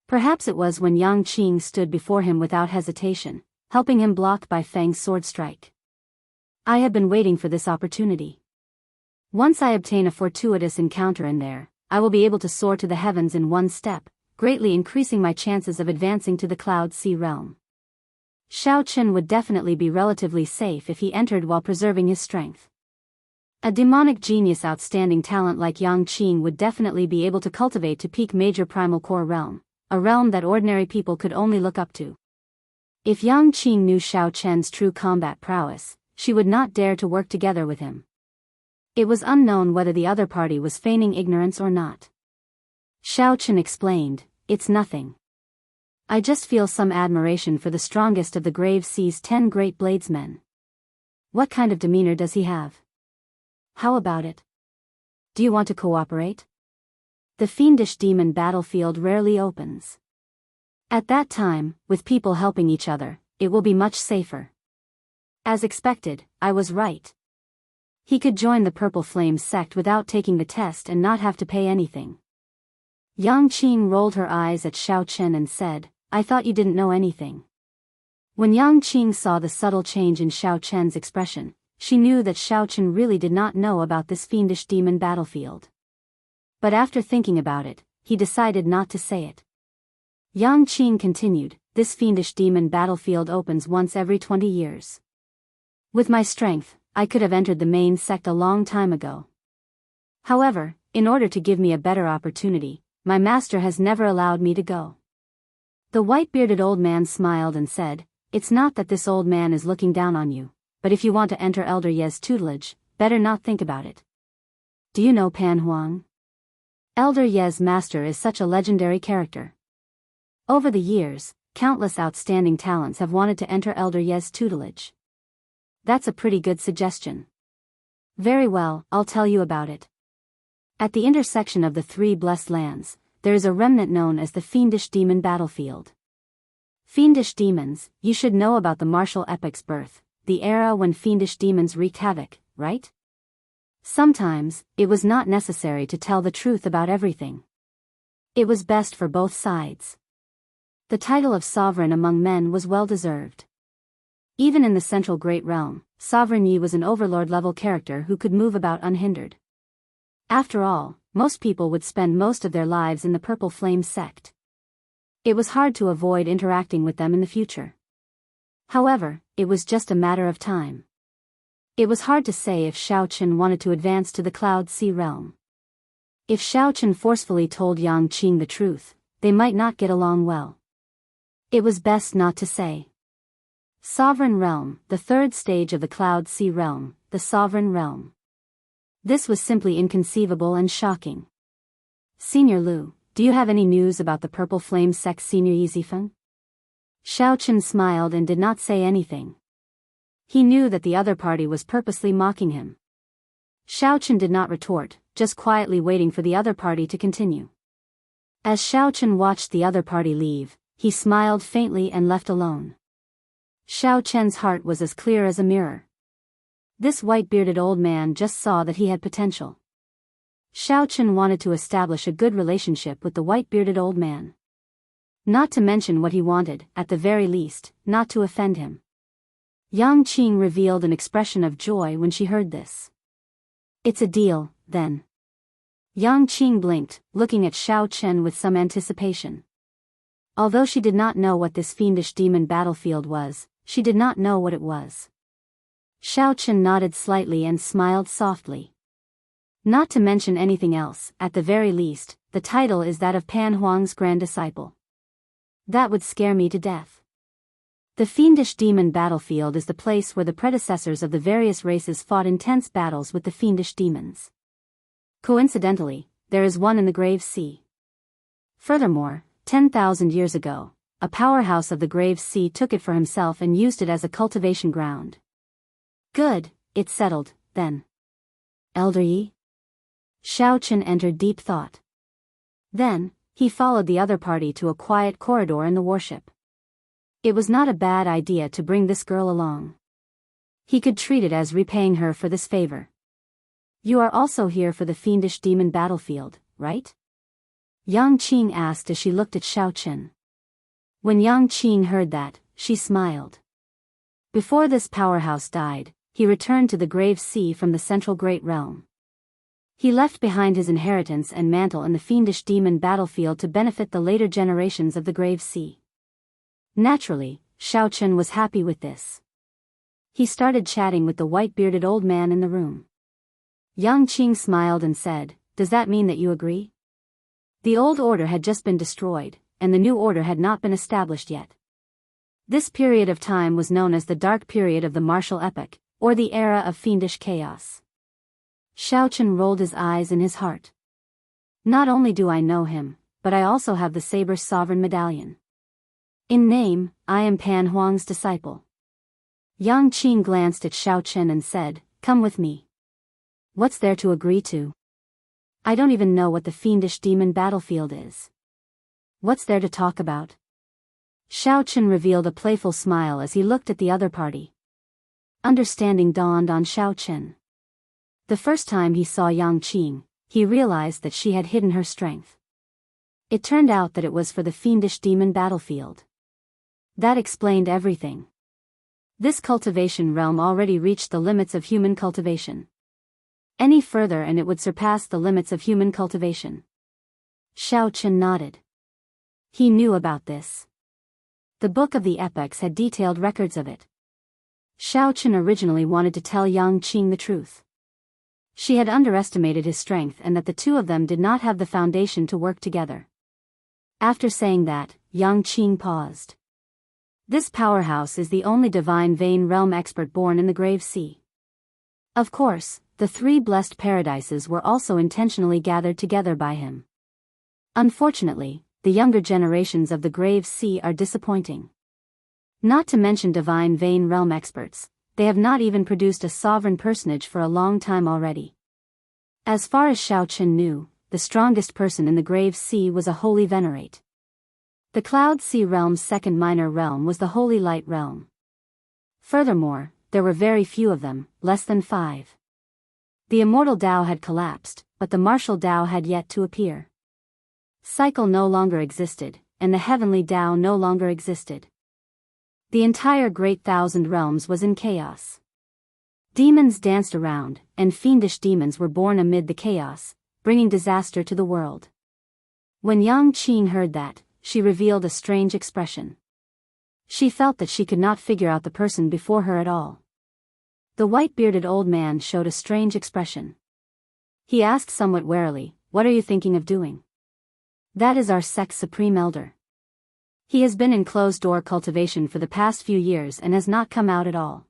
Perhaps it was when Yang Qing stood before him without hesitation, helping him block Bai Feng's sword strike. "I have been waiting for this opportunity. Once I obtain a fortuitous encounter in there, I will be able to soar to the heavens in one step, greatly increasing my chances of advancing to the Cloud Sea realm." Xiaochen would definitely be relatively safe if he entered while preserving his strength. A demonic genius outstanding talent like Yang Qing would definitely be able to cultivate to peak major primal core realm, a realm that ordinary people could only look up to. If Yang Qing knew Xiaochen's true combat prowess, she would not dare to work together with him. It was unknown whether the other party was feigning ignorance or not. Xiaochen explained, "It's nothing. I just feel some admiration for the strongest of the Grave Sea's 10 great bladesmen." "What kind of demeanor does he have? How about it? Do you want to cooperate? The fiendish demon battlefield rarely opens. At that time, with people helping each other, it will be much safer." As expected, I was right. He could join the Purple Flame sect without taking the test and not have to pay anything. Yang Qing rolled her eyes at Xiaochen and said, "I thought you didn't know anything." When Yang Qing saw the subtle change in Xiaochen's expression, she knew that Xiaochen really did not know about this fiendish demon battlefield. But after thinking about it, he decided not to say it. Yang Qing continued, "This fiendish demon battlefield opens once every 20 years. With my strength, I could have entered the main sect a long time ago. However, in order to give me a better opportunity, my master has never allowed me to go." The white-bearded old man smiled and said, "It's not that this old man is looking down on you, but if you want to enter Elder Ye's tutelage, better not think about it. Do you know Pan Huang? Elder Ye's master is such a legendary character. Over the years, countless outstanding talents have wanted to enter Elder Ye's tutelage. That's a pretty good suggestion. Very well, I'll tell you about it. At the intersection of the three blessed lands, there is a remnant known as the Fiendish Demon Battlefield. Fiendish demons, you should know about the martial epic's birth, the era when fiendish demons wreaked havoc, right? Sometimes, it was not necessary to tell the truth about everything. It was best for both sides. The title of sovereign among men was well deserved. Even in the central great realm, Sovereign Yi was an overlord-level character who could move about unhindered. After all, most people would spend most of their lives in the Purple Flame sect. It was hard to avoid interacting with them in the future. However, it was just a matter of time. It was hard to say if Xiaochen wanted to advance to the Cloud Sea realm. If Xiaochen forcefully told Yang Qing the truth, they might not get along well. It was best not to say. Sovereign Realm, the third stage of the Cloud Sea Realm, the Sovereign Realm. This was simply inconceivable and shocking. Senior Lu, do you have any news about the Purple Flame sect, Senior Yizifeng? Xiaochen smiled and did not say anything. He knew that the other party was purposely mocking him. Xiaochen did not retort, just quietly waiting for the other party to continue. As Xiaochen watched the other party leave, he smiled faintly and left alone. Xiaochen's heart was as clear as a mirror. This white-bearded old man just saw that he had potential. Xiaochen wanted to establish a good relationship with the white-bearded old man. Not to mention what he wanted, at the very least, not to offend him. Yang Qing revealed an expression of joy when she heard this. It's a deal, then. Yang Qing blinked, looking at Xiaochen with some anticipation. Although she did not know what this fiendish demon battlefield was, she did not know what it was. Xiaochen nodded slightly and smiled softly. Not to mention anything else, at the very least, the title is that of Pan Huang's grand disciple. That would scare me to death. The fiendish demon battlefield is the place where the predecessors of the various races fought intense battles with the fiendish demons. Coincidentally, there is one in the Grave Sea. Furthermore, 10,000 years ago, a powerhouse of the Grave Sea took it for himself and used it as a cultivation ground. Good, it's settled, then. Elder Yi? Xiaochen entered deep thought. Then, he followed the other party to a quiet corridor in the warship. It was not a bad idea to bring this girl along. He could treat it as repaying her for this favor. You are also here for the fiendish demon battlefield, right? Yang Qing asked as she looked at Xiaochen. When Yang Qing heard that, she smiled. Before this powerhouse died, he returned to the Grave Sea from the Central Great Realm. He left behind his inheritance and mantle in the fiendish demon battlefield to benefit the later generations of the Grave Sea. Naturally, Xiaochen was happy with this. He started chatting with the white-bearded old man in the room. Yang Qing smiled and said, "Does that mean that you agree?" The old order had just been destroyed, and the new order had not been established yet. This period of time was known as the Dark Period of the Martial Epoch, or the Era of Fiendish Chaos. Xiaochen rolled his eyes in his heart. Not only do I know him, but I also have the Saber Sovereign Medallion. In name, I am Pan Huang's disciple. Yang Qing glanced at Xiaochen and said, "Come with me." What's there to agree to? I don't even know what the fiendish demon battlefield is. What's there to talk about? Xiaochen revealed a playful smile as he looked at the other party. Understanding dawned on Xiaochen. The first time he saw Yang Qing, he realized that she had hidden her strength. It turned out that it was for the fiendish demon battlefield. That explained everything. This cultivation realm already reached the limits of human cultivation. Any further and it would surpass the limits of human cultivation. Xiaochen nodded. He knew about this. The Book of the Epochs had detailed records of it. Xiaochen originally wanted to tell Yang Qing the truth. She had underestimated his strength and that the two of them did not have the foundation to work together. After saying that, Yang Qing paused. This powerhouse is the only divine vein realm expert born in the Grave Sea. Of course, the three blessed paradises were also intentionally gathered together by him. Unfortunately, the younger generations of the Grave Sea are disappointing. Not to mention divine vein realm experts, they have not even produced a sovereign personage for a long time already. As far as Xiaochen knew, the strongest person in the Grave Sea was a holy venerate. The Cloud Sea realm's second minor realm was the Holy Light realm. Furthermore, there were very few of them, less than 5. The immortal Dao had collapsed, but the martial Dao had yet to appear. Cycle no longer existed, and the heavenly Dao no longer existed. The entire Great Thousand Realms was in chaos. Demons danced around, and fiendish demons were born amid the chaos, bringing disaster to the world. When Yang Qing heard that, she revealed a strange expression. She felt that she could not figure out the person before her at all. The white-bearded old man showed a strange expression. He asked somewhat warily, what are you thinking of doing? That is our sect's supreme elder. He has been in closed-door cultivation for the past few years and has not come out at all.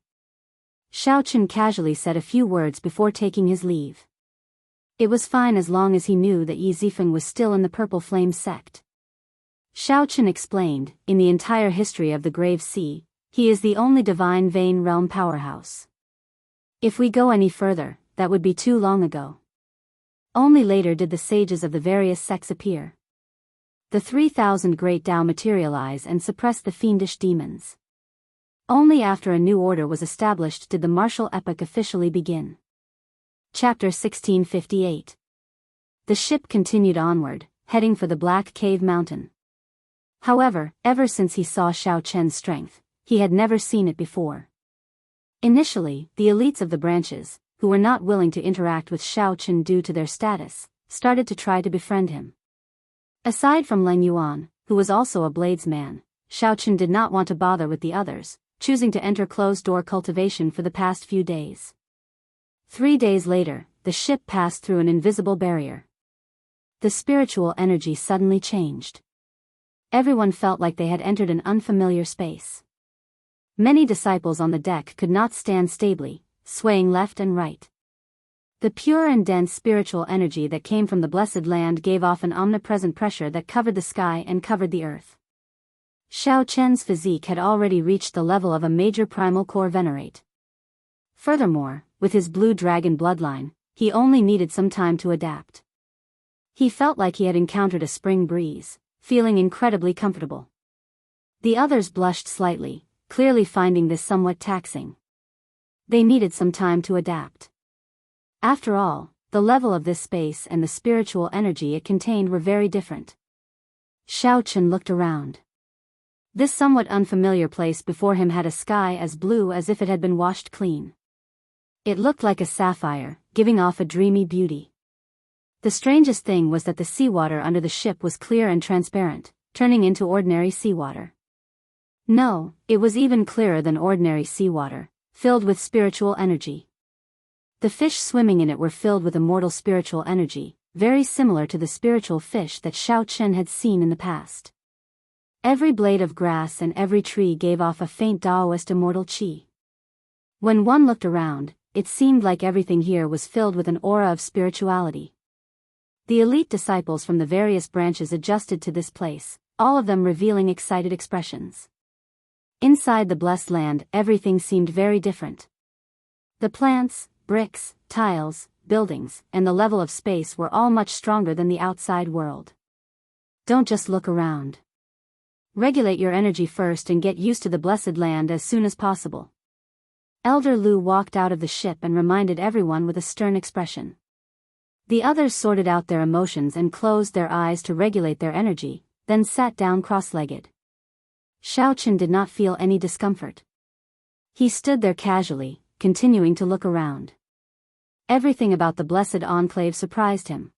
Xiaochen casually said a few words before taking his leave. It was fine as long as he knew that Yi Zifeng was still in the Purple Flame sect. Xiaochen explained, in the entire history of the Grave Sea, he is the only divine vein realm powerhouse. If we go any further, that would be too long ago. Only later did the sages of the various sects appear. The 3,000 great Tao materialize and suppress the fiendish demons. Only after a new order was established did the martial epoch officially begin. Chapter 1658. The ship continued onward, heading for the Black Cave Mountain. However, ever since he saw Xiaochen's strength, he had never seen it before. Initially, the elites of the branches, who were not willing to interact with Xiaochen due to their status, started to try to befriend him. Aside from Leng Yuan, who was also a bladesman, Xiaochen did not want to bother with the others, choosing to enter closed-door cultivation for the past few days. 3 days later, the ship passed through an invisible barrier. The spiritual energy suddenly changed. Everyone felt like they had entered an unfamiliar space. Many disciples on the deck could not stand stably, swaying left and right. The pure and dense spiritual energy that came from the blessed land gave off an omnipresent pressure that covered the sky and covered the earth. Xiaochen's physique had already reached the level of a major primal core venerate. Furthermore, with his blue dragon bloodline, he only needed some time to adapt. He felt like he had encountered a spring breeze, feeling incredibly comfortable. The others blushed slightly, clearly finding this somewhat taxing. They needed some time to adapt. After all, the level of this space and the spiritual energy it contained were very different. Xiaochen looked around. This somewhat unfamiliar place before him had a sky as blue as if it had been washed clean. It looked like a sapphire, giving off a dreamy beauty. The strangest thing was that the seawater under the ship was clear and transparent, turning into ordinary seawater. No, it was even clearer than ordinary seawater, filled with spiritual energy. The fish swimming in it were filled with immortal spiritual energy, very similar to the spiritual fish that Xiaochen had seen in the past. Every blade of grass and every tree gave off a faint Daoist immortal qi. When one looked around, it seemed like everything here was filled with an aura of spirituality. The elite disciples from the various branches adjusted to this place, all of them revealing excited expressions. Inside the blessed land, everything seemed very different. The plants, bricks, tiles, buildings, and the level of space were all much stronger than the outside world. Don't just look around. Regulate your energy first and get used to the blessed land as soon as possible. Elder Lu walked out of the ship and reminded everyone with a stern expression. The others sorted out their emotions and closed their eyes to regulate their energy, then sat down cross-legged. Xiaochen did not feel any discomfort. He stood there casually, continuing to look around. Everything about the blessed enclave surprised him.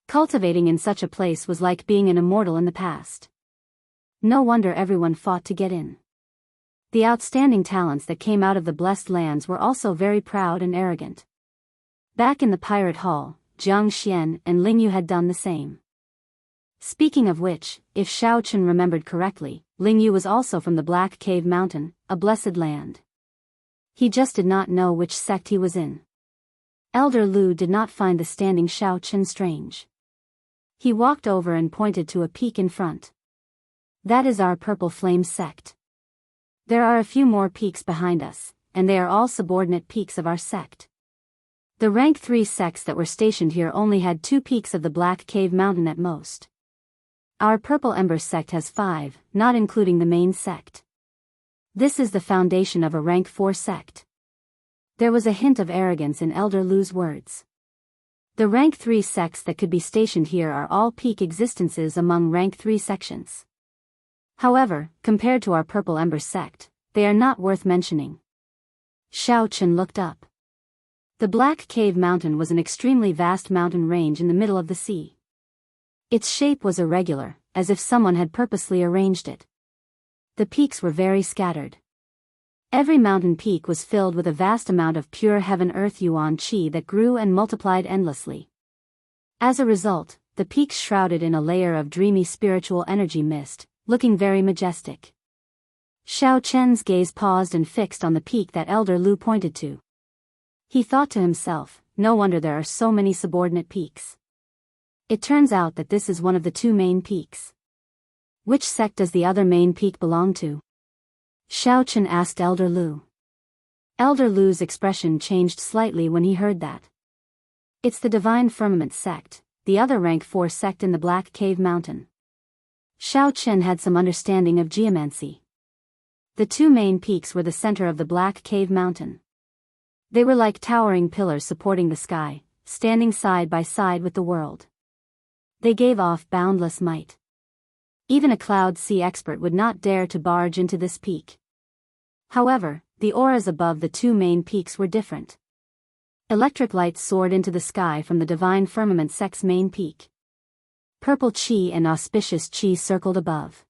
Cultivating in such a place was like being an immortal in the past. No wonder everyone fought to get in. The outstanding talents that came out of the blessed lands were also very proud and arrogant. Back in the pirate hall, Jiang Xian and Ling Yu had done the same. Speaking of which, if Xiaochen remembered correctly, Ling Yu was also from the Black Cave Mountain, a blessed land. He just did not know which sect he was in. Elder Lu did not find the standing Xiaochen strange. He walked over and pointed to a peak in front. That is our Purple Flame sect. There are a few more peaks behind us, and they are all subordinate peaks of our sect. The rank 3 sects that were stationed here only had 2 peaks of the Black Cave Mountain at most. Our Purple Ember sect has 5, not including the main sect. This is the foundation of a rank 4 sect. There was a hint of arrogance in Elder Lu's words. The rank 3 sects that could be stationed here are all peak existences among rank 3 sections. However, compared to our Purple Ember sect, they are not worth mentioning. Xiaochen looked up. The Black Cave Mountain was an extremely vast mountain range in the middle of the sea. Its shape was irregular, as if someone had purposely arranged it. The peaks were very scattered. Every mountain peak was filled with a vast amount of pure heaven-earth yuan qi that grew and multiplied endlessly. As a result, the peaks shrouded in a layer of dreamy spiritual energy mist, looking very majestic. Xiao Chen's gaze paused and fixed on the peak that Elder Lu pointed to. He thought to himself, no wonder there are so many subordinate peaks. It turns out that this is one of the two main peaks. Which sect does the other main peak belong to? Xiao Chen asked Elder Lu. Elder Lu's expression changed slightly when he heard that. It's the Divine Firmament sect, the other rank 4 sect in the Black Cave Mountain. Xiao Chen had some understanding of geomancy. The two main peaks were the center of the Black Cave Mountain. They were like towering pillars supporting the sky, standing side by side with the world. They gave off boundless might. Even a cloud sea expert would not dare to barge into this peak. However, the auras above the two main peaks were different. Electric light soared into the sky from the Divine Firmament sect's main peak. Purple chi and auspicious chi circled above.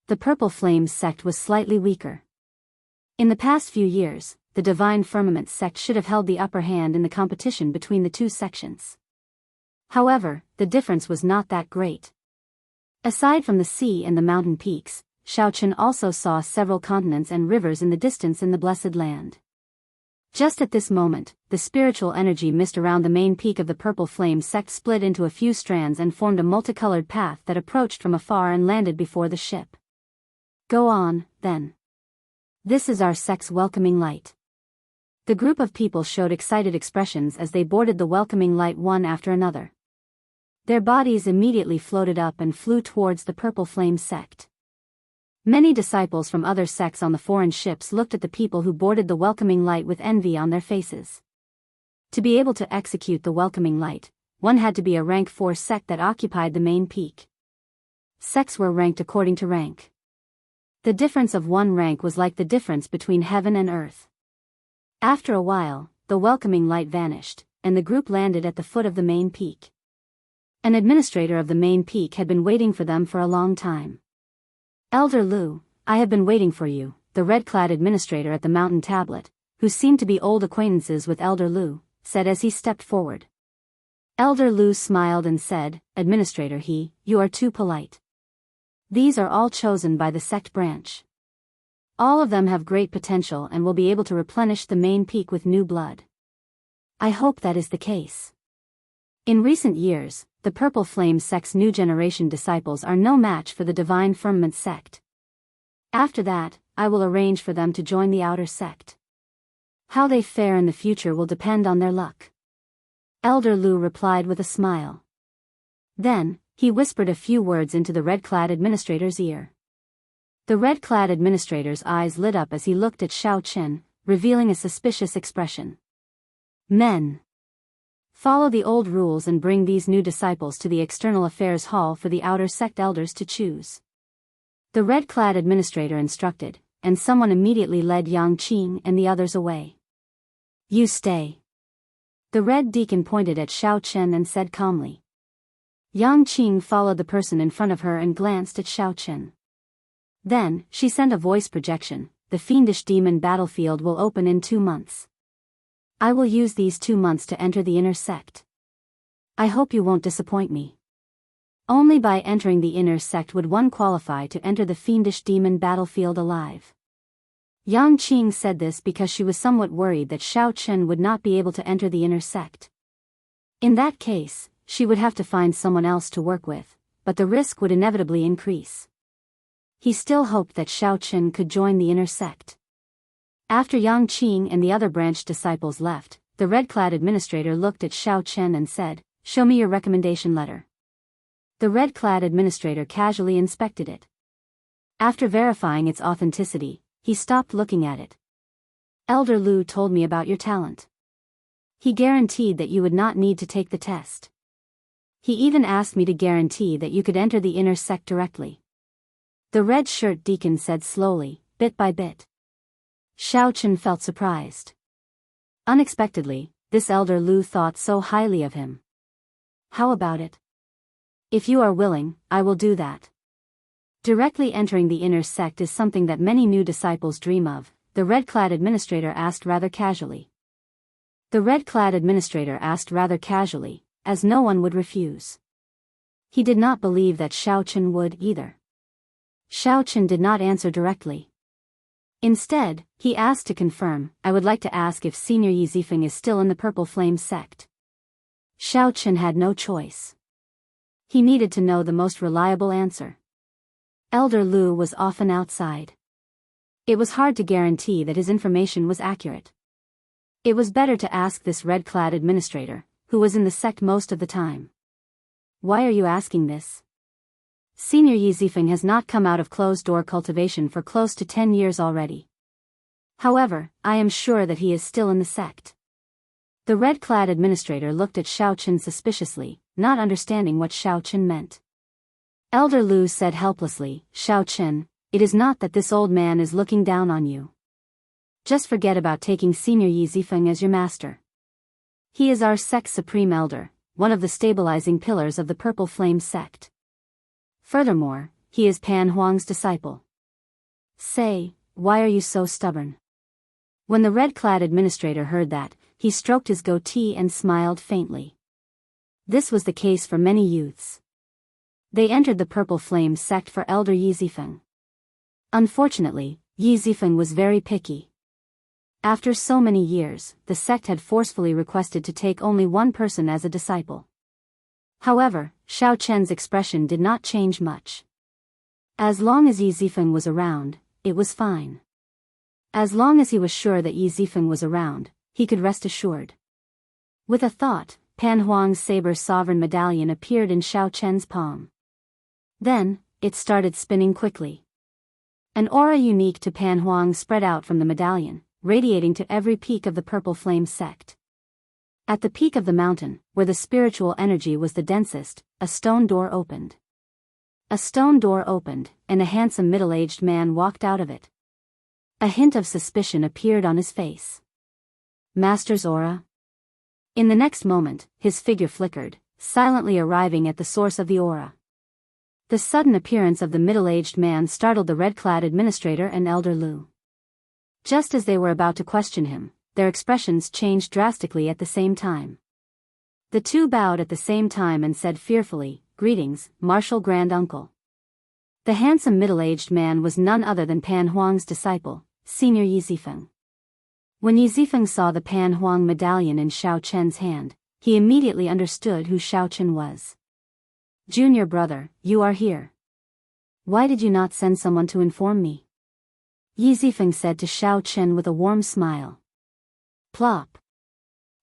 The Purple Flames sect was slightly weaker. In the past few years, the Divine Firmament sect should have held the upper hand in the competition between the two sections. However, the difference was not that great. Aside from the sea and the mountain peaks, Xiao Chen also saw several continents and rivers in the distance in the Blessed Land. Just at this moment, the spiritual energy mist around the main peak of the Purple Flame sect split into a few strands and formed a multicolored path that approached from afar and landed before the ship. Go on, then. This is our sect's welcoming light. The group of people showed excited expressions as they boarded the welcoming light one after another. Their bodies immediately floated up and flew towards the Purple Flame sect. Many disciples from other sects on the foreign ships looked at the people who boarded the welcoming light with envy on their faces. To be able to execute the welcoming light, one had to be a rank 4 sect that occupied the main peak. Sects were ranked according to rank. The difference of one rank was like the difference between heaven and earth. After a while, the welcoming light vanished, and the group landed at the foot of the main peak. An administrator of the main peak had been waiting for them for a long time. Elder Lu, I have been waiting for you, the red-clad administrator at the mountain tablet, who seemed to be old acquaintances with Elder Lu, said as he stepped forward. Elder Lu smiled and said, Administrator He, you are too polite. These are all chosen by the sect branch. All of them have great potential and will be able to replenish the main peak with new blood. I hope that is the case. In recent years, the Purple Flame sect's new generation disciples are no match for the Divine Firmament sect. After that, I will arrange for them to join the outer sect. How they fare in the future will depend on their luck. Elder Lu replied with a smile. Then, he whispered a few words into the red-clad administrator's ear. The red-clad administrator's eyes lit up as he looked at Xiao Chen, revealing a suspicious expression. Men. Follow the old rules and bring these new disciples to the External Affairs Hall for the outer sect elders to choose. The red-clad administrator instructed, and someone immediately led Yang Qing and the others away. You stay. The red deacon pointed at Xiao Chen and said calmly. Yang Qing followed the person in front of her and glanced at Xiao Chen. Then, she sent a voice projection, the fiendish demon battlefield will open in 2 months. I will use these 2 months to enter the inner sect. I hope you won't disappoint me. Only by entering the inner sect would one qualify to enter the fiendish demon battlefield alive. Yang Qing said this because she was somewhat worried that Xiao Chen would not be able to enter the inner sect. In that case, she would have to find someone else to work with, but the risk would inevitably increase. He still hoped that Xiao Chen could join the inner sect. After Yang Qing and the other branch disciples left, the red-clad administrator looked at Xiao Chen and said, Show me your recommendation letter. The red-clad administrator casually inspected it. After verifying its authenticity, he stopped looking at it. Elder Lu told me about your talent. He guaranteed that you would not need to take the test. He even asked me to guarantee that you could enter the inner sect directly. The red-shirt deacon said slowly, bit by bit. Xiao Chen felt surprised. Unexpectedly, this Elder Lu thought so highly of him. How about it? If you are willing, I will do that. Directly entering the inner sect is something that many new disciples dream of, the red-clad administrator asked rather casually. as no one would refuse. He did not believe that Xiaochen would either. Xiaochen did not answer directly. Instead, he asked to confirm, I would like to ask if Senior Yi Zifeng is still in the Purple Flame sect. Xiaochen had no choice. He needed to know the most reliable answer. Elder Lu was often outside. It was hard to guarantee that his information was accurate. It was better to ask this red-clad administrator, who was in the sect most of the time. Why are you asking this? Senior Yi Zifeng has not come out of closed-door cultivation for close to 10 years already. However, I am sure that he is still in the sect. The red-clad administrator looked at Xiaochen suspiciously, not understanding what Xiaochen meant. Elder Lu said helplessly, Xiaochen, it is not that this old man is looking down on you. Just forget about taking Senior Yi Zifeng as your master. He is our sect's supreme elder, one of the stabilizing pillars of the Purple Flame sect. Furthermore, he is Pan Huang's disciple. Say, why are you so stubborn? When the red-clad administrator heard that, he stroked his goatee and smiled faintly. This was the case for many youths. They entered the Purple Flame sect for Elder Yi Zifeng. Unfortunately, Yi Zifeng was very picky. After so many years, the sect had forcefully requested to take only one person as a disciple. However, Xiaochen's expression did not change much. As long as Yi Zifeng was around, it was fine. As long as he was sure that Yi Zifeng was around, he could rest assured. With a thought, Pan Huang's saber sovereign medallion appeared in Xiaochen's palm. Then, it started spinning quickly. An aura unique to Pan Huang spread out from the medallion, radiating to every peak of the Purple Flame sect. At the peak of the mountain, where the spiritual energy was the densest, a stone door opened. A stone door opened, and a handsome middle-aged man walked out of it. A hint of suspicion appeared on his face. Master's aura? In the next moment, his figure flickered, silently arriving at the source of the aura. The sudden appearance of the middle-aged man startled the red-clad administrator and Elder Lu. Just as they were about to question him, their expressions changed drastically at the same time. The two bowed at the same time and said fearfully, Greetings, Martial Grand Uncle. The handsome middle-aged man was none other than Pan Huang's disciple, Senior Yi Zifeng. When Yi Zifeng saw the Pan Huang medallion in Xiaochen's hand, he immediately understood who Xiaochen was. Junior brother, you are here. Why did you not send someone to inform me? Yi Zifeng said to Xiaochen with a warm smile. Plop.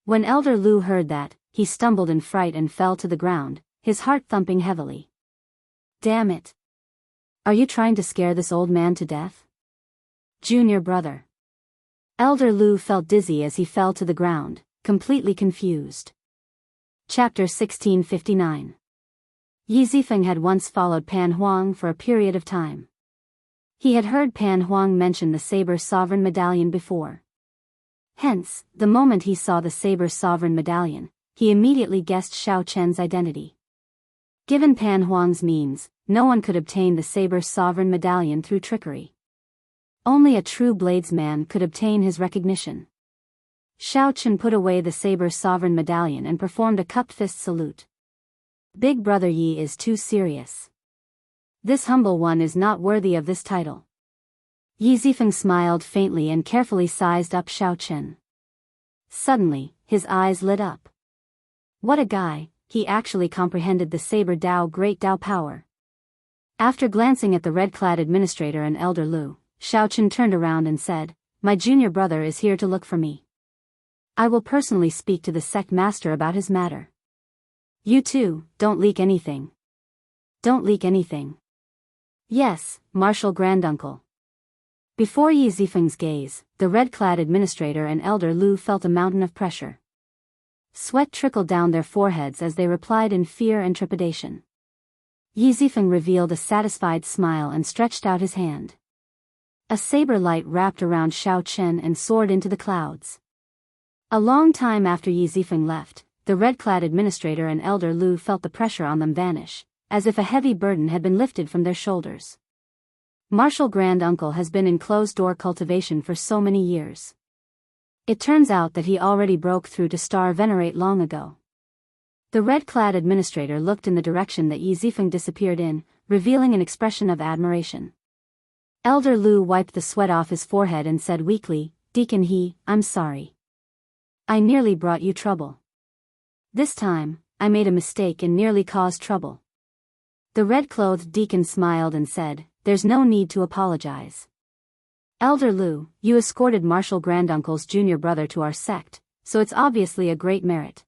When Elder Lu heard that, he stumbled in fright and fell to the ground, his heart thumping heavily. Damn it. Are you trying to scare this old man to death? Junior brother. Elder Lu felt dizzy as he fell to the ground, completely confused. Chapter 1659. Yi Zifeng had once followed Pan Huang for a period of time. He had heard Pan Huang mention the Saber Sovereign Medallion before. Hence, the moment he saw the Saber Sovereign Medallion, he immediately guessed Xiaochen's identity. Given Pan Huang's means, no one could obtain the Saber Sovereign Medallion through trickery. Only a true bladesman could obtain his recognition. Xiaochen put away the Saber Sovereign Medallion and performed a cupped fist salute. Big brother Yi is too serious. This humble one is not worthy of this title. Yi Zifeng smiled faintly and carefully sized up Xiaochen. Suddenly, his eyes lit up. What a guy, he actually comprehended the Saber Dao Great Dao power. After glancing at the red-clad administrator and Elder Lu, Xiaochen turned around and said, My junior brother is here to look for me. I will personally speak to the sect master about his matter. You too, don't leak anything. Don't leak anything. Yes, Martial Granduncle. Before Yi Zifeng's gaze, the red-clad administrator and Elder Lu felt a mountain of pressure. Sweat trickled down their foreheads as they replied in fear and trepidation. Yi Zifeng revealed a satisfied smile and stretched out his hand. A saber light wrapped around Xiaochen and soared into the clouds. A long time after Yi Zifeng left, the red-clad administrator and Elder Lu felt the pressure on them vanish, as if a heavy burden had been lifted from their shoulders. Martial Grand Uncle has been in closed-door cultivation for so many years. It turns out that he already broke through to Star Venerate long ago. The red-clad administrator looked in the direction that Yi Zifeng disappeared in, revealing an expression of admiration. Elder Lu wiped the sweat off his forehead and said weakly, "Deacon He, I'm sorry. I nearly brought you trouble. This time, I made a mistake and nearly caused trouble." The red-clothed deacon smiled and said, "There's no need to apologize. Elder Lu, you escorted Marshal Granduncle's junior brother to our sect, so it's obviously a great merit.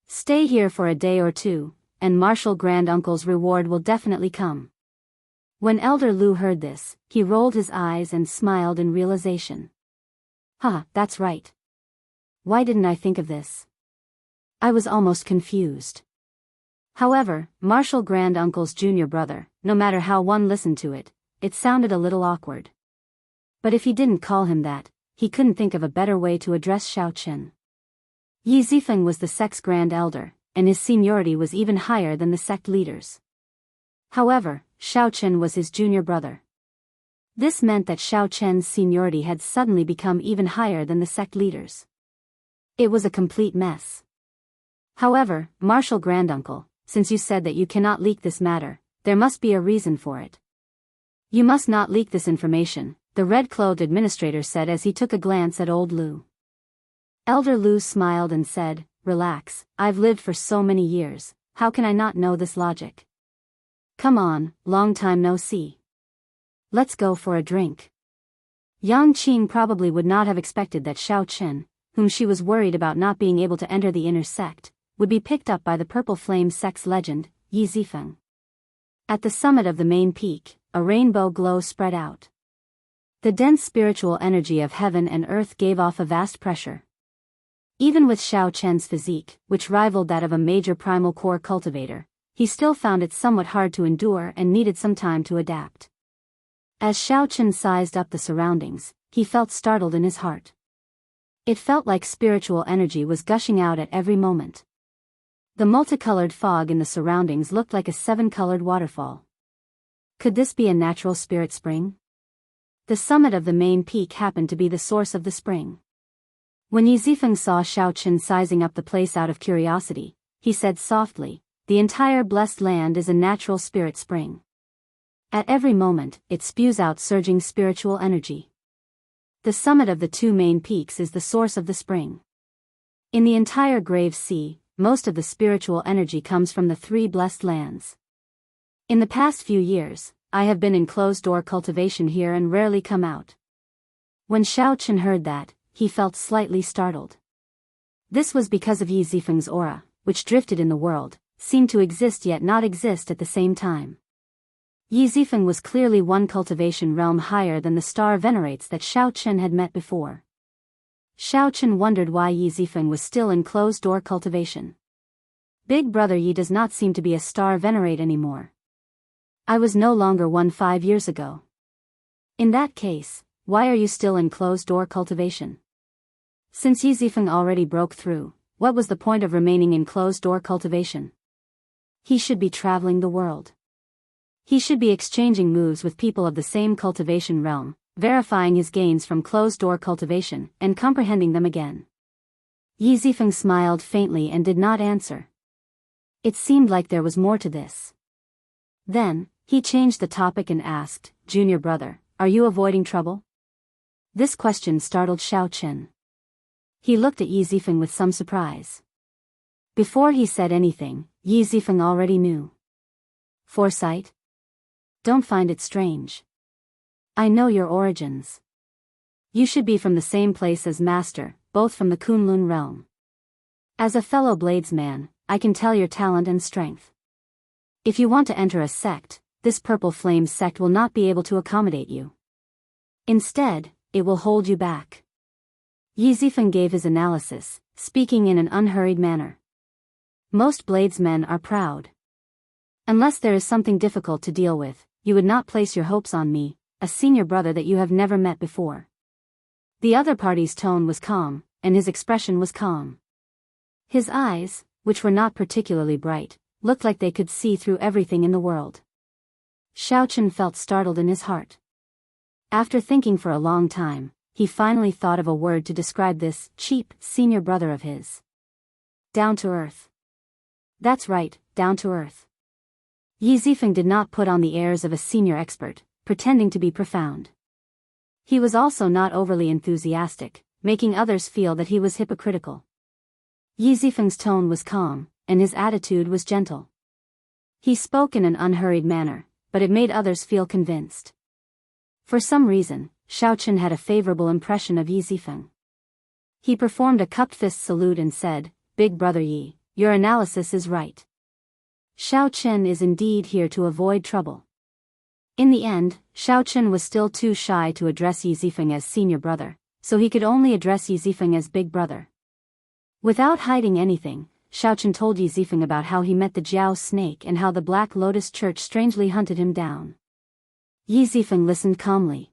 Stay here for a day or two, and Marshal Granduncle's reward will definitely come." When Elder Lu heard this, he rolled his eyes and smiled in realization. That's right. Why didn't I think of this? I was almost confused. However, Marshal Granduncle's junior brother, no matter how one listened to it, it sounded a little awkward. But if he didn't call him that, he couldn't think of a better way to address Xiaochen. Yi Zifeng was the sect's grand elder, and his seniority was even higher than the sect leaders. However, Xiaochen was his junior brother. This meant that Xiaochen's seniority had suddenly become even higher than the sect leaders. It was a complete mess. However, Marshal Granduncle, since you said that you cannot leak this matter, there must be a reason for it. You must not leak this information, the red-clothed administrator said as he took a glance at old Lu. Elder Lu smiled and said, "Relax, I've lived for so many years, how can I not know this logic? Come on, long time no see. Let's go for a drink." Yang Qing probably would not have expected that Xiaochen, whom she was worried about not being able to enter the inner sect, would be picked up by the Purple Flame sect's legend, Yi Zifeng. At the summit of the main peak, a rainbow glow spread out. The dense spiritual energy of heaven and earth gave off a vast pressure. Even with Xiaochen's physique, which rivaled that of a major primal core cultivator, he still found it somewhat hard to endure and needed some time to adapt. As Xiaochen sized up the surroundings, he felt startled in his heart. It felt like spiritual energy was gushing out at every moment. The multicolored fog in the surroundings looked like a 7-colored waterfall. Could this be a natural spirit spring? The summit of the main peak happened to be the source of the spring. When Yi Zifeng saw Xiaochen sizing up the place out of curiosity, he said softly, "The entire blessed land is a natural spirit spring. At every moment, it spews out surging spiritual energy. The summit of the 2 main peaks is the source of the spring. In the entire Grave Sea, most of the spiritual energy comes from the 3 blessed lands. In the past few years, I have been in closed-door cultivation here and rarely come out." When Xiaochen heard that, he felt slightly startled. This was because of Yi Zifeng's aura, which drifted in the world, seemed to exist yet not exist at the same time. Yi Zifeng was clearly one cultivation realm higher than the star venerates that Xiaochen had met before. Xiaochen wondered why Yi Zifeng was still in closed-door cultivation. Big brother Yi does not seem to be a star venerate anymore. I was no longer one 5 years ago. In that case, why are you still in closed-door cultivation? Since Yi Zifeng already broke through, what was the point of remaining in closed-door cultivation? He should be traveling the world. He should be exchanging moves with people of the same cultivation realm, verifying his gains from closed-door cultivation, and comprehending them again. Yi Zifeng smiled faintly and did not answer. It seemed like there was more to this. Then, he changed the topic and asked, "Junior brother, are you avoiding trouble?" This question startled Xiaochen. He looked at Yi Zifeng with some surprise. Before he said anything, Yi Zifeng already knew. Foresight? Don't find it strange. I know your origins. You should be from the same place as Master, both from the Kunlun realm. As a fellow bladesman, I can tell your talent and strength. If you want to enter a sect, this Purple Flame sect will not be able to accommodate you. Instead, it will hold you back. Yi Zifeng gave his analysis, speaking in an unhurried manner. Most bladesmen are proud. Unless there is something difficult to deal with, you would not place your hopes on me, a senior brother that you have never met before. The other party's tone was calm, and his expression was calm. His eyes, which were not particularly bright, looked like they could see through everything in the world. Xiaochen felt startled in his heart. After thinking for a long time, he finally thought of a word to describe this cheap senior brother of his. Down to earth. That's right, down to earth. Yi Zifeng did not put on the airs of a senior expert, pretending to be profound. He was also not overly enthusiastic, making others feel that he was hypocritical. Yi Zifeng's tone was calm, and his attitude was gentle. He spoke in an unhurried manner, but it made others feel convinced. For some reason, Xiaochen had a favorable impression of Yi Zifeng. He performed a cupped fist salute and said, "Big brother Yi, your analysis is right. Xiaochen is indeed here to avoid trouble." In the end, Xiaochen was still too shy to address Yi Zifeng as senior brother, so he could only address Yi Zifeng as big brother. Without hiding anything, Xiaochen told Yi Zifeng about how he met the Jiao snake and how the Black Lotus Church strangely hunted him down. Yi Zifeng listened calmly.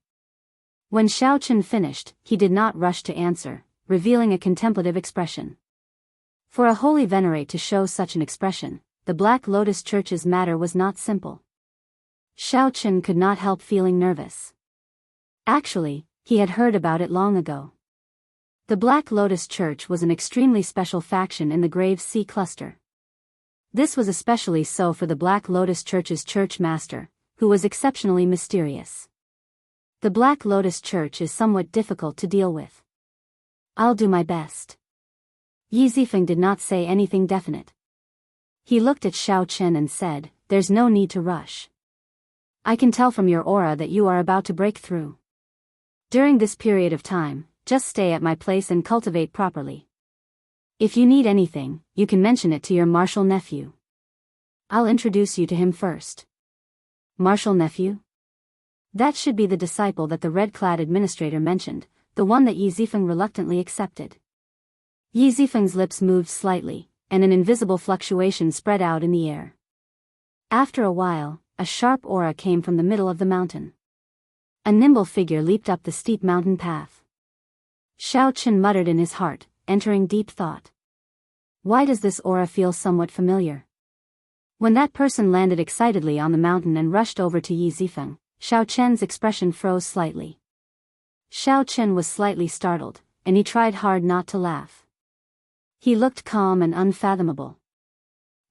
When Xiaochen finished, he did not rush to answer, revealing a contemplative expression. For a holy venerate to show such an expression, the Black Lotus Church's matter was not simple. Xiaochen could not help feeling nervous. Actually, he had heard about it long ago. The Black Lotus Church was an extremely special faction in the Grave Sea cluster. This was especially so for the Black Lotus Church's church master, who was exceptionally mysterious. The Black Lotus Church is somewhat difficult to deal with. I'll do my best. Yi Zifeng did not say anything definite. He looked at Xiaochen and said, "There's no need to rush. I can tell from your aura that you are about to break through. During this period of time, just stay at my place and cultivate properly. If you need anything, you can mention it to your martial nephew. I'll introduce you to him first." Martial nephew? That should be the disciple that the red-clad administrator mentioned, the one that Yi Zifeng reluctantly accepted. Yi Zifeng's lips moved slightly, and an invisible fluctuation spread out in the air. After a while, a sharp aura came from the middle of the mountain. A nimble figure leaped up the steep mountain path. Xiaochen muttered in his heart, entering deep thought. Why does this aura feel somewhat familiar? When that person landed excitedly on the mountain and rushed over to Yi Zifeng, Xiaochen's expression froze slightly. Xiaochen was slightly startled, and he tried hard not to laugh. He looked calm and unfathomable.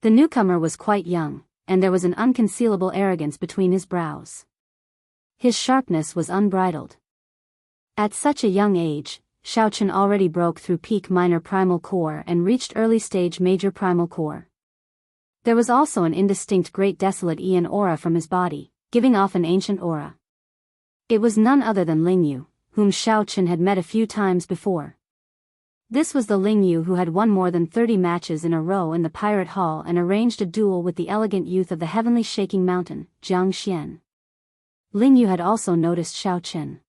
The newcomer was quite young, and there was an unconcealable arrogance between his brows. His sharpness was unbridled. At such a young age, Xiaochen already broke through peak minor primal core and reached early stage major primal core. There was also an indistinct great desolate Aeon aura from his body, giving off an ancient aura. It was none other than Lingyu, whom Xiaochen had met a few times before. This was the Lingyu who had won more than 30 matches in a row in the Pirate Hall and arranged a duel with the elegant youth of the heavenly shaking mountain, Jianghu. Lingyu had also noticed Xiaochen.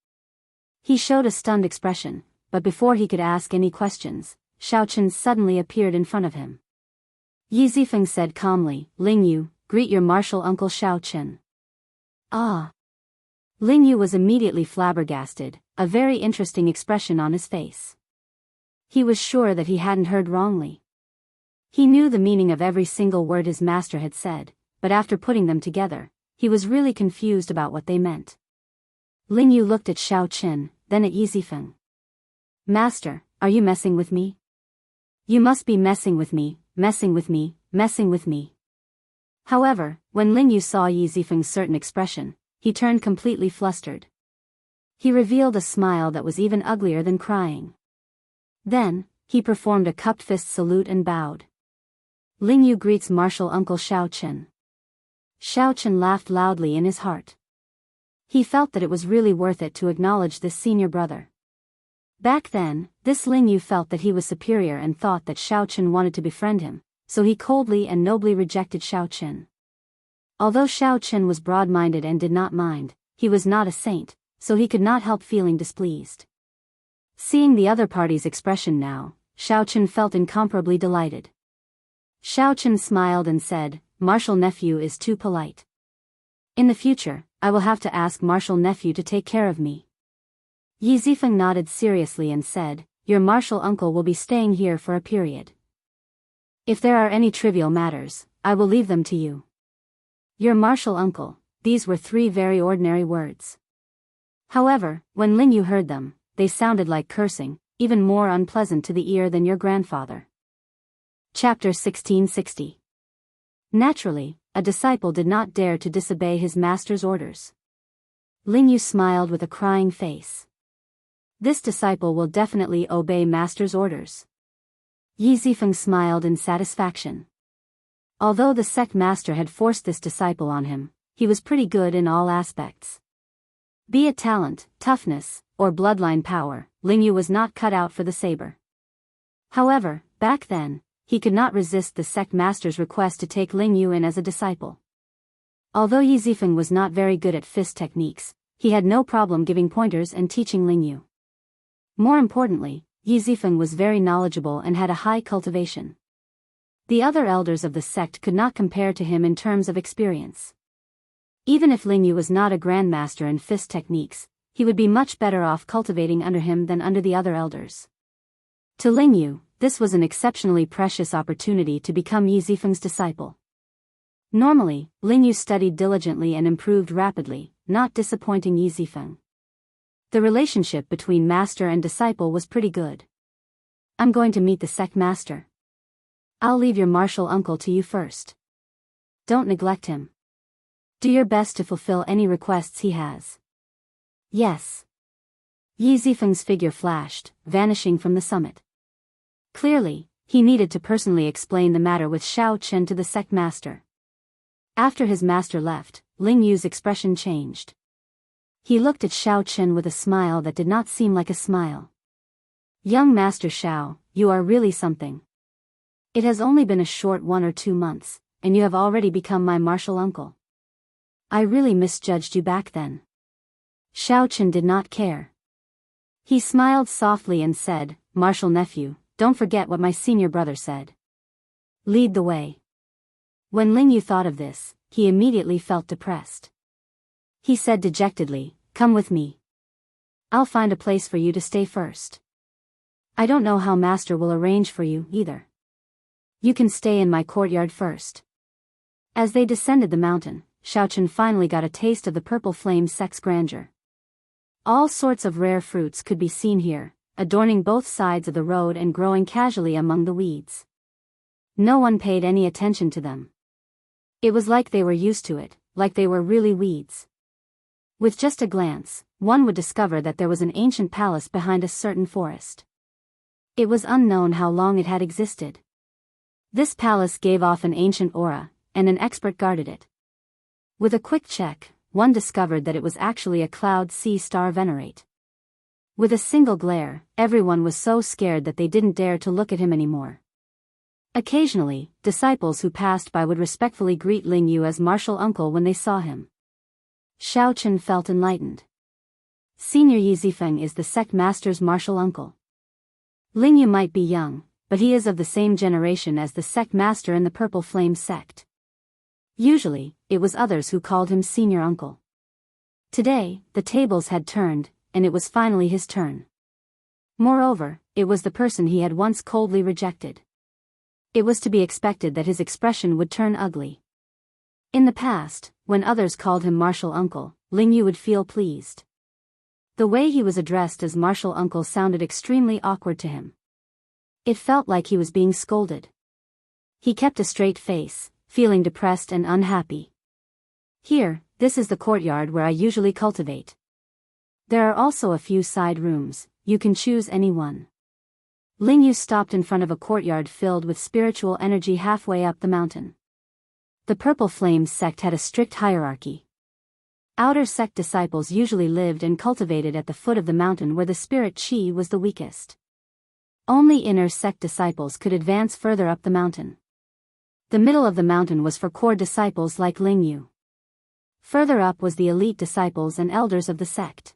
He showed a stunned expression, but before he could ask any questions, Xiaochen suddenly appeared in front of him. Yi Zifeng said calmly, "Lingyu, greet your martial uncle Xiaochen." Ah! Lingyu was immediately flabbergasted, a very interesting expression on his face. He was sure that he hadn't heard wrongly. He knew the meaning of every single word his master had said, but after putting them together, he was really confused about what they meant. Lingyu looked at Xiaochen, then at Yi Zifeng. "Master, are you messing with me? You must be messing with me, messing with me, messing with me." However, when Lingyu saw Yi Zifeng's certain expression, he turned completely flustered. He revealed a smile that was even uglier than crying. Then, he performed a cupped fist salute and bowed. "Lingyu greets martial uncle Xiaochen." Xiaochen laughed loudly in his heart. He felt that it was really worth it to acknowledge this senior brother. Back then, this Lingyu felt that he was superior and thought that Xiaochen wanted to befriend him, so he coldly and nobly rejected Xiaochen. Although Xiaochen was broad-minded and did not mind, he was not a saint, so he could not help feeling displeased. Seeing the other party's expression now, Xiaochen felt incomparably delighted. Xiaochen smiled and said, "Martial nephew is too polite. In the future, I will have to ask martial nephew to take care of me." Yi Zifeng nodded seriously and said, "Your martial uncle will be staying here for a period. If there are any trivial matters, I will leave them to you." Your martial uncle, these were 3 very ordinary words. However, when Lingyu heard them, they sounded like cursing, even more unpleasant to the ear than your grandfather. Chapter 1660. Naturally, a disciple did not dare to disobey his master's orders. Ling Yu smiled with a crying face. This disciple will definitely obey master's orders. Yi Zifeng smiled in satisfaction. Although the sect master had forced this disciple on him, he was pretty good in all aspects. Be it talent, toughness, or bloodline power, Ling Yu was not cut out for the saber. However, back then, he could not resist the sect master's request to take Ling Yu in as a disciple. Although Yi Zifeng was not very good at fist techniques, he had no problem giving pointers and teaching Ling Yu. More importantly, Yi Zifeng was very knowledgeable and had a high cultivation. The other elders of the sect could not compare to him in terms of experience. Even if Ling Yu was not a grandmaster in fist techniques, he would be much better off cultivating under him than under the other elders. To Ling Yu, this was an exceptionally precious opportunity to become Yi Zifeng's disciple. Normally, Ling Yu studied diligently and improved rapidly, not disappointing Yi Zifeng. The relationship between master and disciple was pretty good. I'm going to meet the sect master. I'll leave your martial uncle to you first. Don't neglect him. Do your best to fulfill any requests he has. Yes. Yi Zifeng's figure flashed, vanishing from the summit. Clearly, he needed to personally explain the matter with Xiao Chen to the sect master. After his master left, Ling Yu's expression changed. He looked at Xiao Chen with a smile that did not seem like a smile. Young Master Xiao, you are really something. It has only been a short 1 or 2 months, and you have already become my martial uncle. I really misjudged you back then. Xiao Chen did not care. He smiled softly and said, Martial nephew, don't forget what my senior brother said. Lead the way. When Ling Yu thought of this, he immediately felt depressed. He said dejectedly, come with me. I'll find a place for you to stay first. I don't know how master will arrange for you, either. You can stay in my courtyard first. As they descended the mountain, Xiao Chen finally got a taste of the purple flame sect's grandeur. All sorts of rare fruits could be seen here, adorning both sides of the road and growing casually among the weeds. No one paid any attention to them. It was like they were used to it, like they were really weeds. With just a glance, one would discover that there was an ancient palace behind a certain forest. It was unknown how long it had existed. This palace gave off an ancient aura, and an expert guarded it. With a quick check, one discovered that it was actually a cloud sea star venerate. With a single glare, everyone was so scared that they didn't dare to look at him anymore. Occasionally, disciples who passed by would respectfully greet Ling Yu as martial uncle when they saw him. Xiao Chen felt enlightened. Senior Yi Zifeng is the sect master's martial uncle. Ling Yu might be young, but he is of the same generation as the sect master in the Purple Flame sect. Usually, it was others who called him senior uncle. Today, the tables had turned, and it was finally his turn. Moreover, it was the person he had once coldly rejected. It was to be expected that his expression would turn ugly. In the past, when others called him martial uncle, Ling Yu would feel pleased. The way he was addressed as martial uncle sounded extremely awkward to him. It felt like he was being scolded. He kept a straight face, feeling depressed and unhappy. Here, this is the courtyard where I usually cultivate. There are also a few side rooms, you can choose any one. Ling Yu stopped in front of a courtyard filled with spiritual energy halfway up the mountain. The Purple Flame sect had a strict hierarchy. Outer sect disciples usually lived and cultivated at the foot of the mountain where the spirit chi was the weakest. Only inner sect disciples could advance further up the mountain. The middle of the mountain was for core disciples like Ling Yu. Further up was the elite disciples and elders of the sect.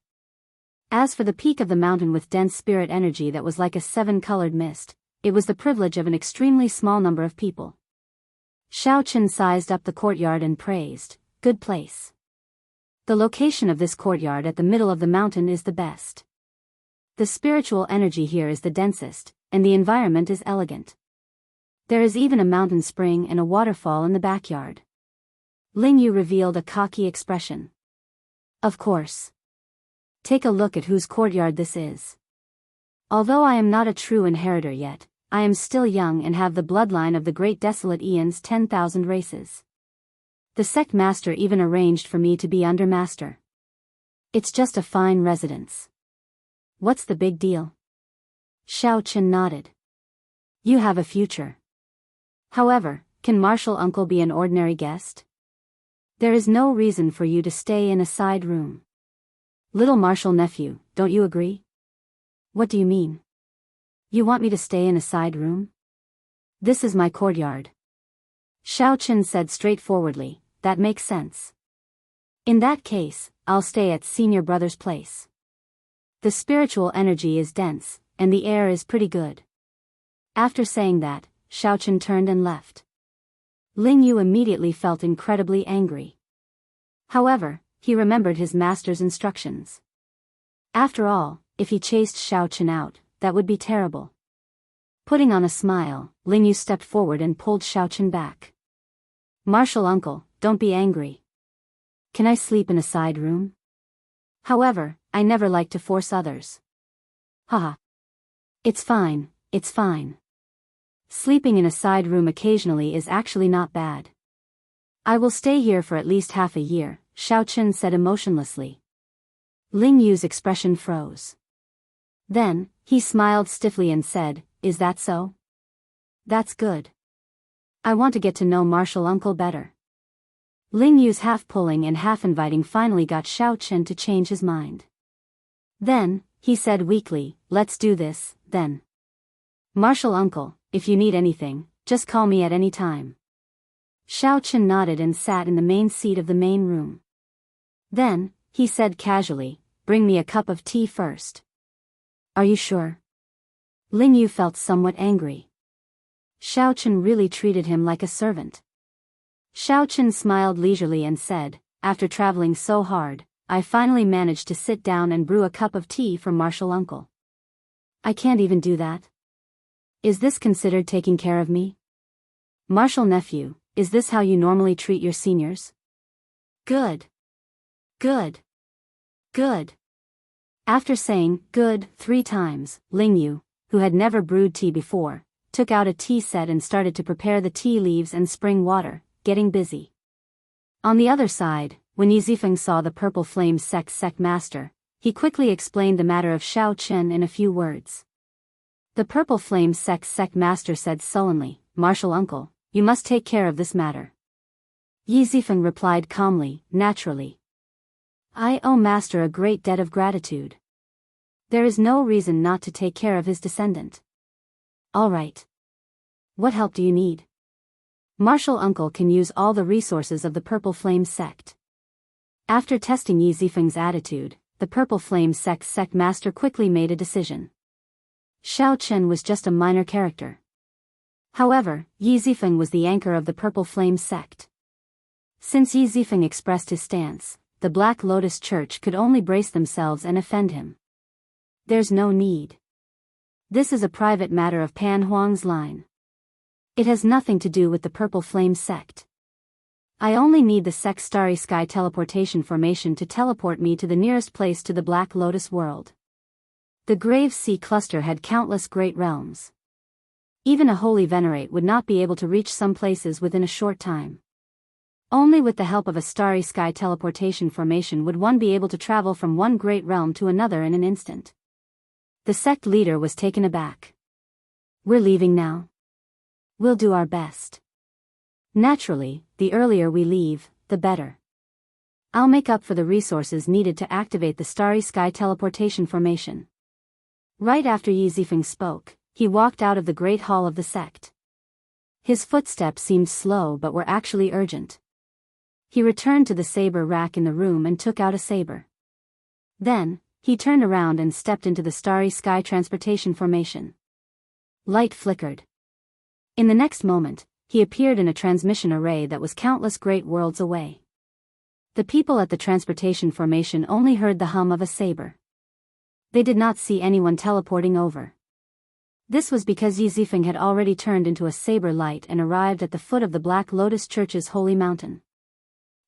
As for the peak of the mountain with dense spirit energy that was like a 7-colored mist, it was the privilege of an extremely small number of people. Xiao Chen sized up the courtyard and praised, good place. The location of this courtyard at the middle of the mountain is the best. The spiritual energy here is the densest, and the environment is elegant. There is even a mountain spring and a waterfall in the backyard. Ling Yu revealed a cocky expression. Of course. Take a look at whose courtyard this is. Although I am not a true inheritor yet, I am still young and have the bloodline of the great desolate Eon's 10,000 races. The sect master even arranged for me to be under master. It's just a fine residence. What's the big deal? Xiao nodded. You have a future. However, can Martial Uncle be an ordinary guest? There is no reason for you to stay in a side room. Little Martial nephew, don't you agree? What do you mean? You want me to stay in a side room? This is my courtyard. Xiao said straightforwardly, that makes sense. In that case, I'll stay at senior brother's place. The spiritual energy is dense, and the air is pretty good. After saying that, Xiao turned and left. Ling Yu immediately felt incredibly angry. However, he remembered his master's instructions. After all, if he chased Xiao out, that would be terrible. Putting on a smile, Ling Yu stepped forward and pulled Xiao back. Martial Uncle, don't be angry. Can I sleep in a side room? However, I never like to force others. Haha. It's fine, it's fine. Sleeping in a side room occasionally is actually not bad. I will stay here for at least half a year, Xiao said emotionlessly. Ling Yu's expression froze. Then, he smiled stiffly and said, is that so? That's good. I want to get to know Martial Uncle better. Ling Yu's half pulling and half inviting finally got Xiao to change his mind. Then, he said weakly, let's do this, then. Martial Uncle, if you need anything, just call me at any time. Xiao nodded and sat in the main seat of the main room. Then, he said casually, bring me a cup of tea first. Are you sure? Ling Yu felt somewhat angry. Xiao really treated him like a servant. Xiao smiled leisurely and said, after traveling so hard, I finally managed to sit down and brew a cup of tea for Martial Uncle. I can't even do that. Is this considered taking care of me? Martial nephew, is this how you normally treat your seniors? Good. Good. Good. After saying, good, 3 times, Ling Yu, who had never brewed tea before, took out a tea set and started to prepare the tea leaves and spring water, getting busy. On the other side, when Yi Zifeng saw the Purple Flame sect master, he quickly explained the matter of Xiao in a few words. The Purple Flame sect master said sullenly, Martial Uncle, you must take care of this matter. Yi Zifeng replied calmly, naturally. I owe Master a great debt of gratitude. There is no reason not to take care of his descendant. All right. What help do you need? Martial Uncle can use all the resources of the Purple Flame sect. After testing Yi Zifeng's attitude, the Purple Flame sect master quickly made a decision. Xiao was just a minor character. However, Yi Zifeng was the anchor of the Purple Flame sect. Since Yi Zifeng expressed his stance, the Black Lotus Church could only brace themselves and offend him. There's no need. This is a private matter of Pan Huang's line. It has nothing to do with the Purple Flame sect. I only need the sect's Starry Sky teleportation formation to teleport me to the nearest place to the Black Lotus world. The Grave Sea cluster had countless great realms. Even a holy venerate would not be able to reach some places within a short time. Only with the help of a Starry Sky teleportation formation would one be able to travel from one great realm to another in an instant. The sect leader was taken aback. We're leaving now? We'll do our best. Naturally, the earlier we leave, the better. I'll make up for the resources needed to activate the Starry Sky teleportation formation. Right after Yi Zifeng spoke, he walked out of the great hall of the sect. His footsteps seemed slow but were actually urgent. He returned to the saber rack in the room and took out a saber. Then, he turned around and stepped into the Starry Sky transportation formation. Light flickered. In the next moment, he appeared in a transmission array that was countless great worlds away. The people at the transportation formation only heard the hum of a saber. They did not see anyone teleporting over. This was because Yi Zifeng had already turned into a saber light and arrived at the foot of the Black Lotus Church's holy mountain.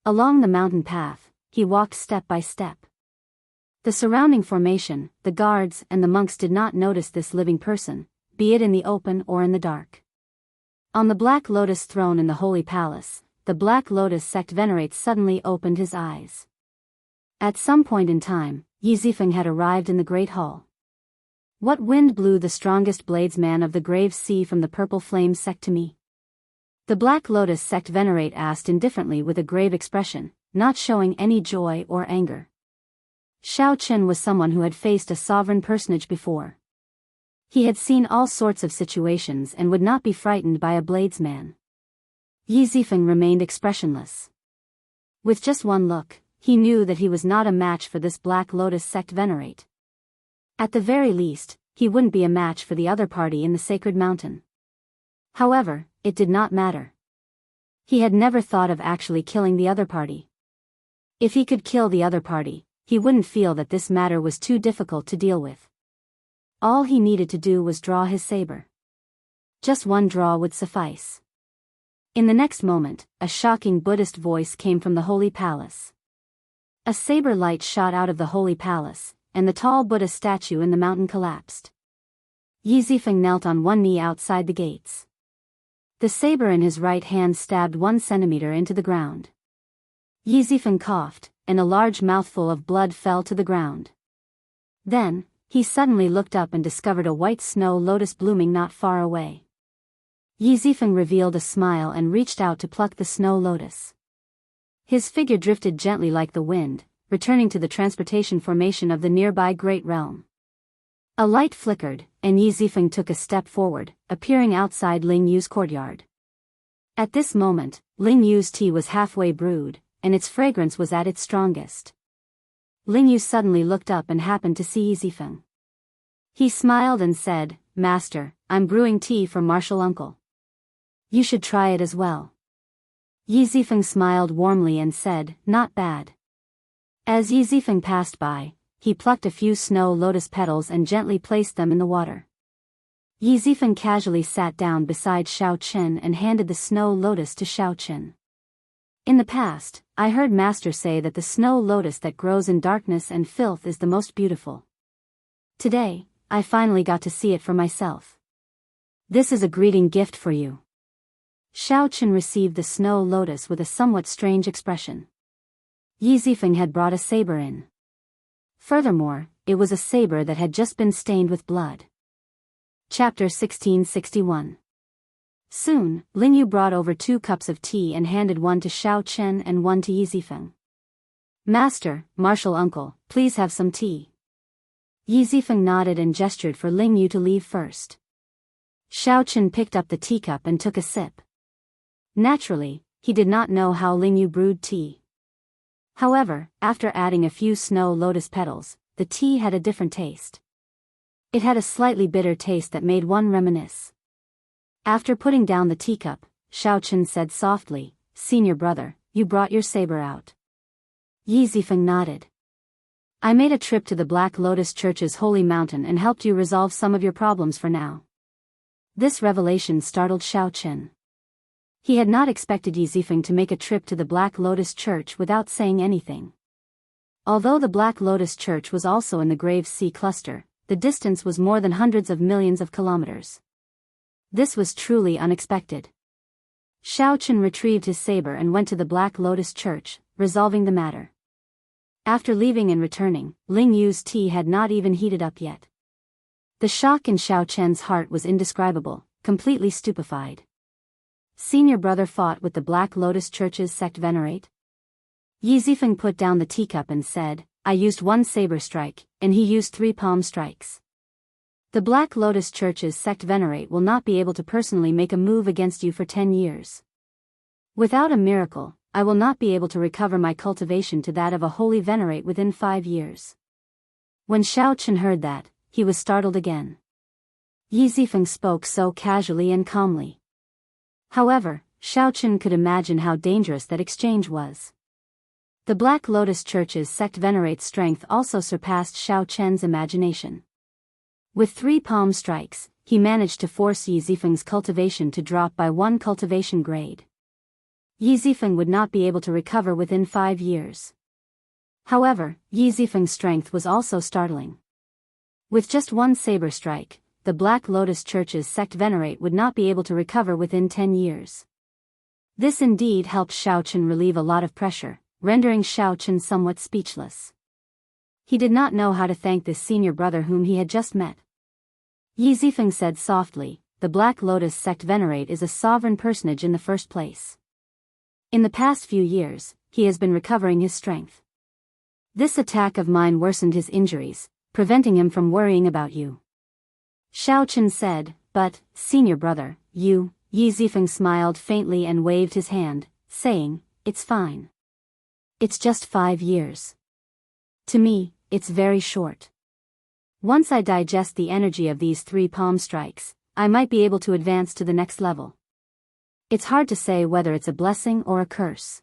Along the mountain path, he walked step by step. The surrounding formation, the guards and the monks did not notice this living person, be it in the open or in the dark. On the Black Lotus throne in the Holy Palace, the Black Lotus sect venerate suddenly opened his eyes. At some point in time, Yi Zifeng had arrived in the Great Hall. What wind blew the strongest bladesman of the Grave Sea from the Purple Flame sect to me? The Black Lotus sect venerate asked indifferently with a grave expression, not showing any joy or anger. Xiao Qin was someone who had faced a sovereign personage before. He had seen all sorts of situations and would not be frightened by a bladesman. Yi Zifeng remained expressionless. With just one look, he knew that he was not a match for this Black Lotus sect venerate. At the very least, he wouldn't be a match for the other party in the Sacred Mountain. However, it did not matter. He had never thought of actually killing the other party. If he could kill the other party, he wouldn't feel that this matter was too difficult to deal with. All he needed to do was draw his saber. Just one draw would suffice. In the next moment, a shocking Buddhist voice came from the Holy Palace. A saber light shot out of the Holy Palace, and the tall Buddha statue in the mountain collapsed. Yi Zifeng knelt on one knee outside the gates. The saber in his right hand stabbed 1 centimeter into the ground. Yi Zifeng coughed, and a large mouthful of blood fell to the ground. Then, he suddenly looked up and discovered a white snow lotus blooming not far away. Yi Zifeng revealed a smile and reached out to pluck the snow lotus. His figure drifted gently like the wind, returning to the transportation formation of the nearby Great Realm. A light flickered, and Yi Zifeng took a step forward, appearing outside Ling Yu's courtyard. At this moment, Ling Yu's tea was halfway brewed, and its fragrance was at its strongest. Ling Yu suddenly looked up and happened to see Yi Zifeng. He smiled and said, "Master, I'm brewing tea for Martial Uncle. You should try it as well." Yi Zifeng smiled warmly and said, "Not bad." As Yi Zifeng passed by, he plucked a few snow lotus petals and gently placed them in the water. Yi Zifeng casually sat down beside Xiao Qin and handed the snow lotus to Xiao Qin. "In the past, I heard Master say that the snow lotus that grows in darkness and filth is the most beautiful. Today, I finally got to see it for myself. This is a greeting gift for you." Xiao Qin received the snow lotus with a somewhat strange expression. Yi Zifeng had brought a saber in. Furthermore, it was a saber that had just been stained with blood. Chapter 1661. Soon, Ling Yu brought over 2 cups of tea and handed one to Xiao Qin and one to Yi Zifeng. "Master, Martial Uncle, please have some tea." Yi Zifeng nodded and gestured for Ling Yu to leave first. Xiao Qin picked up the teacup and took a sip. Naturally, he did not know how Ling Yu brewed tea. However, after adding a few snow lotus petals, the tea had a different taste. It had a slightly bitter taste that made one reminisce. After putting down the teacup, Xiao Qin said softly, "Senior brother, you brought your saber out." Yi Zifeng nodded. "I made a trip to the Black Lotus Church's holy mountain and helped you resolve some of your problems for now." This revelation startled Xiao Qin. He had not expected Yi Zifeng to make a trip to the Black Lotus Church without saying anything. Although the Black Lotus Church was also in the Grave Sea cluster, the distance was more than hundreds of millions of kilometers. This was truly unexpected. Xiao Qin retrieved his saber and went to the Black Lotus Church, resolving the matter. After leaving and returning, Ling Yu's tea had not even heated up yet. The shock in Xiao Qin's heart was indescribable, completely stupefied. Senior brother fought with the Black Lotus Church's sect venerate? Yi Zifeng put down the teacup and said, "I used 1 saber strike, and he used 3 palm strikes. The Black Lotus Church's sect venerate will not be able to personally make a move against you for 10 years. Without a miracle, I will not be able to recover my cultivation to that of a holy venerate within 5 years." When Xiao Qin heard that, he was startled again. Yi Zifeng spoke so casually and calmly. However, Xiao Qin could imagine how dangerous that exchange was. The Black Lotus Church's sect venerate's strength also surpassed Xiao Qin's imagination. With 3 palm strikes, he managed to force Yi Zifeng's cultivation to drop by 1 cultivation grade. Yi Zifeng would not be able to recover within 5 years. However, Yi Zifeng's strength was also startling. With just 1 saber strike, the Black Lotus Church's sect venerate would not be able to recover within 10 years. This indeed helped Xiaochen relieve a lot of pressure, rendering Xiaochen somewhat speechless. He did not know how to thank this senior brother whom he had just met. Yi Zifeng said softly, the Black Lotus sect venerate is a sovereign personage in the first place. In the past few years, he has been recovering his strength. This attack of mine worsened his injuries, preventing him from worrying about you. Xiaochen said, but, senior brother, Yi Zifeng smiled faintly and waved his hand, saying, it's fine. It's just 5 years. To me, it's very short. Once I digest the energy of these 3 palm strikes, I might be able to advance to the next level. It's hard to say whether it's a blessing or a curse.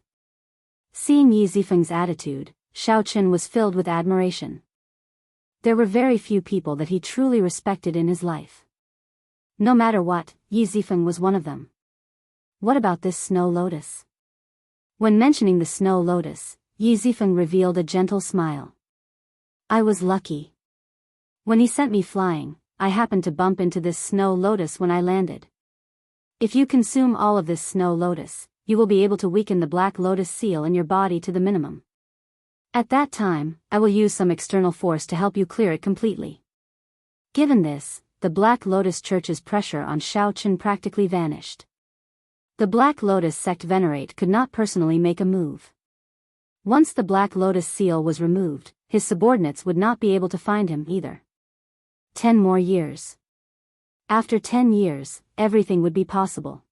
Seeing Yi Zifeng's attitude, Xiaochen was filled with admiration. There were very few people that he truly respected in his life. No matter what, Yi Zifeng was one of them. What about this snow lotus? When mentioning the snow lotus, Yi Zifeng revealed a gentle smile. I was lucky. When he sent me flying, I happened to bump into this snow lotus when I landed. If you consume all of this snow lotus, you will be able to weaken the black lotus seal in your body to the minimum. At that time, I will use some external force to help you clear it completely. Given this, the Black Lotus Church's pressure on Xiaochen practically vanished. The Black Lotus sect venerate could not personally make a move. Once the Black Lotus seal was removed, his subordinates would not be able to find him either. 10 more years. After 10 years, everything would be possible.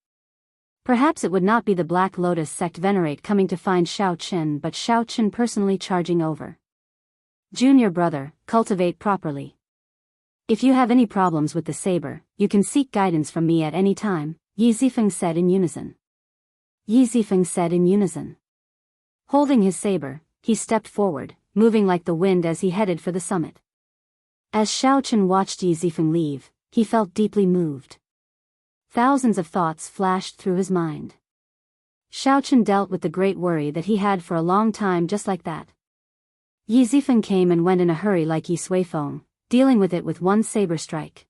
Perhaps it would not be the Black Lotus sect venerate coming to find Xiaochen but Xiaochen personally charging over. Junior brother, cultivate properly. If you have any problems with the saber, you can seek guidance from me at any time, Yi Zifeng said in unison. Yi Zifeng said in unison. Holding his saber, he stepped forward, moving like the wind as he headed for the summit. As Xiaochen watched Yi Zifeng leave, he felt deeply moved. Thousands of thoughts flashed through his mind. Xiaochen dealt with the great worry that he had for a long time just like that. Yi Zifeng came and went in a hurry like Yi Suifeng, dealing with it with one saber strike.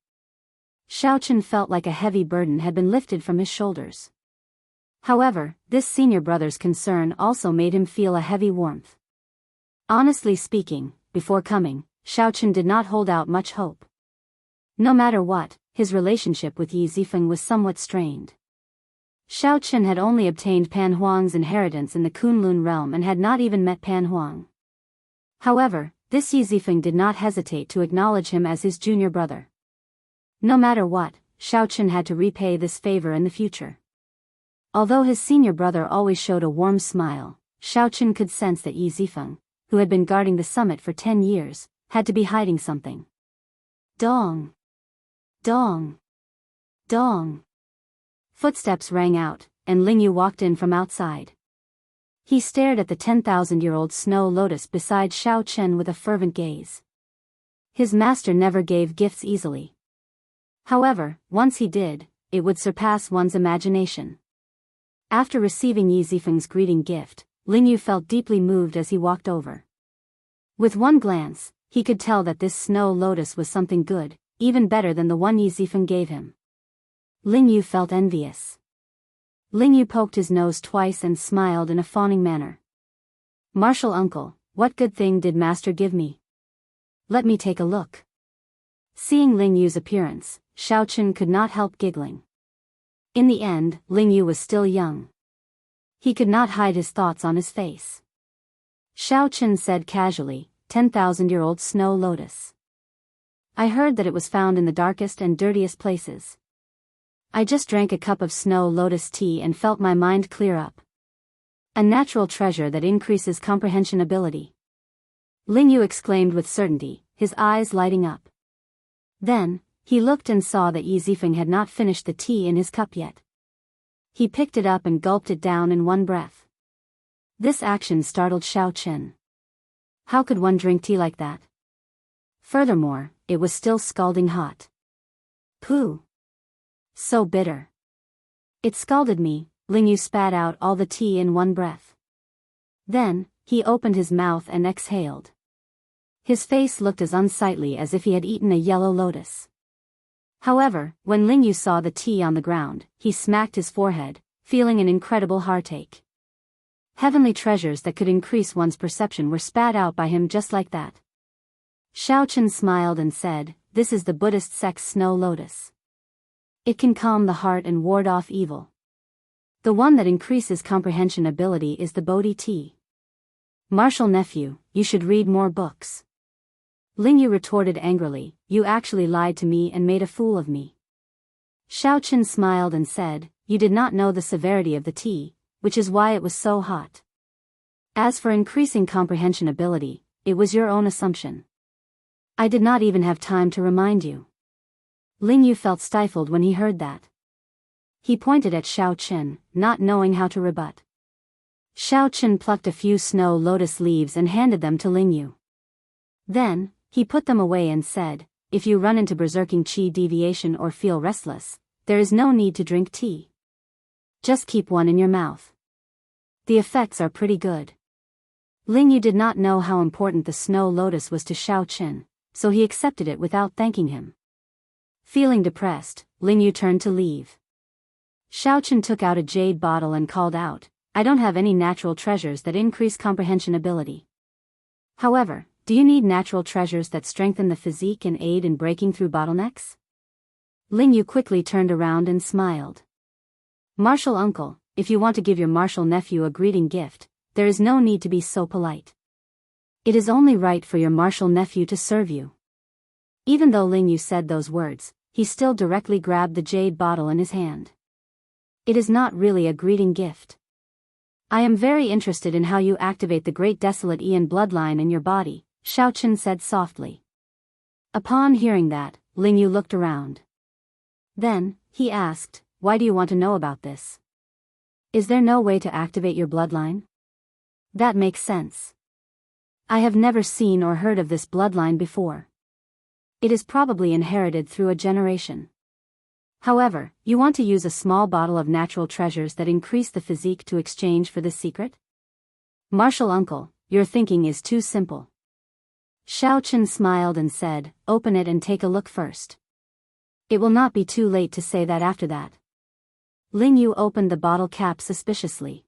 Xiaochen felt like a heavy burden had been lifted from his shoulders. However, this senior brother's concern also made him feel a heavy warmth. Honestly speaking, before coming, Xiaochen did not hold out much hope. No matter what, his relationship with Yi Zifeng was somewhat strained. Xiaochen had only obtained Pan Huang's inheritance in the Kunlun realm and had not even met Pan Huang. However, this Yi Zifeng did not hesitate to acknowledge him as his junior brother. No matter what, Xiaochen had to repay this favor in the future. Although his senior brother always showed a warm smile, Xiaochen could sense that Yi Zifeng, who had been guarding the summit for 10 years, had to be hiding something. Dong! Dong! Dong! Footsteps rang out, and Lingyu walked in from outside. He stared at the 10,000-year-old snow lotus beside Xiaochen with a fervent gaze. His master never gave gifts easily. However, once he did, it would surpass one's imagination. After receiving Yi Zifeng's greeting gift, Lingyu felt deeply moved as he walked over. With one glance, he could tell that this snow lotus was something good, even better than the one Yi Zifeng gave him. Lingyu felt envious. Lingyu poked his nose twice and smiled in a fawning manner. Martial uncle, what good thing did master give me? Let me take a look. Seeing Lingyu's appearance, Xiaochen could not help giggling. In the end, Lingyu was still young. He could not hide his thoughts on his face. Xiaochen said casually, 10,000-year-old snow lotus. I heard that it was found in the darkest and dirtiest places. I just drank a cup of snow lotus tea and felt my mind clear up. A natural treasure that increases comprehension ability. Lingyu exclaimed with certainty, his eyes lighting up. Then, he looked and saw that Yi Zifeng had not finished the tea in his cup yet. He picked it up and gulped it down in one breath. This action startled Xiaochen. How could one drink tea like that? Furthermore, it was still scalding hot. Pooh! So bitter. It scalded me, Lingyu spat out all the tea in one breath. Then, he opened his mouth and exhaled. His face looked as unsightly as if he had eaten a yellow lotus. However, when Ling Yu saw the tea on the ground, he smacked his forehead, feeling an incredible heartache. Heavenly treasures that could increase one's perception were spat out by him just like that. Xiaochen smiled and said, "This is the Buddhist sect's snow lotus. It can calm the heart and ward off evil. The one that increases comprehension ability is the Bodhi tea. Martial nephew, you should read more books." Ling Yu retorted angrily, "You actually lied to me and made a fool of me." Xiaochen smiled and said, "You did not know the severity of the tea, which is why it was so hot. As for increasing comprehension ability, it was your own assumption. I did not even have time to remind you." Ling Yu felt stifled when he heard that. He pointed at Xiaochen, not knowing how to rebut. Xiaochen plucked a few snow lotus leaves and handed them to Ling Yu. Then, he put them away and said, "If you run into berserking qi deviation or feel restless, there is no need to drink tea. Just keep one in your mouth. The effects are pretty good." Ling Yu did not know how important the snow lotus was to Xiaochen, so he accepted it without thanking him. Feeling depressed, Ling Yu turned to leave. Xiaochen took out a jade bottle and called out, "I don't have any natural treasures that increase comprehension ability. However, do you need natural treasures that strengthen the physique and aid in breaking through bottlenecks?" Ling Yu quickly turned around and smiled. "Martial uncle, if you want to give your martial nephew a greeting gift, there is no need to be so polite. It is only right for your martial nephew to serve you." Even though Ling Yu said those words, he still directly grabbed the jade bottle in his hand. "It is not really a greeting gift. I am very interested in how you activate the great desolate Ian bloodline in your body," Xiaochen said softly. Upon hearing that, Ling Yu looked around. Then, he asked, "Why do you want to know about this? Is there no way to activate your bloodline?" "That makes sense. I have never seen or heard of this bloodline before. It is probably inherited through a generation. However, you want to use a small bottle of natural treasures that increase the physique to exchange for this secret? Martial uncle, your thinking is too simple." Xiaochen smiled and said, "Open it and take a look first. It will not be too late to say that after that." Ling Yu opened the bottle cap suspiciously.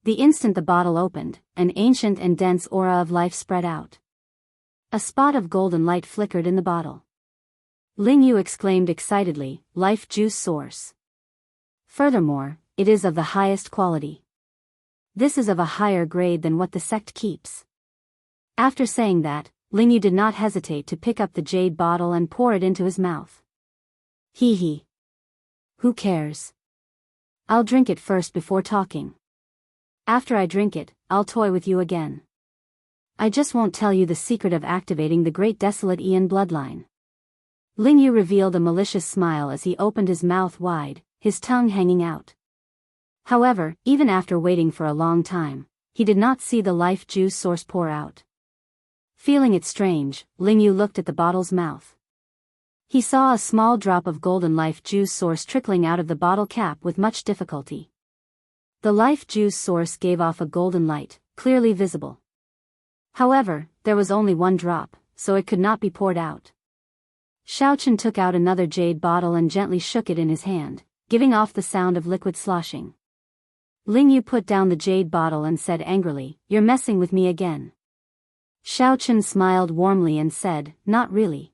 The instant the bottle opened, an ancient and dense aura of life spread out. A spot of golden light flickered in the bottle. Ling Yu exclaimed excitedly, "Life juice source. Furthermore, it is of the highest quality. This is of a higher grade than what the sect keeps." After saying that, Ling Yu did not hesitate to pick up the jade bottle and pour it into his mouth. Hee hee. Who cares? I'll drink it first before talking. After I drink it, I'll toy with you again. I just won't tell you the secret of activating the great desolate Ian bloodline. Ling Yu revealed a malicious smile as he opened his mouth wide, his tongue hanging out. However, even after waiting for a long time, he did not see the life juice source pour out. Feeling it strange, Ling Yu looked at the bottle's mouth. He saw a small drop of golden life juice source trickling out of the bottle cap with much difficulty. The life juice source gave off a golden light, clearly visible. However, there was only one drop, so it could not be poured out. Xiaochen took out another jade bottle and gently shook it in his hand, giving off the sound of liquid sloshing. Ling Yu put down the jade bottle and said angrily, "You're messing with me again." Xiaochen smiled warmly and said, "Not really.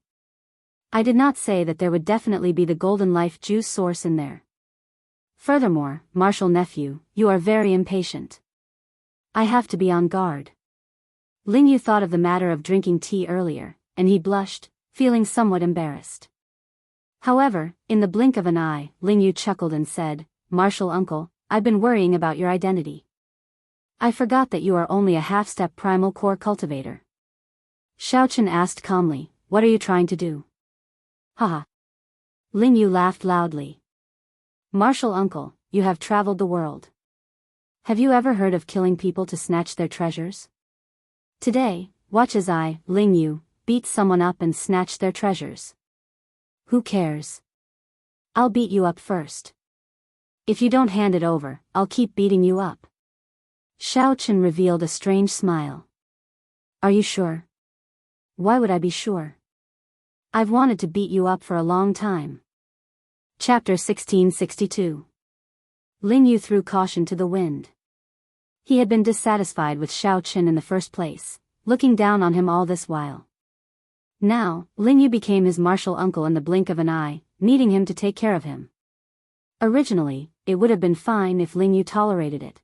I did not say that there would definitely be the golden life juice source in there. Furthermore, martial nephew, you are very impatient. I have to be on guard." Ling Yu thought of the matter of drinking tea earlier, and he blushed, feeling somewhat embarrassed. However, in the blink of an eye, Ling Yu chuckled and said, "Martial uncle, I've been worrying about your identity. I forgot that you are only a half-step primal core cultivator." Xiaochen asked calmly, "What are you trying to do?" Haha. Ling Yu laughed loudly. "Martial uncle, you have traveled the world. Have you ever heard of killing people to snatch their treasures? Today, watch as I, Ling Yu, beat someone up and snatch their treasures. Who cares? I'll beat you up first. If you don't hand it over, I'll keep beating you up." Xiaochen revealed a strange smile. "Are you sure?" "Why would I be sure? I've wanted to beat you up for a long time. Chapter 1662. Ling Yu threw caution to the wind. He had been dissatisfied with Xiao Qin in the first place, looking down on him all this while. Now, Ling Yu became his martial uncle in the blink of an eye, needing him to take care of him. Originally, it would have been fine if Ling Yu tolerated it.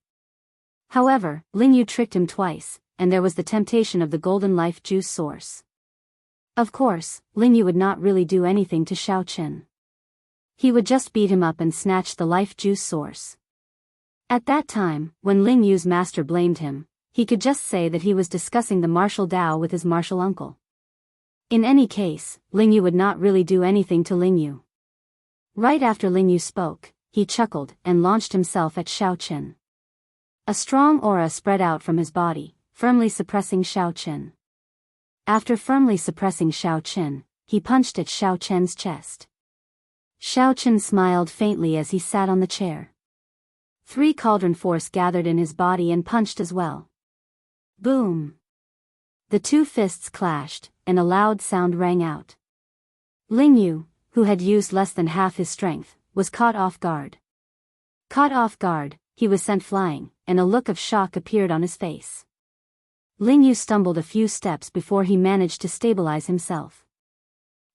However, Ling Yu tricked him twice, and there was the temptation of the golden life juice source. Of course, Ling Yu would not really do anything to Xiao Qin. He would just beat him up and snatch the life juice source. At that time, when Ling Yu's master blamed him, he could just say that he was discussing the martial Dao with his martial uncle. In any case, Ling Yu would not really do anything to Ling Yu. Right after Ling Yu spoke, he chuckled and launched himself at Xiao Qin. A strong aura spread out from his body, firmly suppressing Xiao Qin. After firmly suppressing Xiao Qin, he punched at Xiao Qin's chest. Xiao Qin smiled faintly as he sat on the chair. 3 cauldron force gathered in his body and punched as well. Boom! The 2 fists clashed, and a loud sound rang out. Ling Yu, who had used less than half his strength, was caught off guard. Caught off guard, he was sent flying, and a look of shock appeared on his face. Ling Yu stumbled a few steps before he managed to stabilize himself.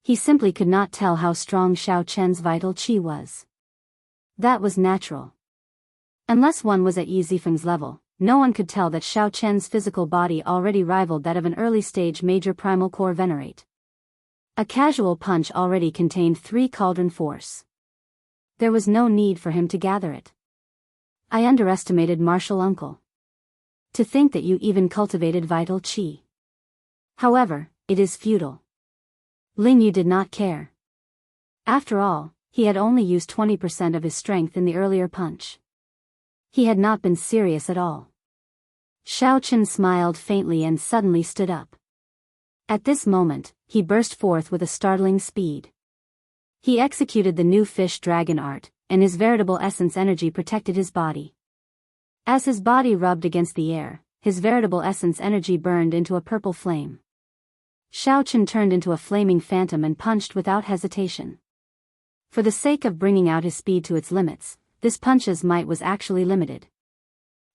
He simply could not tell how strong Xiao Qin's vital qi was. That was natural. Unless one was at Yi Zifeng's level, no one could tell that Xiao Qin's physical body already rivaled that of an early-stage major primal core venerate. A casual punch already contained 3 cauldron force. There was no need for him to gather it. I underestimated martial uncle. To think that you even cultivated vital qi. However, it is futile. Ling Yu did not care. After all, he had only used 20% of his strength in the earlier punch. He had not been serious at all. Xiao Qin smiled faintly and suddenly stood up. At this moment, he burst forth with a startling speed. He executed the new fish dragon art, and his veritable essence energy protected his body. As his body rubbed against the air, his veritable essence energy burned into a purple flame. Xiao Qin turned into a flaming phantom and punched without hesitation. For the sake of bringing out his speed to its limits, this punch's might was actually limited.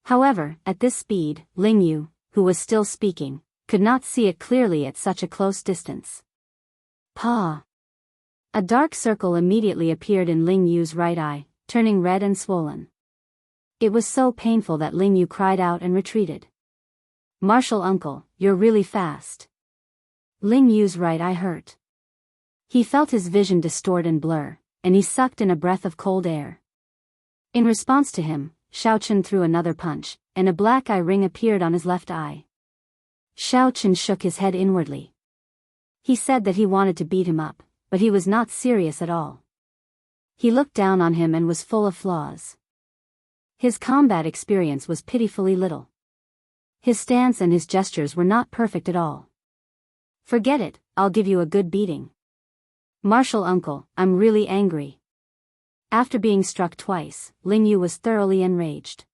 However, at this speed, Ling Yu, who was still speaking, could not see it clearly at such a close distance. Pa! A dark circle immediately appeared in Ling Yu's right eye, turning red and swollen. It was so painful that Ling Yu cried out and retreated. Martial uncle, you're really fast. Ling Yu's right eye hurt. He felt his vision distort and blur, and he sucked in a breath of cold air. In response to him, Xiao Qin threw another punch, and a black eye ring appeared on his left eye. Xiao Qin shook his head inwardly. He said that he wanted to beat him up, but he was not serious at all. He looked down on him and was full of flaws. His combat experience was pitifully little. His stance and his gestures were not perfect at all. Forget it, I'll give you a good beating. Martial uncle, I'm really angry. After being struck twice, Ling Yu was thoroughly enraged.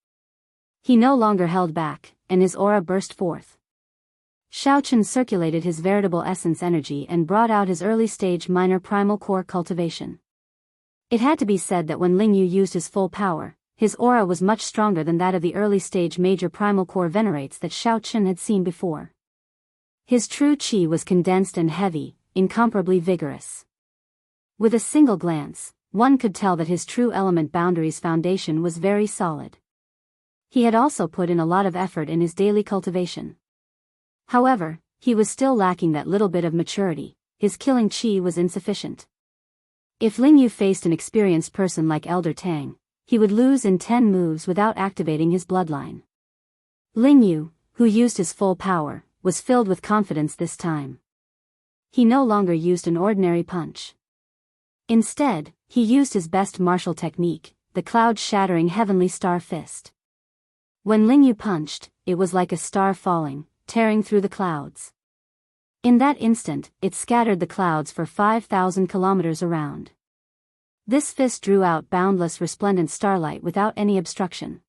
He no longer held back, and his aura burst forth. Xiao Qin circulated his veritable essence energy and brought out his early-stage minor primal core cultivation. It had to be said that when Ling Yu used his full power, his aura was much stronger than that of the early-stage major primal core venerates that Xiao Qin had seen before. His true qi was condensed and heavy, incomparably vigorous. With a single glance, one could tell that his true element boundaries foundation was very solid. He had also put in a lot of effort in his daily cultivation. However, he was still lacking that little bit of maturity. His killing qi was insufficient. If Ling Yu faced an experienced person like Elder Tang, he would lose in 10 moves without activating his bloodline. Ling Yu, who used his full power, was filled with confidence this time. He no longer used an ordinary punch. Instead, he used his best martial technique, the cloud-shattering heavenly star fist. When Ling Yu punched, it was like a star falling, tearing through the clouds. In that instant, it scattered the clouds for 5,000 kilometers around. This fist drew out boundless resplendent starlight without any obstruction.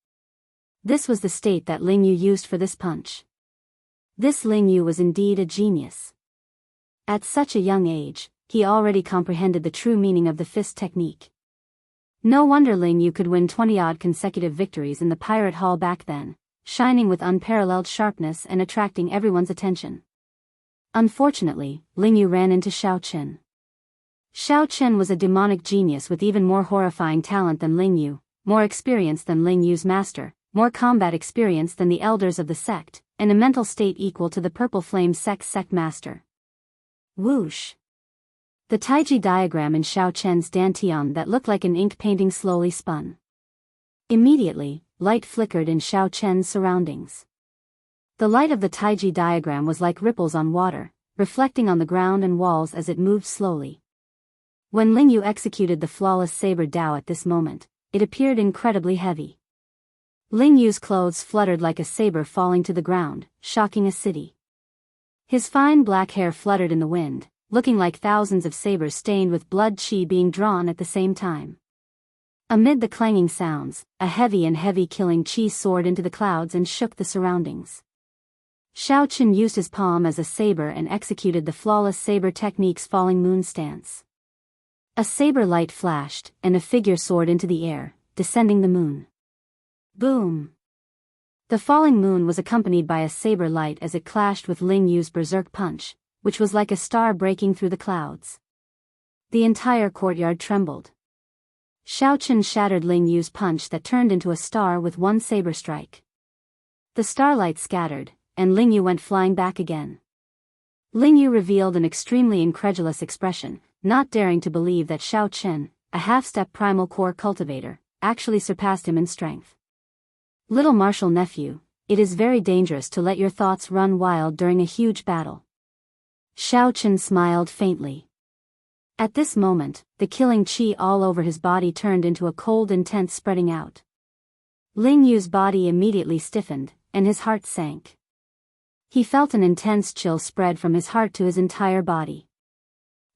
This was the state that Ling Yu used for this punch. This Ling Yu was indeed a genius. At such a young age, he already comprehended the true meaning of the fist technique. No wonder Ling Yu could win 20-odd consecutive victories in the pirate hall back then, shining with unparalleled sharpness and attracting everyone's attention. Unfortunately, Ling Yu ran into Xiao Chen. Xiao Chen was a demonic genius with even more horrifying talent than Ling Yu, more experience than Ling Yu's master, more combat experience than the elders of the sect, and a mental state equal to the Purple Flame sect's sect master. Whoosh! The Taiji diagram in Xiao Chen's dantian that looked like an ink painting slowly spun. Immediately, light flickered in Xiao Chen's surroundings. The light of the Taiji diagram was like ripples on water, reflecting on the ground and walls as it moved slowly. When Ling Yu executed the flawless saber Dao at this moment, it appeared incredibly heavy. Ling Yu's clothes fluttered like a saber falling to the ground, shocking a city. His fine black hair fluttered in the wind, looking like thousands of sabers stained with blood qi being drawn at the same time. Amid the clanging sounds, a heavy killing qi soared into the clouds and shook the surroundings. Xiao Chen used his palm as a saber and executed the flawless saber technique's falling moon stance. A saber light flashed, and a figure soared into the air, descending the moon. Boom! The falling moon was accompanied by a saber light as it clashed with Ling Yu's berserk punch, which was like a star breaking through the clouds. The entire courtyard trembled. Xiao Chen shattered Ling Yu's punch that turned into a star with one saber strike. The starlight scattered, and Ling Yu went flying back again. Ling Yu revealed an extremely incredulous expression, not daring to believe that Xiao Chen, a half-step primal core cultivator, actually surpassed him in strength. Little martial nephew, it is very dangerous to let your thoughts run wild during a huge battle. Xiao Chen smiled faintly. At this moment, the killing qi all over his body turned into a cold intense spreading out. Ling Yu's body immediately stiffened, and his heart sank. He felt an intense chill spread from his heart to his entire body.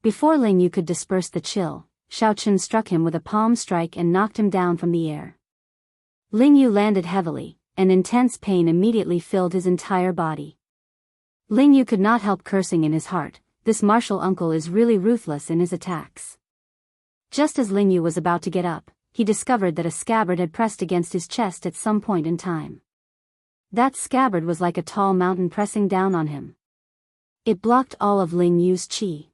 Before Ling Yu could disperse the chill, Xiao Chen struck him with a palm strike and knocked him down from the air. Ling Yu landed heavily, and intense pain immediately filled his entire body. Ling Yu could not help cursing in his heart, this martial uncle is really ruthless in his attacks. Just as Ling Yu was about to get up, he discovered that a scabbard had pressed against his chest at some point in time. That scabbard was like a tall mountain pressing down on him. It blocked all of Ling Yu's qi.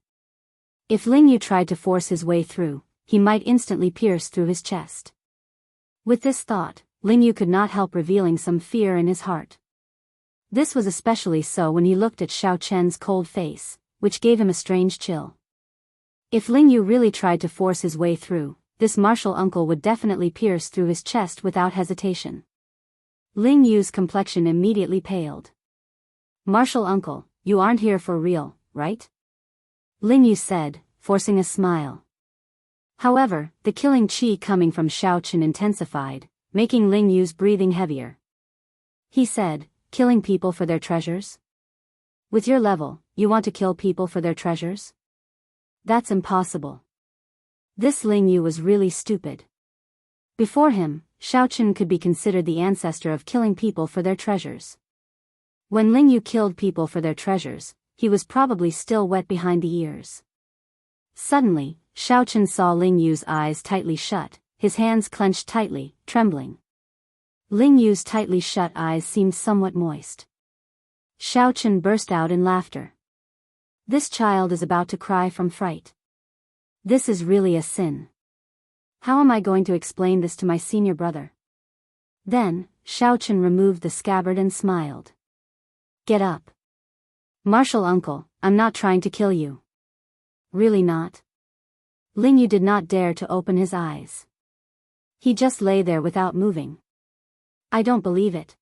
If Ling Yu tried to force his way through, he might instantly pierce through his chest. With this thought, Ling Yu could not help revealing some fear in his heart. This was especially so when he looked at Xiao Chen's cold face, which gave him a strange chill. If Ling Yu really tried to force his way through, this martial uncle would definitely pierce through his chest without hesitation. Ling Yu's complexion immediately paled. "Martial uncle, you aren't here for real, right?" Ling Yu said, forcing a smile. However, the killing qi coming from Xiao Chen intensified, making Ling Yu's breathing heavier. He said, "Killing people for their treasures? With your level, you want to kill people for their treasures? That's impossible." This Ling Yu was really stupid. Before him, Xiao Chen could be considered the ancestor of killing people for their treasures. When Ling Yu killed people for their treasures, he was probably still wet behind the ears. Suddenly, Xiao Chen saw Ling Yu's eyes tightly shut, his hands clenched tightly, trembling. Ling Yu's tightly shut eyes seemed somewhat moist. Xiao Chen burst out in laughter. This child is about to cry from fright. This is really a sin. How am I going to explain this to my senior brother? Then, Xiao Chen removed the scabbard and smiled. "Get up. Martial uncle, I'm not trying to kill you." "Really not?" Ling Yu did not dare to open his eyes. He just lay there without moving. "I don't believe it.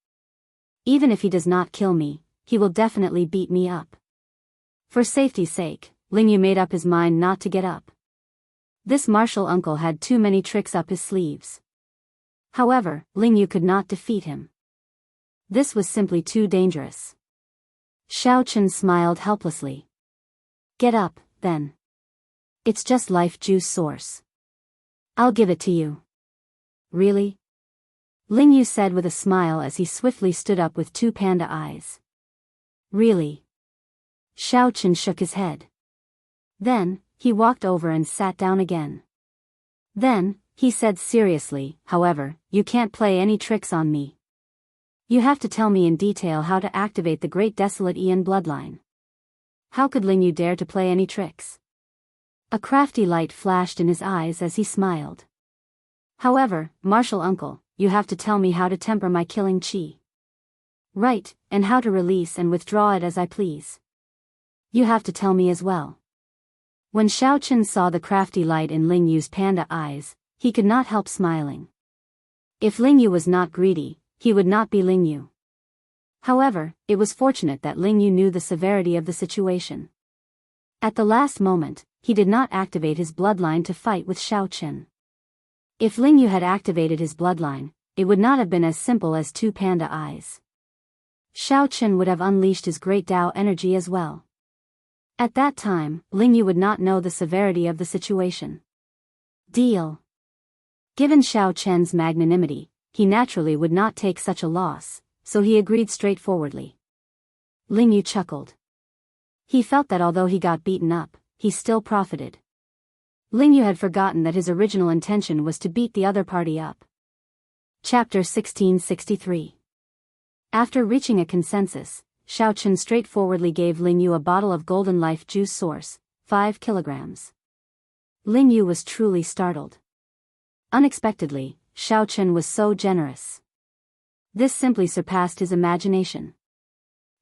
Even if he does not kill me, he will definitely beat me up." For safety's sake, Ling Yu made up his mind not to get up. This martial uncle had too many tricks up his sleeves. However, Ling Yu could not defeat him. This was simply too dangerous. Xiao Chen smiled helplessly. "Get up, then. It's just life juice source. I'll give it to you." "Really?" Ling Yu said with a smile as he swiftly stood up with two panda eyes. "Really?" Xiao Chen shook his head. Then, he walked over and sat down again. Then, he said seriously, however, you can't play any tricks on me. You have to tell me in detail how to activate the Great Desolate Aeon bloodline. How could Ling Yu dare to play any tricks? A crafty light flashed in his eyes as he smiled. However, martial uncle, you have to tell me how to temper my killing chi. Right, and how to release and withdraw it as I please. You have to tell me as well. When Xiaochen saw the crafty light in Ling Yu's panda eyes, he could not help smiling. If Ling Yu was not greedy, he would not be Ling Yu. However, it was fortunate that Ling Yu knew the severity of the situation. At the last moment, he did not activate his bloodline to fight with Xiaochen. If Ling Yu had activated his bloodline, it would not have been as simple as two panda eyes. Xiaochen would have unleashed his great Dao energy as well. At that time, Ling Yu would not know the severity of the situation. Deal. Given Xiaochen's magnanimity, he naturally would not take such a loss, so he agreed straightforwardly. Ling Yu chuckled. He felt that although he got beaten up, he still profited. Ling Yu had forgotten that his original intention was to beat the other party up. Chapter 1663. After reaching a consensus, Xiaochen straightforwardly gave Ling Yu a bottle of golden life juice source, 5 kilograms. Ling Yu was truly startled. Unexpectedly, Xiaochen was so generous. This simply surpassed his imagination.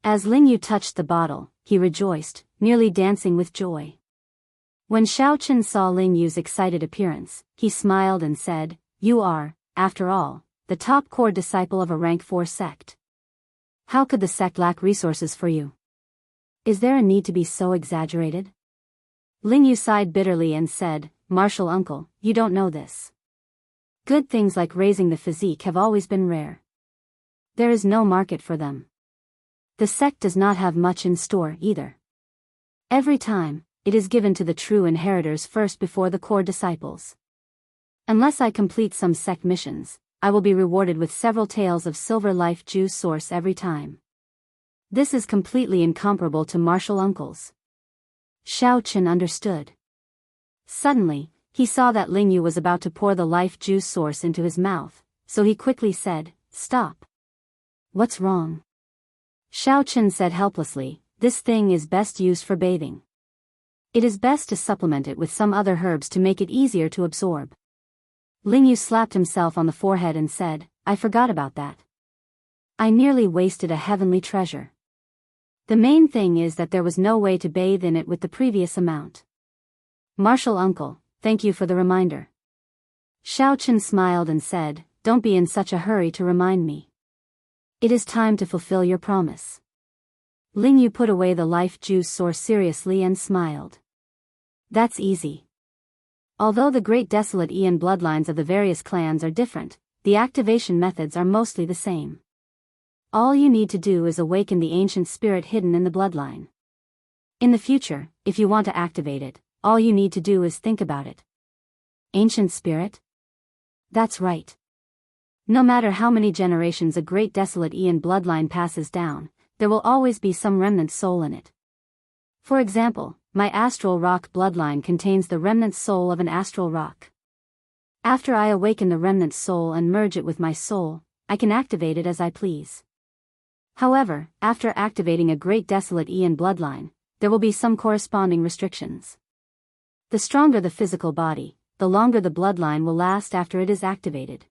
As Ling Yu touched the bottle, he rejoiced, nearly dancing with joy. When Xiaochen saw Ling Yu's excited appearance, he smiled and said, "You are, after all, the top core disciple of a rank 4 sect. How could the sect lack resources for you? Is there a need to be so exaggerated?" Ling Yu sighed bitterly and said, "Martial uncle, you don't know this. Good things like raising the physique have always been rare. There is no market for them. The sect does not have much in store either. Every time, it is given to the true inheritors first before the core disciples. Unless I complete some sect missions, I will be rewarded with several taels of silver life juice source every time. This is completely incomparable to martial uncles." Xiaochen understood. Suddenly, he saw that Ling Yu was about to pour the life juice source into his mouth, so he quickly said, "Stop. What's wrong?" Xiaochen said helplessly, "This thing is best used for bathing. It is best to supplement it with some other herbs to make it easier to absorb." Ling Yu slapped himself on the forehead and said, "I forgot about that. I nearly wasted a heavenly treasure. The main thing is that there was no way to bathe in it with the previous amount." "Martial uncle, thank you for the reminder." Xiaochen smiled and said, "Don't be in such a hurry to remind me. It is time to fulfill your promise." Ling Yu put away the life juice source seriously and smiled. "That's easy. Although the Great Desolate Aeon bloodlines of the various clans are different, the activation methods are mostly the same. All you need to do is awaken the ancient spirit hidden in the bloodline. In the future, if you want to activate it, all you need to do is think about it." Ancient spirit? That's right. No matter how many generations a Great Desolate Aeon bloodline passes down, there will always be some remnant soul in it. For example, my astral rock bloodline contains the remnant soul of an astral rock. After I awaken the remnant soul and merge it with my soul, I can activate it as I please. However, after activating a Great Desolate Aeon bloodline, there will be some corresponding restrictions. The stronger the physical body, the longer the bloodline will last after it is activated.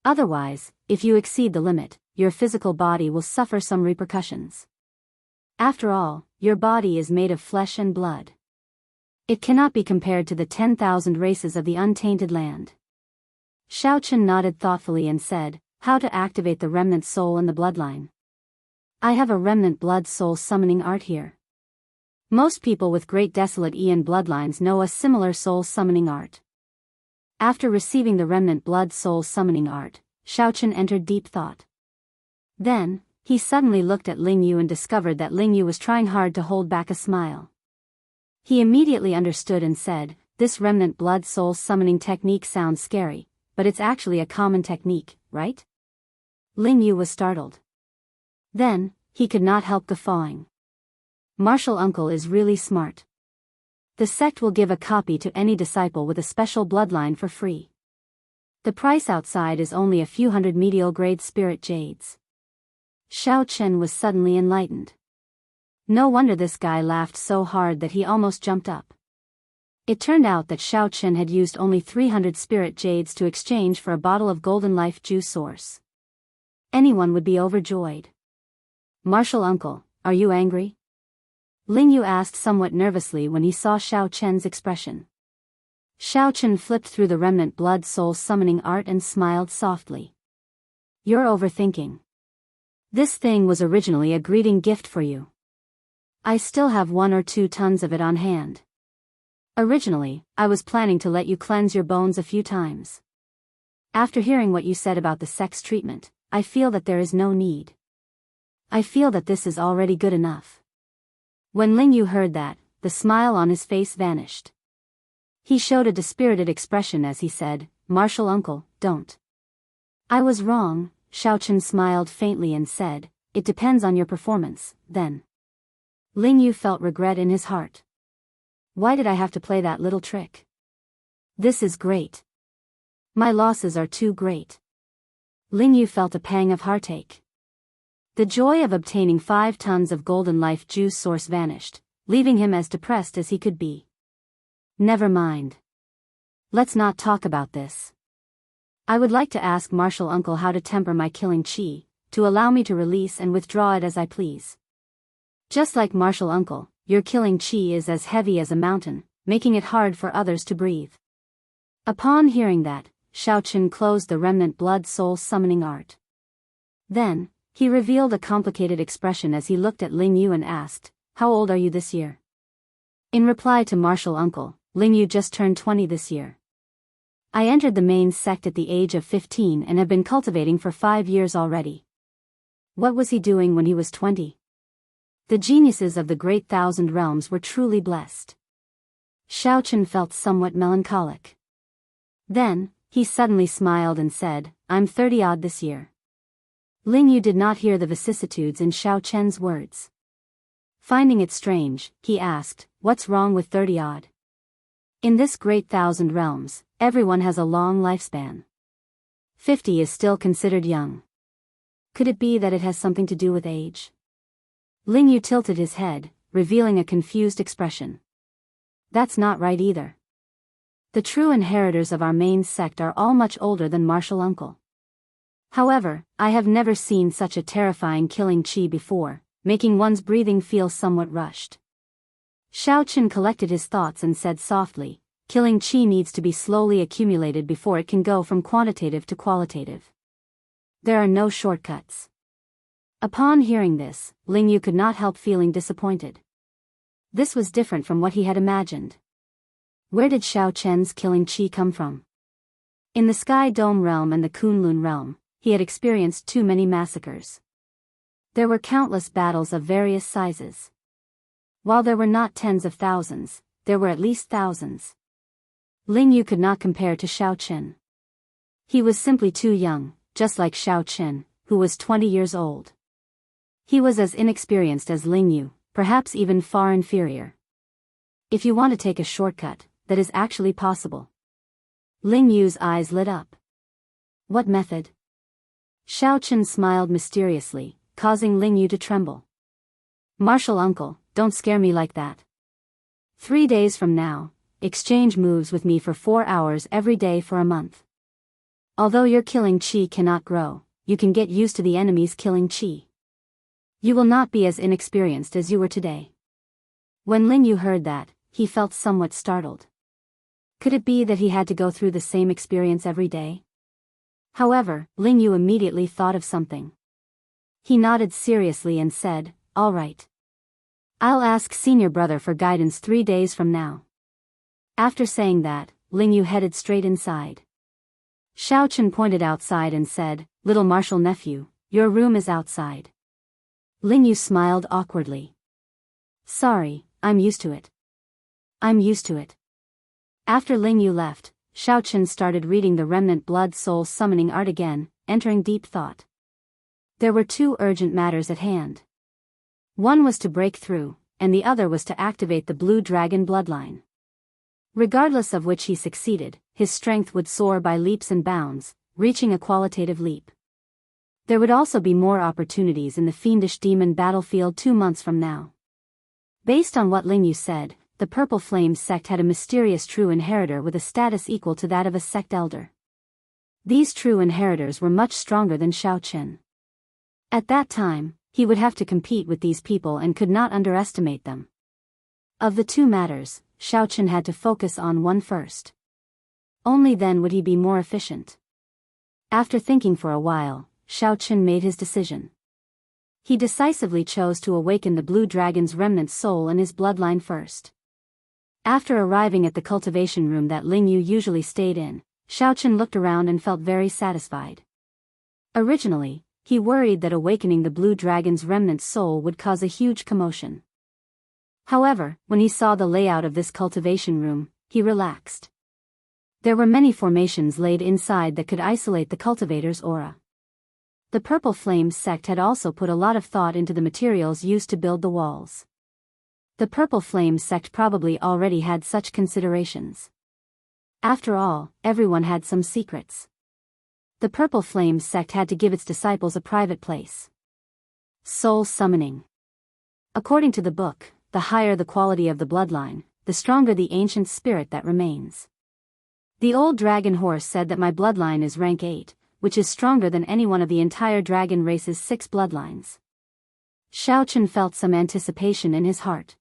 Otherwise, if you exceed the limit, your physical body will suffer some repercussions. After all, your body is made of flesh and blood. It cannot be compared to the 10,000 races of the untainted land. Xiaochen nodded thoughtfully and said, "How to activate the remnant soul in the bloodline? I have a remnant blood soul summoning art here." Most people with Great Desolate Aeon bloodlines know a similar soul summoning art. After receiving the remnant blood soul summoning art, Xiaochen entered deep thought. Then, he suddenly looked at Ling Yu and discovered that Ling Yu was trying hard to hold back a smile. He immediately understood and said, "This remnant blood soul summoning technique sounds scary, but it's actually a common technique, right?" Ling Yu was startled. Then, he could not help guffawing. Martial uncle is really smart. The sect will give a copy to any disciple with a special bloodline for free. The price outside is only a few hundred medial-grade spirit jades. Xiao Chen was suddenly enlightened. No wonder this guy laughed so hard that he almost jumped up. It turned out that Xiao Chen had used only 300 spirit jades to exchange for a bottle of golden life juice source. Anyone would be overjoyed. "Martial uncle, are you angry?" Ling Yu asked somewhat nervously when he saw Xiao Chen's expression. Xiao Chen flipped through the remnant blood soul summoning art and smiled softly. "You're overthinking. This thing was originally a greeting gift for you. I still have 1 or 2 tons of it on hand. Originally, I was planning to let you cleanse your bones a few times. After hearing what you said about the sex treatment, I feel that there is no need. I feel that this is already good enough." When Ling Yu heard that, the smile on his face vanished. He showed a dispirited expression as he said, "Martial uncle, don't." "I was wrong," Xiao Chen smiled faintly and said, "It depends on your performance, then." Ling Yu felt regret in his heart. Why did I have to play that little trick? This is great. My losses are too great. Ling Yu felt a pang of heartache. The joy of obtaining 5 tons of golden life juice source vanished, leaving him as depressed as he could be. Never mind. Let's not talk about this. I would like to ask Martial Uncle how to temper my killing chi, to allow me to release and withdraw it as I please. Just like Martial Uncle, your killing chi is as heavy as a mountain, making it hard for others to breathe. Upon hearing that, Xiao Chen closed the remnant blood soul summoning art. Then, he revealed a complicated expression as he looked at Ling Yu and asked, "How old are you this year?" In reply to Martial Uncle, Ling Yu just turned 20 this year. I entered the main sect at the age of 15 and have been cultivating for 5 years already. What was he doing when he was 20? The geniuses of the Great Thousand Realms were truly blessed. Xiao Chen felt somewhat melancholic. Then, he suddenly smiled and said, "I'm 30-odd this year." Ling Yu did not hear the vicissitudes in Xiao Chen's words. Finding it strange, he asked, "What's wrong with 30-odd? In this Great Thousand Realms, everyone has a long lifespan. 50 is still considered young. Could it be that it has something to do with age?" Ling Yu tilted his head, revealing a confused expression. "That's not right either. The true inheritors of our main sect are all much older than Martial Uncle. However, I have never seen such a terrifying killing chi before, making one's breathing feel somewhat rushed." Xiao Chen collected his thoughts and said softly, "Killing chi needs to be slowly accumulated before it can go from quantitative to qualitative. There are no shortcuts." Upon hearing this, Ling Yu could not help feeling disappointed. This was different from what he had imagined. Where did Xiao Chen's killing chi come from? In the Sky Dome realm and the Kunlun realm, he had experienced too many massacres. There were countless battles of various sizes. While there were not tens of thousands, there were at least thousands. Ling Yu could not compare to Xiao Chen. He was simply too young, just like Xiao Chen, who was 20 years old. He was as inexperienced as Ling Yu, perhaps even far inferior. If you want to take a shortcut, that is actually possible. Ling Yu's eyes lit up. What method? Xiao Chen smiled mysteriously, causing Ling Yu to tremble. Martial Uncle, don't scare me like that. 3 days from now, exchange moves with me for 4 hours every day for a month. Although your killing chi cannot grow, you can get used to the enemy's killing chi. You will not be as inexperienced as you were today. When Ling Yu heard that, he felt somewhat startled. Could it be that he had to go through the same experience every day? However, Ling Yu immediately thought of something. He nodded seriously and said, "All right. I'll ask senior brother for guidance 3 days from now." After saying that, Ling Yu headed straight inside. Xiao Chen pointed outside and said, "Little martial nephew, your room is outside." Ling Yu smiled awkwardly. "Sorry, I'm used to it. I'm used to it." After Ling Yu left, Xiao Chen started reading the remnant blood soul summoning art again, entering deep thought. There were 2 urgent matters at hand. One was to break through, and the other was to activate the blue dragon bloodline. Regardless of which he succeeded, his strength would soar by leaps and bounds, reaching a qualitative leap. There would also be more opportunities in the fiendish demon battlefield 2 months from now. Based on what Ling Yu said, the Purple Flames sect had a mysterious true inheritor with a status equal to that of a sect elder. These true inheritors were much stronger than Xiao Chen. At that time, he would have to compete with these people and could not underestimate them. Of the two matters, Xiao Chen had to focus on one first. Only then would he be more efficient. After thinking for a while, Xiao Chen made his decision. He decisively chose to awaken the blue dragon's remnant soul in his bloodline first. After arriving at the cultivation room that Ling Yu usually stayed in, Xiao Chen looked around and felt very satisfied. Originally, he worried that awakening the blue dragon's remnant soul would cause a huge commotion. However, when he saw the layout of this cultivation room, he relaxed. There were many formations laid inside that could isolate the cultivator's aura. The Purple Flames sect had also put a lot of thought into the materials used to build the walls. The Purple Flames sect probably already had such considerations. After all, everyone had some secrets. The Purple Flames sect had to give its disciples a private place. Soul summoning. According to the book, the higher the quality of the bloodline, the stronger the ancient spirit that remains. The old dragon horse said that my bloodline is rank 8, which is stronger than any one of the entire dragon race's 6 bloodlines. Xiao Chen felt some anticipation in his heart.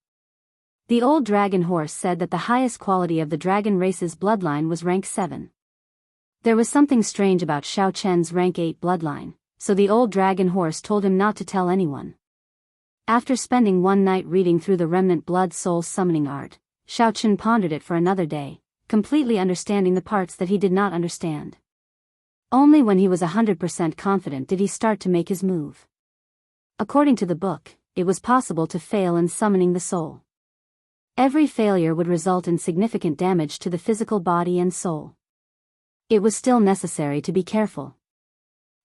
The old dragon horse said that the highest quality of the dragon race's bloodline was rank 7. There was something strange about Xiao Chen's rank 8 bloodline, so the old dragon horse told him not to tell anyone. After spending one night reading through the remnant blood soul summoning art, Xiao Chen pondered it for another day, completely understanding the parts that he did not understand. Only when he was 100% confident did he start to make his move. According to the book, it was possible to fail in summoning the soul. Every failure would result in significant damage to the physical body and soul. It was still necessary to be careful.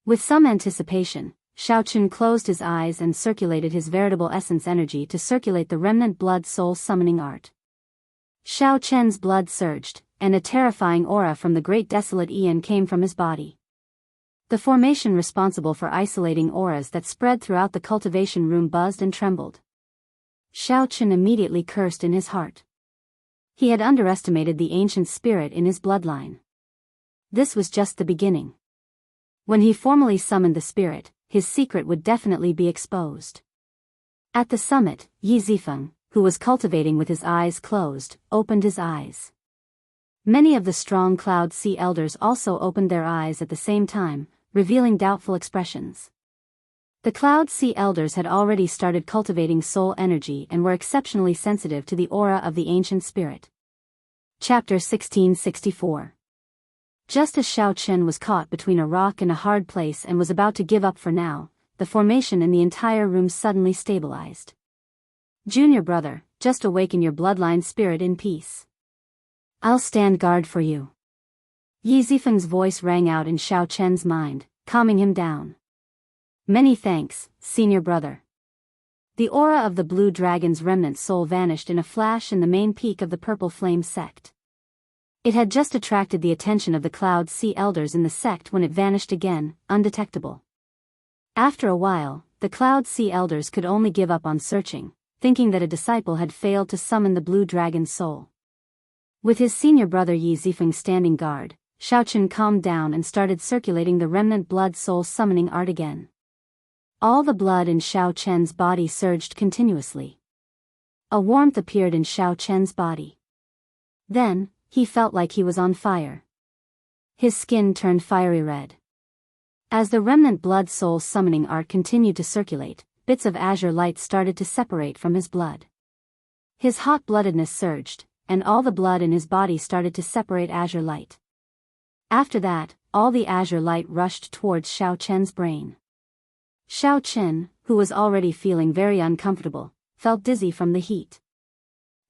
With some anticipation, Xiao Chen closed his eyes and circulated his veritable essence energy to circulate the remnant blood soul summoning art. Xiao Chen's blood surged, and a terrifying aura from the great desolate Aeon came from his body. The formation responsible for isolating auras that spread throughout the cultivation room buzzed and trembled. Xiao Chen immediately cursed in his heart. He had underestimated the ancient spirit in his bloodline. This was just the beginning. When he formally summoned the spirit, his secret would definitely be exposed. At the summit, Yi Zifeng, who was cultivating with his eyes closed, opened his eyes. Many of the strong Cloud Sea elders also opened their eyes at the same time, revealing doubtful expressions. The Cloud Sea elders had already started cultivating soul energy and were exceptionally sensitive to the aura of the ancient spirit. Chapter 1664. Just as Xiao Chen was caught between a rock and a hard place and was about to give up for now, the formation in the entire room suddenly stabilized. Junior brother, just awaken your bloodline spirit in peace. I'll stand guard for you. Yi Zifeng's voice rang out in Xiao Chen's mind, calming him down. Many thanks, senior brother. The aura of the blue dragon's remnant soul vanished in a flash in the main peak of the Purple Flame sect. It had just attracted the attention of the Cloud Sea elders in the sect when it vanished again, undetectable. After a while, the Cloud Sea elders could only give up on searching, thinking that a disciple had failed to summon the blue dragon's soul. With his senior brother Yi Zifeng standing guard, Xiao Chen calmed down and started circulating the remnant blood soul summoning art again. All the blood in Xiao Chen's body surged continuously. A warmth appeared in Xiao Chen's body. Then, he felt like he was on fire. His skin turned fiery red. As the remnant blood soul summoning art continued to circulate, bits of azure light started to separate from his blood. His hot-bloodedness surged, and all the blood in his body started to separate azure light. After that, all the azure light rushed towards Xiao Chen's brain. Xiao Chen, who was already feeling very uncomfortable, felt dizzy from the heat.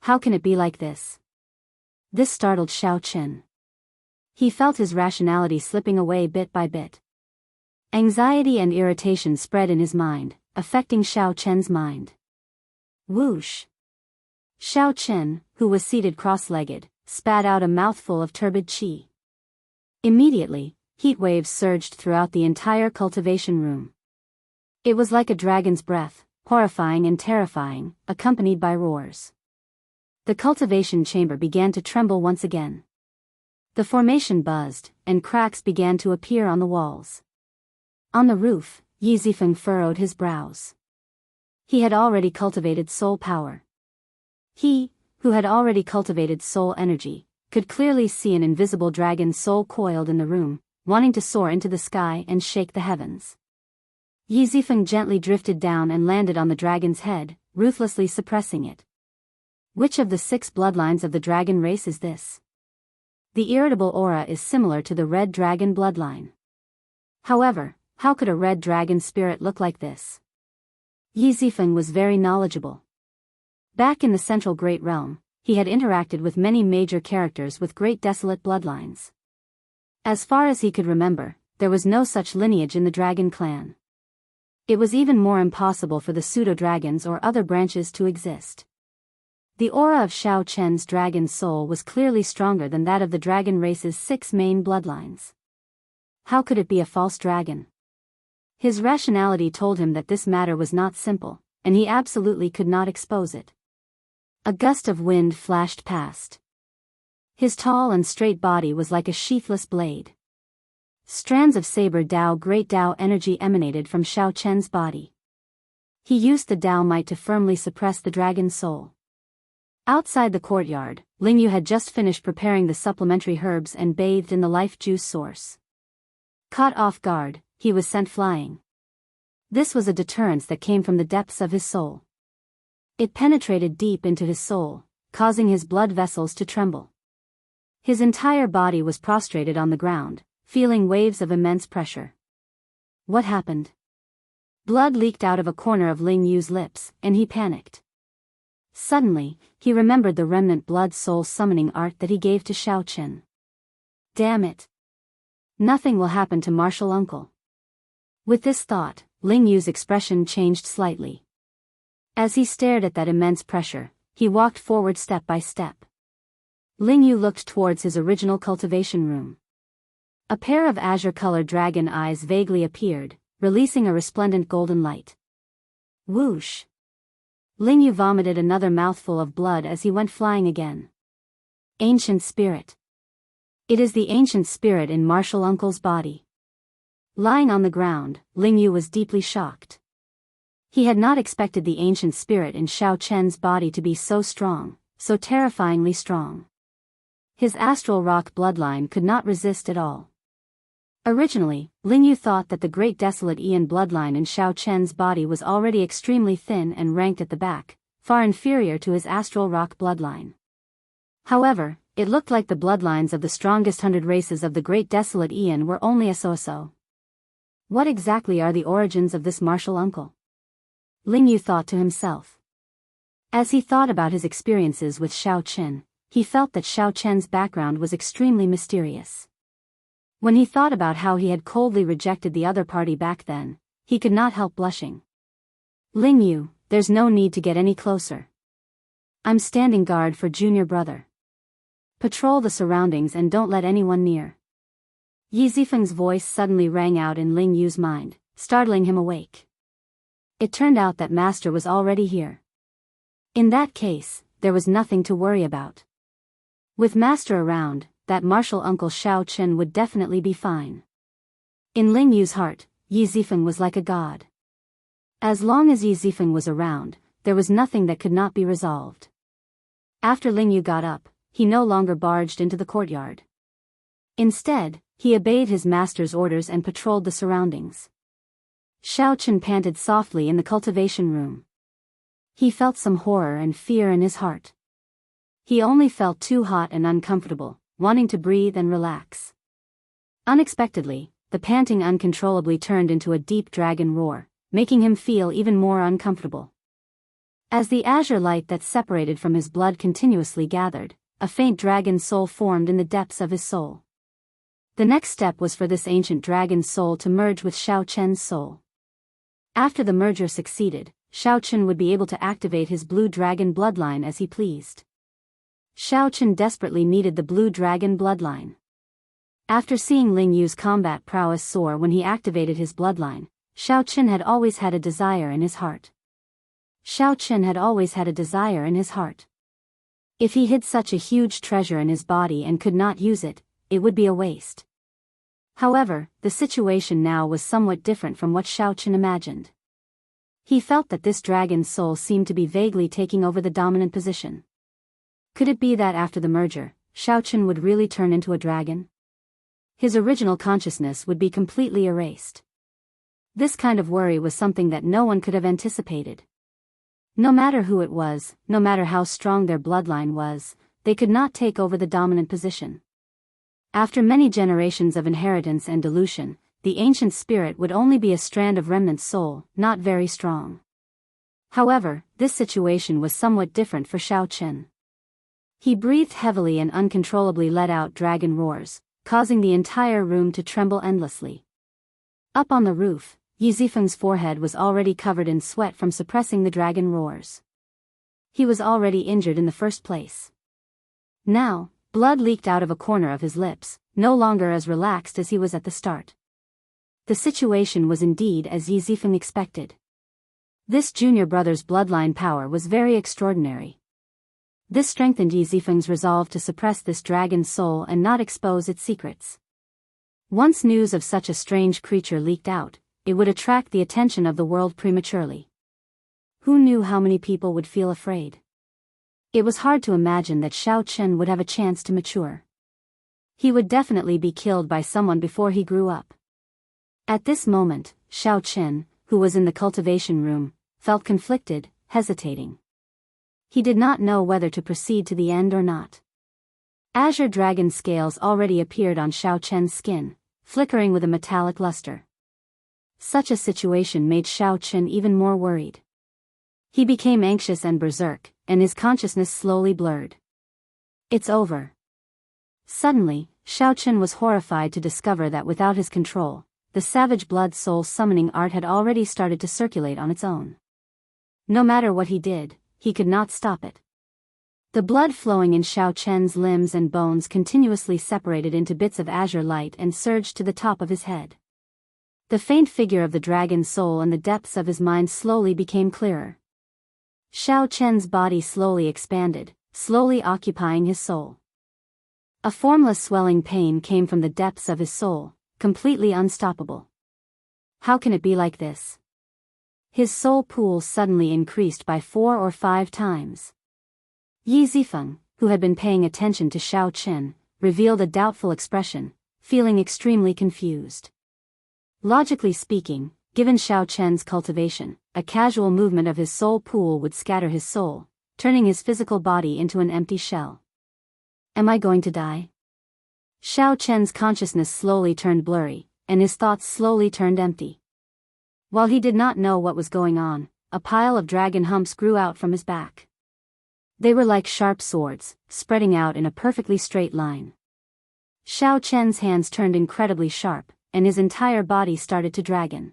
How can it be like this? This startled Xiao Chen. He felt his rationality slipping away bit by bit. Anxiety and irritation spread in his mind, affecting Xiao Chen's mind. Whoosh! Xiao Chen, who was seated cross-legged, spat out a mouthful of turbid qi. Immediately, heat waves surged throughout the entire cultivation room. It was like a dragon's breath, horrifying and terrifying, accompanied by roars. The cultivation chamber began to tremble once again. The formation buzzed, and cracks began to appear on the walls. On the roof, Yi Zifeng furrowed his brows. He had already cultivated soul power. He, who had already cultivated soul energy, could clearly see an invisible dragon soul coiled in the room, wanting to soar into the sky and shake the heavens. Yi Zifeng gently drifted down and landed on the dragon's head, ruthlessly suppressing it. Which of the 6 bloodlines of the dragon race is this? The irritable aura is similar to the red dragon bloodline. However, how could a red dragon spirit look like this? Yi Zifeng was very knowledgeable. Back in the Central Great Realm, he had interacted with many major characters with great desolate bloodlines. As far as he could remember, there was no such lineage in the dragon clan. It was even more impossible for the pseudo-dragons or other branches to exist. The aura of Xiao Chen's dragon soul was clearly stronger than that of the dragon race's 6 main bloodlines. How could it be a false dragon? His rationality told him that this matter was not simple, and he absolutely could not expose it. A gust of wind flashed past. His tall and straight body was like a sheathless blade. Strands of saber great Dao energy emanated from Xiao Chen's body. He used the Dao might to firmly suppress the dragon's soul. Outside the courtyard, Lingyu had just finished preparing the supplementary herbs and bathed in the life juice source. Caught off guard, he was sent flying. This was a deterrence that came from the depths of his soul. It penetrated deep into his soul, causing his blood vessels to tremble. His entire body was prostrated on the ground, feeling waves of immense pressure. What happened? Blood leaked out of a corner of Ling Yu's lips, and he panicked. Suddenly, he remembered the remnant blood soul summoning art that he gave to Xiao Chen. Damn it! Nothing will happen to Martial Uncle. With this thought, Ling Yu's expression changed slightly. As he stared at that immense pressure, he walked forward step by step. Ling Yu looked towards his original cultivation room. A pair of azure-colored dragon eyes vaguely appeared, releasing a resplendent golden light. Whoosh! Ling Yu vomited another mouthful of blood as he went flying again. Ancient spirit. It is the ancient spirit in Martial Uncle's body. Lying on the ground, Ling Yu was deeply shocked. He had not expected the ancient spirit in Xiao Chen's body to be so strong, so terrifyingly strong. His astral rock bloodline could not resist at all. Originally, Ling Yu thought that the great desolate Ian bloodline in Xiao Chen's body was already extremely thin and ranked at the back, far inferior to his astral rock bloodline. However, it looked like the bloodlines of the strongest 100 races of the great desolate Ian were only a so-so. What exactly are the origins of this martial uncle? Ling Yu thought to himself. As he thought about his experiences with Xiao Chen, he felt that Xiao Chen's background was extremely mysterious. When he thought about how he had coldly rejected the other party back then, he could not help blushing. Ling Yu, there's no need to get any closer. I'm standing guard for junior brother. Patrol the surroundings and don't let anyone near. Yi Zifeng's voice suddenly rang out in Ling Yu's mind, startling him awake. It turned out that Master was already here. In that case, there was nothing to worry about. With Master around, that martial uncle Xiao Chen would definitely be fine. In Ling Yu's heart, Yi Zifeng was like a god. As long as Yi Zifeng was around, there was nothing that could not be resolved. After Ling Yu got up, he no longer barged into the courtyard. Instead, he obeyed his master's orders and patrolled the surroundings. Xiao Chen panted softly in the cultivation room. He felt some horror and fear in his heart. He only felt too hot and uncomfortable, wanting to breathe and relax. Unexpectedly, the panting uncontrollably turned into a deep dragon roar, making him feel even more uncomfortable. As the azure light that separated from his blood continuously gathered, a faint dragon soul formed in the depths of his soul. The next step was for this ancient dragon soul to merge with Xiao Chen's soul. After the merger succeeded, Xiao Chen would be able to activate his blue dragon bloodline as he pleased. Xiao Chen desperately needed the blue dragon bloodline. After seeing Ling Yu's combat prowess soar when he activated his bloodline, Xiao Chen had always had a desire in his heart. Xiao Chen had always had a desire in his heart. If he hid such a huge treasure in his body and could not use it, it would be a waste. However, the situation now was somewhat different from what Xiao Chen imagined. He felt that this dragon's soul seemed to be vaguely taking over the dominant position. Could it be that after the merger, Xiao Chen would really turn into a dragon? His original consciousness would be completely erased. This kind of worry was something that no one could have anticipated. No matter who it was, no matter how strong their bloodline was, they could not take over the dominant position. After many generations of inheritance and dilution, the ancient spirit would only be a strand of remnant soul, not very strong. However, this situation was somewhat different for Xiao Chen. He breathed heavily and uncontrollably let out dragon roars, causing the entire room to tremble endlessly. Up on the roof, Yi Zifeng's forehead was already covered in sweat from suppressing the dragon roars. He was already injured in the first place. Now, blood leaked out of a corner of his lips, no longer as relaxed as he was at the start. The situation was indeed as Yi Zifeng expected. This junior brother's bloodline power was very extraordinary. This strengthened Yi Zifeng's resolve to suppress this dragon's soul and not expose its secrets. Once news of such a strange creature leaked out, it would attract the attention of the world prematurely. Who knew how many people would feel afraid? It was hard to imagine that Xiao Chen would have a chance to mature. He would definitely be killed by someone before he grew up. At this moment, Xiao Chen, who was in the cultivation room, felt conflicted, hesitating. He did not know whether to proceed to the end or not. Azure dragon scales already appeared on Xiao Chen's skin, flickering with a metallic luster. Such a situation made Xiao Chen even more worried. He became anxious and berserk, and his consciousness slowly blurred. It's over. Suddenly, Xiao Chen was horrified to discover that without his control, the savage blood soul summoning art had already started to circulate on its own. No matter what he did, he could not stop it. The blood flowing in Xiao Chen's limbs and bones continuously separated into bits of azure light and surged to the top of his head. The faint figure of the dragon's soul in the depths of his mind slowly became clearer. Xiao Chen's body slowly expanded, slowly occupying his soul. A formless swelling pain came from the depths of his soul, completely unstoppable. How can it be like this? His soul pool suddenly increased by 4 or 5 times. Yi Zifeng, who had been paying attention to Xiao Chen, revealed a doubtful expression, feeling extremely confused. Logically speaking, given Xiao Chen's cultivation, a casual movement of his soul pool would scatter his soul, turning his physical body into an empty shell. Am I going to die? Xiao Chen's consciousness slowly turned blurry, and his thoughts slowly turned empty. While he did not know what was going on, a pile of dragon humps grew out from his back. They were like sharp swords, spreading out in a perfectly straight line. Xiao Chen's hands turned incredibly sharp, and his entire body started to dragon.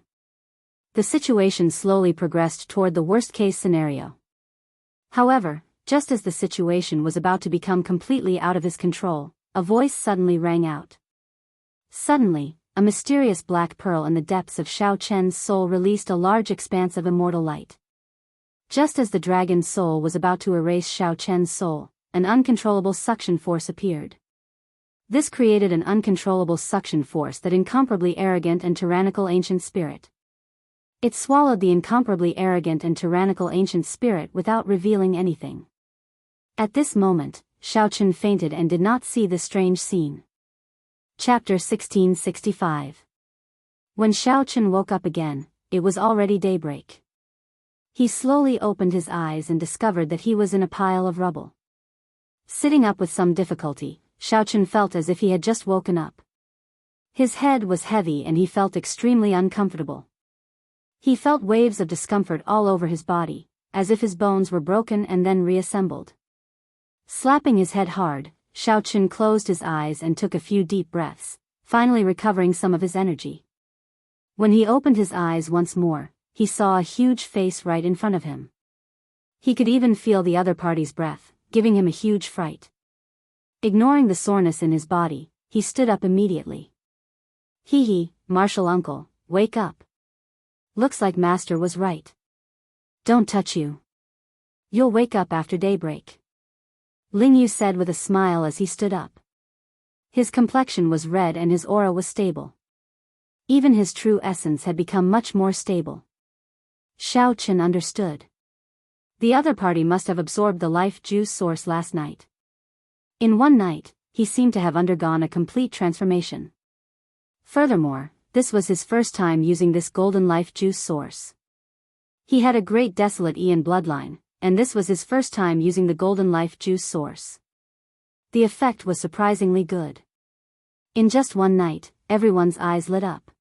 The situation slowly progressed toward the worst-case scenario. However, just as the situation was about to become completely out of his control, a voice suddenly rang out. Suddenly, a mysterious black pearl in the depths of Xiao Chen's soul released a large expanse of immortal light. Just as the dragon's soul was about to erase Xiao Chen's soul, an uncontrollable suction force appeared. This created an uncontrollable suction force that incomparably arrogant and tyrannical ancient spirit. It swallowed the incomparably arrogant and tyrannical ancient spirit without revealing anything. At this moment, Xiao Chen fainted and did not see the strange scene. Chapter 1665. When Xiao Chen woke up again, it was already daybreak. He slowly opened his eyes and discovered that he was in a pile of rubble. Sitting up with some difficulty, Xiao Chen felt as if he had just woken up. His head was heavy and he felt extremely uncomfortable. He felt waves of discomfort all over his body, as if his bones were broken and then reassembled. Slapping his head hard, Xiao Chen closed his eyes and took a few deep breaths, finally recovering some of his energy. When he opened his eyes once more, he saw a huge face right in front of him. He could even feel the other party's breath, giving him a huge fright. Ignoring the soreness in his body, he stood up immediately. Hee, martial uncle, wake up. Looks like master was right. Don't touch you. You'll wake up after daybreak. Ling Yu said with a smile as he stood up. His complexion was red and his aura was stable. Even his true essence had become much more stable. Xiao Chen understood. The other party must have absorbed the life juice source last night. In one night, he seemed to have undergone a complete transformation. Furthermore, this was his first time using this golden life juice source. He had a great desolate Ian bloodline, and this was his first time using the golden life juice source. The effect was surprisingly good. In just one night, everyone's eyes lit up.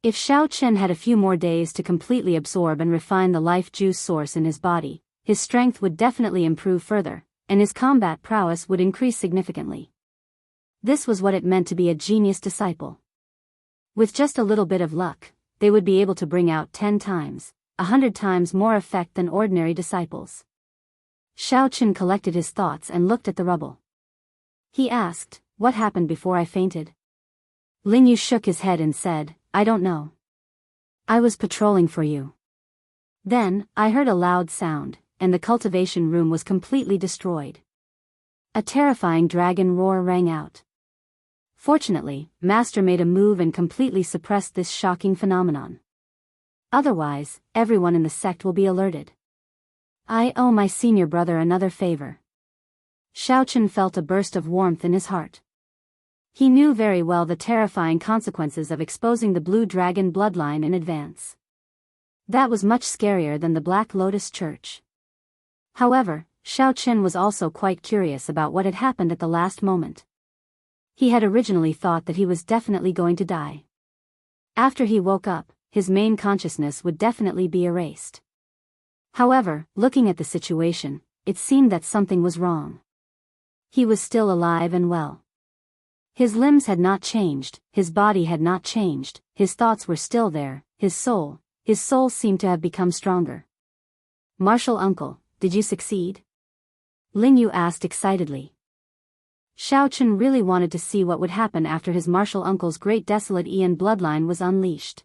If Xiao Chen had a few more days to completely absorb and refine the life juice source in his body, his strength would definitely improve further, and his combat prowess would increase significantly. This was what it meant to be a genius disciple. With just a little bit of luck, they would be able to bring out 10 times, 100 times more effect than ordinary disciples. Xiao Chen collected his thoughts and looked at the rubble. He asked, "What happened before I fainted?" Ling Yu shook his head and said, "I don't know. I was patrolling for you. Then, I heard a loud sound, and the cultivation room was completely destroyed. A terrifying dragon roar rang out. Fortunately, Master made a move and completely suppressed this shocking phenomenon. Otherwise, everyone in the sect will be alerted. I owe my senior brother another favor." Xiao Chen felt a burst of warmth in his heart. He knew very well the terrifying consequences of exposing the blue dragon bloodline in advance. That was much scarier than the Black Lotus Church. However, Xiao Chen was also quite curious about what had happened at the last moment. He had originally thought that he was definitely going to die. After he woke up, his main consciousness would definitely be erased. However, looking at the situation, it seemed that something was wrong. He was still alive and well. His limbs had not changed, his body had not changed, his thoughts were still there, his soul seemed to have become stronger. "Martial uncle, did you succeed?" Ling Yu asked excitedly. Xiao Chen really wanted to see what would happen after his martial uncle's great desolate Ian bloodline was unleashed.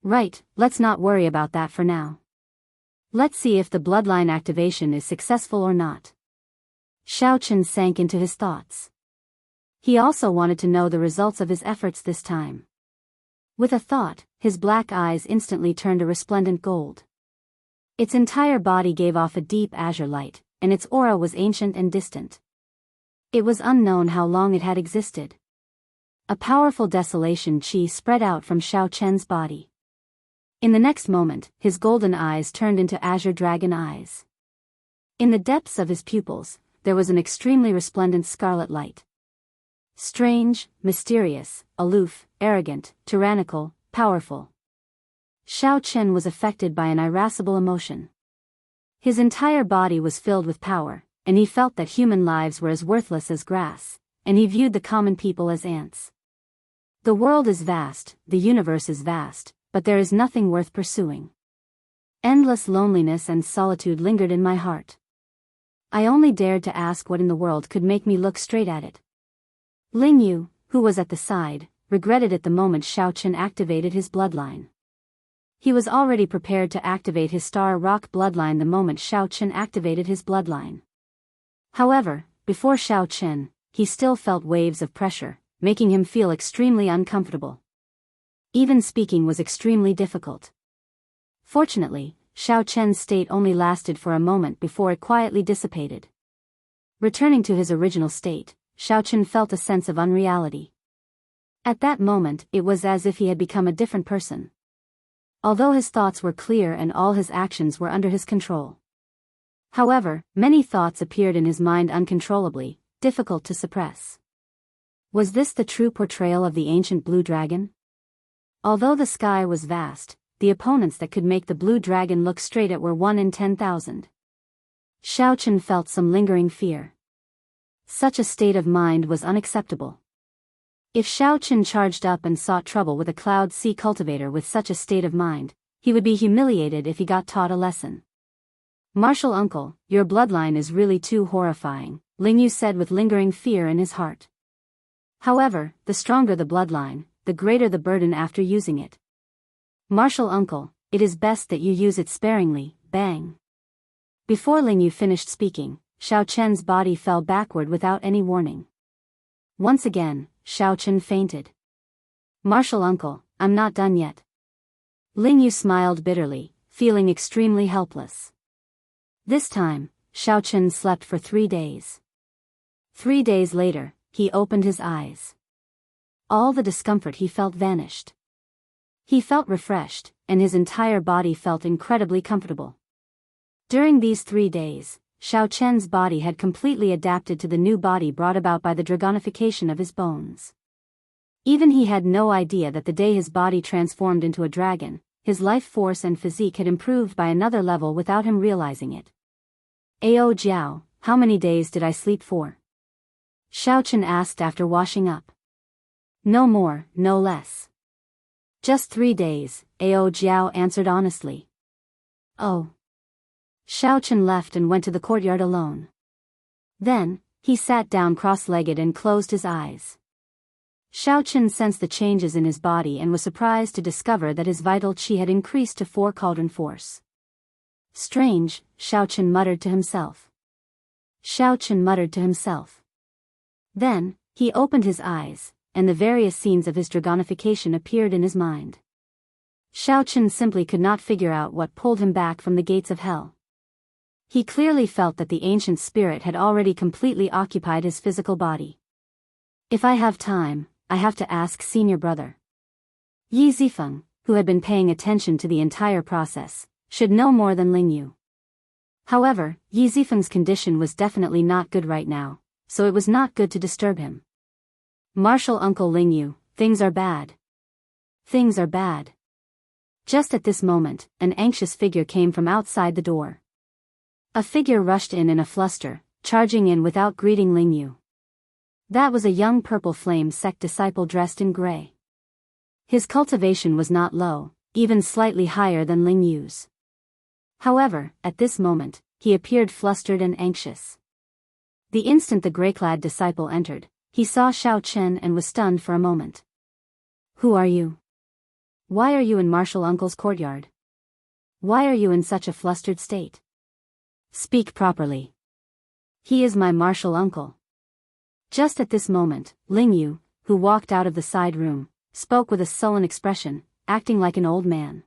Right, let's not worry about that for now. Let's see if the bloodline activation is successful or not. Xiao Chen sank into his thoughts. He also wanted to know the results of his efforts this time. With a thought, his black eyes instantly turned a resplendent gold. Its entire body gave off a deep azure light, and its aura was ancient and distant. It was unknown how long it had existed. A powerful desolation chi spread out from Xiao Chen's body. In the next moment, his golden eyes turned into azure dragon eyes. In the depths of his pupils, there was an extremely resplendent scarlet light. Strange, mysterious, aloof, arrogant, tyrannical, powerful. Xiao Chen was affected by an irascible emotion. His entire body was filled with power, and he felt that human lives were as worthless as grass, and he viewed the common people as ants. The world is vast, the universe is vast, but there is nothing worth pursuing. Endless loneliness and solitude lingered in my heart. I only dared to ask what in the world could make me look straight at it. Ling Yu, who was at the side, regretted it the moment Xiao Chen activated his bloodline. He was already prepared to activate his Star Rock bloodline the moment Xiao Chen activated his bloodline. However, before Xiao Chen, he still felt waves of pressure, making him feel extremely uncomfortable. Even speaking was extremely difficult. Fortunately, Xiao Chen's state only lasted for a moment before it quietly dissipated. Returning to his original state, Xiao Chen felt a sense of unreality. At that moment, it was as if he had become a different person. Although his thoughts were clear and all his actions were under his control. However, many thoughts appeared in his mind uncontrollably, difficult to suppress. Was this the true portrayal of the ancient blue dragon? Although the sky was vast, the opponents that could make the blue dragon look straight at were 1 in 10,000. Xiao Chen felt some lingering fear. Such a state of mind was unacceptable. If Xiao Chen charged up and sought trouble with a Cloud Sea cultivator with such a state of mind, he would be humiliated if he got taught a lesson. "Martial uncle, your bloodline is really too horrifying," Ling Yu said with lingering fear in his heart. However, the stronger the bloodline, the greater the burden after using it. Martial uncle, it is best that you use it sparingly, bang. Before Ling Yu finished speaking, Xiao Chen's body fell backward without any warning. Once again, Xiao Chen fainted. Martial uncle, I'm not done yet. Ling Yu smiled bitterly, feeling extremely helpless. This time, Xiao Chen slept for 3 days. 3 days later, he opened his eyes. All the discomfort he felt vanished. He felt refreshed, and his entire body felt incredibly comfortable. During these 3 days, Xiao Chen's body had completely adapted to the new body brought about by the dragonification of his bones. Even he had no idea that the day his body transformed into a dragon, his life force and physique had improved by another level without him realizing it. Ao Jiao, how many days did I sleep for? Xiao Chen asked after washing up. No more, no less. Just 3 days, Ao Jiao answered honestly. Oh. Xiao Chen left and went to the courtyard alone. Then, he sat down cross-legged and closed his eyes. Xiao Chen sensed the changes in his body and was surprised to discover that his vital qi had increased to 4 cauldron force. Strange, Xiao Chen muttered to himself. Xiao Chen muttered to himself. Then, he opened his eyes, and the various scenes of his dragonification appeared in his mind. Xiao Chen simply could not figure out what pulled him back from the gates of hell. He clearly felt that the ancient spirit had already completely occupied his physical body. If I have time, I have to ask senior brother. Yi Zifeng, who had been paying attention to the entire process, should know more than Ling Yu. However, Yi Zifeng's condition was definitely not good right now, so it was not good to disturb him. Martial Uncle Ling Yu, things are bad. Things are bad. Just at this moment, an anxious figure came from outside the door. A figure rushed in a fluster, charging in without greeting Ling Yu. That was a young purple flame sect disciple dressed in gray. His cultivation was not low, even slightly higher than Ling Yu's. However, at this moment, he appeared flustered and anxious. The instant the gray-clad disciple entered, he saw Xiao Chen and was stunned for a moment. Who are you? Why are you in Martial Uncle's courtyard? Why are you in such a flustered state? Speak properly. He is my Martial Uncle. Just at this moment, Ling Yu, who walked out of the side room, spoke with a sullen expression, acting like an old man.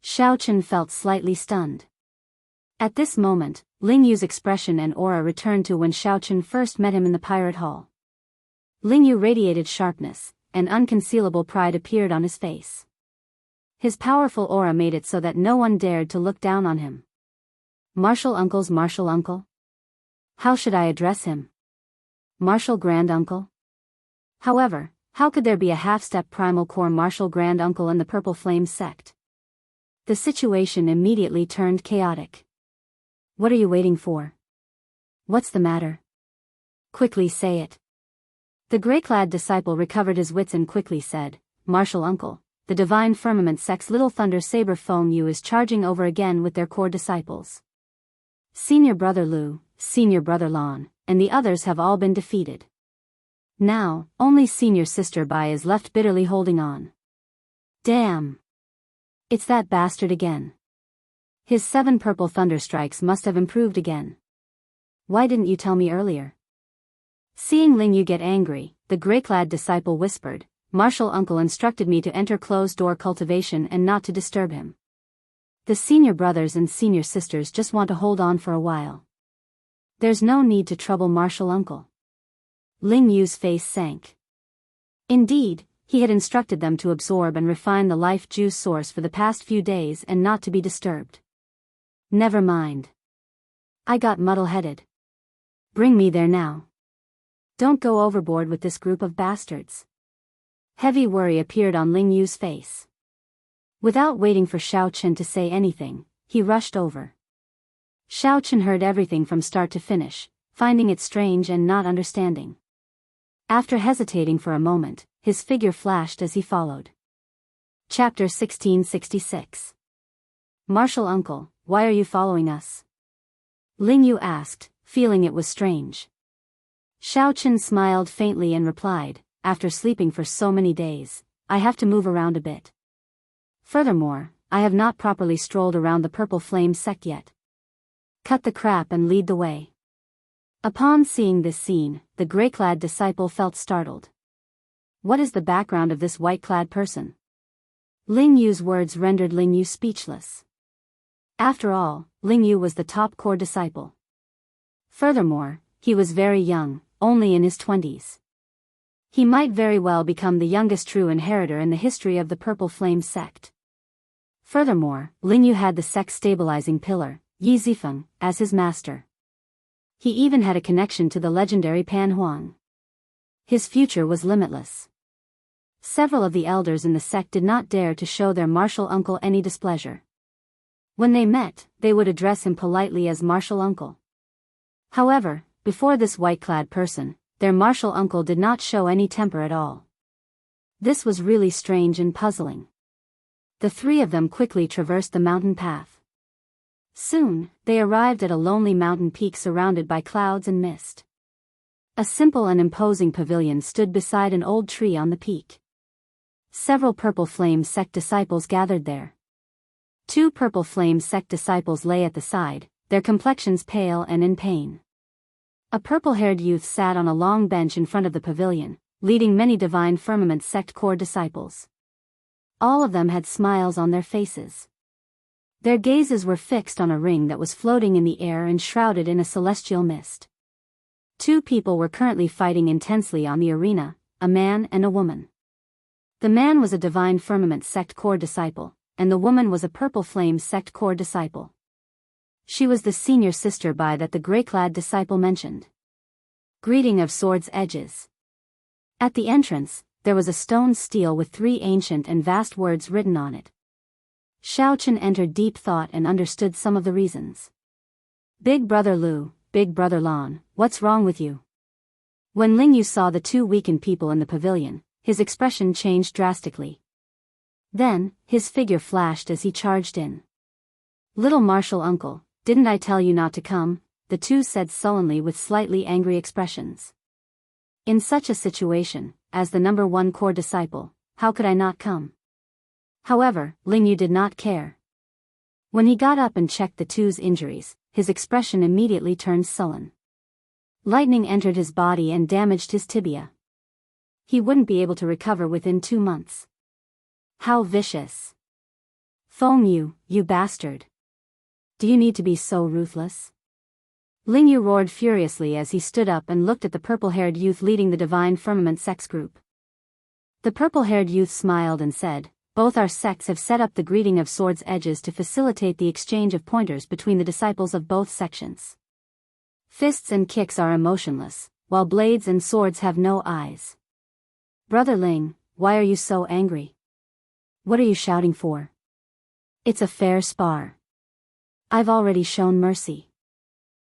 Xiao Chen felt slightly stunned. At this moment, Ling Yu's expression and aura returned to when Xiao Chen first met him in the pirate hall. Ling Yu radiated sharpness, and unconcealable pride appeared on his face. His powerful aura made it so that no one dared to look down on him. Martial Uncle's Martial Uncle? How should I address him? Martial Grand Uncle? However, how could there be a half-step primal core Martial Grand Uncle in the Purple Flame sect? The situation immediately turned chaotic. What are you waiting for? What's the matter? Quickly say it. The gray-clad disciple recovered his wits and quickly said, Martial Uncle, the Divine Firmament sect's Little Thunder Saber Feng Yu is charging over again with their core disciples. Senior Brother Lu, Senior Brother Lan, and the others have all been defeated. Now, only Senior Sister Bai is left bitterly holding on. Damn! It's that bastard again. His 7 purple thunder strikes must have improved again. Why didn't you tell me earlier? Seeing Ling Yu get angry, the gray-clad disciple whispered, Martial Uncle instructed me to enter closed-door cultivation and not to disturb him. The senior brothers and senior sisters just want to hold on for a while. There's no need to trouble Martial Uncle. Ling Yu's face sank. Indeed, he had instructed them to absorb and refine the life juice source for the past few days and not to be disturbed. Never mind. I got muddle-headed. Bring me there now. Don't go overboard with this group of bastards. Heavy worry appeared on Ling Yu's face. Without waiting for Xiao Chen to say anything, he rushed over. Xiao Chen heard everything from start to finish, finding it strange and not understanding. After hesitating for a moment, his figure flashed as he followed. Chapter 1666. Martial Uncle, why are you following us? Ling Yu asked, feeling it was strange. Xiaochen smiled faintly and replied, "After sleeping for so many days, I have to move around a bit. Furthermore, I have not properly strolled around the Purple Flame sect yet. Cut the crap and lead the way." Upon seeing this scene, the gray-clad disciple felt startled. What is the background of this white-clad person? Ling Yu's words rendered Ling Yu speechless. After all, Ling Yu was the top core disciple. Furthermore, he was very young, only in his 20s. He might very well become the youngest true inheritor in the history of the Purple Flame sect. Furthermore, Ling Yu had the sect's stabilizing pillar, Yi Zifeng, as his master. He even had a connection to the legendary Pan Huang. His future was limitless. Several of the elders in the sect did not dare to show their martial uncle any displeasure. When they met, they would address him politely as martial uncle. However, before this white-clad person, their martial uncle did not show any temper at all. This was really strange and puzzling. The three of them quickly traversed the mountain path. Soon, they arrived at a lonely mountain peak surrounded by clouds and mist. A simple and imposing pavilion stood beside an old tree on the peak. Several Purple Flame sect disciples gathered there. 2 Purple Flame sect disciples lay at the side, their complexions pale and in pain. A purple-haired youth sat on a long bench in front of the pavilion, leading many Divine Firmament sect core disciples. All of them had smiles on their faces. Their gazes were fixed on a ring that was floating in the air and shrouded in a celestial mist. 2 people were currently fighting intensely on the arena, a man and a woman. The man was a Divine Firmament sect core disciple, and the woman was a Purple Flame sect core disciple. She was the senior sister Bai that the gray-clad disciple mentioned. Greeting of Swords Edges. At the entrance, there was a stone stele with 3 ancient and vast words written on it. Xiaochen entered deep thought and understood some of the reasons. Big Brother Lu, Big Brother Lan, what's wrong with you? When Ling Yu saw the 2 weakened people in the pavilion, his expression changed drastically. Then, his figure flashed as he charged in. Little martial uncle, didn't I tell you not to come? The 2 said sullenly with slightly angry expressions. In such a situation, as the number 1 core disciple, how could I not come? However, Ling Yu did not care. When he got up and checked the 2's injuries, his expression immediately turned sullen. Lightning entered his body and damaged his tibia. He wouldn't be able to recover within 2 months. How vicious! Feng Yu, you bastard! Do you need to be so ruthless? Ling Yu roared furiously as he stood up and looked at the purple-haired youth leading the Divine Firmament sex group. The purple-haired youth smiled and said, "Both our sects have set up the greeting of Swords Edges to facilitate the exchange of pointers between the disciples of both sections. Fists and kicks are emotionless, while blades and swords have no eyes. Brother Ling, why are you so angry? What are you shouting for? It's a fair spar. I've already shown mercy.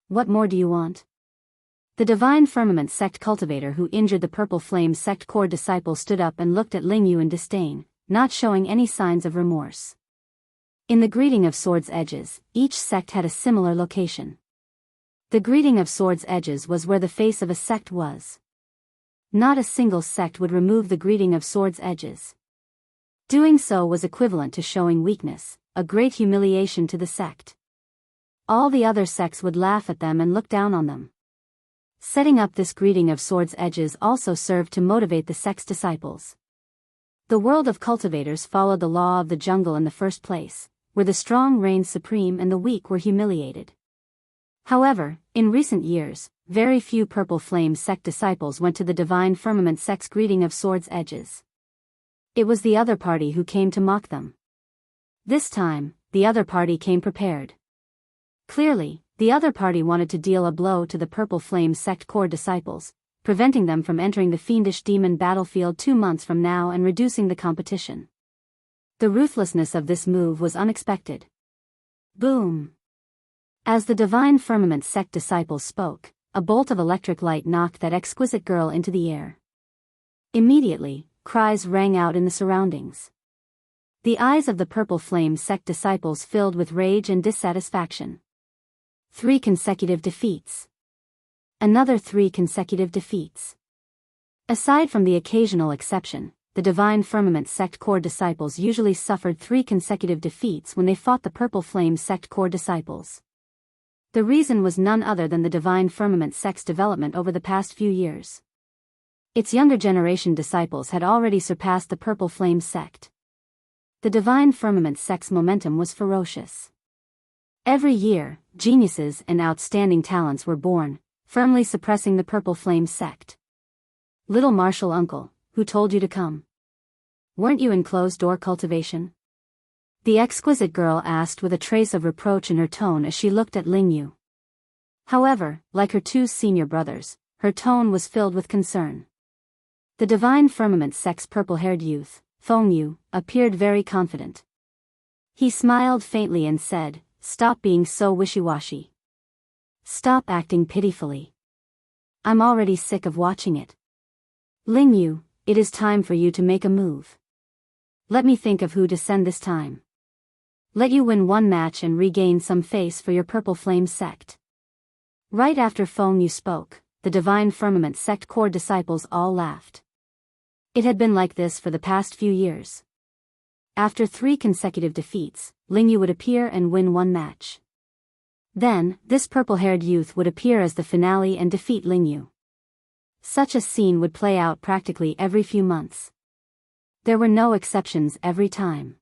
What more do you want?" The Divine Firmament sect cultivator who injured the Purple Flame sect core disciple stood up and looked at Ling Yu in disdain, not showing any signs of remorse. In the greeting of Swords Edges, each sect had a similar location. The greeting of Swords Edges was where the face of a sect was. Not a single sect would remove the greeting of Swords Edges. Doing so was equivalent to showing weakness, a great humiliation to the sect. All the other sects would laugh at them and look down on them. Setting up this greeting of Swords Edges also served to motivate the sect's disciples. The world of cultivators followed the law of the jungle in the first place, where the strong reigned supreme and the weak were humiliated. However, in recent years, very few Purple Flame sect disciples went to the Divine Firmament sect's greeting of Swords Edges. It was the other party who came to mock them. This time, the other party came prepared. Clearly, the other party wanted to deal a blow to the Purple Flame sect core disciples, preventing them from entering the fiendish demon battlefield 2 months from now and reducing the competition. The ruthlessness of this move was unexpected. Boom! As the Divine Firmament sect disciples spoke, a bolt of electric light knocked that exquisite girl into the air. Immediately, cries rang out in the surroundings. The eyes of the Purple Flame sect disciples filled with rage and dissatisfaction. 3 consecutive defeats. Another 3 consecutive defeats. Aside from the occasional exception, the Divine Firmament Sect core disciples usually suffered 3 consecutive defeats when they fought the Purple Flame Sect core disciples. The reason was none other than the Divine Firmament Sect's development over the past few years. Its younger generation disciples had already surpassed the Purple Flame Sect. The Divine Firmament Sect's momentum was ferocious. Every year, geniuses and outstanding talents were born, firmly suppressing the Purple Flame Sect. Little Martial Uncle, who told you to come? Weren't you in closed-door cultivation? The exquisite girl asked with a trace of reproach in her tone as she looked at Ling Yu. However, like her 2 senior brothers, her tone was filled with concern. The Divine Firmament Sect's purple-haired youth, Feng Yu, appeared very confident. He smiled faintly and said, "Stop being so wishy-washy. Stop acting pitifully. I'm already sick of watching it. Ling Yu, it is time for you to make a move. Let me think of who to send this time. Let you win 1 match and regain some face for your Purple Flame Sect." Right after Feng Yu spoke, the Divine Firmament Sect core disciples all laughed. It had been like this for the past few years. After 3 consecutive defeats, Ling Yu would appear and win 1 match. Then, this purple-haired youth would appear as the finale and defeat Ling Yu. Such a scene would play out practically every few months. There were no exceptions every time.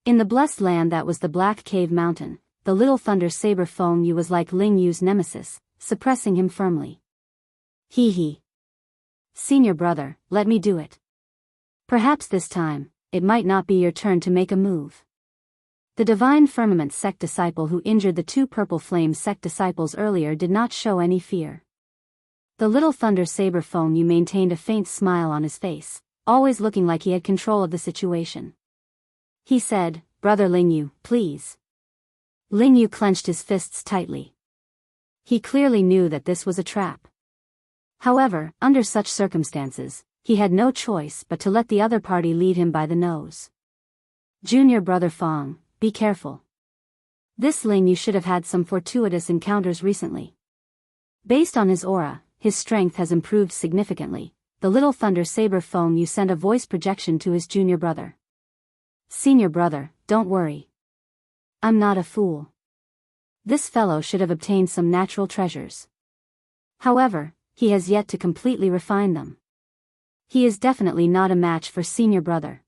In the blessed land that was the Black Cave Mountain, the little thunder saber Feng Yu was like Ling Yu's nemesis, suppressing him firmly. Hee. Senior brother, let me do it. Perhaps this time, it might not be your turn to make a move. The Divine Firmament Sect disciple who injured the 2 Purple Flame Sect disciples earlier did not show any fear. The little thunder saber Feng Yu maintained a faint smile on his face, always looking like he had control of the situation. He said, "Brother Ling Yu, please." Ling Yu clenched his fists tightly. He clearly knew that this was a trap. However, under such circumstances, he had no choice but to let the other party lead him by the nose. "Junior brother Feng, be careful. This Ling Yu should have had some fortuitous encounters recently. Based on his aura, his strength has improved significantly." The little thunder saber Feng Yu sent a voice projection to his junior brother. "Senior brother, don't worry. I'm not a fool. This fellow should have obtained some natural treasures. However, he has yet to completely refine them. He is definitely not a match for senior brother.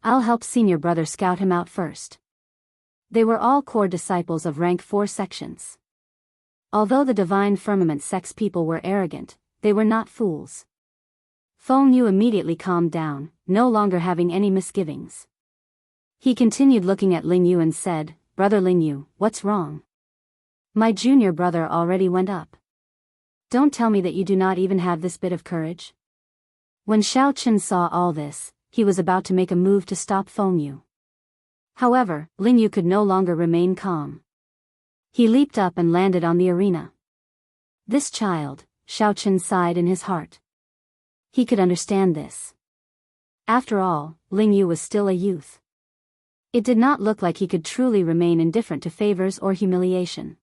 I'll help senior brother scout him out first." They were all core disciples of rank 4 sections. Although the Divine Firmament Sect's people were arrogant, they were not fools. Feng Yu immediately calmed down, no longer having any misgivings. He continued looking at Ling Yu and said, "Brother Ling Yu, what's wrong? My junior brother already went up. Don't tell me that you do not even have this bit of courage." When Xiao Chen saw all this, he was about to make a move to stop Feng Yu. However, Ling Yu could no longer remain calm. He leaped up and landed on the arena. This child, Xiao Chen sighed in his heart. He could understand this. After all, Ling Yu was still a youth. It did not look like he could truly remain indifferent to favors or humiliation.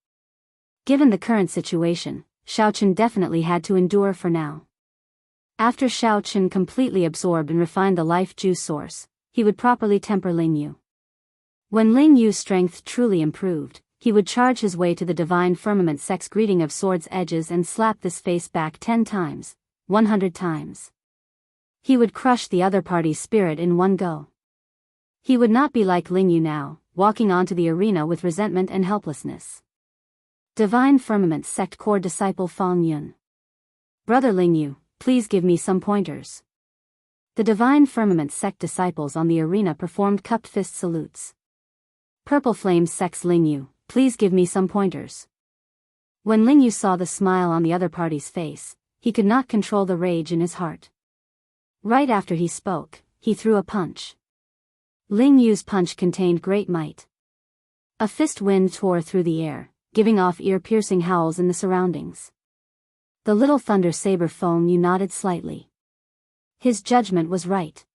Given the current situation, Xiao Chen definitely had to endure for now. After Xiao Chen completely absorbed and refined the life juice source, he would properly temper Ling Yu. When Ling Yu's strength truly improved, he would charge his way to the Divine Firmament Sect's greeting of swords edges and slap this face back 10 times, 100 times. He would crush the other party's spirit in one go. He would not be like Ling Yu now, walking onto the arena with resentment and helplessness. Divine Firmament Sect core disciple Feng Yun. "Brother Ling Yu, please give me some pointers." The Divine Firmament Sect disciples on the arena performed cupped fist salutes. "Purple Flame Sect's Ling Yu, please give me some pointers." When Ling Yu saw the smile on the other party's face, he could not control the rage in his heart. Right after he spoke, he threw a punch. Ling Yu's punch contained great might. A fist wind tore through the air, giving off ear-piercing howls in the surroundings. The little thunder saber Feng Yu nodded slightly. His judgment was right.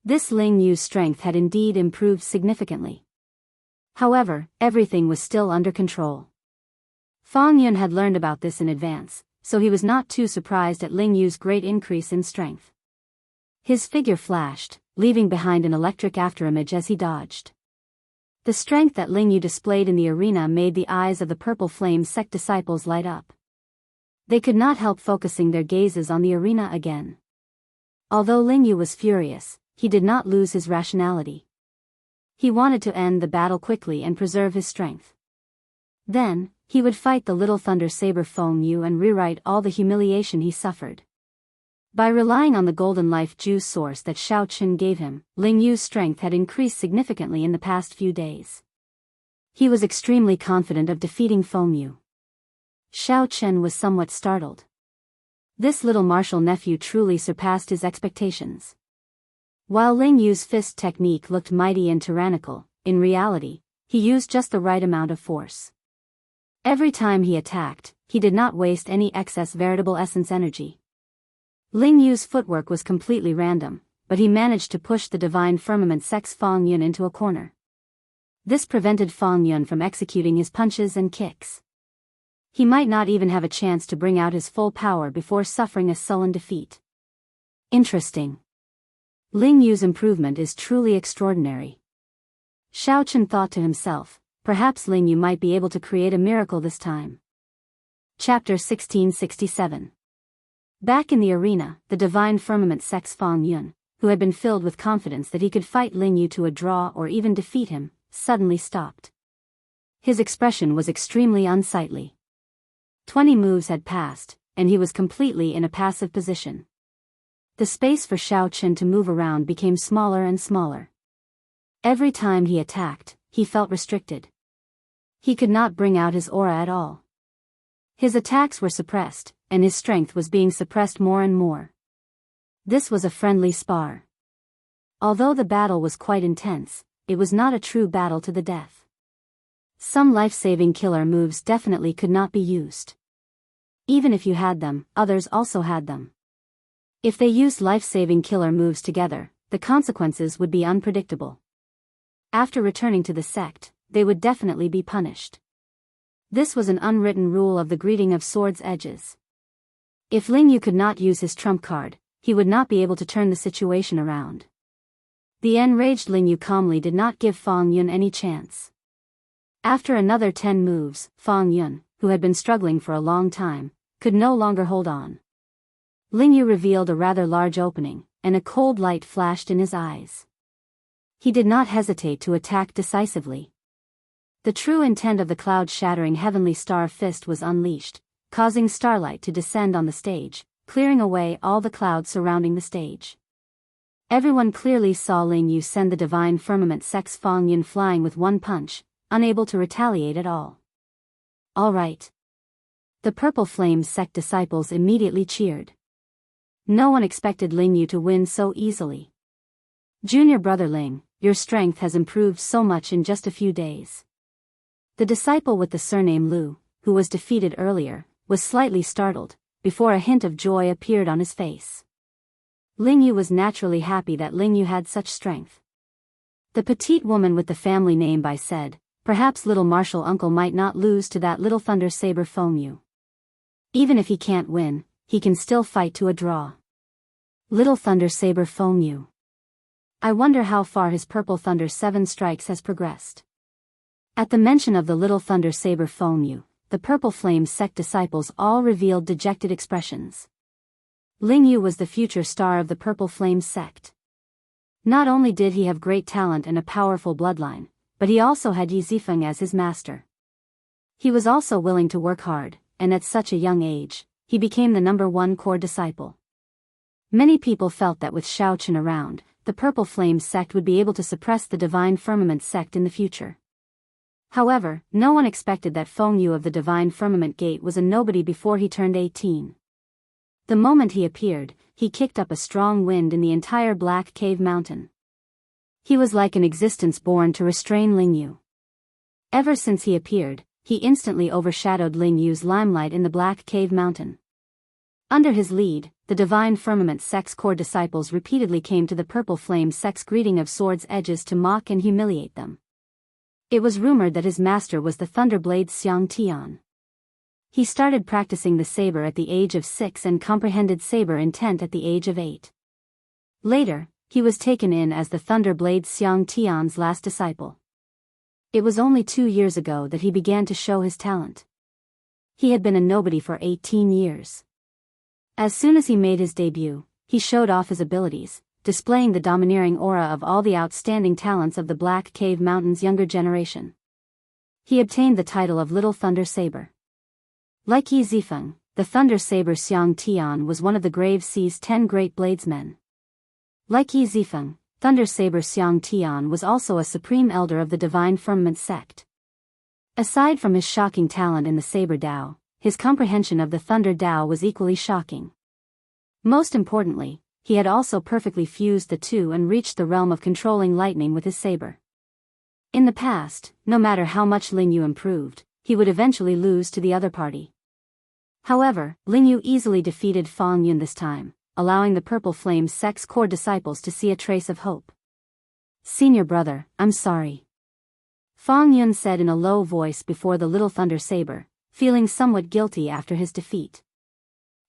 This Ling Yu's strength had indeed improved significantly. However, everything was still under control. Fang Yun had learned about this in advance, so he was not too surprised at Ling Yu's great increase in strength. His figure flashed, leaving behind an electric afterimage as he dodged. The strength that Ling Yu displayed in the arena made the eyes of the Purple Flame sect disciples light up. They could not help focusing their gazes on the arena again. Although Ling Yu was furious, he did not lose his rationality. He wanted to end the battle quickly and preserve his strength. Then, he would fight the Little Thunder Saber Feng Yu and rewrite all the humiliation he suffered. By relying on the golden life juice source that Xiao Chen gave him, Ling Yu's strength had increased significantly in the past few days. He was extremely confident of defeating Feng Yu. Xiao Chen was somewhat startled. This little martial nephew truly surpassed his expectations. While Ling Yu's fist technique looked mighty and tyrannical, in reality, he used just the right amount of force. Every time he attacked, he did not waste any excess veritable essence energy. Ling Yu's footwork was completely random, but he managed to push the Divine Firmament sect's Fang Yun into a corner. This prevented Fang Yun from executing his punches and kicks. He might not even have a chance to bring out his full power before suffering a sullen defeat. Interesting. Ling Yu's improvement is truly extraordinary. Xiao Chen thought to himself, perhaps Ling Yu might be able to create a miracle this time. Chapter 1667. Back in the arena, the Divine Firmament sect's Fang Yun, who had been filled with confidence that he could fight Ling Yu to a draw or even defeat him, suddenly stopped. His expression was extremely unsightly. 20 moves had passed, and he was completely in a passive position. The space for Xiao Chen to move around became smaller and smaller. Every time he attacked, he felt restricted. He could not bring out his aura at all. His attacks were suppressed, and his strength was being suppressed more and more. This was a friendly spar. Although the battle was quite intense, it was not a true battle to the death. Some life-saving killer moves definitely could not be used. Even if you had them, others also had them. If they used life-saving killer moves together, the consequences would be unpredictable. After returning to the sect, they would definitely be punished. This was an unwritten rule of the greeting of swords' edges. If Ling Yu could not use his trump card, he would not be able to turn the situation around. The enraged Ling Yu calmly did not give Fang Yun any chance. After another 10 moves, Fang Yun, who had been struggling for a long time, could no longer hold on. Ling Yu revealed a rather large opening, and a cold light flashed in his eyes. He did not hesitate to attack decisively. The true intent of the cloud-shattering heavenly star fist was unleashed, causing starlight to descend on the stage, clearing away all the clouds surrounding the stage. Everyone clearly saw Ling Yu send the Divine Firmament sect's Fang Yun flying with one punch, unable to retaliate at all. All right. The Purple Flame sect disciples immediately cheered. No one expected Ling Yu to win so easily. Junior brother Ling, your strength has improved so much in just a few days. The disciple with the surname Lu, who was defeated earlier, was slightly startled, before a hint of joy appeared on his face. Ling Yu was naturally happy that Ling Yu had such strength. The petite woman with the family name Bai said, perhaps little martial uncle might not lose to that Little Thunder Saber Feng Yu. Even if he can't win, he can still fight to a draw. Little Thunder Saber Feng Yu. I wonder how far his Purple Thunder 7 strikes has progressed. At the mention of the Little Thunder Saber Feng Yu, the Purple Flame sect disciples all revealed dejected expressions. Ling Yu was the future star of the Purple Flame sect. Not only did he have great talent and a powerful bloodline, but he also had Yi Zifeng as his master. He was also willing to work hard, and at such a young age, he became the #1 core disciple. Many people felt that with Xiao Chen around, the Purple Flame sect would be able to suppress the Divine Firmament sect in the future. However, no one expected that Feng Yu of the Divine Firmament Gate was a nobody before he turned 18. The moment he appeared, he kicked up a strong wind in the entire Black Cave Mountain. He was like an existence born to restrain Ling Yu. Ever since he appeared, he instantly overshadowed Ling Yu's limelight in the Black Cave Mountain. Under his lead, the Divine Firmament sect's core disciples repeatedly came to the Purple Flame sect's greeting of swords' edges to mock and humiliate them. It was rumored that his master was the Thunderblade Xiang Tian. He started practicing the saber at the age of 6 and comprehended saber intent at the age of 8. Later, he was taken in as the Thunder Blade Xiang Tian's last disciple. It was only 2 years ago that he began to show his talent. He had been a nobody for 18 years. As soon as he made his debut, he showed off his abilities, displaying the domineering aura of all the outstanding talents of the Black Cave Mountain's younger generation. He obtained the title of Little Thunder Saber. Like Yi Zifeng, the Thunder Saber Xiang Tian was one of the Grave Sea's 10 great bladesmen. Like Yi Zifeng, Thunder Saber Xiang Tian was also a supreme elder of the Divine Firmament sect. Aside from his shocking talent in the Saber Dao, his comprehension of the Thunder Dao was equally shocking. Most importantly, he had also perfectly fused the two and reached the realm of controlling lightning with his saber. In the past, no matter how much Ling Yu improved, he would eventually lose to the other party. However, Ling Yu easily defeated Fang Yun this time, allowing the Purple Flame sect's core disciples to see a trace of hope. "Senior brother, I'm sorry," Fang Yun said in a low voice before the Little Thunder Saber, feeling somewhat guilty after his defeat.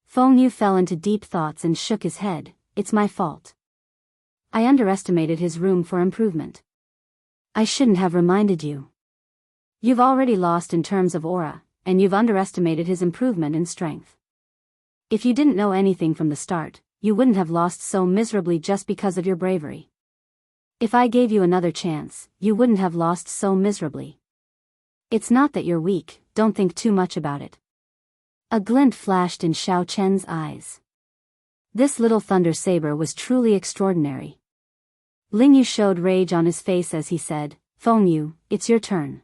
Feng Yu fell into deep thoughts and shook his head. "It's my fault. I underestimated his room for improvement. I shouldn't have reminded you. You've already lost in terms of aura, and you've underestimated his improvement in strength. If you didn't know anything from the start, you wouldn't have lost so miserably just because of your bravery. If I gave you another chance, you wouldn't have lost so miserably. It's not that you're weak, don't think too much about it." A glint flashed in Xiao Chen's eyes. This Little Thunder Saber was truly extraordinary. Ling Yu showed rage on his face as he said, "Feng Yu, it's your turn.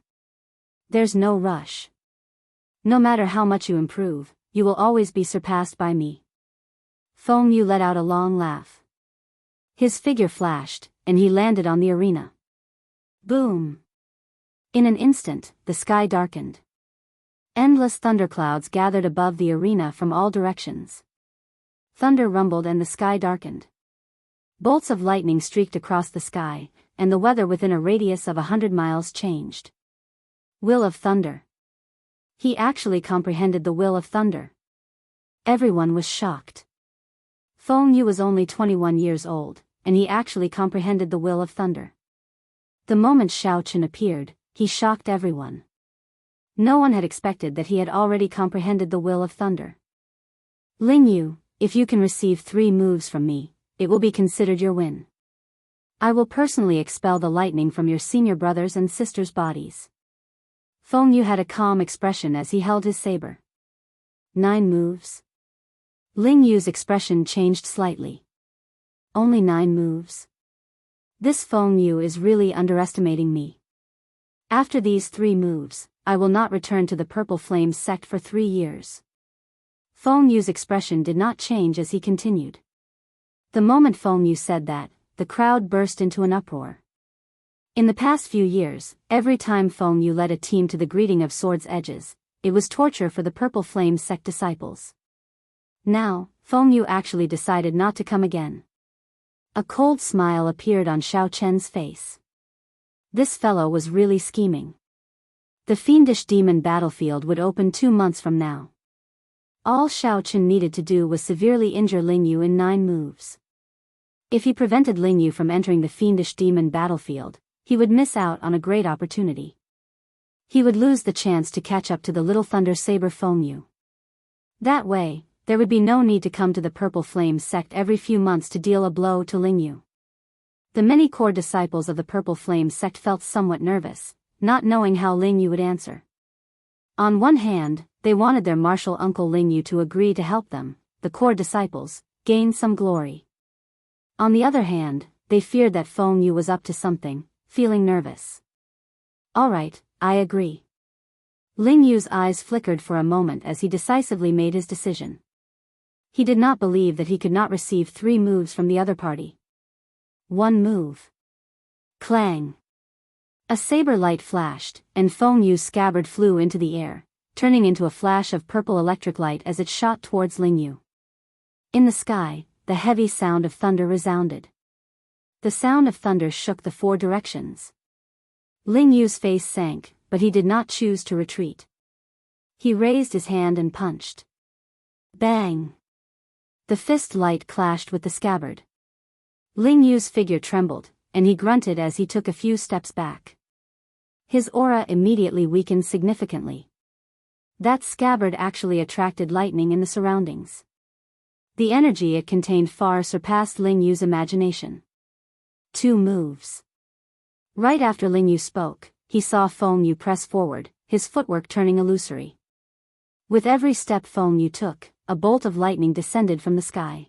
There's no rush. No matter how much you improve, you will always be surpassed by me." Feng Yu let out a long laugh. His figure flashed, and he landed on the arena. Boom! In an instant, the sky darkened. Endless thunderclouds gathered above the arena from all directions. Thunder rumbled and the sky darkened. Bolts of lightning streaked across the sky, and the weather within a radius of 100 miles changed. Will of Thunder. He actually comprehended the will of thunder. Everyone was shocked. Feng Yu was only 21 years old, and he actually comprehended the will of thunder. The moment Xiao Chen appeared, he shocked everyone. No one had expected that he had already comprehended the will of thunder. "Ling Yu, if you can receive 3 moves from me, it will be considered your win. I will personally expel the lightning from your senior brothers' and sisters' bodies." Feng Yu had a calm expression as he held his saber. 9 moves? Ling Yu's expression changed slightly. Only 9 moves? This Feng Yu is really underestimating me. After these 3 moves, I will not return to the Purple Flame sect for 3 years. Feng Yu's expression did not change as he continued. The moment Feng Yu said that, the crowd burst into an uproar. In the past few years, every time Feng Yu led a team to the greeting of Sword's Edges, it was torture for the Purple Flame sect disciples. Now, Feng Yu actually decided not to come again. A cold smile appeared on Xiao Chen's face. This fellow was really scheming. The Fiendish Demon battlefield would open 2 months from now. All Xiao Chen needed to do was severely injure Ling Yu in 9 moves. If he prevented Ling Yu from entering the Fiendish Demon battlefield, he would miss out on a great opportunity. He would lose the chance to catch up to the Little Thunder Saber Feng Yu. That way, there would be no need to come to the Purple Flame sect every few months to deal a blow to Ling Yu. The many core disciples of the Purple Flame sect felt somewhat nervous, not knowing how Ling Yu would answer. On one hand, they wanted their martial uncle Ling Yu to agree to help them, the core disciples, gain some glory. On the other hand, they feared that Feng Yu was up to something, feeling nervous. "All right, I agree." Ling Yu's eyes flickered for a moment as he decisively made his decision. He did not believe that he could not receive 3 moves from the other party. 1 move. Clang. A saber light flashed, and Feng Yu's scabbard flew into the air, turning into a flash of purple electric light as it shot towards Ling Yu. In the sky, the heavy sound of thunder resounded. The sound of thunder shook the 4 directions. Ling Yu's face sank, but he did not choose to retreat. He raised his hand and punched. Bang! The fist light clashed with the scabbard. Ling Yu's figure trembled, and he grunted as he took a few steps back. His aura immediately weakened significantly. That scabbard actually attracted lightning in the surroundings. The energy it contained far surpassed Ling Yu's imagination. 2 moves. Right after Ling Yu spoke, he saw Feng Yu press forward, his footwork turning illusory. With every step Feng Yu took, a bolt of lightning descended from the sky.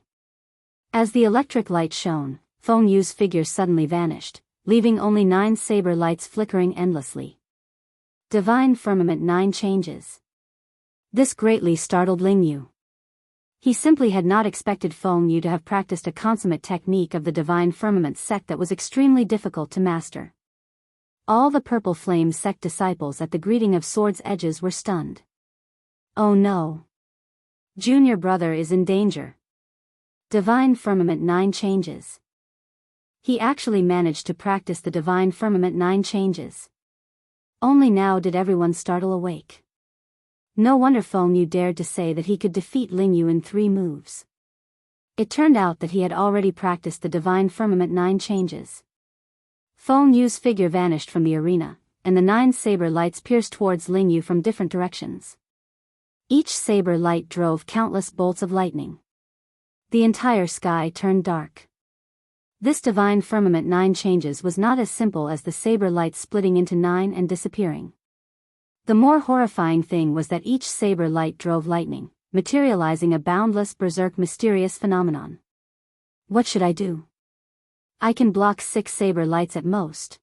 As the electric light shone, Feng Yu's figure suddenly vanished, leaving only 9 saber lights flickering endlessly. Divine Firmament 9 changes. This greatly startled Ling Yu. He simply had not expected Feng Yu to have practiced a consummate technique of the Divine Firmament sect that was extremely difficult to master. All the Purple Flame sect disciples at the greeting of Sword's edges were stunned. Oh no! Junior brother is in danger. Divine Firmament 9 changes. He actually managed to practice the Divine Firmament 9 changes. Only now did everyone startle awake. No wonder Feng Yu dared to say that he could defeat Ling Yu in 3 moves. It turned out that he had already practiced the Divine Firmament 9 changes. Feng Yu's figure vanished from the arena, and the 9 saber lights pierced towards Ling Yu from different directions. Each saber light drove countless bolts of lightning. The entire sky turned dark. This Divine Firmament 9 changes was not as simple as the saber lights splitting into 9 and disappearing. The more horrifying thing was that each saber light drove lightning, materializing a boundless berserk mysterious phenomenon. What should I do? I can block 6 saber lights at most.